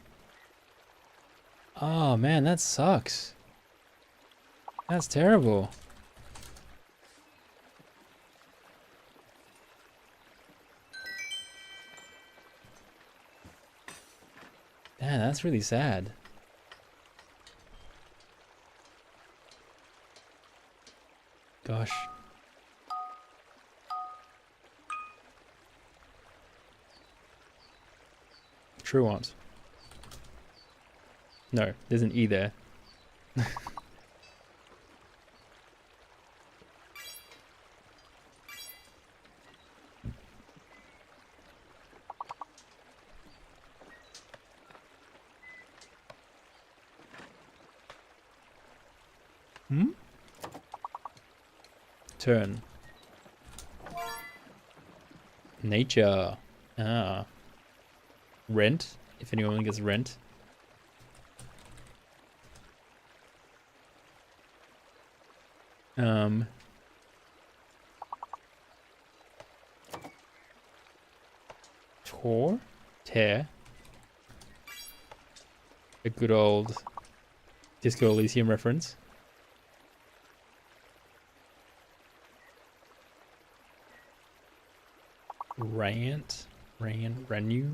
Oh man, that sucks. That's terrible. Man, that's really sad. Gosh. True want. No, there's an E there. Turn. Nature. Ah. Rent, if anyone gets rent. Tear. A good old Disco Elysium reference. Renew.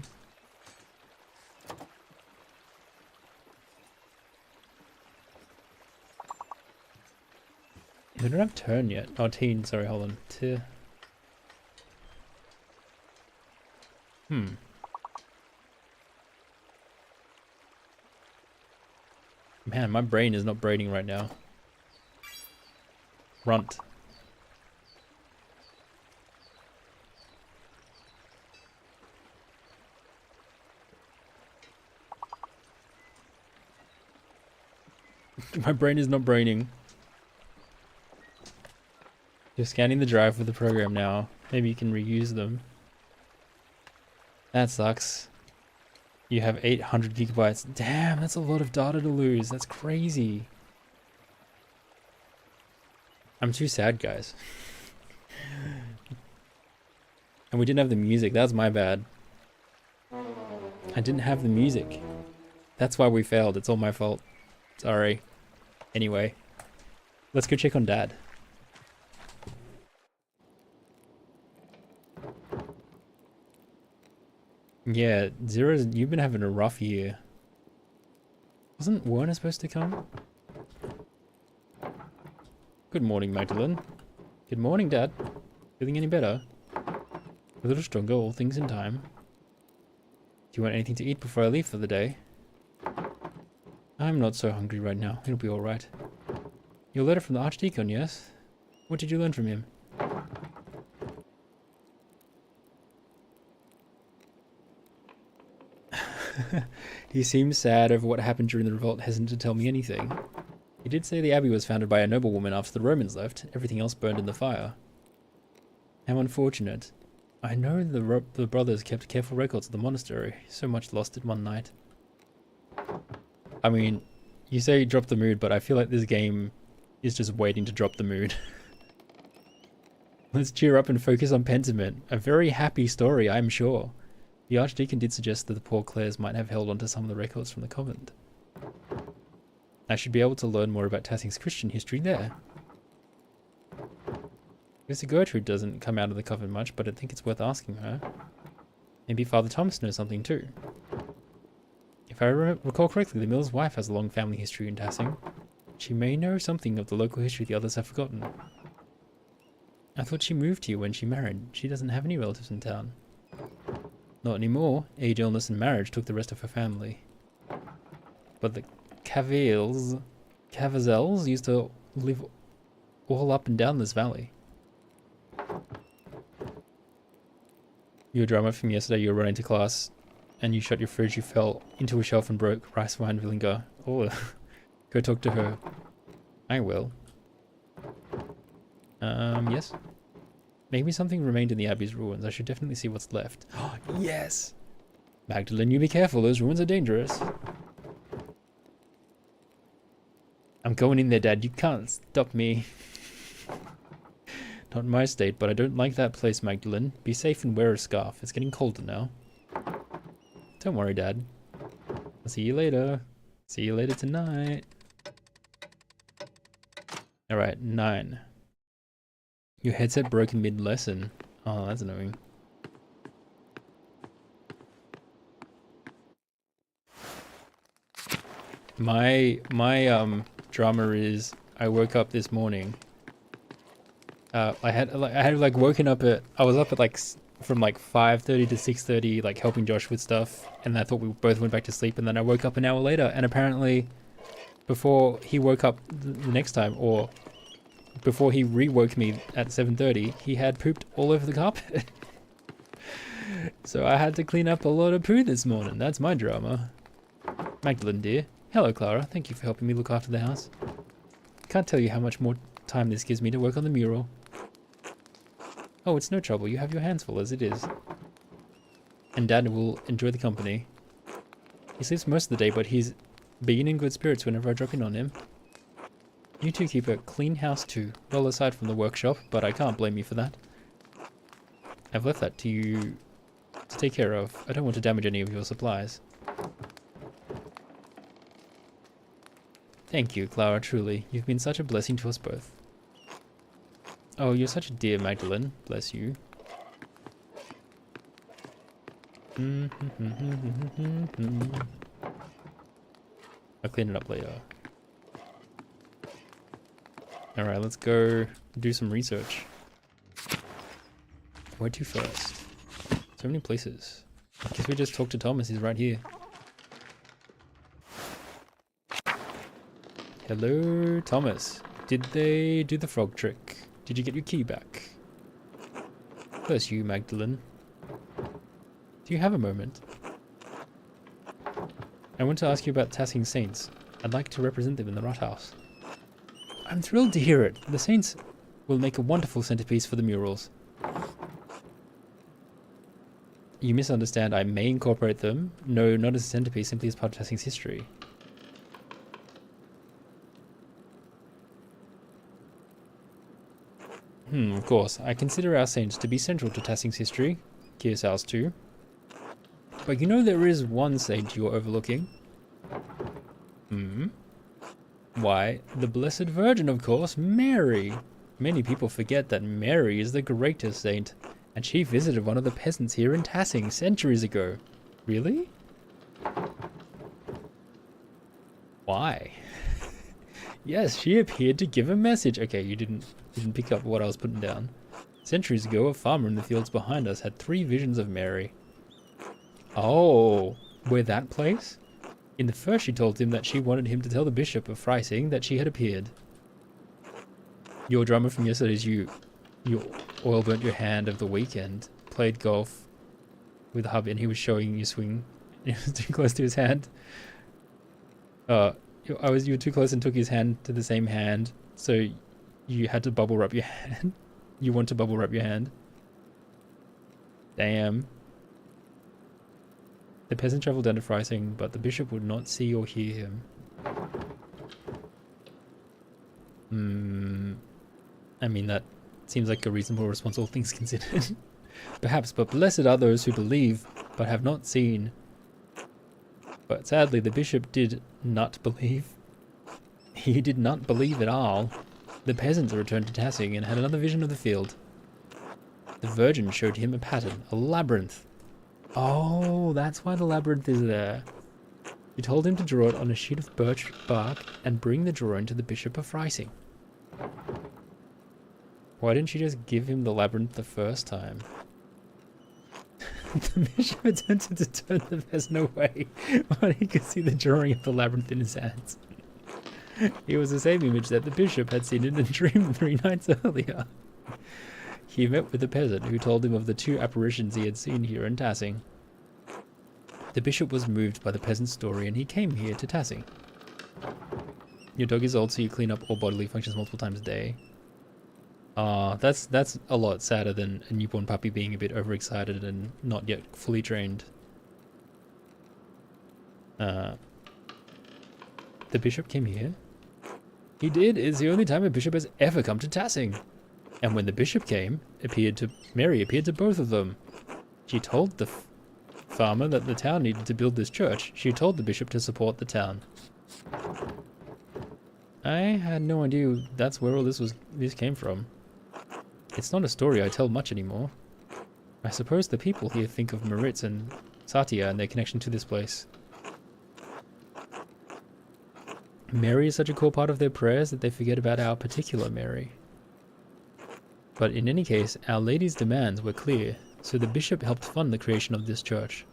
We don't have turn yet. Oh, teen, sorry, hold on. Man, my brain is not braining right now. Runt. My brain is not braining. You're scanning the drive for the program now. Maybe you can reuse them. That sucks. You have 800 gigabytes. Damn, that's a lot of data to lose. That's crazy. I'm too sad, guys. And we didn't have the music. That was my bad. I didn't have the music. That's why we failed. It's all my fault. Sorry. Anyway, let's go check on Dad. Yeah, Zero's, you've been having a rough year. Wasn't Werner supposed to come? Good morning, Magdalene. Good morning, Dad. Feeling any better? A little stronger, all things in time. Do you want anything to eat before I leave for the day? I'm not so hungry right now. It'll be alright. Your letter from the Archdeacon, yes? What did you learn from him? He seems sad over what happened during the revolt, hesitant to tell me anything. He did say the abbey was founded by a noblewoman after the Romans left. Everything else burned in the fire. How unfortunate. I know the brothers kept careful records of the monastery. So much lost in one night. I mean, you say drop the mood, but I feel like this game is just waiting to drop the mood. Let's cheer up and focus on Pentiment. A very happy story, I'm sure. The Archdeacon did suggest that the poor Clares might have held onto some of the records from the convent. I should be able to learn more about Tassing's Christian history there. Mr. Gertrude doesn't come out of the convent much, but I think it's worth asking her. Maybe Father Thomas knows something too. If I recall correctly, the miller's wife has a long family history in Tassing. She may know something of the local history the others have forgotten. I thought she moved here when she married. She doesn't have any relatives in town. Not anymore. Age, illness, and marriage took the rest of her family. But the Cavazels used to live all up and down this valley. Your drama from yesterday, you were running to class and you shut your fridge, you fell into a shelf and broke rice wine vinegar. Oh, go talk to her. I will. Yes? Maybe something remained in the abbey's ruins. I should definitely see what's left. Oh, yes! Magdalene, you be careful. Those ruins are dangerous. I'm going in there, Dad. You can't stop me. Not in my state, but I don't like that place, Magdalene. Be safe and wear a scarf. It's getting colder now. Don't worry, Dad. I'll see you later. See you later tonight. Alright, 9. Your headset broke in mid-lesson. Oh, that's annoying. My drama is I woke up this morning. I had like woken up at, I was up at like from like 5:30 to 6:30, like helping Josh with stuff, and I thought we both went back to sleep, and then I woke up an hour later, and apparently before he woke up the next time, or before he re-woke me at 7:30, he had pooped all over the carpet. So I had to clean up a lot of poo this morning. That's my drama. Magdalene, dear. Hello, Clara. Thank you for helping me look after the house. Can't tell you how much more time this gives me to work on the mural. Oh, it's no trouble. You have your hands full as it is. And Dad will enjoy the company. He sleeps most of the day, but he's been in good spirits whenever I drop in on him. You two keep a clean house too, well aside from the workshop, but I can't blame you for that. I've left that to you to take care of. I don't want to damage any of your supplies. Thank you, Clara, truly. You've been such a blessing to us both. Oh, you're such a dear, Magdalene. Bless you. I'll clean it up later. Alright, let's go do some research. Where to first? So many places. I guess we just talk to Thomas, he's right here. Hello, Thomas. Did they do the frog trick? Did you get your key back? First you, Magdalene. Do you have a moment? I want to ask you about Tassing Saints. I'd like to represent them in the Rat House. I'm thrilled to hear it. The Saints will make a wonderful centerpiece for the murals. You misunderstand. I may incorporate them. No, not as a centerpiece, simply as part of Tassing's history. Of course. I consider our saints to be central to Tassing's history. Kearsaus too. But you know there is one saint you're overlooking. Why, the Blessed Virgin, of course, Mary. Many people forget that Mary is the greatest saint, and she visited one of the peasants here in Tassing centuries ago. Really? Why? Yes, she appeared to give a message. Okay, you didn't pick up what I was putting down. Centuries ago, a farmer in the fields behind us had 3 visions of Mary. Oh, where that place? In the first, she told him that she wanted him to tell the Bishop of Freising that she had appeared. Your drama from yesterday's you oil burnt your hand over the weekend, played golf with a hubby, and he was showing you swing. It was too close to his hand. You were too close and took his hand to the same hand, so you had to bubble wrap your hand. You want to bubble wrap your hand. Damn. The peasant travelled down to Freising, but the bishop would not see or hear him. I mean, that seems like a reasonable response, all things considered. Perhaps, but blessed are those who believe, but have not seen. But sadly, the bishop did not believe. He did not believe at all. The peasants returned to Tassing and had another vision of the field. The Virgin showed him a pattern, a labyrinth. Oh, that's why the labyrinth is there. She told him to draw it on a sheet of birch bark and bring the drawing to the Bishop of Freising. Why didn't she just give him the labyrinth the first time? The bishop attempted to turn the peasant away while he could see the drawing of the labyrinth in his hands. It was the same image that the bishop had seen in a dream 3 nights earlier. He met with the peasant, who told him of the 2 apparitions he had seen here in Tassing. The bishop was moved by the peasant's story, and he came here to Tassing. Your dog is old, so you clean up all bodily functions multiple times a day. That's a lot sadder than a newborn puppy being a bit overexcited and not yet fully trained. The bishop came here? He did. It's the only time a bishop has ever come to Tassing. And when the bishop came, Mary appeared to both of them. She told the farmer that the town needed to build this church. She told the bishop to support the town. I had no idea that's where all this came from. It's not a story I tell much anymore. I suppose the people here think of Maritz and Satya and their connection to this place. Mary is such a core part of their prayers that they forget about our particular Mary. But in any case, Our Lady's demands were clear, so the bishop helped fund the creation of this church.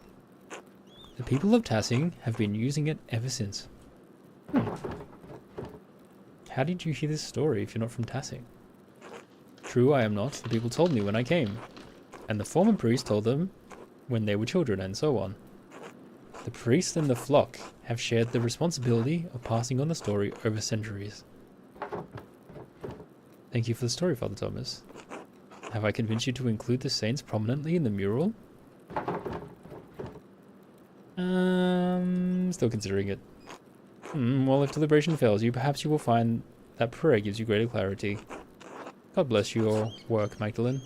The people of Tassing have been using it ever since. How did you hear this story if you're not from Tassing? True, I am not. The people told me when I came. And the former priest told them when they were children, and so on. The priest and the flock have shared the responsibility of passing on the story over centuries. Thank you for the story, Father Thomas. Have I convinced you to include the saints prominently in the mural? Still considering it. Well, if deliberation fails you, perhaps you will find that prayer gives you greater clarity. God bless your work, Magdalene.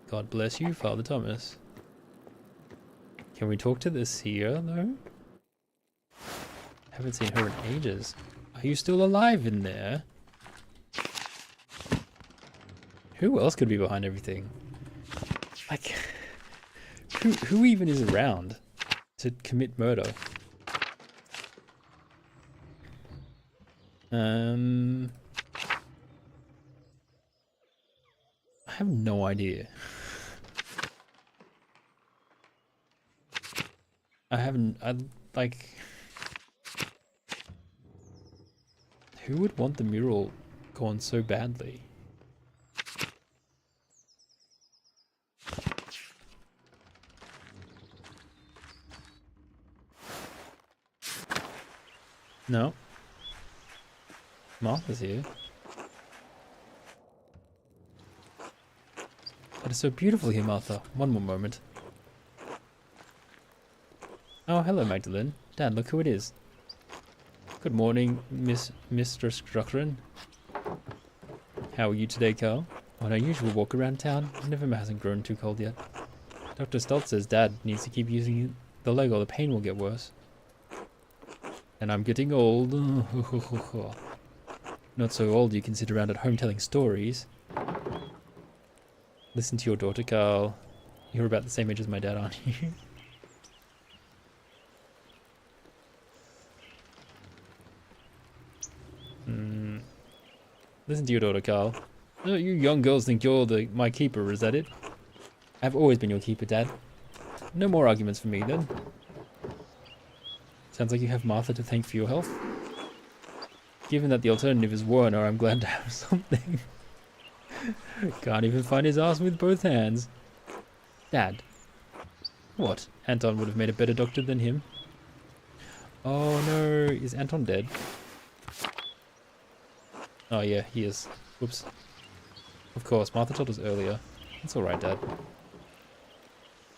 God bless you, Father Thomas. Can we talk to the seer, though? Haven't seen her in ages. Are you still alive in there? Who else could be behind everything? Like, who even is around to commit murder? I have no idea. Who would want the mural gone so badly? No. Martha's here. That is so beautiful here, Martha. One more moment. Oh, hello, Magdalene. Dad, look who it is. Good morning, Mistress Druckren. How are you today, Carl? On our usual walk around town, it never hasn't grown too cold yet. Dr. Stoltz says Dad needs to keep using the leg or the pain will get worse. And I'm getting old. Not so old you can sit around at home telling stories. Listen to your daughter, Carl. You're about the same age as my dad, aren't you? Listen to your daughter, Carl. Oh, you young girls think you're my keeper, is that it? I've always been your keeper, Dad. No more arguments for me, then. Sounds like you have Martha to thank for your health. Given that the alternative is Werner, I'm glad to have something. Can't even find his ass with both hands. Dad. What? Anton would have made a better doctor than him. Oh no, is Anton dead? Oh yeah, he is. Whoops. Of course, Martha told us earlier. It's alright, Dad.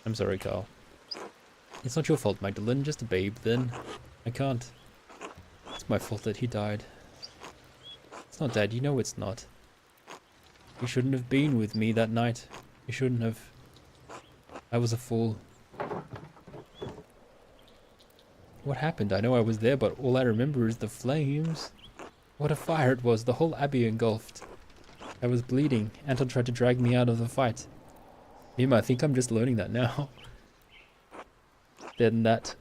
I'm sorry, Carl. It's not your fault, Magdalene, just a babe, then. I can't. It's my fault that he died. It's not, Dad, you know it's not. You shouldn't have been with me that night. You shouldn't have. I was a fool. What happened? I know I was there, but all I remember is the flames. What a fire it was, the whole abbey engulfed. I was bleeding. Anton tried to drag me out of the fight. I think I'm just learning that now. Then that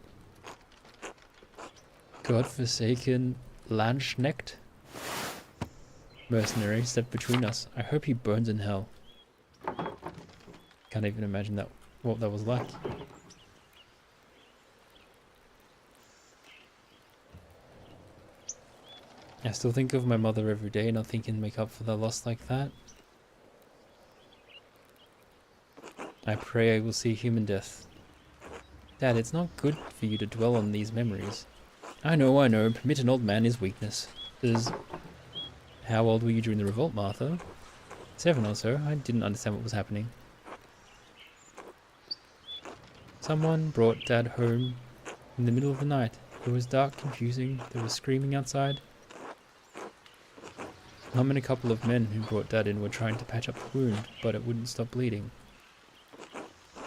godforsaken Landsknecht mercenary stepped between us. I hope he burns in hell. Can't even imagine what that was like. I still think of my mother every day, nothing can make up for the loss like that. I pray I will see human death. Dad, it's not good for you to dwell on these memories. I know, permit an old man his weakness. How old were you during the revolt, Martha? 7 or so. I didn't understand what was happening. Someone brought Dad home in the middle of the night. It was dark, confusing, there was screaming outside. Mum and a couple of men who brought Dad in were trying to patch up the wound, but it wouldn't stop bleeding.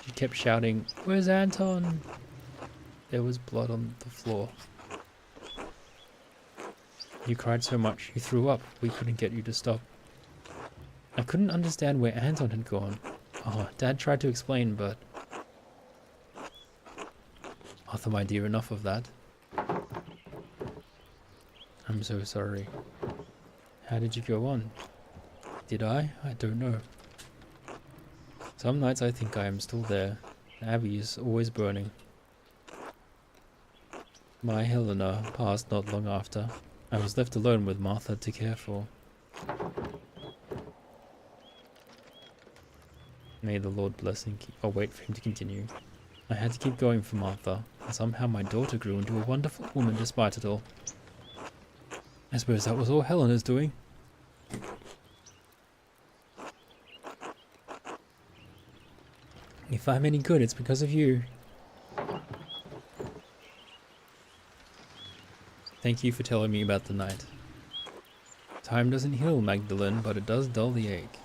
She kept shouting, "Where's Anton?" There was blood on the floor. You cried so much, you threw up. We couldn't get you to stop. I couldn't understand where Anton had gone. Oh, Dad tried to explain, but... Arthur, my dear, enough of that. I'm so sorry. How did you go on? Did I? I don't know. Some nights I think I am still there. The abbey is always burning. My Helena passed not long after. I was left alone with Martha to care for. May the Lord bless and keep... I'll wait for him to continue. I had to keep going for Martha, and somehow my daughter grew into a wonderful woman despite it all. I suppose that was all Helena's doing. If I'm any good, it's because of you. Thank you for telling me about the night. Time doesn't heal, Magdalene, but it does dull the ache.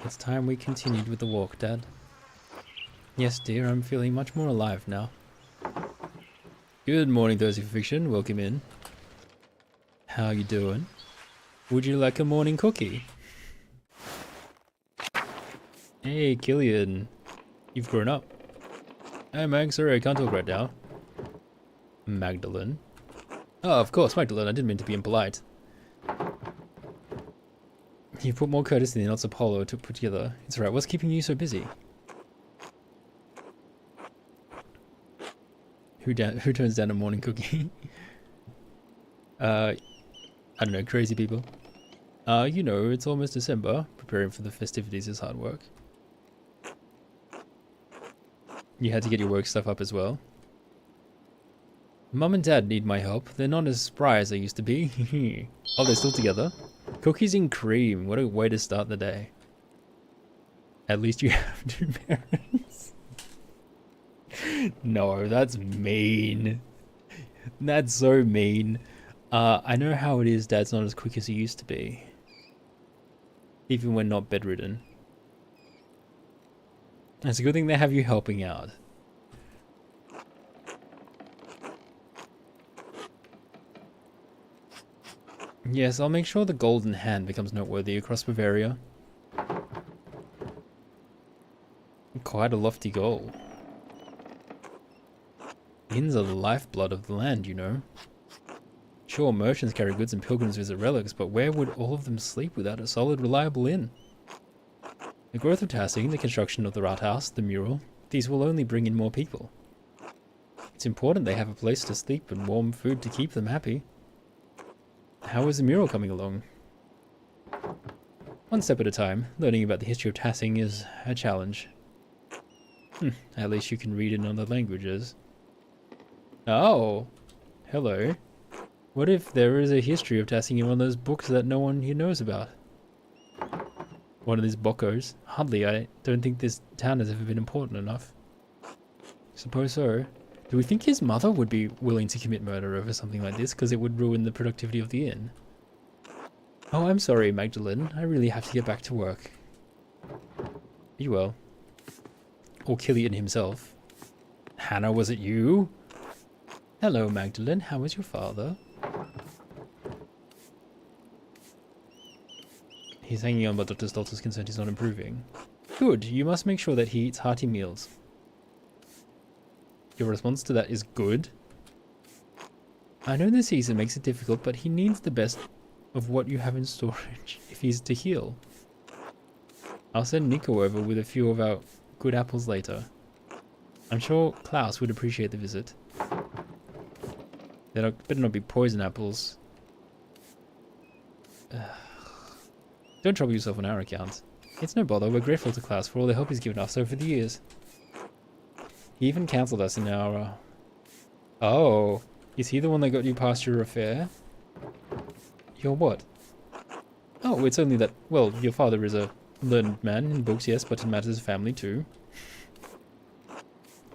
It's time we continued with the walk, Dad. Yes, dear, I'm feeling much more alive now. Good morning, Thursday Fiction. Welcome in. How you doing? Would you like a morning cookie? Hey, Killian. You've grown up. Hey, Mag. Sorry, I can't talk right now. Magdalene. Oh, of course, Magdalene. I didn't mean to be impolite. You put more courtesy than lots of Apollo to put together. It's alright. What's keeping you so busy? Who turns down a morning cookie? I don't know. Crazy people. You know, it's almost December. Preparing for the festivities is hard work. You had to get your work stuff up as well. Mum and Dad need my help. They're not as spry as they used to be. Oh, they're still together? Cookies and cream. What a way to start the day. At least you have two parents. No, that's mean. That's so mean. I know how it is. Dad's not as quick as he used to be. Even when not bedridden. It's a good thing they have you helping out. Yes, I'll make sure the golden hand becomes noteworthy across Bavaria. Quite a lofty goal. Inns are the lifeblood of the land, you know. Sure, merchants carry goods and pilgrims visit relics, but where would all of them sleep without a solid, reliable inn? The growth of Tassing, the construction of the Rathaus, the mural, these will only bring in more people. It's important they have a place to sleep and warm food to keep them happy. How is the mural coming along? One step at a time. Learning about the history of Tassing is a challenge. At least you can read in other languages. Oh! Hello. What if there is a history of Tassing in one of those books that no one here knows about? One of these boccos? Hardly. I don't think this town has ever been important enough. Suppose so. Do we think his mother would be willing to commit murder over something like this because it would ruin the productivity of the inn? Oh, I'm sorry, Magdalene. I really have to get back to work. Be well. Or Killian himself. Hannah, was it you? Hello, Magdalene. How is your father? He's hanging on, but Dr. Stoltz's concerned he's not improving. Good. You must make sure that he eats hearty meals. Your response to that is good. I know the season makes it difficult, but he needs the best of what you have in storage if he's to heal. I'll send Nico over with a few of our good apples later. I'm sure Klaus would appreciate the visit. They better not be poison apples. Don't trouble yourself on our account. It's no bother, we're grateful to Klaus for all the help he's given us over the years. He even cancelled us in our... Oh, is he the one that got you past your affair? Your what? Oh, it's only that, well, your father is a learned man in books, yes, but in matters of family too.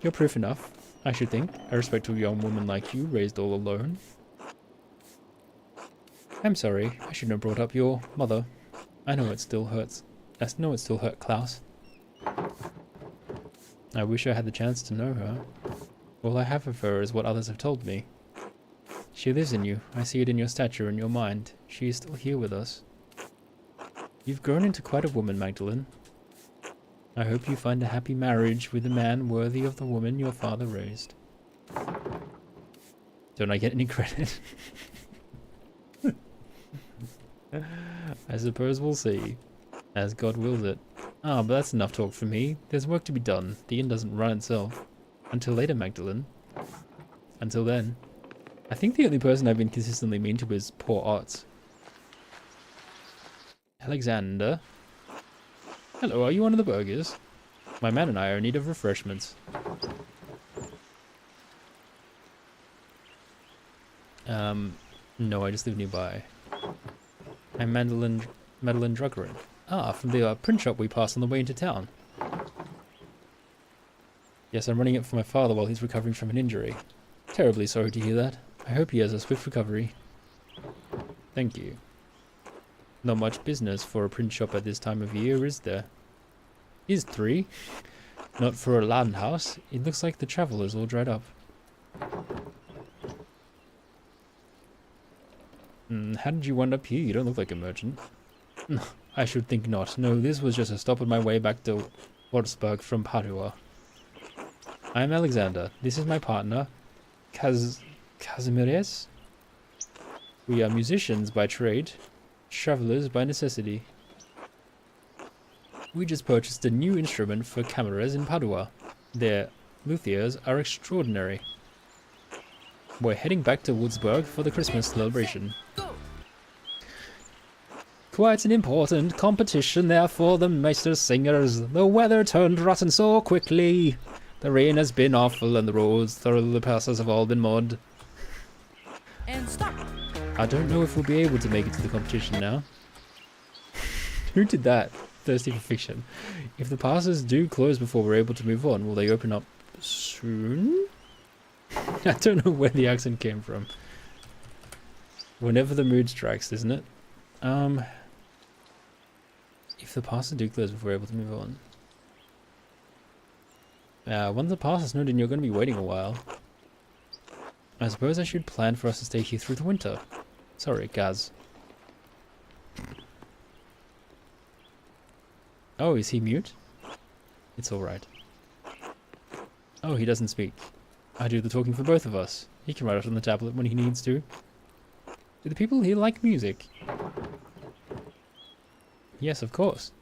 You're proof enough, I should think. A respectable young woman like you, raised all alone. I'm sorry, I shouldn't have brought up your mother. I know it still hurts. I know it still hurt Klaus. I wish I had the chance to know her. All I have of her is what others have told me. She lives in you. I see it in your stature and your mind. She is still here with us. You've grown into quite a woman, Magdalene. I hope you find a happy marriage with a man worthy of the woman your father raised. Don't I get any credit? I suppose we'll see. As God wills it. Ah, but that's enough talk for me. There's work to be done. The inn doesn't run itself. Until later, Magdalene. Until then. I think the only person I've been consistently mean to is poor Otts. Alexander? Hello, are you one of the burgers? My man and I are in need of refreshments. No, I just live nearby. I'm Madeline Druggerin. Ah, from the print shop we passed on the way into town. Yes, I'm running it for my father while he's recovering from an injury. Terribly sorry to hear that. I hope he has a swift recovery. Thank you. Not much business for a print shop at this time of year, is there? Is 3? Not for a land house. It looks like the traveller's all dried up. How did you wind up here? You don't look like a merchant. I should think not. No, this was just a stop on my way back to Wurzburg from Padua. I am Alexander. This is my partner, Kazimierz. We are musicians by trade, travelers by necessity. We just purchased a new instrument for cameras in Padua. Their luthiers are extraordinary. We're heading back to Wurzburg for the Christmas celebration. Quite an important competition there for the Meister singers. The weather turned rotten so quickly. The rain has been awful and the roads through the passes have all been mud. And stop. I don't know if we'll be able to make it to the competition now. Who did that? thirsty for fiction. If the passes do close before we're able to move on, will they open up soon? I don't know where the accent came from. Whenever the mood strikes, isn't it? If the passes do close before we're able to move on. Once the pass is noted, you're going to be waiting a while. I suppose I should plan for us to stay here through the winter. Sorry, Gaz. Oh, is he mute? It's alright. Oh, he doesn't speak. I do the talking for both of us. He can write it on the tablet when he needs to. Do the people here like music? Yes, of course.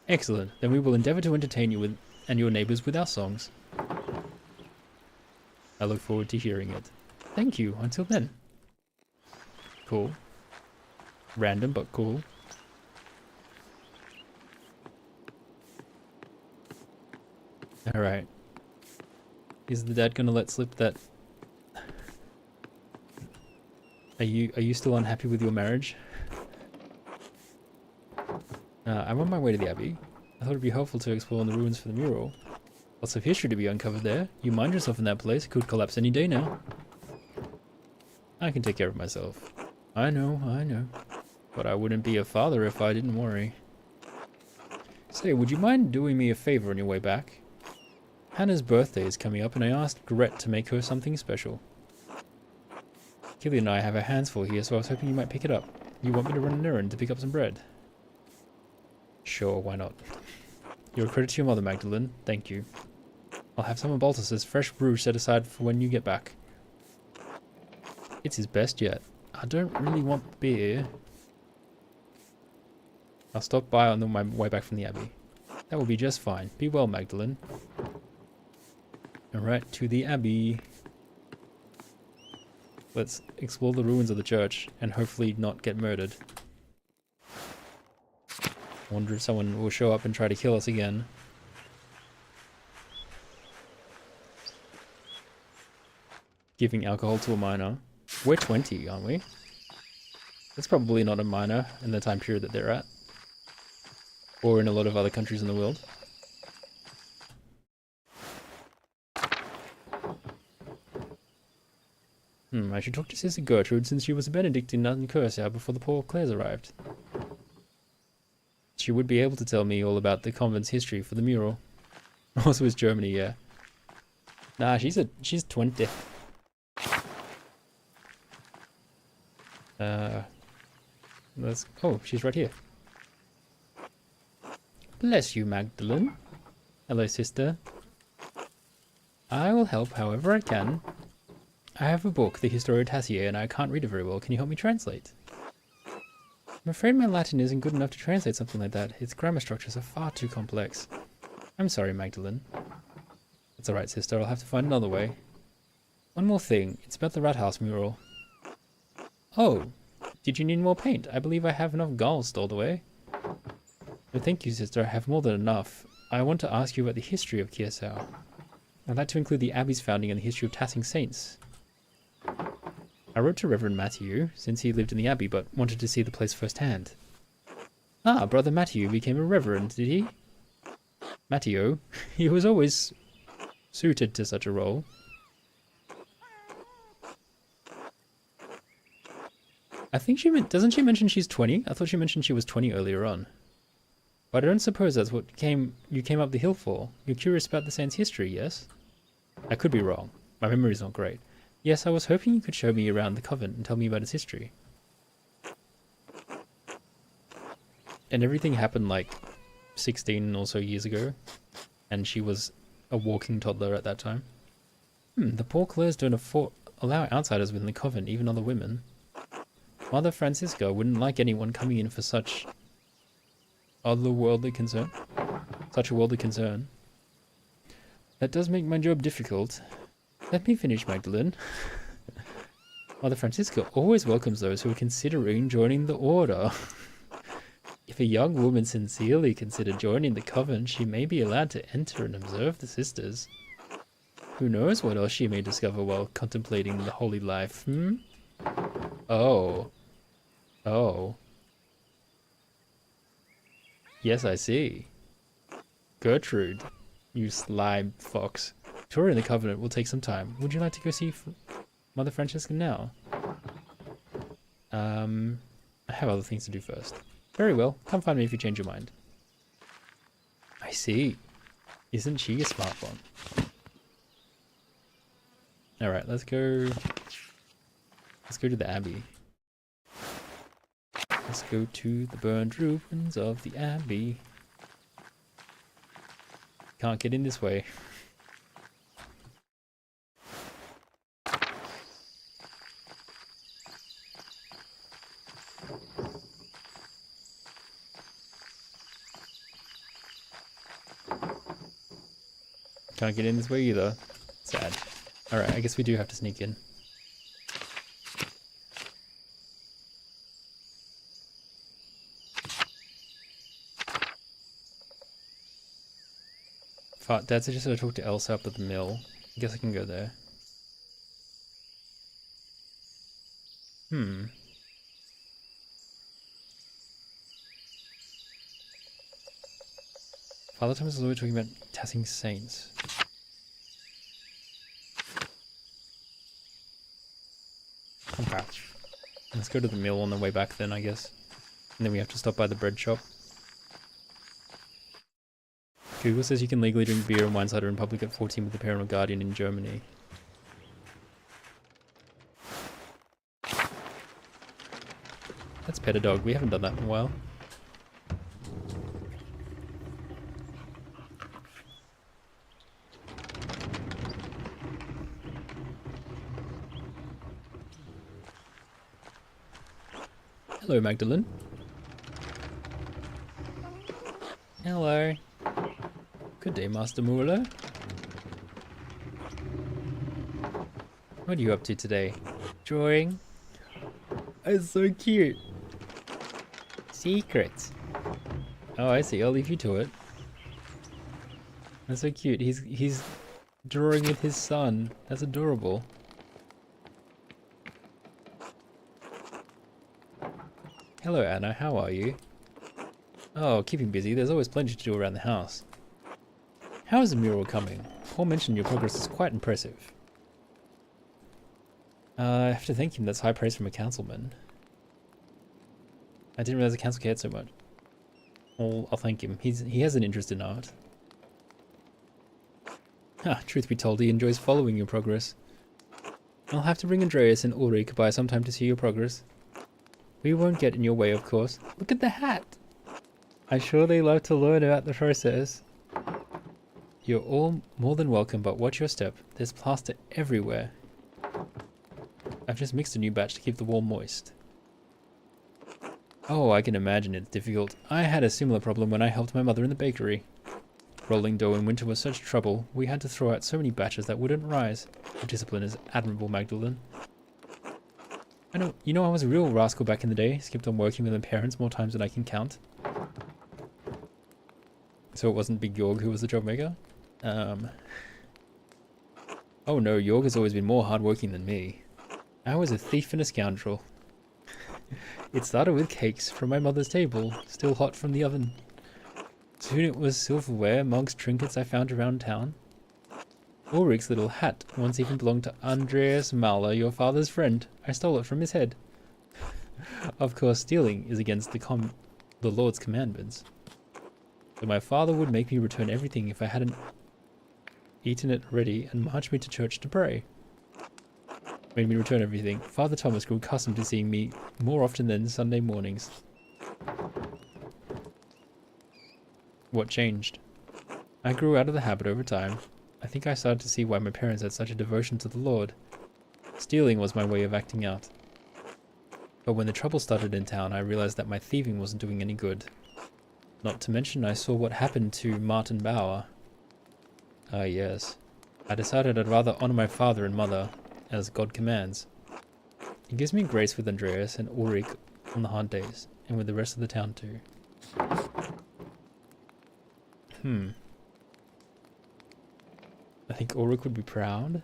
Excellent. Then we will endeavour to entertain you with and your neighbours with our songs. I look forward to hearing it. Thank you. Until then. Cool. Random, but cool. Alright. Is the dad gonna let slip that... Are you still unhappy with your marriage? I'm on my way to the Abbey. I thought it'd be helpful to explore the ruins for the mural. Lots of history to be uncovered there. You mind yourself in that place. It could collapse any day now. I can take care of myself. I know. But I wouldn't be a father if I didn't worry. Say, would you mind doing me a favor on your way back? Hannah's birthday is coming up and I asked Gret to make her something special. Killian and I have our hands full here, so I was hoping you might pick it up. You want me to run an errand to pick up some bread? Sure, why not? You're a credit to your mother, Magdalene. Thank you. I'll have some of Baltus's fresh brew set aside for when you get back. It's his best yet. I don't really want beer. I'll stop by on my way back from the Abbey. That will be just fine. Be well, Magdalene. Alright, to the Abbey. Let's explore the ruins of the church and hopefully not get murdered. I wonder if someone will show up and try to kill us again. Giving alcohol to a minor. We're 20, aren't we? That's probably not a minor in the time period that they're at. Or in a lot of other countries in the world. I should talk to Sister Gertrude since she was a Benedictine nun in Curacao before the Poor Clares arrived. She would be able to tell me all about the convent's history for the mural. Also is Germany, yeah. Nah, she's 20. Oh, she's right here. Bless you, Magdalene. Hello, sister. I will help however I can. I have a book, the Historia Taciae, and I can't read it very well. Can you help me translate? I'm afraid my Latin isn't good enough to translate something like that. Its grammar structures are far too complex. I'm sorry, Magdalene. It's alright, sister. I'll have to find another way. One more thing. It's about the Rathaus mural. Oh, did you need more paint? I believe I have enough galls stored away. No, thank you, sister. I have more than enough. I want to ask you about the history of Curacao. I'd like to include the Abbey's founding and the history of Tassing Saints. I wrote to Reverend Matthew, since he lived in the Abbey, but wanted to see the place firsthand. Ah, Brother Matthew became a reverend, did he? Matthew, he was always suited to such a role. I think doesn't she mention she's 20? I thought she mentioned she was 20 earlier on. But I don't suppose that's what you came up the hill for. You're curious about the saint's history, yes? I could be wrong. My memory's not great. Yes, I was hoping you could show me around the convent and tell me about its history. And everything happened like 16 or so years ago, and she was a walking toddler at that time. The Poor Clares don't allow outsiders within the convent, even other women. Mother Francisca wouldn't like anyone coming in for such otherworldly concern. Such a worldly concern. That does make my job difficult. Let me finish, Magdalene. Mother Francisca always welcomes those who are considering joining the order. If a young woman sincerely considered joining the convent, she may be allowed to enter and observe the sisters. Who knows what else she may discover while contemplating the holy life, Oh. Oh. Yes, I see. Gertrude, you sly fox. Touring in the Covenant will take some time. Would you like to go see Mother Francesca now? I have other things to do first. Very well. Come find me if you change your mind. I see. Isn't she a smart one? Alright, let's go... Let's go to the Abbey. Let's go to the burned ruins of the Abbey. Can't get in this way. Can't get in this way either. Sad. Alright, I guess we do have to sneak in. Dad suggested I talk to Elsa up at the mill. I guess I can go there. Father Thomas is always talking about tassing saints. Okay. Let's go to the mill on the way back then, I guess. And then we have to stop by the bread shop. Google says you can legally drink beer and wine cider in public at 14 with the parent or guardian in Germany. Let's pet a dog. We haven't done that in a while. Hello, Magdalene. Hello. Good day, Master Muller. What are you up to today? Drawing? It's so cute. Secrets. Oh, I see. I'll leave you to it. That's so cute. He's drawing with his son. That's adorable. Hello, Anna. How are you? Oh, keeping busy. There's always plenty to do around the house. How is the mural coming? Paul mentioned your progress is quite impressive. I have to thank him. That's high praise from a councilman. I didn't realize the council cared so much. I'll thank him. He has an interest in art. Truth be told, he enjoys following your progress. I'll have to bring Andreas and Ulrich by sometime to see your progress. We won't get in your way, of course. Look at the hat! I'm sure they love to learn about the process. You're all more than welcome, but watch your step. There's plaster everywhere. I've just mixed a new batch to keep the wall moist. Oh, I can imagine it's difficult. I had a similar problem when I helped my mother in the bakery. Rolling dough in winter was such trouble, we had to throw out so many batches that wouldn't rise. Your discipline is admirable, Magdalene. You know I was a real rascal back in the day, skipped on working with my parents more times than I can count. So it wasn't Big Jorg who was the job maker? Oh no, Jorg has always been more hardworking than me. I was a thief and a scoundrel. It started with cakes from my mother's table, still hot from the oven. Soon it was silverware, mugs, trinkets I found around town. Ulrich's little hat once even belonged to Andreas Mahler, your father's friend. I stole it from his head. Of course, stealing is against the Lord's commandments. So my father would make me return everything if I hadn't eaten it already and march me to church to pray. Made me return everything. Father Thomas grew accustomed to seeing me more often than Sunday mornings. What changed? I grew out of the habit over time. I think I started to see why my parents had such a devotion to the Lord. Stealing was my way of acting out. But when the trouble started in town, I realized that my thieving wasn't doing any good. Not to mention I saw what happened to Martin Bauer. Ah, yes. I decided I'd rather honor my father and mother, as God commands. It gives me grace with Andreas and Ulrich on the hard days, and with the rest of the town too. I think Ulrich would be proud.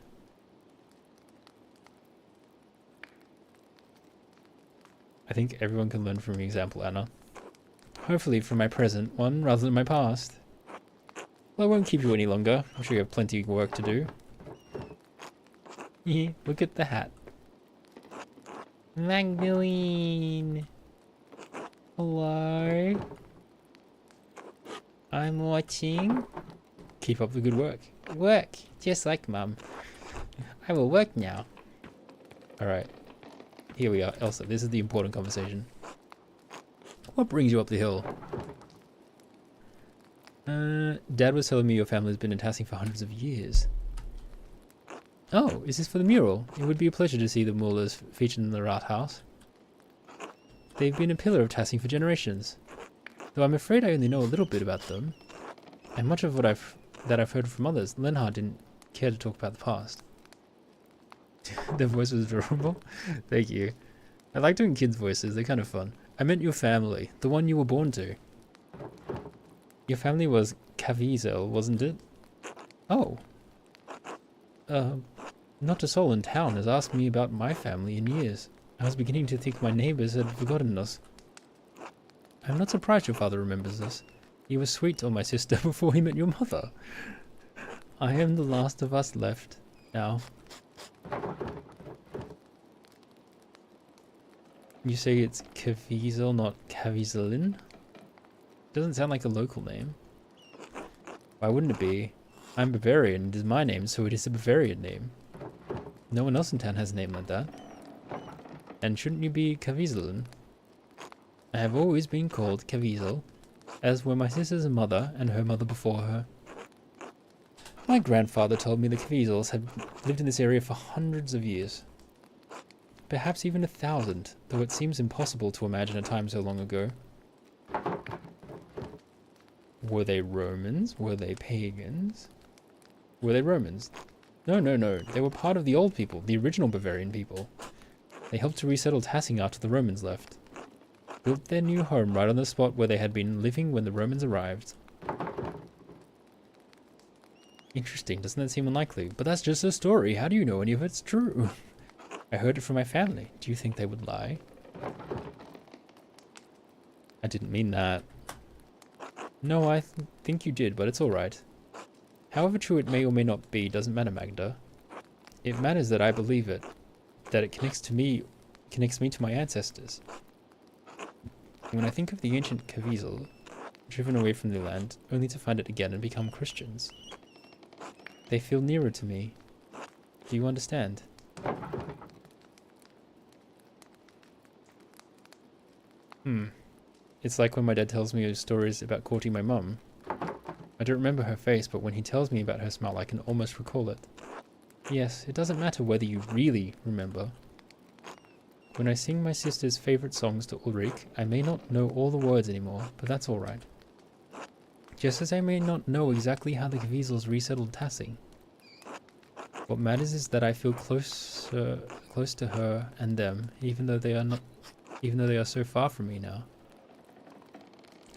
I think everyone can learn from your example, Anna. Hopefully for my present one rather than my past. Well, I won't keep you any longer. I'm sure you have plenty of work to do. Look at the hat. Magdalene! Hello? I'm watching. Keep up the good work. Work! Just like Mum. I will work now. Alright. Here we are. Elsa, this is the important conversation. What brings you up the hill? Dad was telling me your family's been in Tassing for hundreds of years. Oh, is this for the mural? It would be a pleasure to see the Mullers featured in the art house. They've been a pillar of Tassing for generations. Though I'm afraid I only know a little bit about them. And much of what I've heard from others, Lenhard didn't care to talk about the past. Their voice was adorable. Thank you. I like doing kids' voices, they're kind of fun. I meant your family, the one you were born to. Your family was Caviezel, wasn't it? Oh. Not a soul in town has asked me about my family in years. I was beginning to think my neighbours had forgotten us. I'm not surprised your father remembers this. He was sweet to my sister before he met your mother. I am the last of us left now. You say it's Caviezel, not Caviezelin? Doesn't sound like a local name. Why wouldn't it be? I'm Bavarian, it is my name, so it is a Bavarian name. No one else in town has a name like that. And shouldn't you be Caviezelin? I have always been called Caviezel, as were my sister's mother and her mother before her. My grandfather told me the Caviezels had lived in this area for hundreds of years. Perhaps even 1,000, though it seems impossible to imagine a time so long ago. Were they Romans? Were they pagans? Were they Romans? No. They were part of the old people, the original Bavarian people. They helped to resettle Tassing after the Romans left. Built their new home right on the spot where they had been living when the Romans arrived. Interesting, doesn't that seem unlikely? But that's just a story. How do you know any of it's true? I heard it from my family. Do you think they would lie? I didn't mean that. No, I think you did, but it's alright. However true it may or may not be, doesn't matter, Magda. It matters that I believe it. That it connects me to my ancestors. When I think of the ancient Caviezel, driven away from their land, only to find it again and become Christians, they feel nearer to me. Do you understand? It's like when my dad tells me stories about courting my mum. I don't remember her face, but when he tells me about her smile, I can almost recall it. Yes, it doesn't matter whether you really remember. When I sing my sister's favourite songs to Ulrich, I may not know all the words anymore, but that's alright. Just as I may not know exactly how the Caviezels resettled Tassing. What matters is that I feel close to her and them, even though they are so far from me now.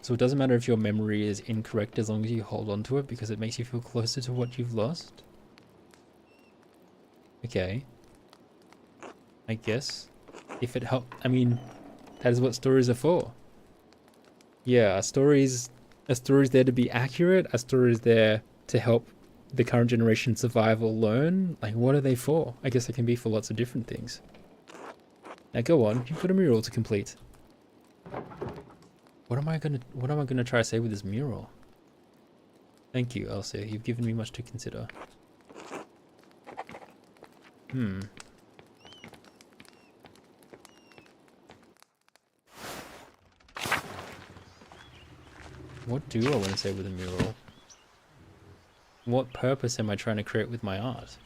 So it doesn't matter if your memory is incorrect as long as you hold on to it because it makes you feel closer to what you've lost. Okay. I guess. If it helps, I mean, that is what stories are for. Yeah, a story's there to be accurate, a story's there to help the current generation survive or learn. Like, what are they for? I guess they can be for lots of different things. Now go on, you've got a mural to complete. What am I gonna try to say with this mural? Thank you, Elsa. You've given me much to consider. What do I want to say with a mural? What purpose am I trying to create with my art?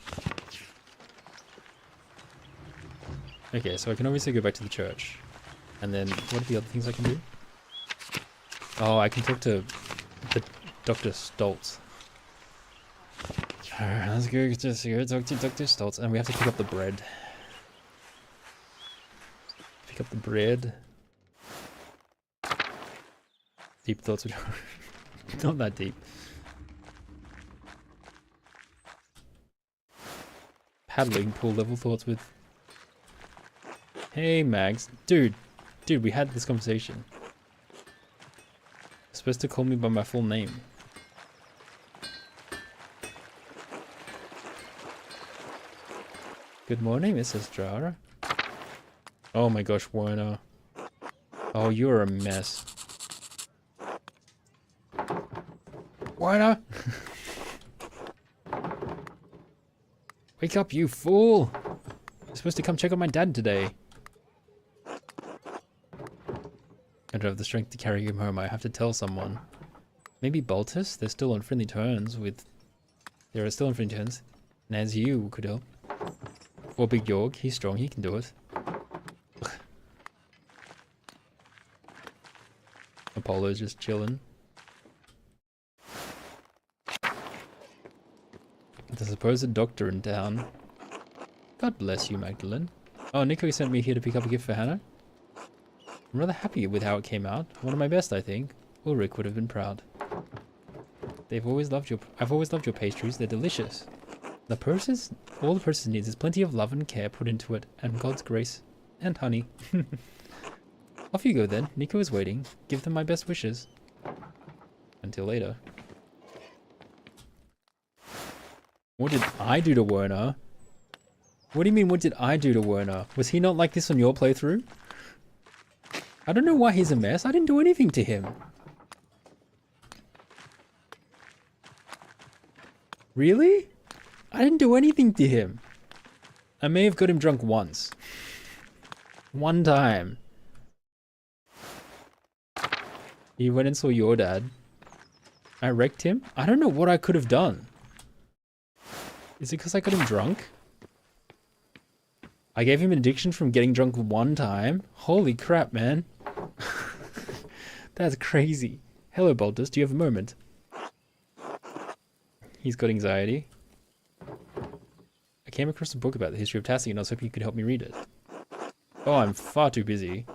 Okay, so I can obviously go back to the church. And then, what are the other things I can do? Oh, I can talk to the Dr. Stoltz. Alright, let's go talk to Dr. Stoltz. And we have to pick up the bread. Pick up the bread. Deep thoughts with not that deep. Paddling pool level thoughts with. Hey Mags. Dude, we had this conversation. Supposed to call me by my full name. Good morning, Mrs. Strara. Oh my gosh, Werner. Oh, you're a mess. Werner! Wake up, you fool! You're supposed to come check on my dad today. I don't have the strength to carry him home. I have to tell someone. Maybe Baltus? They're still on friendly terms with... There are still on friendly terms. And as you could help. Or Big York. He's strong. He can do it. Ugh. Apollo's just chilling. There's a supposed doctor in town. God bless you, Magdalene. Oh, Nico sent me here to pick up a gift for Hannah. I'm rather happy with how it came out. One of my best, I think. Ulrich would have been proud. I've always loved your pastries. They're delicious. All the process needs is plenty of love and care put into it, and God's grace and honey. Off you go then. Nico is waiting. Give them my best wishes. Until later. What did I do to Werner? What do you mean, what did I do to Werner? Was he not like this on your playthrough? I don't know why he's a mess. I didn't do anything to him. Really? I didn't do anything to him. I may have got him drunk once. One time. He went and saw your dad. I wrecked him? I don't know what I could have done. Is it because I got him drunk? I gave him an addiction from getting drunk one time? Holy crap, man. That's crazy. Hello, Baltus. Do you have a moment? He's got anxiety. I came across a book about the history of Tassie and I was hoping you could help me read it. Oh, I'm far too busy.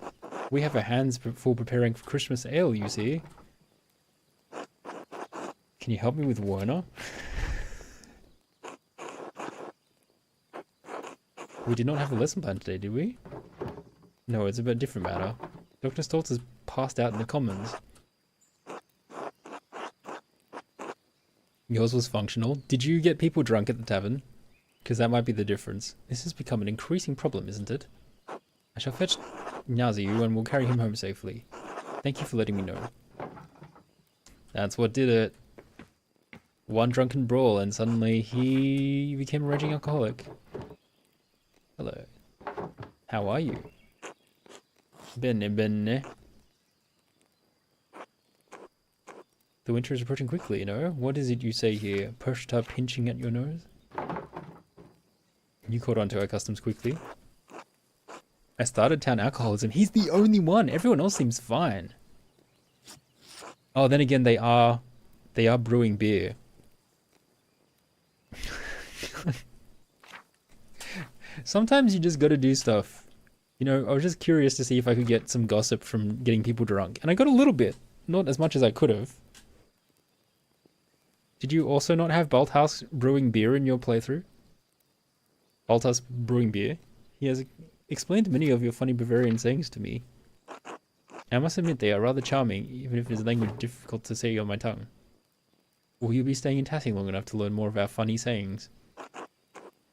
We have our hands full preparing for Christmas ale, you see. Can you help me with Werner? We did not have a lesson plan today, did we? No, it's about a different matter. Dr. Stoltz is passed out in the commons. Yours was functional. Did you get people drunk at the tavern? Because that might be the difference. This has become an increasing problem, isn't it? I shall fetch Nyaziu and we'll carry him home safely. Thank you for letting me know. That's what did it. One drunken brawl and suddenly he became a raging alcoholic. Hello. How are you? Bene. The winter is approaching quickly, you know? What is it you say here? Perched up, pinching at your nose? You caught on to our customs quickly. I started town alcoholism. He's the only one. Everyone else seems fine. Oh, then again, they are brewing beer. Sometimes you just gotta do stuff. You know, I was just curious to see if I could get some gossip from getting people drunk. And I got a little bit. Not as much as I could have. Did you also not have Balthaus brewing beer in your playthrough? Balthaus brewing beer? He has explained many of your funny Bavarian sayings to me. I must admit they are rather charming, even if it is language difficult to say on my tongue. Will you be staying in Tassie long enough to learn more of our funny sayings?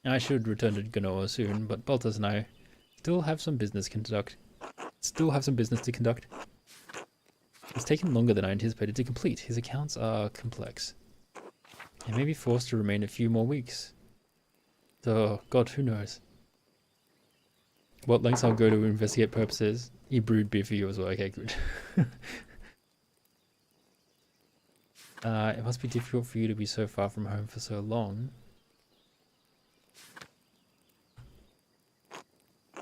I should return to Genoa soon, but Baltas and I still have some business to conduct. It's taken longer than I anticipated to complete. His accounts are complex. I may be forced to remain a few more weeks. Oh, God, who knows? What lengths I'll go to investigate purposes. He brewed beer for you as well. Okay, good. It must be difficult for you to be so far from home for so long.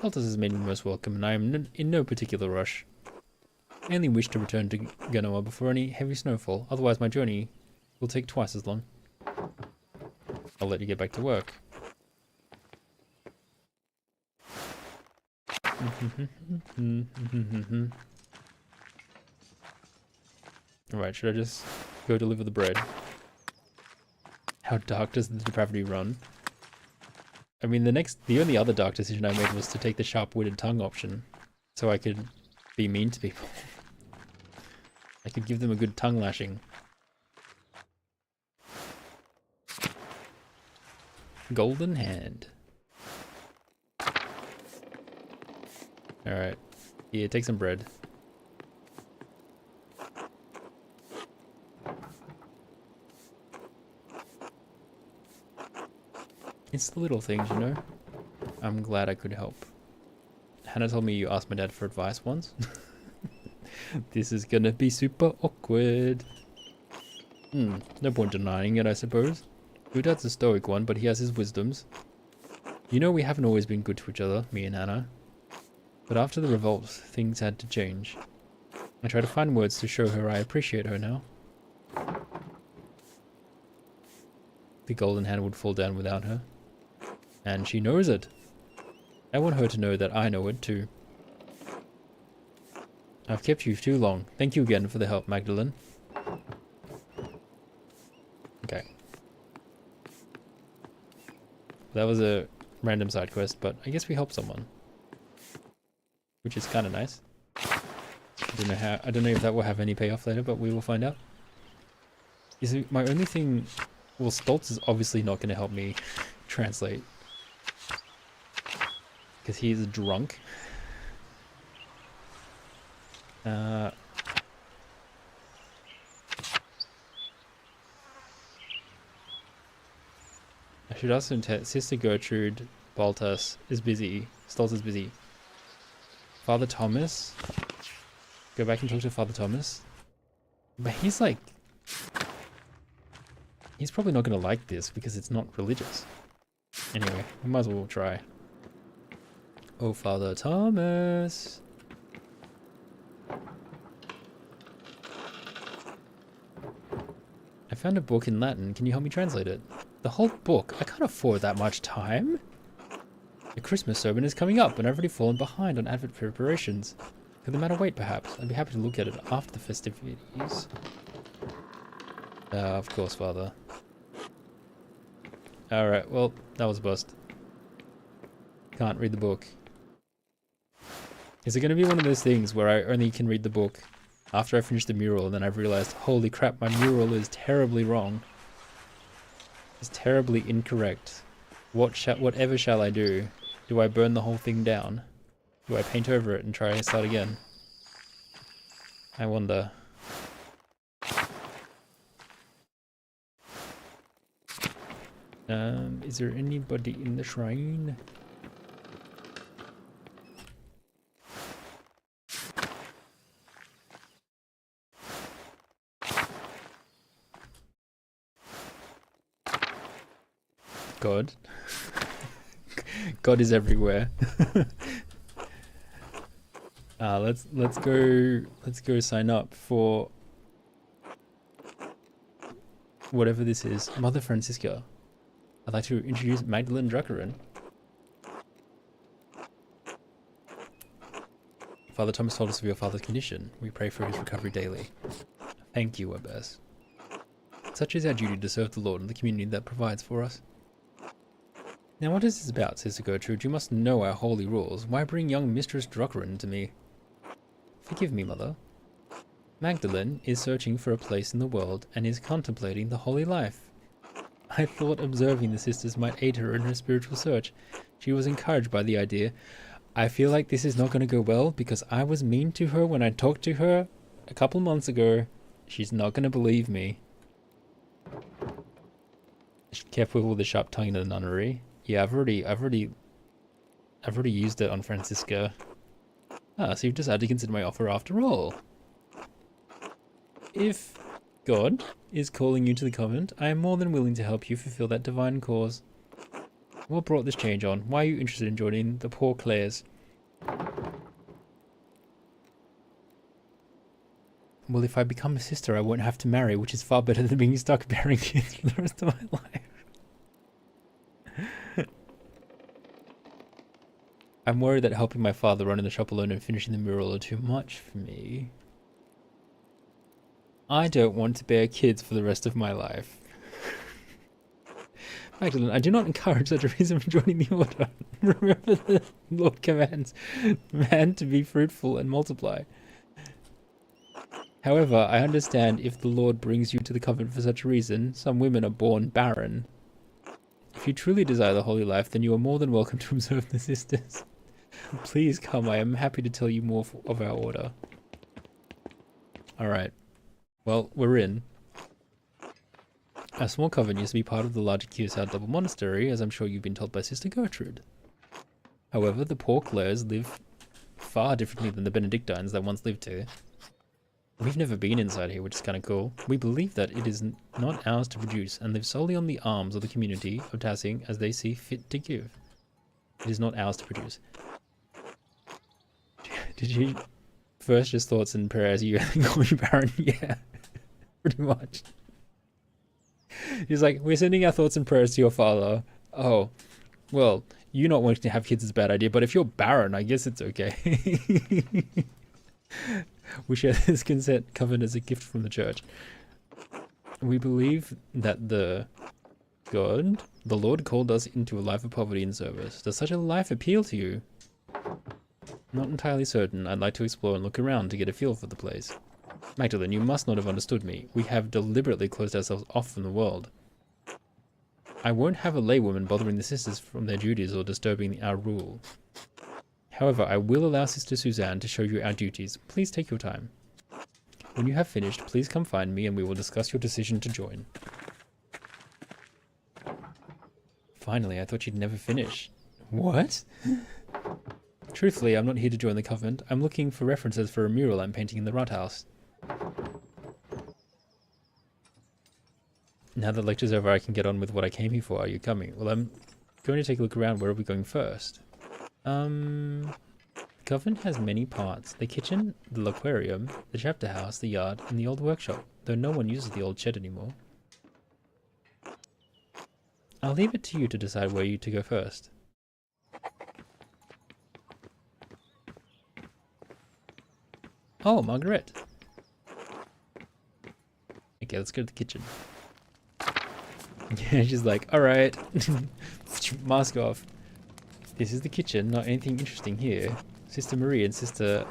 Baltas has made me most welcome, and I am in no particular rush. I only wish to return to Genoa before any heavy snowfall, otherwise my journey will take twice as long. I'll let you get back to work. Alright, should I just go deliver the bread? How dark does the depravity run? I mean, the only other dark decision I made was to take the sharp-witted tongue option, so I could be mean to people. I could give them a good tongue lashing. Golden hand. Alright. Yeah, take some bread. It's the little things, you know? I'm glad I could help. Hannah told me you asked my dad for advice once. This is gonna be super awkward. No point denying it, I suppose. Your dad's a stoic one, but he has his wisdoms. You know we haven't always been good to each other, me and Hannah. But after the revolt, things had to change. I try to find words to show her I appreciate her now. The golden hand would fall down without her. And she knows it. I want her to know that I know it too. I've kept you too long. Thank you again for the help, Magdalene. Okay. That was a random side quest, but I guess we helped someone. Which is kind of nice. I don't know if that will have any payoff later, but we will find out. Is it my only thing? Well, Stoltz is obviously not going to help me translate. Because he's drunk. I should also Sister Gertrude Baltas is busy. Stoltz is busy. Father Thomas? Go back and talk to Father Thomas. But he's like... He's probably not going to like this because it's not religious. Anyway, we might as well try. Oh, Father Thomas. I found a book in Latin. Can you help me translate it? The whole book? I can't afford that much time. The Christmas sermon is coming up and I've already fallen behind on Advent preparations. Could the matter wait, perhaps? I'd be happy to look at it after the festivities. Of course, Father. Alright, well, that was a bust. Can't read the book. Is it going to be one of those things where I only can read the book after I finish the mural and then I've realized, holy crap, my mural is terribly wrong. It's terribly incorrect. Whatever shall I do? Do I burn the whole thing down? Do I paint over it and try and start again? I wonder. Is there anybody in the shrine? God. God is everywhere. Let's go sign up for whatever this is. Mother Francisca. I'd like to introduce Magdalene Druckerin. Father Thomas told us of your father's condition. We pray for his recovery daily. Thank you, Abbess. Such is our duty to serve the Lord and the community that provides for us. Now what is this about, Sister Gertrude? You must know our holy rules. Why bring young Mistress Druckerin to me? Forgive me, Mother. Magdalene is searching for a place in the world and is contemplating the holy life. I thought observing the sisters might aid her in her spiritual search. She was encouraged by the idea. I feel like this is not going to go well because I was mean to her when I talked to her a couple months ago. She's not going to believe me. Careful with the sharp tongue in the nunnery. Yeah, I've already used it on Francisca. Ah, so you've decided to consider my offer after all. If God is calling you to the convent, I am more than willing to help you fulfill that divine cause. What brought this change on? Why are you interested in joining the Poor Clares? Well, if I become a sister, I won't have to marry, which is far better than being stuck bearing kids for the rest of my life. I'm worried that helping my father run in the shop alone and finishing the mural are too much for me. I don't want to bear kids for the rest of my life. Magdalene, I do not encourage such a reason for joining the order. Remember the Lord commands man to be fruitful and multiply. However, I understand if the Lord brings you to the convent for such a reason. Some women are born barren. If you truly desire the holy life, then you are more than welcome to observe the sisters. Please come, I am happy to tell you more of our order. Alright. Well, we're in. Our small convent used to be part of the larger Kiyosao double monastery, as I'm sure you've been told by Sister Gertrude. However, the poor Clares live far differently than the Benedictines that once lived here. We've never been inside here, which is kind of cool. We believe that it is not ours to produce and live solely on the alms of the community of Tassing as they see fit to give. It is not ours to produce. Did you first just thoughts and prayers you call you Baron? Yeah, pretty much. He's like, we're sending our thoughts and prayers to your father. Oh, well, you not wanting to have kids is a bad idea, but if you're Baron, I guess it's okay. We share this consent covenant as a gift from the church. We believe that the Lord called us into a life of poverty and service. Does such a life appeal to you? Not entirely certain. I'd like to explore and look around to get a feel for the place. Magdalene, you must not have understood me. We have deliberately closed ourselves off from the world. I won't have a laywoman bothering the sisters from their duties or disturbing our rule. However, I will allow Sister Suzanne to show you our duties. Please take your time. When you have finished, please come find me and we will discuss your decision to join. Finally, I thought you'd never finish. What? Truthfully, I'm not here to join the convent. I'm looking for references for a mural I'm painting in the Rathaus. Now that lecture's over, I can get on with what I came here for. Are you coming? Well, I'm going to take a look around. Where are we going first? The convent has many parts. The kitchen, the aquarium, the chapter house, the yard, and the old workshop, though no one uses the old shed anymore. I'll leave it to you to decide where you to go first. Oh, Margaret. Okay, let's go to the kitchen. Yeah, she's like, alright. Mask off. This is the kitchen, not anything interesting here. Sister Marie and Sister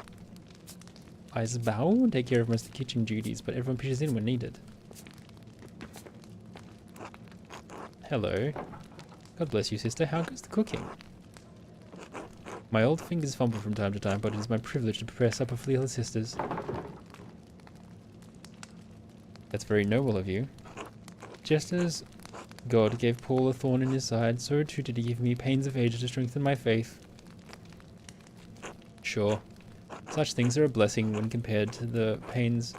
Isabel take care of most of the kitchen duties, but everyone pitches in when needed. Hello. God bless you, sister. How goes the cooking? My old fingers fumble from time to time, but it is my privilege to prepare supper for the other sisters. That's very noble of you. Just as God gave Paul a thorn in his side, so too did he give me pains of age to strengthen my faith. Sure, such things are a blessing when compared to the pains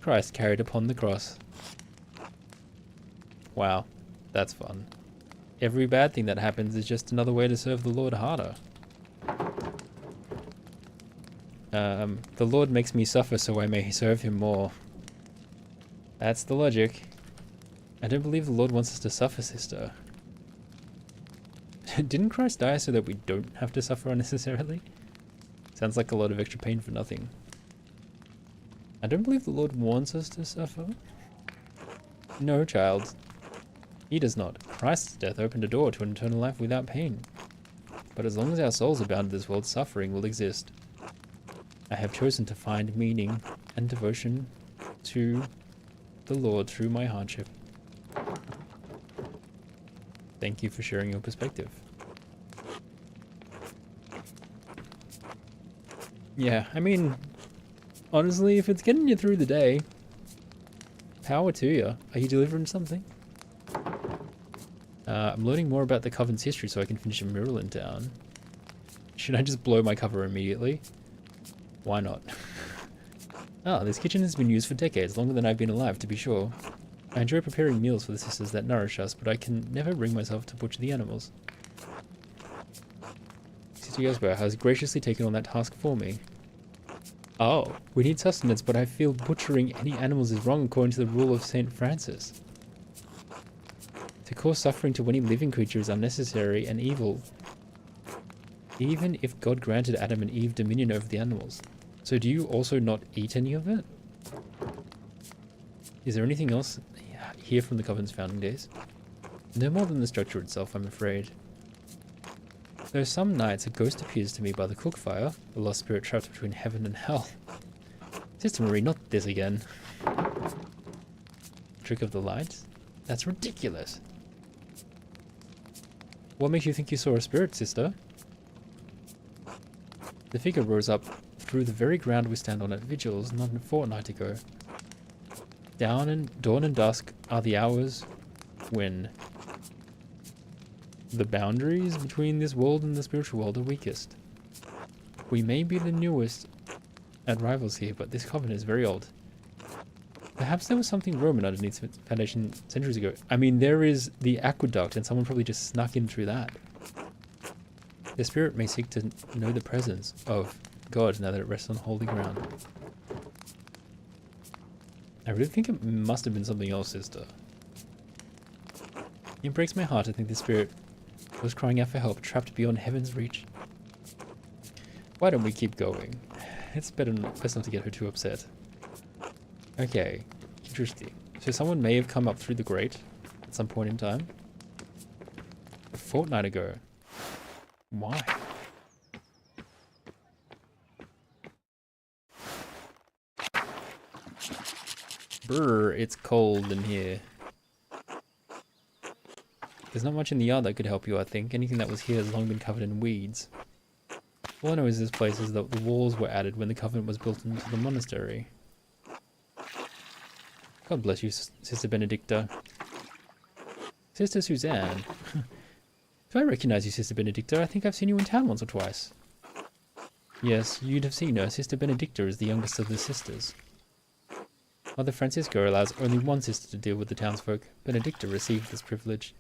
Christ carried upon the cross. Wow, that's fun. Every bad thing that happens is just another way to serve the Lord harder. The Lord makes me suffer so I may serve him more. That's the logic. I don't believe the Lord wants us to suffer, sister. Didn't Christ die so that we don't have to suffer unnecessarily? Sounds like a lot of extra pain for nothing. I don't believe the Lord wants us to suffer. No, child. He does not. Christ's death opened a door to an eternal life without pain. But as long as our souls are bound to this world, suffering will exist. I have chosen to find meaning and devotion to the Lord through my hardship. Thank you for sharing your perspective. Yeah, I mean, honestly, if it's getting you through the day, power to you. Are you delivering something? I'm learning more about the Coven's history so I can finish a mural in town. Should I just blow my cover immediately? Why not? This kitchen has been used for decades, longer than I've been alive, to be sure. I enjoy preparing meals for the sisters that nourish us, but I can never bring myself to butcher the animals. Sister Yosber has graciously taken on that task for me. Oh, we need sustenance, but I feel butchering any animals is wrong according to the rule of St. Francis. To cause suffering to any living creature is unnecessary and evil, even if God granted Adam and Eve dominion over the animals. So do you also not eat any of it? Is there anything else here from the Coven's founding days? No more than the structure itself, I'm afraid. Though some nights a ghost appears to me by the cook fire, a lost spirit trapped between heaven and hell. Sister Marie, not this again. Trick of the light? That's ridiculous. What makes you think you saw a spirit, sister? The figure rose up through the very ground we stand on at vigils not a fortnight ago. Dawn and dusk are the hours when the boundaries between this world and the spiritual world are weakest. We may be the newest at rivals here, but this covenant is very old. Perhaps there was something Roman underneath its foundation centuries ago. I mean, there is the aqueduct, and someone probably just snuck in through that. The spirit may seek to know the presence of God now that it rests on holy ground. I really think it must have been something else, sister. It breaks my heart to think the spirit was crying out for help, trapped beyond heaven's reach. Why don't we keep going? It's best not to get her too upset. Okay, interesting. So someone may have come up through the grate at some point in time. A fortnight ago. Why? Brr, it's cold in here. There's not much in the yard that could help you, I think. Anything that was here has long been covered in weeds. All I know is this place is that the walls were added when the convent was built into the monastery. God bless you, Sister Benedicta. Sister Suzanne. Do I recognize you, Sister Benedicta? I think I've seen you in town once or twice. Yes, you'd have seen her. Sister Benedicta is the youngest of the sisters. Mother Francisca allows only one sister to deal with the townsfolk. Benedicta received this privilege.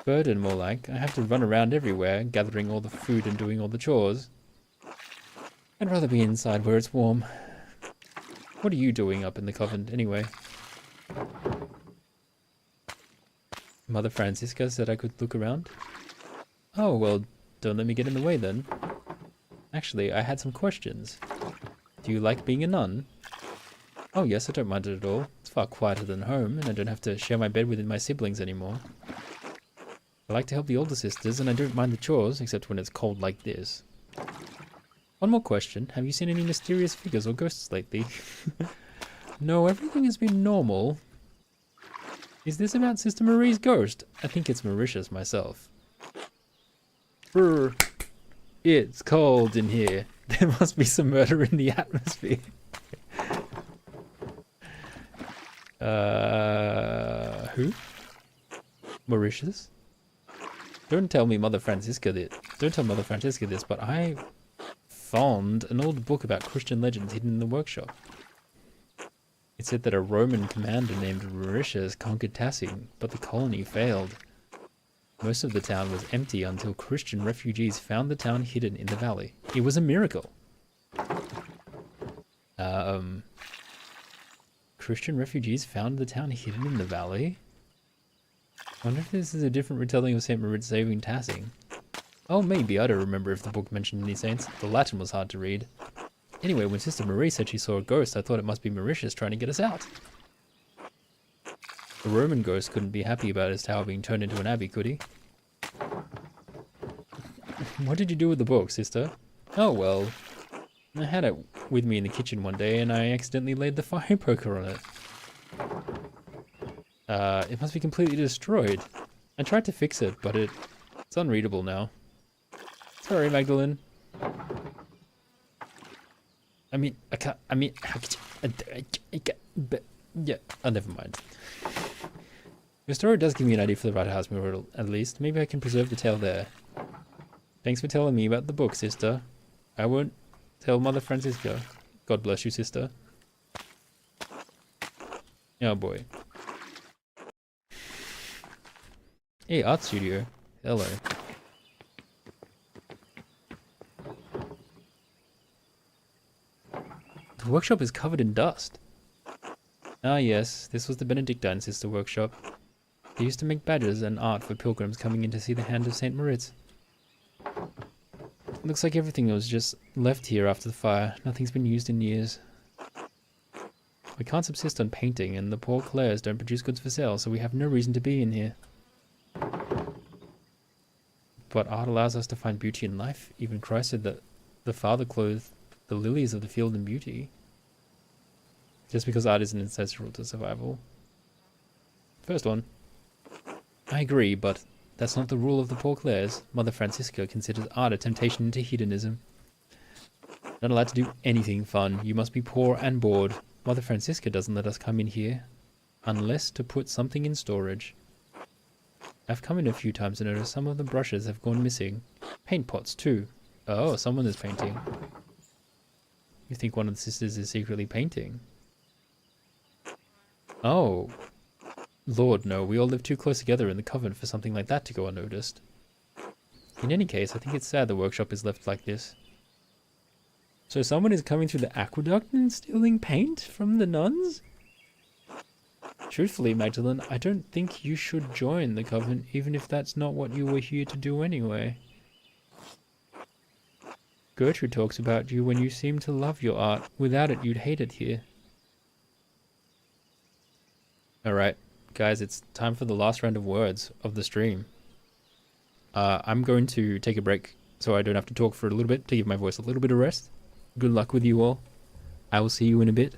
Burden, more like. I have to run around everywhere, gathering all the food and doing all the chores. I'd rather be inside where it's warm. What are you doing up in the convent, anyway? Mother Francisca said I could look around. Oh, well, don't let me get in the way then. Actually, I had some questions. Do you like being a nun? Oh yes, I don't mind it at all. It's far quieter than home, and I don't have to share my bed with my siblings anymore. I like to help the older sisters, and I don't mind the chores, except when it's cold like this. One more question. Have you seen any mysterious figures or ghosts lately? No, everything has been normal. Is this about Sister Marie's ghost? I think it's Mauritius myself. Brr. It's cold in here. There must be some murder in the atmosphere. Who? Mauritius? Don't tell Mother Francisca this, but I found an old book about Christian legends hidden in the workshop. It said that a Roman commander named Mauritius conquered Tassi, but the colony failed. Most of the town was empty until Christian refugees found the town hidden in the valley. It was a miracle. Christian refugees found the town hidden in the valley? I wonder if this is a different retelling of St. Moritz saving Tassi. Oh, maybe. I don't remember if the book mentioned any saints. The Latin was hard to read. Anyway, when Sister Marie said she saw a ghost, I thought it must be Mauritius trying to get us out. The Roman ghost couldn't be happy about his tower being turned into an abbey, could he? What did you do with the book, sister? Oh, well, I had it with me in the kitchen one day and I accidentally laid the fire poker on it. It must be completely destroyed. I tried to fix it, but it's unreadable now. Sorry, Magdalene. How could you, yeah, oh, never mind. Your story does give me an idea for the Right House mural, at least. Maybe I can preserve the tale there. Thanks for telling me about the book, sister. I won't tell Mother Francisca. God bless you, sister. Oh boy. Hey, art studio. Hello. The workshop is covered in dust. Ah yes, this was the Benedictine sister workshop. They used to make badges and art for pilgrims coming in to see the hand of St. Moritz. It looks like everything was just left here after the fire. Nothing's been used in years. We can't subsist on painting, and the poor Clares don't produce goods for sale, so we have no reason to be in here. But art allows us to find beauty in life. Even Christ said that the Father clothed the lilies of the field in beauty. just because art isn't ancestral to survival. First one. I agree, but that's not the rule of the Poor Clares. Mother Francisca considers art a temptation into hedonism. Not allowed to do anything fun. You must be poor and bored. Mother Francisca doesn't let us come in here. Unless to put something in storage. I've come in a few times and noticed some of the brushes have gone missing. Paint pots, too. Oh, someone is painting. You think one of the sisters is secretly painting? Oh. Lord, no. We all live too close together in the convent for something like that to go unnoticed. In any case, I think it's sad the workshop is left like this. So someone is coming through the aqueduct and stealing paint from the nuns? Truthfully, Magdalene, I don't think you should join the convent, even if that's not what you were here to do anyway. Gertrude talks about you when you seem to love your art. Without it, you'd hate it here. Alright, guys, it's time for the last round of words of the stream. I'm going to take a break so I don't have to talk for a little bit to give my voice a little bit of rest. Good luck with you all. I will see you in a bit.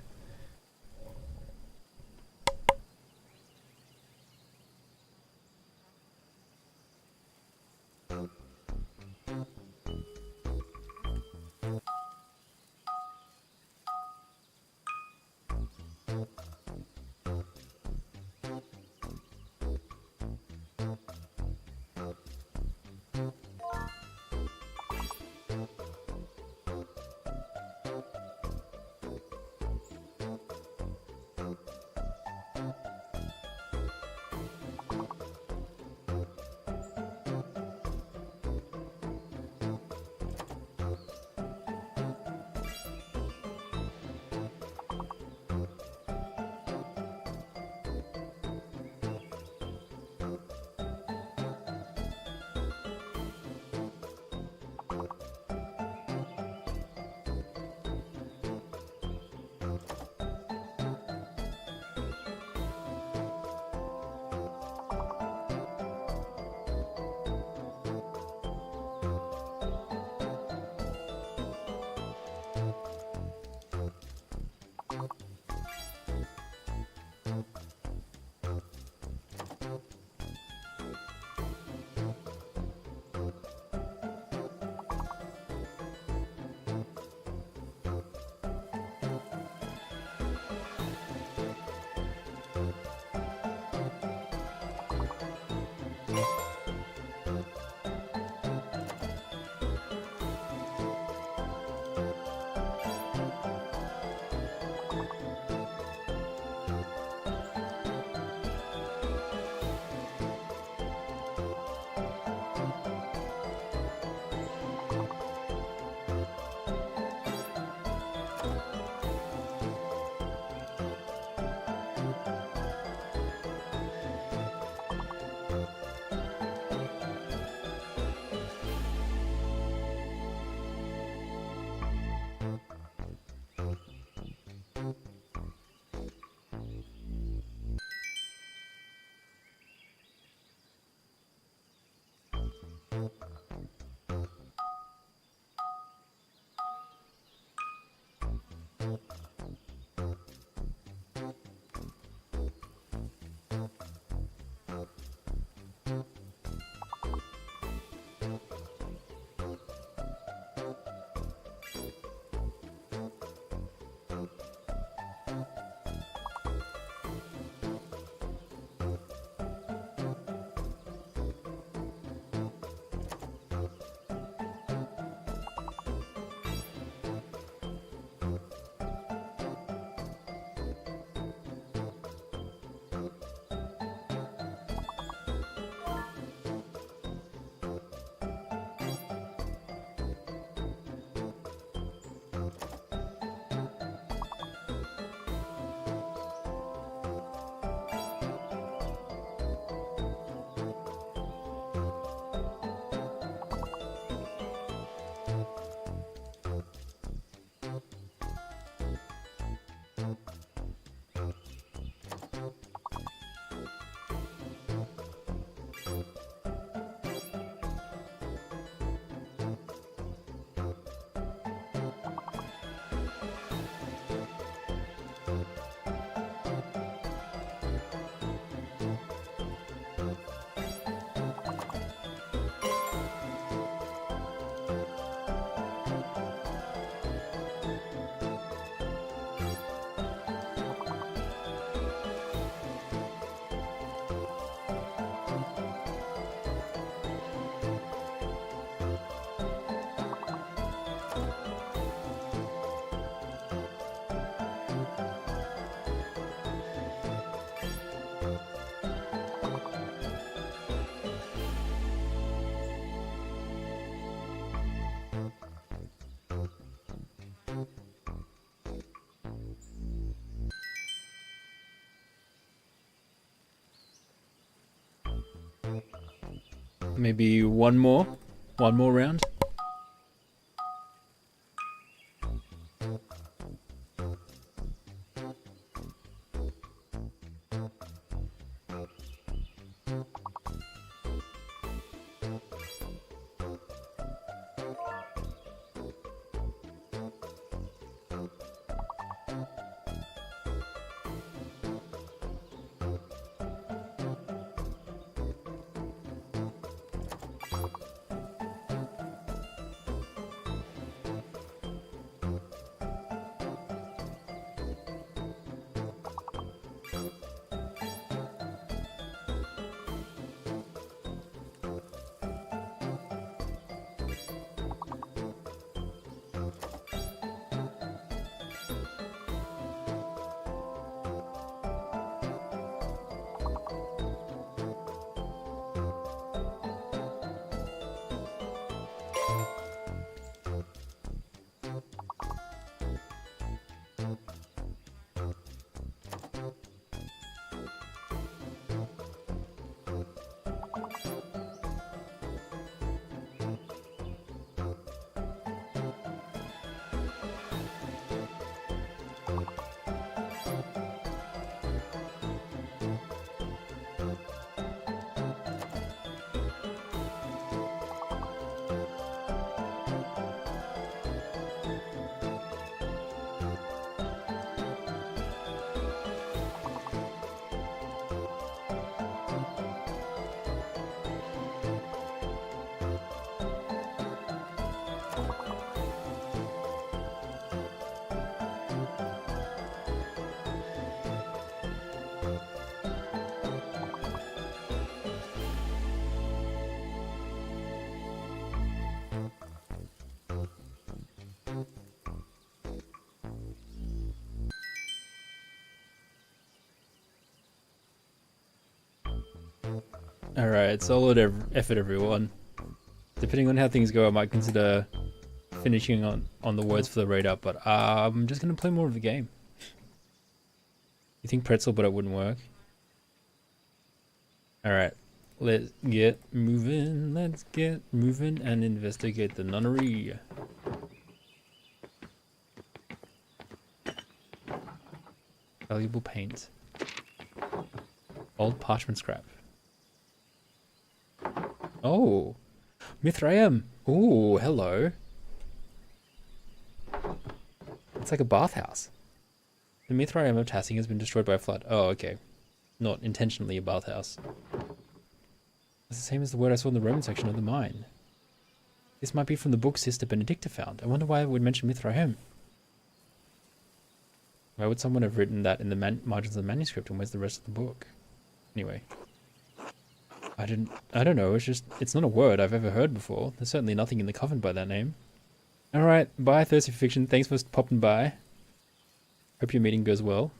Maybe one more round. Alright, solid effort everyone. Depending on how things go, I might consider finishing on the words for the raid up, but I'm just gonna play more of the game. You think pretzel, but it wouldn't work? Alright, let's get moving and investigate the nunnery. Valuable paint. Old parchment scrap. Oh, Mithraeum. Oh, hello. It's like a bathhouse. The Mithraeum of Tassing has been destroyed by a flood. Oh, okay. Not intentionally a bathhouse. It's the same as the word I saw in the Roman section of the mine. This might be from the book Sister Benedicta found. I wonder why it would mention Mithraeum. Why would someone have written that in the margins of the manuscript, and where's the rest of the book? Anyway. I don't know, it's not a word I've ever heard before. There's certainly nothing in the coven by that name. Alright, bye Thirsty for Fiction, thanks for popping by. Hope your meeting goes well.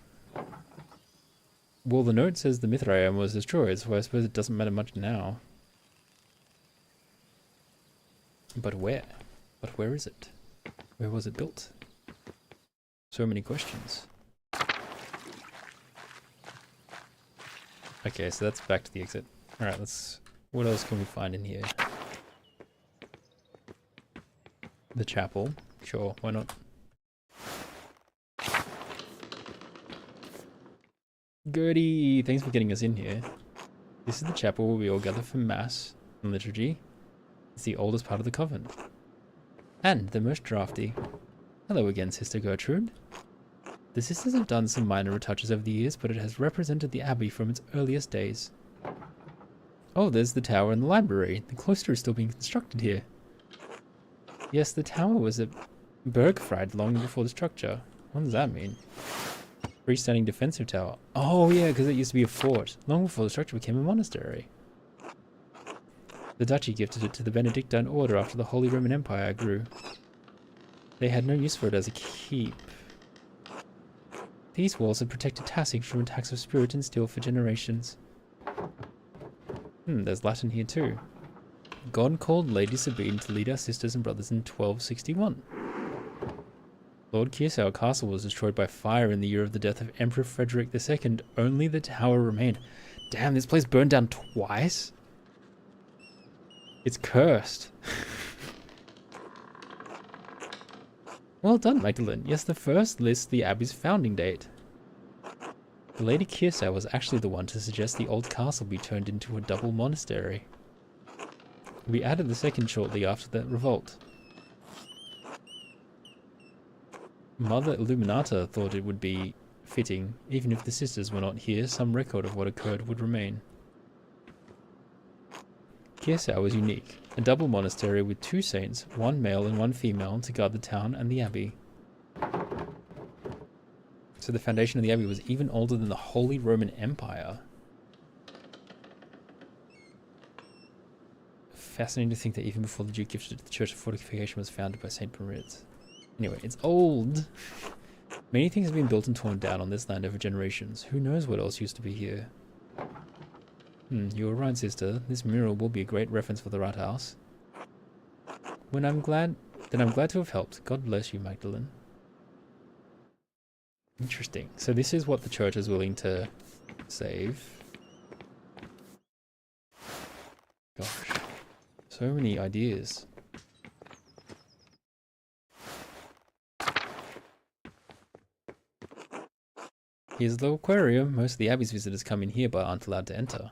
Well, the note says the Mithraeum was destroyed, so I suppose it doesn't matter much now. But where? But where is it? Where was it built? So many questions. Okay, so that's back to the exit. Alright, what else can we find in here? The chapel. Sure, why not? Gertie, thanks for getting us in here. This is the chapel where we all gather for mass and liturgy. It's the oldest part of the convent. And the most drafty. Hello again, Sister Gertrude. The sisters have done some minor retouches over the years, but it has represented the abbey from its earliest days. Oh, there's the tower and the library. The cloister is still being constructed here. Yes, the tower was a Bergfried long before the structure. What does that mean? Freestanding defensive tower. Oh yeah, because it used to be a fort, long before the structure became a monastery. The duchy gifted it to the Benedictine order after the Holy Roman Empire grew. They had no use for it as a keep. These walls had protected Tassing from attacks of spirit and steel for generations. There's Latin here too. God called Lady Sabine to lead our sisters and brothers in 1261. Lord Kirsau Castle was destroyed by fire in the year of the death of Emperor Frederick II. Only the tower remained. Damn, this place burned down twice? It's cursed. Well done, Magdalene. Yes, the first lists the abbey's founding date. The Lady Kirsau was actually the one to suggest the old castle be turned into a double monastery. We added the second shortly after that revolt. Mother Illuminata thought it would be fitting, even if the sisters were not here, some record of what occurred would remain. Kirsau was unique, a double monastery with 2 saints, one male and one female, to guard the town and the abbey. So the foundation of the abbey was even older than the Holy Roman Empire. Fascinating to think that even before the Duke gifted it, the church of fortification was founded by Saint Moritz. Anyway, it's old. Many things have been built and torn down on this land over generations. Who knows what else used to be here? You were right, sister. This mural will be a great reference for the Rathaus. Then I'm glad to have helped. God bless you, Magdalene. Interesting. So this is what the church is willing to save. Gosh. So many ideas. Here's the aquarium. Most of the abbey's visitors come in here but aren't allowed to enter.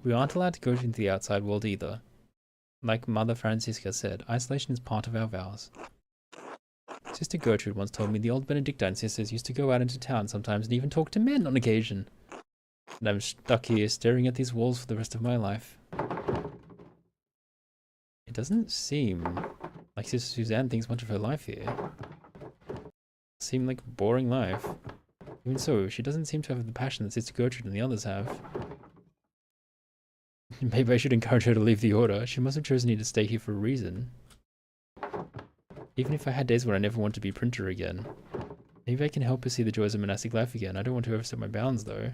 We aren't allowed to go into the outside world either. Like Mother Francisca said, isolation is part of our vows. Sister Gertrude once told me the old Benedictine sisters used to go out into town sometimes and even talk to men on occasion. And I'm stuck here staring at these walls for the rest of my life. It doesn't seem like Sister Suzanne thinks much of her life here. It seemed like a boring life. Even so, she doesn't seem to have the passion that Sister Gertrude and the others have. Maybe I should encourage her to leave the order. She must have chosen to stay here for a reason. Even if I had days where I never want to be printer again. Maybe I can help her see the joys of monastic life again. I don't want to overstep my bounds, though.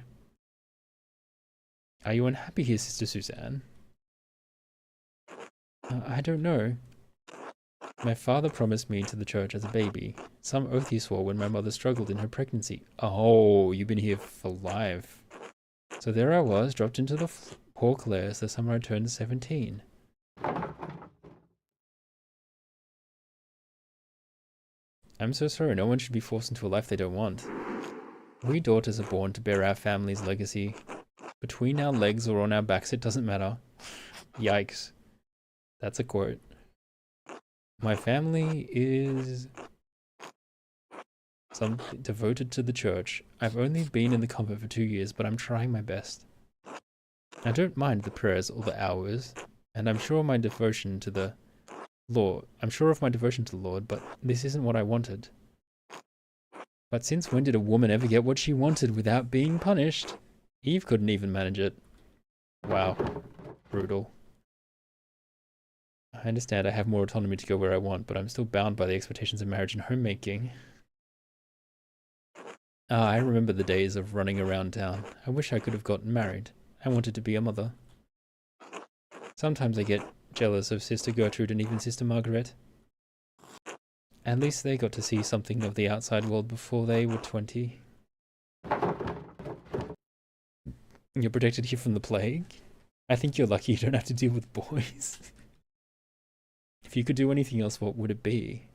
Are you unhappy here, Sister Suzanne? I don't know. My father promised me to the church as a baby. Some oath he swore when my mother struggled in her pregnancy. Oh, you've been here for life. So there I was, dropped into the poor Claire's the summer I turned 17. I'm so sorry, no one should be forced into a life they don't want. We daughters are born to bear our family's legacy. Between our legs or on our backs, it doesn't matter. Yikes. That's a quote. My family is devoted to the church. I've only been in the convent for 2 years, but I'm trying my best. I don't mind the prayers or the hours, and I'm sure of my devotion to the Lord, but this isn't what I wanted. But since when did a woman ever get what she wanted without being punished? Eve couldn't even manage it. Wow. Brutal. I understand I have more autonomy to go where I want, but I'm still bound by the expectations of marriage and homemaking. I remember the days of running around town. I wish I could have gotten married. I wanted to be a mother. Sometimes I get jealous of Sister Gertrude and even Sister Margaret. At least they got to see something of the outside world before they were 20. You're protected here from the plague? I think you're lucky you don't have to deal with boys. If you could do anything else, what would it be?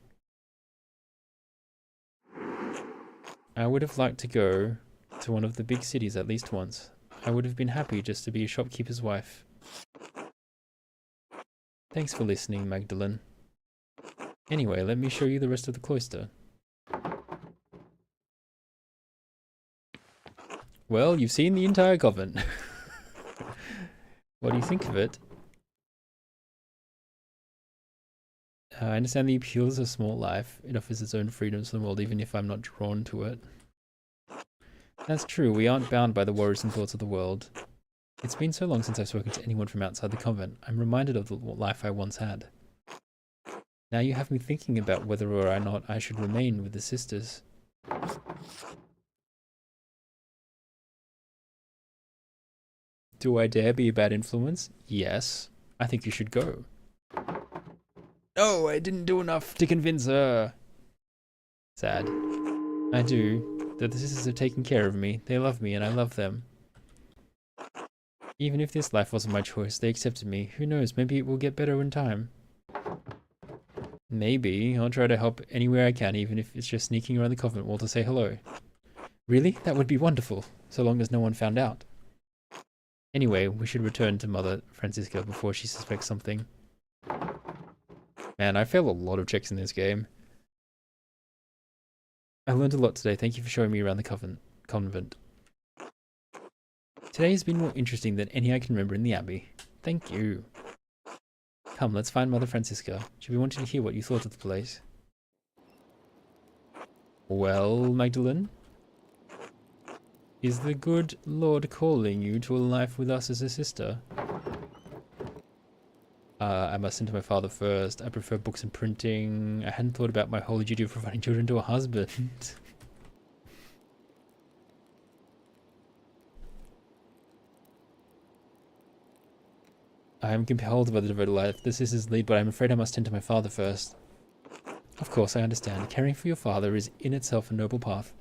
I would have liked to go to one of the big cities at least once. I would have been happy just to be a shopkeeper's wife. Thanks for listening, Magdalene. Anyway, let me show you the rest of the cloister. Well, you've seen the entire convent. What do you think of it? I understand the appeals of small life. It offers its own freedoms to the world, even if I'm not drawn to it. That's true, we aren't bound by the worries and thoughts of the world. It's been so long since I've spoken to anyone from outside the convent. I'm reminded of the life I once had. Now you have me thinking about whether or not I should remain with the sisters. Do I dare be a bad influence? Yes. I think you should go. No, I didn't do enough to convince her. Sad. I do. The sisters have taken care of me. They love me and I love them. Even if this life wasn't my choice, they accepted me. Who knows, maybe it will get better in time. Maybe. I'll try to help anywhere I can, even if it's just sneaking around the convent wall to say hello. Really? That would be wonderful, so long as no one found out. Anyway, we should return to Mother Francisca before she suspects something. Man, I failed a lot of checks in this game. I learned a lot today. Thank you for showing me around the convent. Today has been more interesting than any I can remember in the Abbey. Thank you. Come, let's find Mother Francisca. She'll be wanting to hear what you thought of the place. Well, Magdalene? Is the good Lord calling you to a life with us as a sister? I must send to my father first. I prefer books and printing. I hadn't thought about my holy duty of providing children to a husband. I am compelled by the devoted life the sisters lead, but I am afraid I must tend to my father first. Of course, I understand. Caring for your father is in itself a noble path.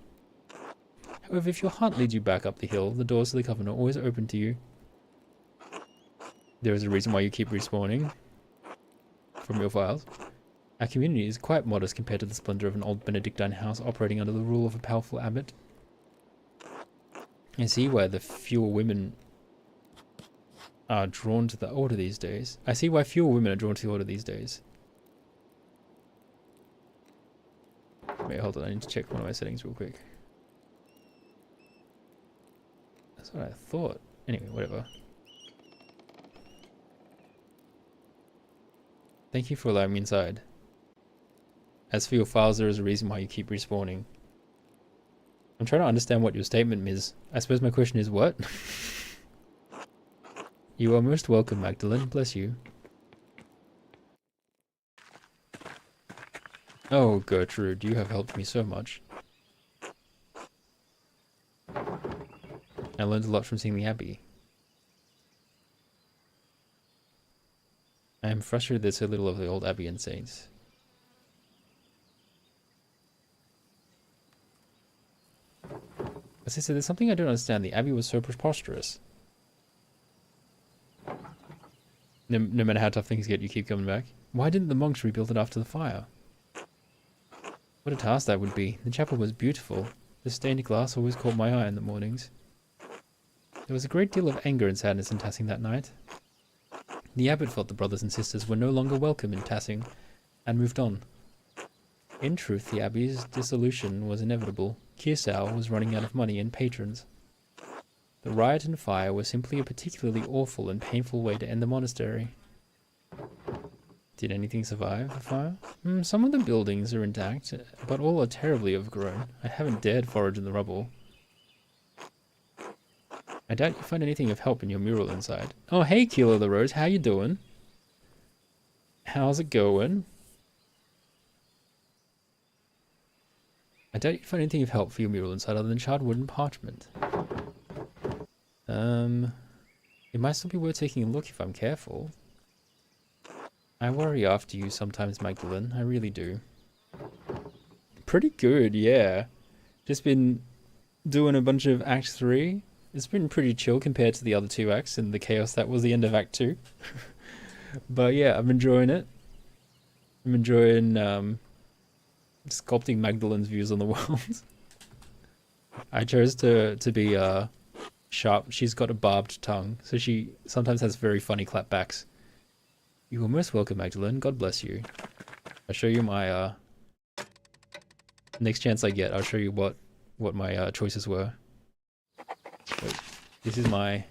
However, if your heart leads you back up the hill, the doors of the coven are always open to you. There is a reason why you keep respawning from your files. Our community is quite modest compared to the splendor of an old Benedictine house operating under the rule of a powerful abbot. I see why the fewer women are drawn to the order these days. Wait, hold on, I need to check one of my settings real quick. That's what I thought. Anyway, whatever. Thank you for allowing me inside. As for your files, there is a reason why you keep respawning. I'm trying to understand what your statement is. I suppose my question is what? You are most welcome, Magdalene. Bless you. Oh, Gertrude, you have helped me so much. I learned a lot from seeing the Abbey. I am frustrated there's so little of the old Abbey and saints. As I said, there's something I don't understand. The Abbey was so preposterous. No matter how tough things get, you keep coming back. Why didn't the monks rebuild it after the fire? What a task that would be. The chapel was beautiful. The stained glass always caught my eye in the mornings. There was a great deal of anger and sadness in Tassing that night. The abbot felt the brothers and sisters were no longer welcome in Tassing, and moved on. In truth, the abbey's dissolution was inevitable. Kearsau was running out of money and patrons. The riot and fire were simply a particularly awful and painful way to end the monastery. Did anything survive the fire? Some of the buildings are intact, but all are terribly overgrown. I haven't dared forage in the rubble. I doubt you find anything of help in your mural inside. Oh, hey, Keeler the Rose, how you doing? How's it going? I doubt you'd find anything of help for your mural inside other than charred wood and parchment. It might still be worth taking a look if I'm careful. I worry after you sometimes, Magdalene. I really do. Pretty good, yeah. Just been doing a bunch of Act 3. It's been pretty chill compared to the other two acts and the chaos that was the end of Act 2. But yeah, I'm enjoying it. I'm enjoying sculpting Magdalene's views on the world. I chose to be sharp. She's got a barbed tongue, so she sometimes has very funny clapbacks. You are most welcome, Magdalene. God bless you. I'll show you my next chance I get. I'll show you what my choices were. Wait, this is my...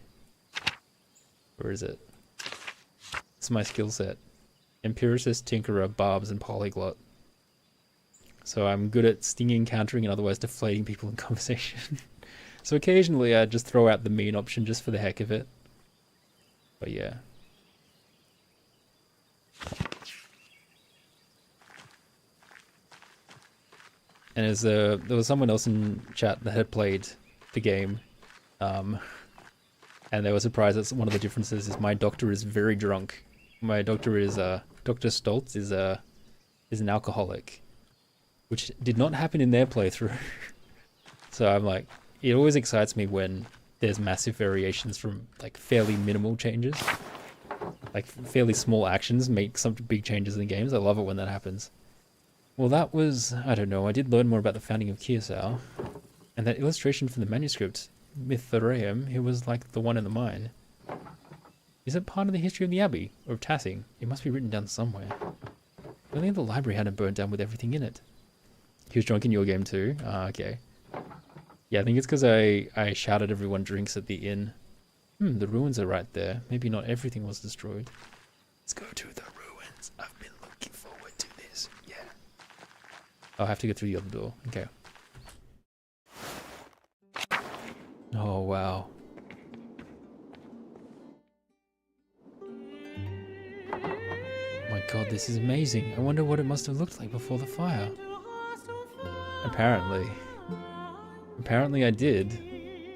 Where is it? This is my skill set. Empiricist, Tinkerer, Barbs, and Polyglot. So I'm good at stinging, countering, and otherwise deflating people in conversation. So occasionally I just throw out the mean option just for the heck of it. But yeah. And as there was someone else in chat that had played the game, and they were surprised that one of the differences is my doctor is very drunk My doctor is Dr. Stoltz is an alcoholic, which did not happen in their playthrough. So I'm like, it always excites me when there's massive variations from like fairly minimal changes. Like fairly small actions make some big changes in the games. I love it when that happens. Well, that was, I don't know, I did learn more about the founding of Kiyosawa. And that illustration from the manuscript, Mithraeum, it was like the one in the mine. Is it part of the history of the Abbey, or of Tassing? It must be written down somewhere. If only the library hadn't burnt down with everything in it. He was drunk in your game too? Ah, okay. Yeah, I think it's because I shouted everyone drinks at the inn. The ruins are right there. Maybe not everything was destroyed. Let's go to the ruins. I've been looking forward to this. Yeah. I'll have to go through the other door. Okay. Oh, wow. My god, this is amazing. I wonder what it must have looked like before the fire. Apparently. Apparently I did.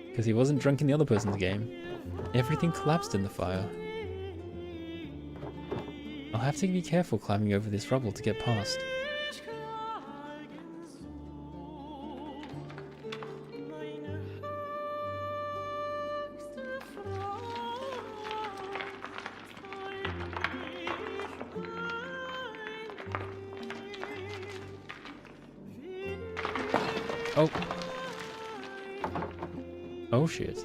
Because he wasn't drunk in the other person's game. Everything collapsed in the fire. I'll have to be careful climbing over this rubble to get past. Oh. Oh shit.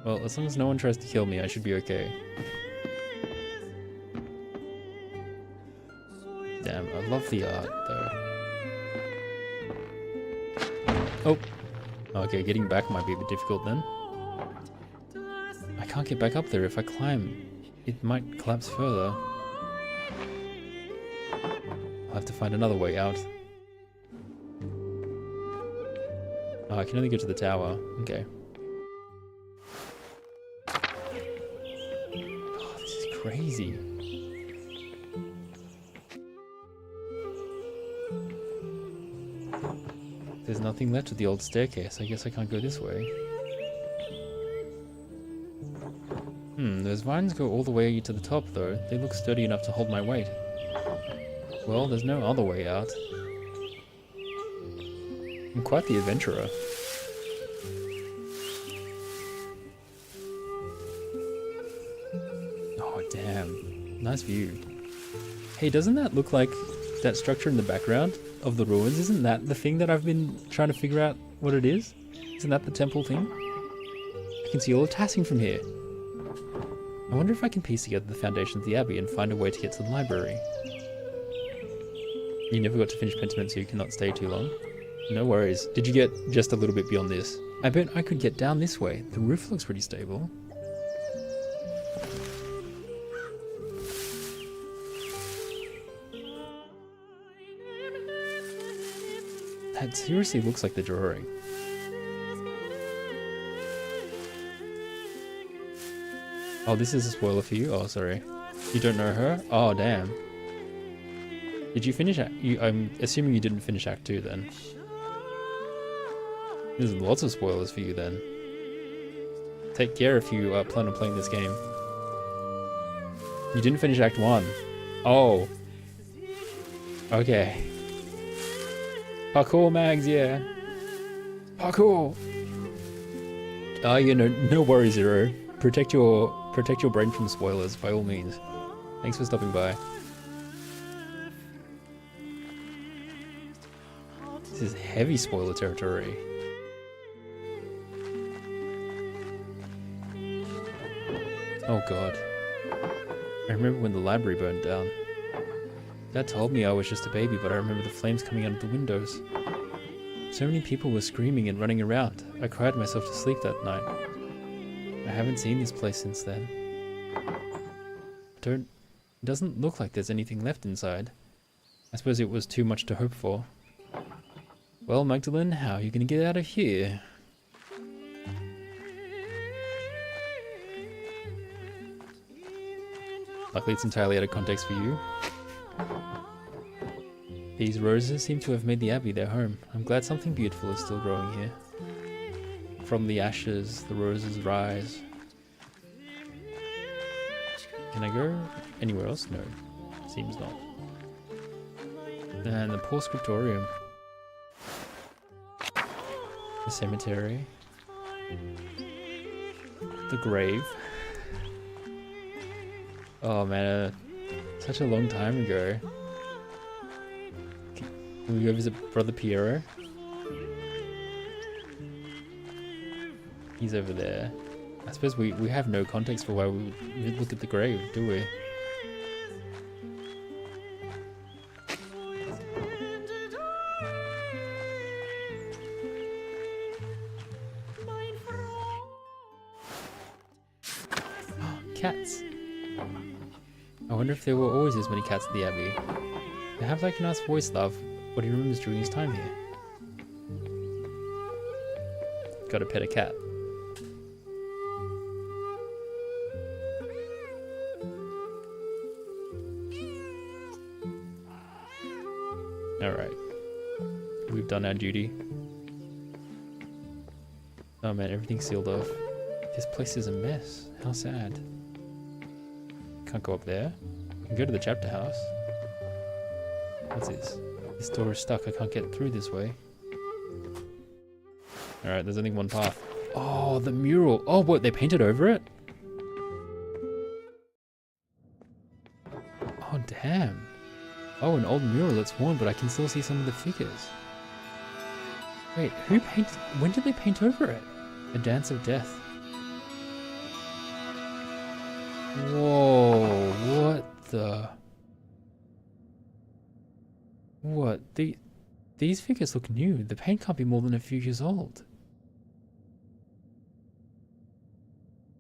Well, as long as no one tries to kill me, I should be okay. Damn, I love the art, though. Oh! Okay, getting back might be a bit difficult then. I can't get back up there. If I climb, it might collapse further. I'll have to find another way out. Oh, I can only go to the tower. Okay. Oh, this is crazy. There's nothing left of the old staircase. I guess I can't go this way. Those vines go all the way to the top, though. They look sturdy enough to hold my weight. Well, there's no other way out. I'm quite the adventurer. Oh, damn. Nice view. Hey, doesn't that look like that structure in the background of the ruins? Isn't that the thing that I've been trying to figure out what it is? Isn't that the temple thing? I can see all of Tassing from here. I wonder if I can piece together the foundations of the Abbey and find a way to get to the library. You never got to finish Pentiment, so you cannot stay too long. No worries. Did you get just a little bit beyond this? I bet I could get down this way. The roof looks pretty stable. That seriously looks like the drawing. Oh, this is a spoiler for you? Oh, sorry. You don't know her? Oh, damn. Did you finish Act? I'm assuming you didn't finish Act 2 then. There's lots of spoilers for you then. Take care if you plan on playing this game. You didn't finish Act 1. Oh. Okay. Parkour, Mags, yeah. Parkour! No worries, Zero. Protect your brain from spoilers, by all means. Thanks for stopping by. This is heavy spoiler territory. Oh god. I remember when the library burned down. Dad told me I was just a baby, but I remember the flames coming out of the windows. So many people were screaming and running around. I cried myself to sleep that night. I haven't seen this place since then. It doesn't look like there's anything left inside. I suppose it was too much to hope for. Well, Magdalene, how are you going to get out of here? Luckily it's entirely out of context for you. These roses seem to have made the Abbey their home. I'm glad something beautiful is still growing here. From the ashes, the roses rise. Can I go anywhere else? No. Seems not. And the poor scriptorium. The cemetery. The grave. Oh man, such a long time ago. Can we go visit Brother Piero? He's over there. I suppose we have no context for why we look at the grave, do we? Cats. I wonder if there were always as many cats at the Abbey. They have like a nice voice, love. What he remembers during his time here. Gotta pet a cat. Alright. We've done our duty. Oh man, everything's sealed off. This place is a mess. How sad. Can't go up there. I can go to the chapter house. What's this? This door is stuck. I can't get through this way. Alright, there's only one path. Oh, the mural. Oh, what? They painted over it? Oh, damn. Oh, an old mural that's worn, but I can still see some of the figures. Wait, who painted... When did they paint over it? A Dance of Death. Whoa, what the... What? These figures look new. The paint can't be more than a few years old.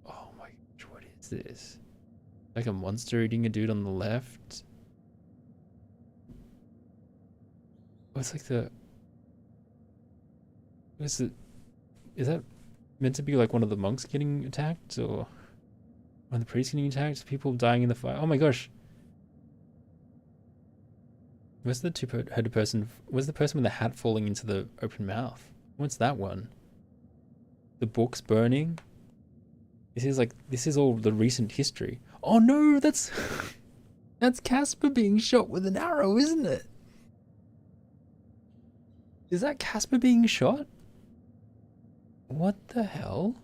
Oh my gosh, what is this? Like a monster eating a dude on the left? Oh, it's like the... Is that meant to be like one of the monks getting attacked? Or one of the priests getting attacked? People dying in the fire? Oh my gosh. Where's the two-headed person? Where's the person with the hat falling into the open mouth? What's that one? The book's burning? This is all the recent history. Oh no, that's Casper being shot with an arrow, isn't it? Is that Casper being shot? What the hell?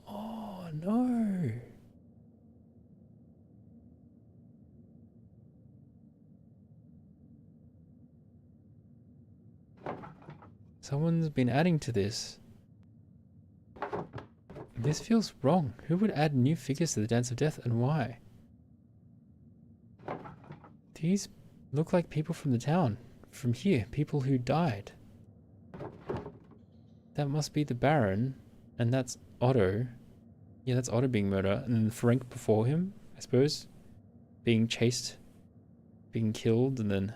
Oh no. Someone's been adding to this. This feels wrong. Who would add new figures to the Dance of Death and why? These look like people from the town. From here, people who died. That must be the Baron, and that's Otto. Yeah, that's Otto being murdered, and then Frank before him, I suppose. Being chased, being killed, and then...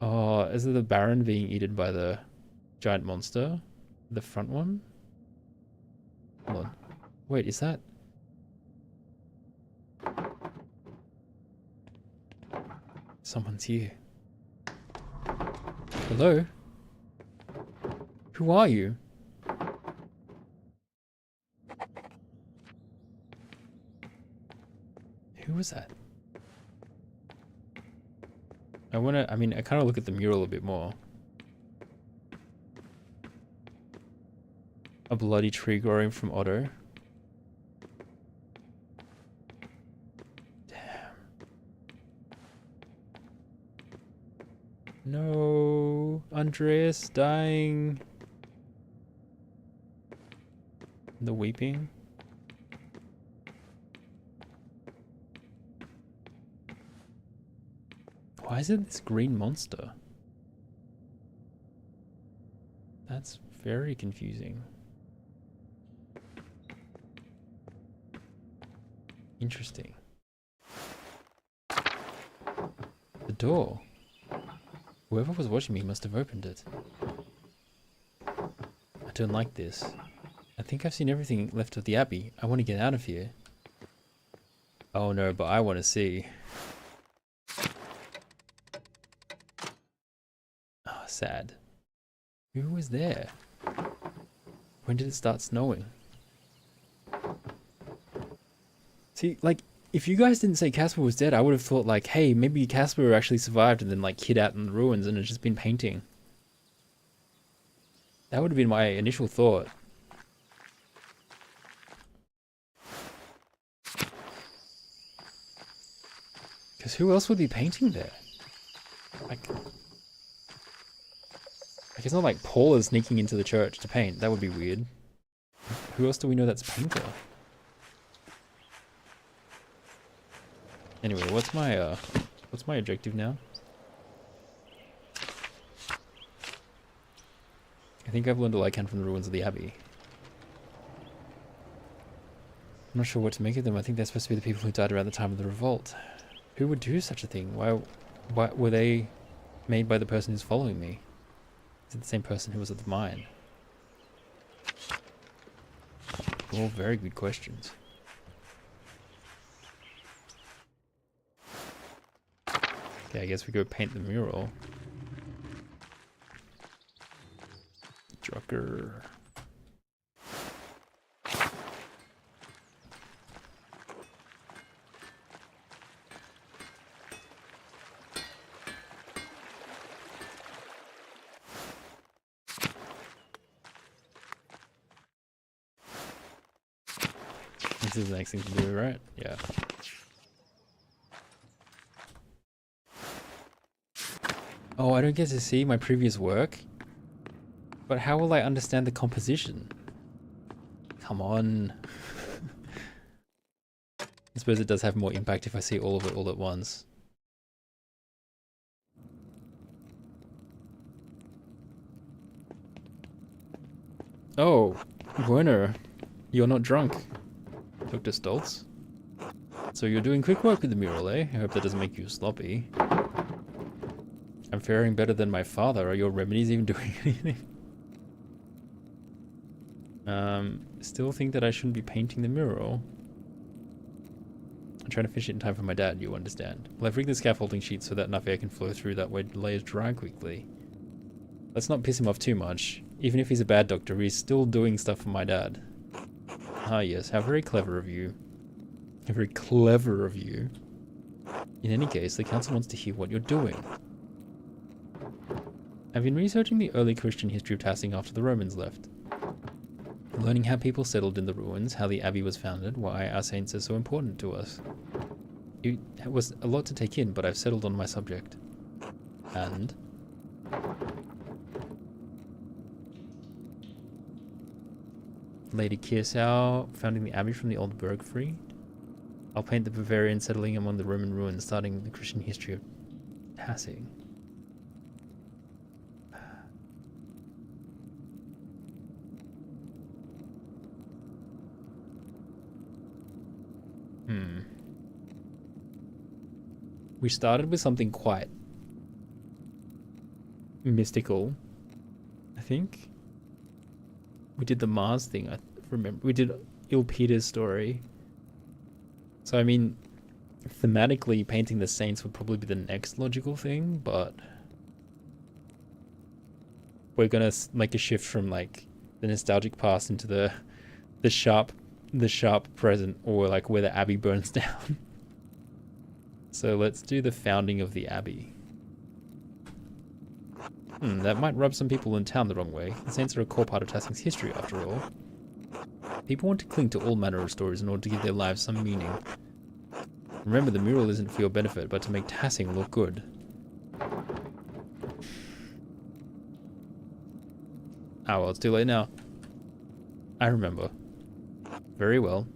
Oh, is it the Baron being eaten by the giant monster? The front one? Hold on. Wait, is that... Someone's here. Hello? Who are you? Who was that? I kind of look at the mural a bit more. A bloody tree growing from Otto. Damn. No, Andreas dying. The weeping. Why is it this green monster? That's very confusing. Interesting. The door. Whoever was watching me must have opened it. I don't like this. I think I've seen everything left of the Abbey. I want to get out of here. Oh no, but I want to see. Oh, sad. Who was there? When did it start snowing? See, like, if you guys didn't say Casper was dead, I would have thought, like, hey, maybe Casper actually survived and then, like, hid out in the ruins and had just been painting. That would have been my initial thought. Because who else would be painting there? Like, it's not like Paul is sneaking into the church to paint. That would be weird. Who else do we know that's a painter? Anyway, what's my objective now? I think I've learned all I can from the ruins of the Abbey. I'm not sure what to make of them. I think they're supposed to be the people who died around the time of the revolt. Who would do such a thing? Why were they made by the person who's following me? Is it the same person who was at the mine? All very good questions. Okay, I guess we go paint the mural. Drucker. This is the next thing to do, right? Yeah. Oh, I don't get to see my previous work? But how will I understand the composition? Come on. I suppose it does have more impact if I see all of it all at once. Oh, Werner, you're not drunk. Dr. Stoltz. So you're doing quick work with the mural, eh? I hope that doesn't make you sloppy. I'm faring better than my father. Are your remedies even doing anything? Still think that I shouldn't be painting the mural. I'm trying to finish it in time for my dad, you understand. Well, I've rigged the scaffolding sheet so that enough air can flow through that way the layers dry quickly. Let's not piss him off too much. Even if he's a bad doctor, he's still doing stuff for my dad. Ah yes, how very clever of you. How very clever of you. In any case, the council wants to hear what you're doing. I've been researching the early Christian history of Tassing after the Romans left. Learning how people settled in the ruins, how the abbey was founded, why our saints are so important to us. It was a lot to take in, but I've settled on my subject. And... Lady Kirsau founding the abbey from the old Burgfried. I'll paint the Bavarian settling among the Roman ruins, starting the Christian history of Tassing. We started with something quite mystical, I think. We did the Mars thing, I remember. We did Il Peter's story. So, I mean, thematically, painting the saints would probably be the next logical thing, but we're gonna make a shift from, like, the nostalgic past into the sharp present, or, like, where the abbey burns down. So let's do the founding of the abbey. That might rub some people in town the wrong way. The saints are a core part of Tassing's history, after all. People want to cling to all manner of stories in order to give their lives some meaning. Remember, the mural isn't for your benefit, but to make Tassing look good. Ah, well, it's too late now. I remember. Very well.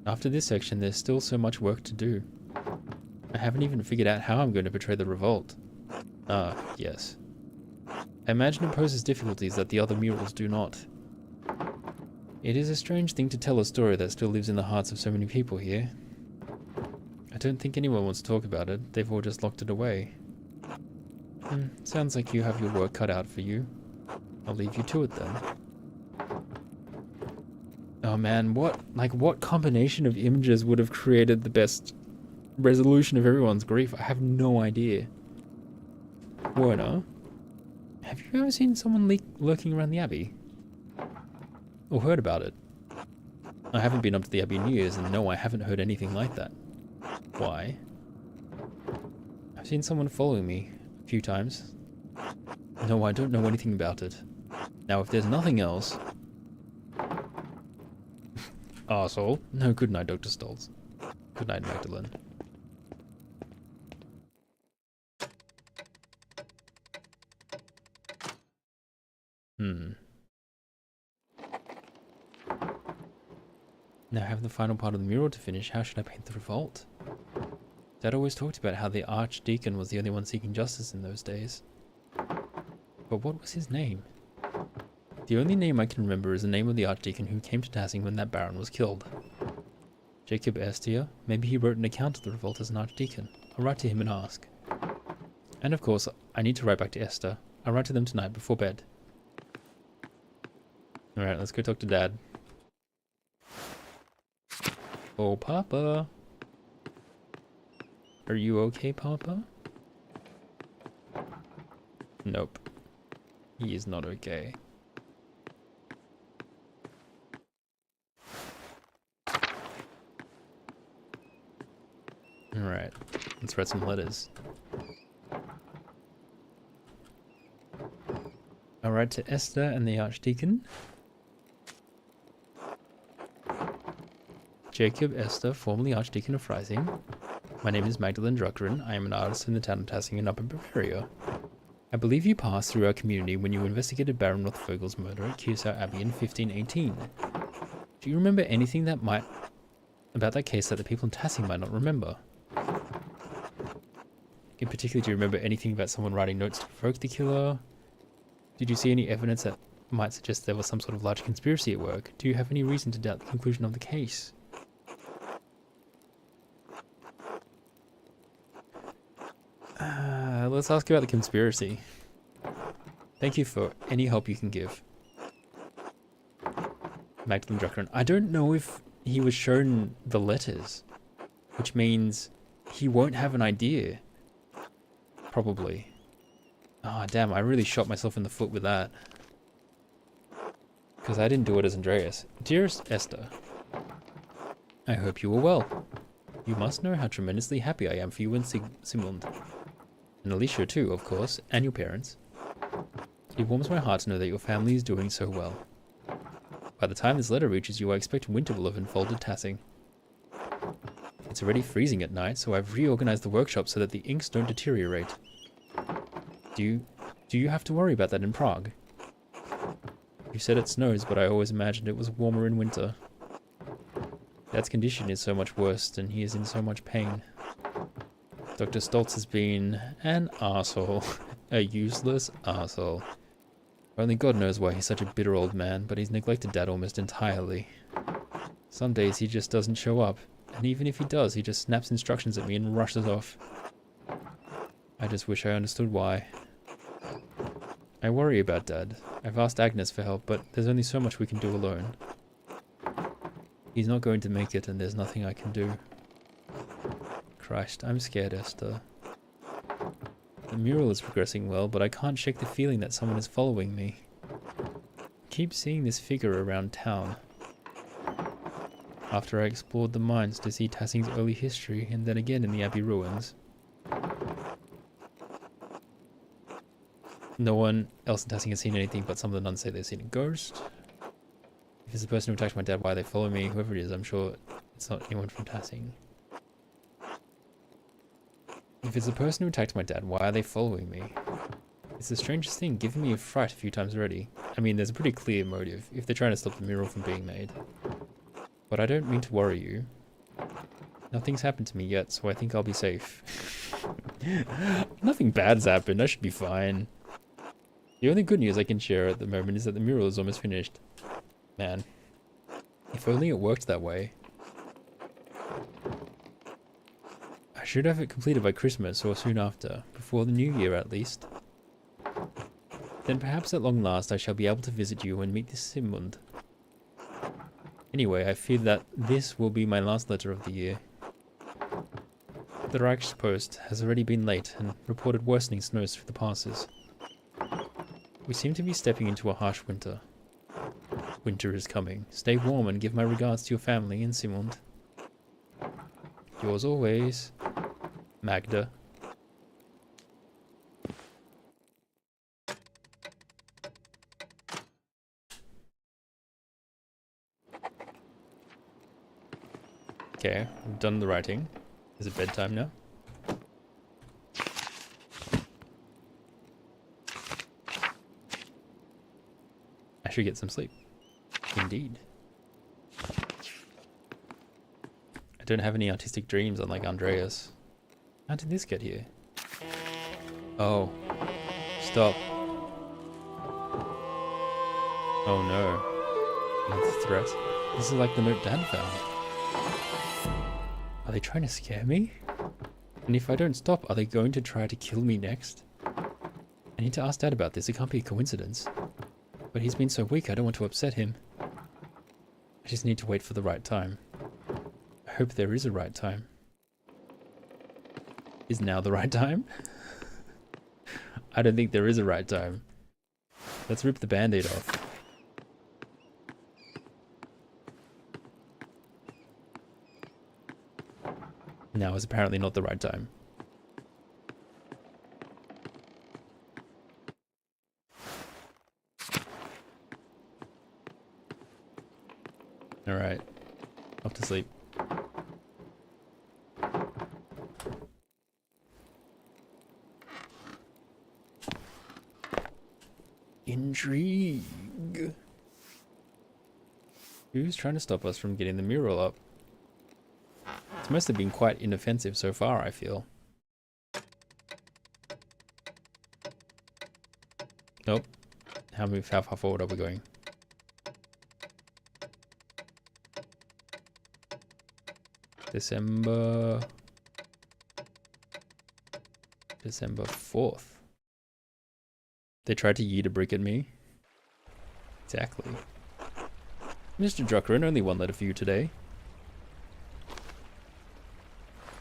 After this section, there's still so much work to do. I haven't even figured out how I'm going to portray the revolt. Ah, yes. I imagine it poses difficulties that the other murals do not. It is a strange thing to tell a story that still lives in the hearts of so many people here. I don't think anyone wants to talk about it. They've all just locked it away. Sounds like you have your work cut out for you. I'll leave you to it then. Oh man, what combination of images would have created the best resolution of everyone's grief? I have no idea. Werner, Have you ever seen someone lurking around the Abbey? Or heard about it? I haven't been up to the Abbey in years, and no, I haven't heard anything like that. Why? I've seen someone following me a few times. No, I don't know anything about it. Now, if there's nothing else... Arsehole. No, good night, Dr. Stoltz. Good night, Magdalene. Now I have the final part of the mural to finish. How should I paint the revolt? Dad always talked about how the Archdeacon was the only one seeking justice in those days. But what was his name? The only name I can remember is the name of the Archdeacon who came to Tassing when that Baron was killed. Jacob Estia? Maybe he wrote an account of the revolt as an Archdeacon. I'll write to him and ask. And of course, I need to write back to Esther. I'll write to them tonight before bed. Alright, let's go talk to Dad. Oh, Papa. Are you okay, Papa? Nope. He is not okay. Alright, let's write some letters. I'll write to Esther and the Archdeacon. Jacob Esther, formerly Archdeacon of Freising. My name is Magdalene Druckeren. I am an artist in the town of Tassing in Upper Bavaria. I believe you passed through our community when you investigated Baron Rothvogel's murder at Kiusau Abbey in 1518. Do you remember anything about that case that the people in Tassing might not remember? In particular, do you remember anything about someone writing notes to provoke the killer? Did you see any evidence that might suggest there was some sort of large conspiracy at work? Do you have any reason to doubt the conclusion of the case? Let's ask about the conspiracy. Thank you for any help you can give. Magdalene Druckeren. I don't know if he was shown the letters, which means he won't have an idea. Probably. Ah, oh, damn, I really shot myself in the foot with that. Because I didn't do it as Andreas. Dearest Esther, I hope you are well. You must know how tremendously happy I am for you and Sigmund. And Alicia too, of course, and your parents. It warms my heart to know that your family is doing so well. By the time this letter reaches you, I expect winter will have enfolded Tassing. It's already freezing at night, so I've reorganized the workshop so that the inks don't deteriorate. Do you have to worry about that in Prague? You said it snows, but I always imagined it was warmer in winter. Dad's condition is so much worse, and he is in so much pain. Dr. Stoltz has been an arsehole. A useless arsehole. Only God knows why he's such a bitter old man, but he's neglected Dad almost entirely. Some days he just doesn't show up, and even if he does, he just snaps instructions at me and rushes off. I just wish I understood why. I worry about Dad. I've asked Agnes for help, but there's only so much we can do alone. He's not going to make it, and there's nothing I can do. Christ, I'm scared, Esther. The mural is progressing well, but I can't shake the feeling that someone is following me. I keep seeing this figure around town. After I explored the mines to see Tassing's early history, and then again in the Abbey ruins. No one else in Tassing has seen anything, but some of the nuns say they've seen a ghost. If it's the person who attacked my dad, why they follow me? Whoever it is, I'm sure it's not anyone from Tassing. If it's the person who attacked my dad, why are they following me? It's the strangest thing, giving me a fright a few times already. I mean, there's a pretty clear motive, if they're trying to stop the mural from being made. But I don't mean to worry you. Nothing's happened to me yet, so I think I'll be safe. Nothing bad's happened, I should be fine. The only good news I can share at the moment is that the mural is almost finished. Man, if only it worked that way. I should have it completed by Christmas or soon after, before the new year at least. Then perhaps at long last I shall be able to visit you and meet this Sigmund. Anyway, I fear that this will be my last letter of the year. The Reichspost has already been late and reported worsening snows for the passes. We seem to be stepping into a harsh winter. Winter is coming. Stay warm and give my regards to your family in Simond. Yours always, Magda. Okay, I've done the writing. Is it bedtime now? I should get some sleep. Indeed. I don't have any artistic dreams unlike Andreas. How did this get here? Oh. Stop. Oh no. Another threat. This is like the note Dad found. Are they trying to scare me? And if I don't stop, are they going to try to kill me next? I need to ask Dad about this. It can't be a coincidence. But he's been so weak, I don't want to upset him. I just need to wait for the right time. I hope there is a right time. Is now the right time? I don't think there is a right time. Let's rip the band-aid off. Now is apparently not the right time. Alright. Off to sleep. Intrigue. Who's trying to stop us from getting the mural up? It's mostly been quite inoffensive so far, I feel. Nope. How far forward are we going? December 4th. They tried to yeet a brick at me. Exactly. Mr. Drucker, only one letter for you today.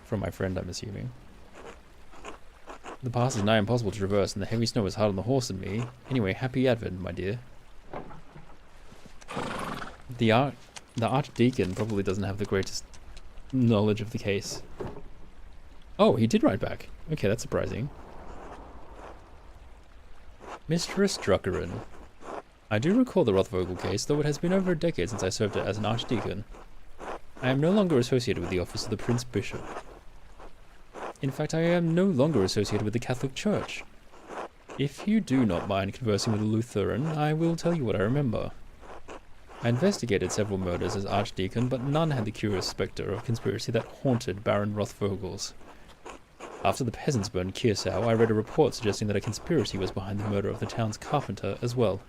From my friend, I'm assuming. The pass is nigh impossible to traverse, and the heavy snow is hard on the horse and me. Anyway, happy Advent, my dear. The Archdeacon probably doesn't have the greatest knowledge of the case. Oh, he did write back. Okay, that's surprising. Mistress Druckeren. I do recall the Rothvogel case, though it has been over a decade since I served it as an Archdeacon. I am no longer associated with the office of the Prince Bishop. In fact, I am no longer associated with the Catholic Church. If you do not mind conversing with a Lutheran, I will tell you what I remember. I investigated several murders as Archdeacon, but none had the curious spectre of conspiracy that haunted Baron Rothvogel's. After the peasants burned Kiersau, I read a report suggesting that a conspiracy was behind the murder of the town's carpenter as well.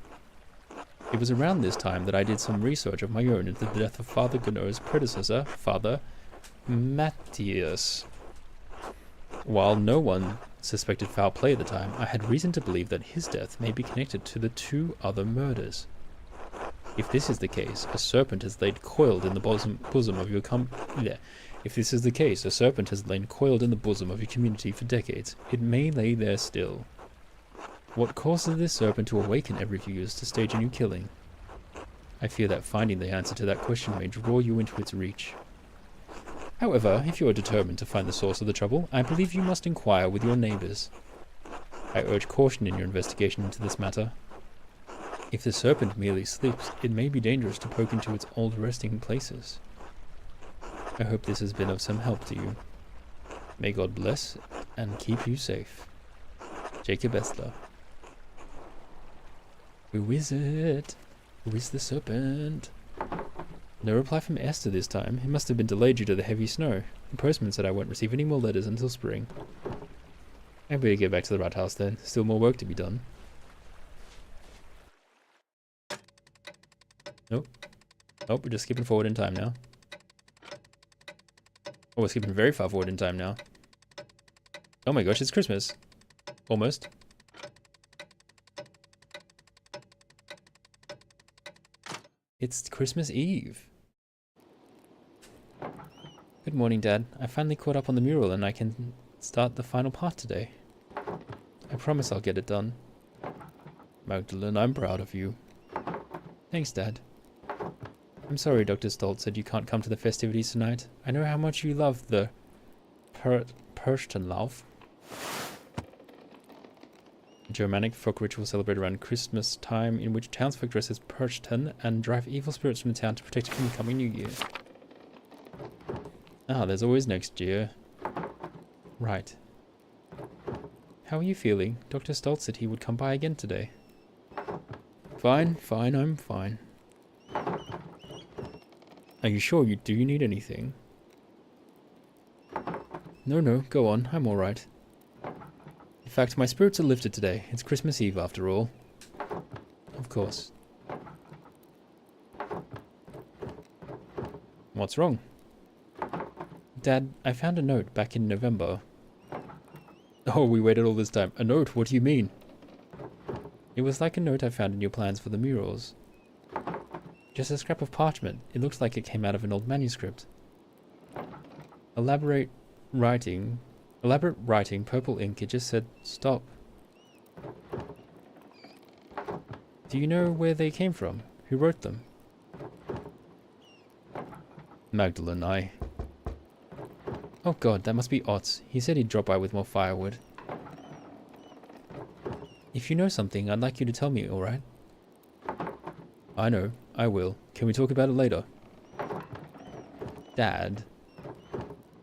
It was around this time that I did some research of my own into the death of Father Gounod's predecessor, Father Matthias. While no one suspected foul play at the time, I had reason to believe that his death may be connected to the two other murders. If this is the case, a serpent has lain coiled in the bosom of your If this is the case, a serpent has lain coiled in the bosom of your community for decades. It may lay there still. What causes this serpent to awaken every few years to stage a new killing? I fear that finding the answer to that question may draw you into its reach. However, if you are determined to find the source of the trouble, I believe you must inquire with your neighbors. I urge caution in your investigation into this matter. If the serpent merely sleeps, it may be dangerous to poke into its old resting places. I hope this has been of some help to you. May God bless and keep you safe. Jacob Estler. Who is it? Who is the serpent? No reply from Esther this time. It must have been delayed due to the heavy snow. The postman said I won't receive any more letters until spring. I better get back to the rat house then. Still more work to be done. Nope. Oh, we're just skipping forward in time now. Oh, we're skipping very far forward in time now. Oh my gosh, it's Christmas. Almost. It's Christmas Eve. Good morning, Dad. I finally caught up on the mural and I can start the final part today. I promise I'll get it done. Magdalene, I'm proud of you. Thanks, Dad. I'm sorry Dr. Stoltz said you can't come to the festivities tonight. I know how much you love the Perchtenlauf. A Germanic folk ritual celebrated around Christmas time in which townsfolk dress as Perchten and drive evil spirits from the town to protect it from the coming new year. Ah, there's always next year. Right. How are you feeling? Dr. Stoltz said he would come by again today. Fine, I'm fine. Are you sure do you need anything? No, go on, I'm alright. In fact, my spirits are lifted today. It's Christmas Eve after all. Of course. What's wrong? Dad, I found a note back in November. Oh, we waited all this time. A note? What do you mean? It was like a note I found in your plans for the murals. Just a scrap of parchment. It looked like it came out of an old manuscript. Elaborate writing, purple ink. It just said, stop. Do you know where they came from? Who wrote them? Magdalene, Oh god, that must be Otz. He said he'd drop by with more firewood. If you know something, I'd like you to tell me, alright? I know, I will. Can we talk about it later? Dad.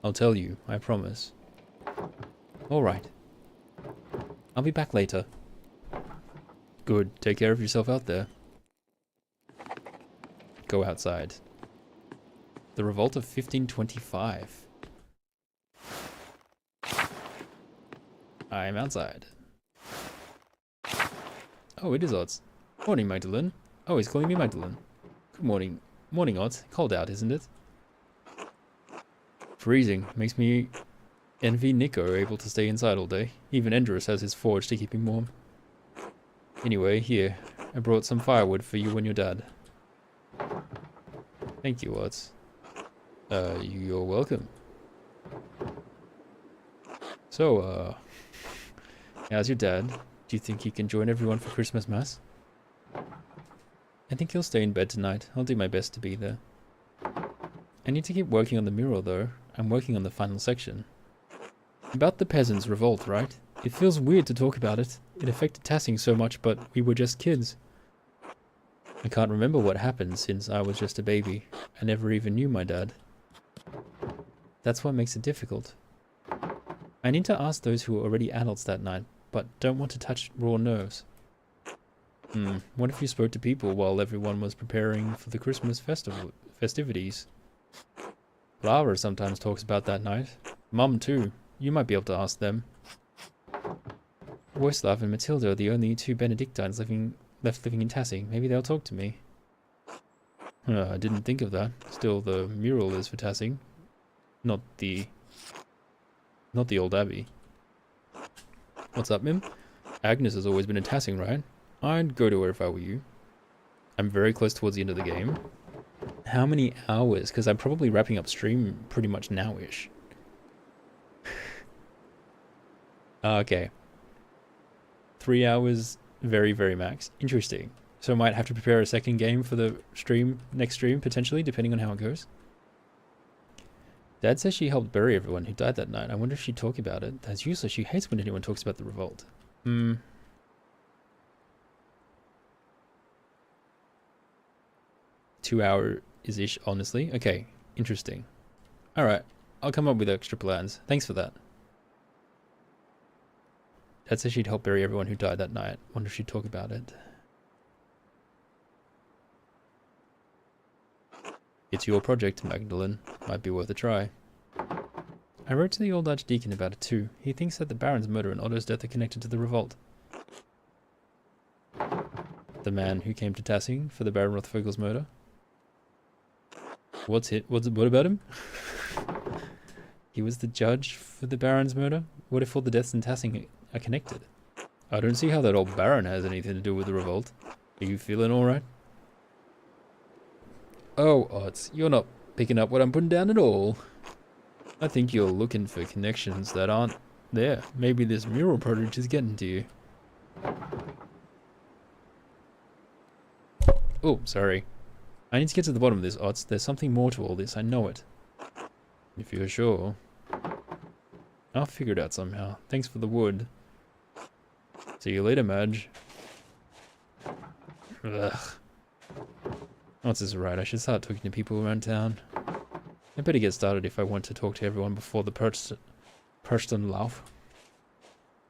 I'll tell you, I promise. Alright. I'll be back later. Good, take care of yourself out there. Go outside. The Revolt of 1525. I'm outside. Oh, it is Odds. Morning, Magdalene. Oh, he's calling me Magdalene. Good morning. Morning, Odds. Cold out, isn't it? Freezing. Makes me envy Nico, able to stay inside all day. Even Endrus has his forge to keep him warm. Anyway, here. I brought some firewood for you and your dad. Thank you, Odds. You're welcome. So, how's your dad? Do you think he can join everyone for Christmas Mass? I think he'll stay in bed tonight. I'll do my best to be there. I need to keep working on the mural, though. I'm working on the final section. About the peasants' revolt, right? It feels weird to talk about it. It affected Tassing so much, but we were just kids. I can't remember what happened since I was just a baby. I never even knew my dad. That's what makes it difficult. I need to ask those who were already adults that night, but don't want to touch raw nerves. What if you spoke to people while everyone was preparing for the Christmas festivities? Lara sometimes talks about that night. Mum too. You might be able to ask them. Wojslav and Matilda are the only two Benedictines left living in Tassing. Maybe they'll talk to me. I didn't think of that. Still, the mural is for Tassing. Not the old abbey. What's up, Mim? Agnes has always been in Tassing, right? I'd go to her if I were you. I'm very close towards the end of the game. How many hours? Because I'm probably wrapping up stream pretty much now-ish. Okay. 3 hours, very, very max. Interesting. So I might have to prepare a second game for the next stream, potentially, depending on how it goes. Dad says she helped bury everyone who died that night. I wonder if she'd talk about it. That's useless. She hates when anyone talks about the revolt. 2 hour is-ish, honestly. Okay, interesting. Alright, I'll come up with extra plans. Thanks for that. Dad says she'd help bury everyone who died that night. Wonder if she'd talk about it. It's your project, Magdalene. Might be worth a try. I wrote to the old Archdeacon about it too. He thinks that the Baron's murder and Otto's death are connected to the revolt. The man who came to Tassing for the Baron Rothvogel's murder? What about him? He was the judge for the Baron's murder? What if all the deaths in Tassing are connected? I don't see how that old Baron has anything to do with the revolt. Are you feeling alright? Oh, Otz, you're not picking up what I'm putting down at all. I think you're looking for connections that aren't there. Maybe this mural project is getting to you. Oh, sorry. I need to get to the bottom of this, Ots. There's something more to all this. I know it. If you're sure. I'll figure it out somehow. Thanks for the wood. See you later, Madge. Ugh. Ots is right. I should start talking to people around town. I better get started if I want to talk to everyone before the person laugh.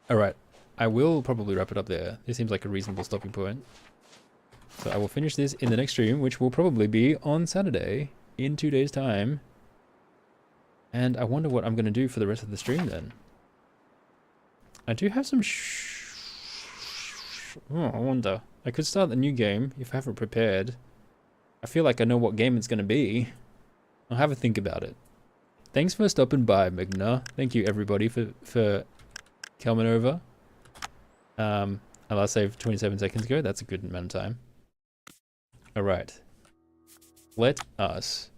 Alright. I will probably wrap it up there. This seems like a reasonable stopping point. So I will finish this in the next stream, which will probably be on Saturday, in 2 days' time. And I wonder what I'm going to do for the rest of the stream then. I do have some oh, I wonder. I could start the new game if I haven't prepared. I feel like I know what game it's going to be. I'll have a think about it. Thanks for stopping by, Magna. Thank you everybody for coming over. I last saved 27 seconds ago. That's a good amount of time. Alright. Let us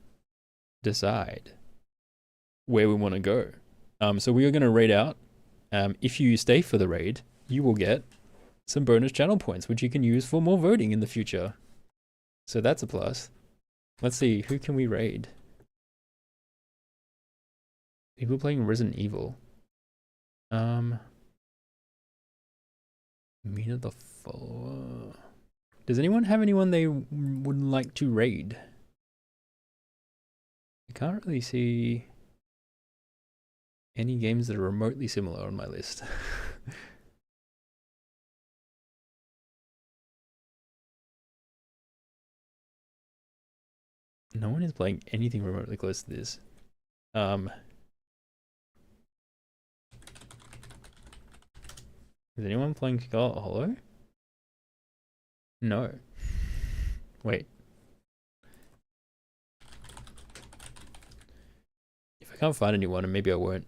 decide where we want to go. So we are going to raid out. If you stay for the raid, you will get some bonus channel points, which you can use for more voting in the future. So that's a plus. Let's see, who can we raid? People playing Resident Evil. Mina the Follower. Does anyone have anyone they would like to raid? I can't really see any games that are remotely similar on my list. No one is playing anything remotely close to this. Is anyone playing Scarlet Hollow? No. Wait. If I can't find anyone, and maybe I won't,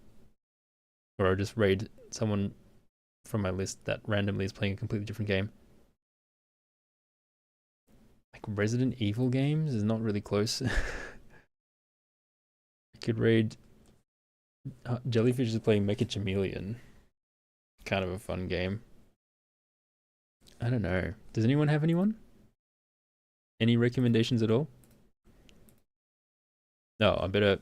or I'll just raid someone from my list that randomly is playing a completely different game. Like Resident Evil games is not really close. I could raid Jellyfish is playing Mecha Chameleon. Kind of a fun game. I don't know. Does anyone have anyone? Any recommendations at all? No, I better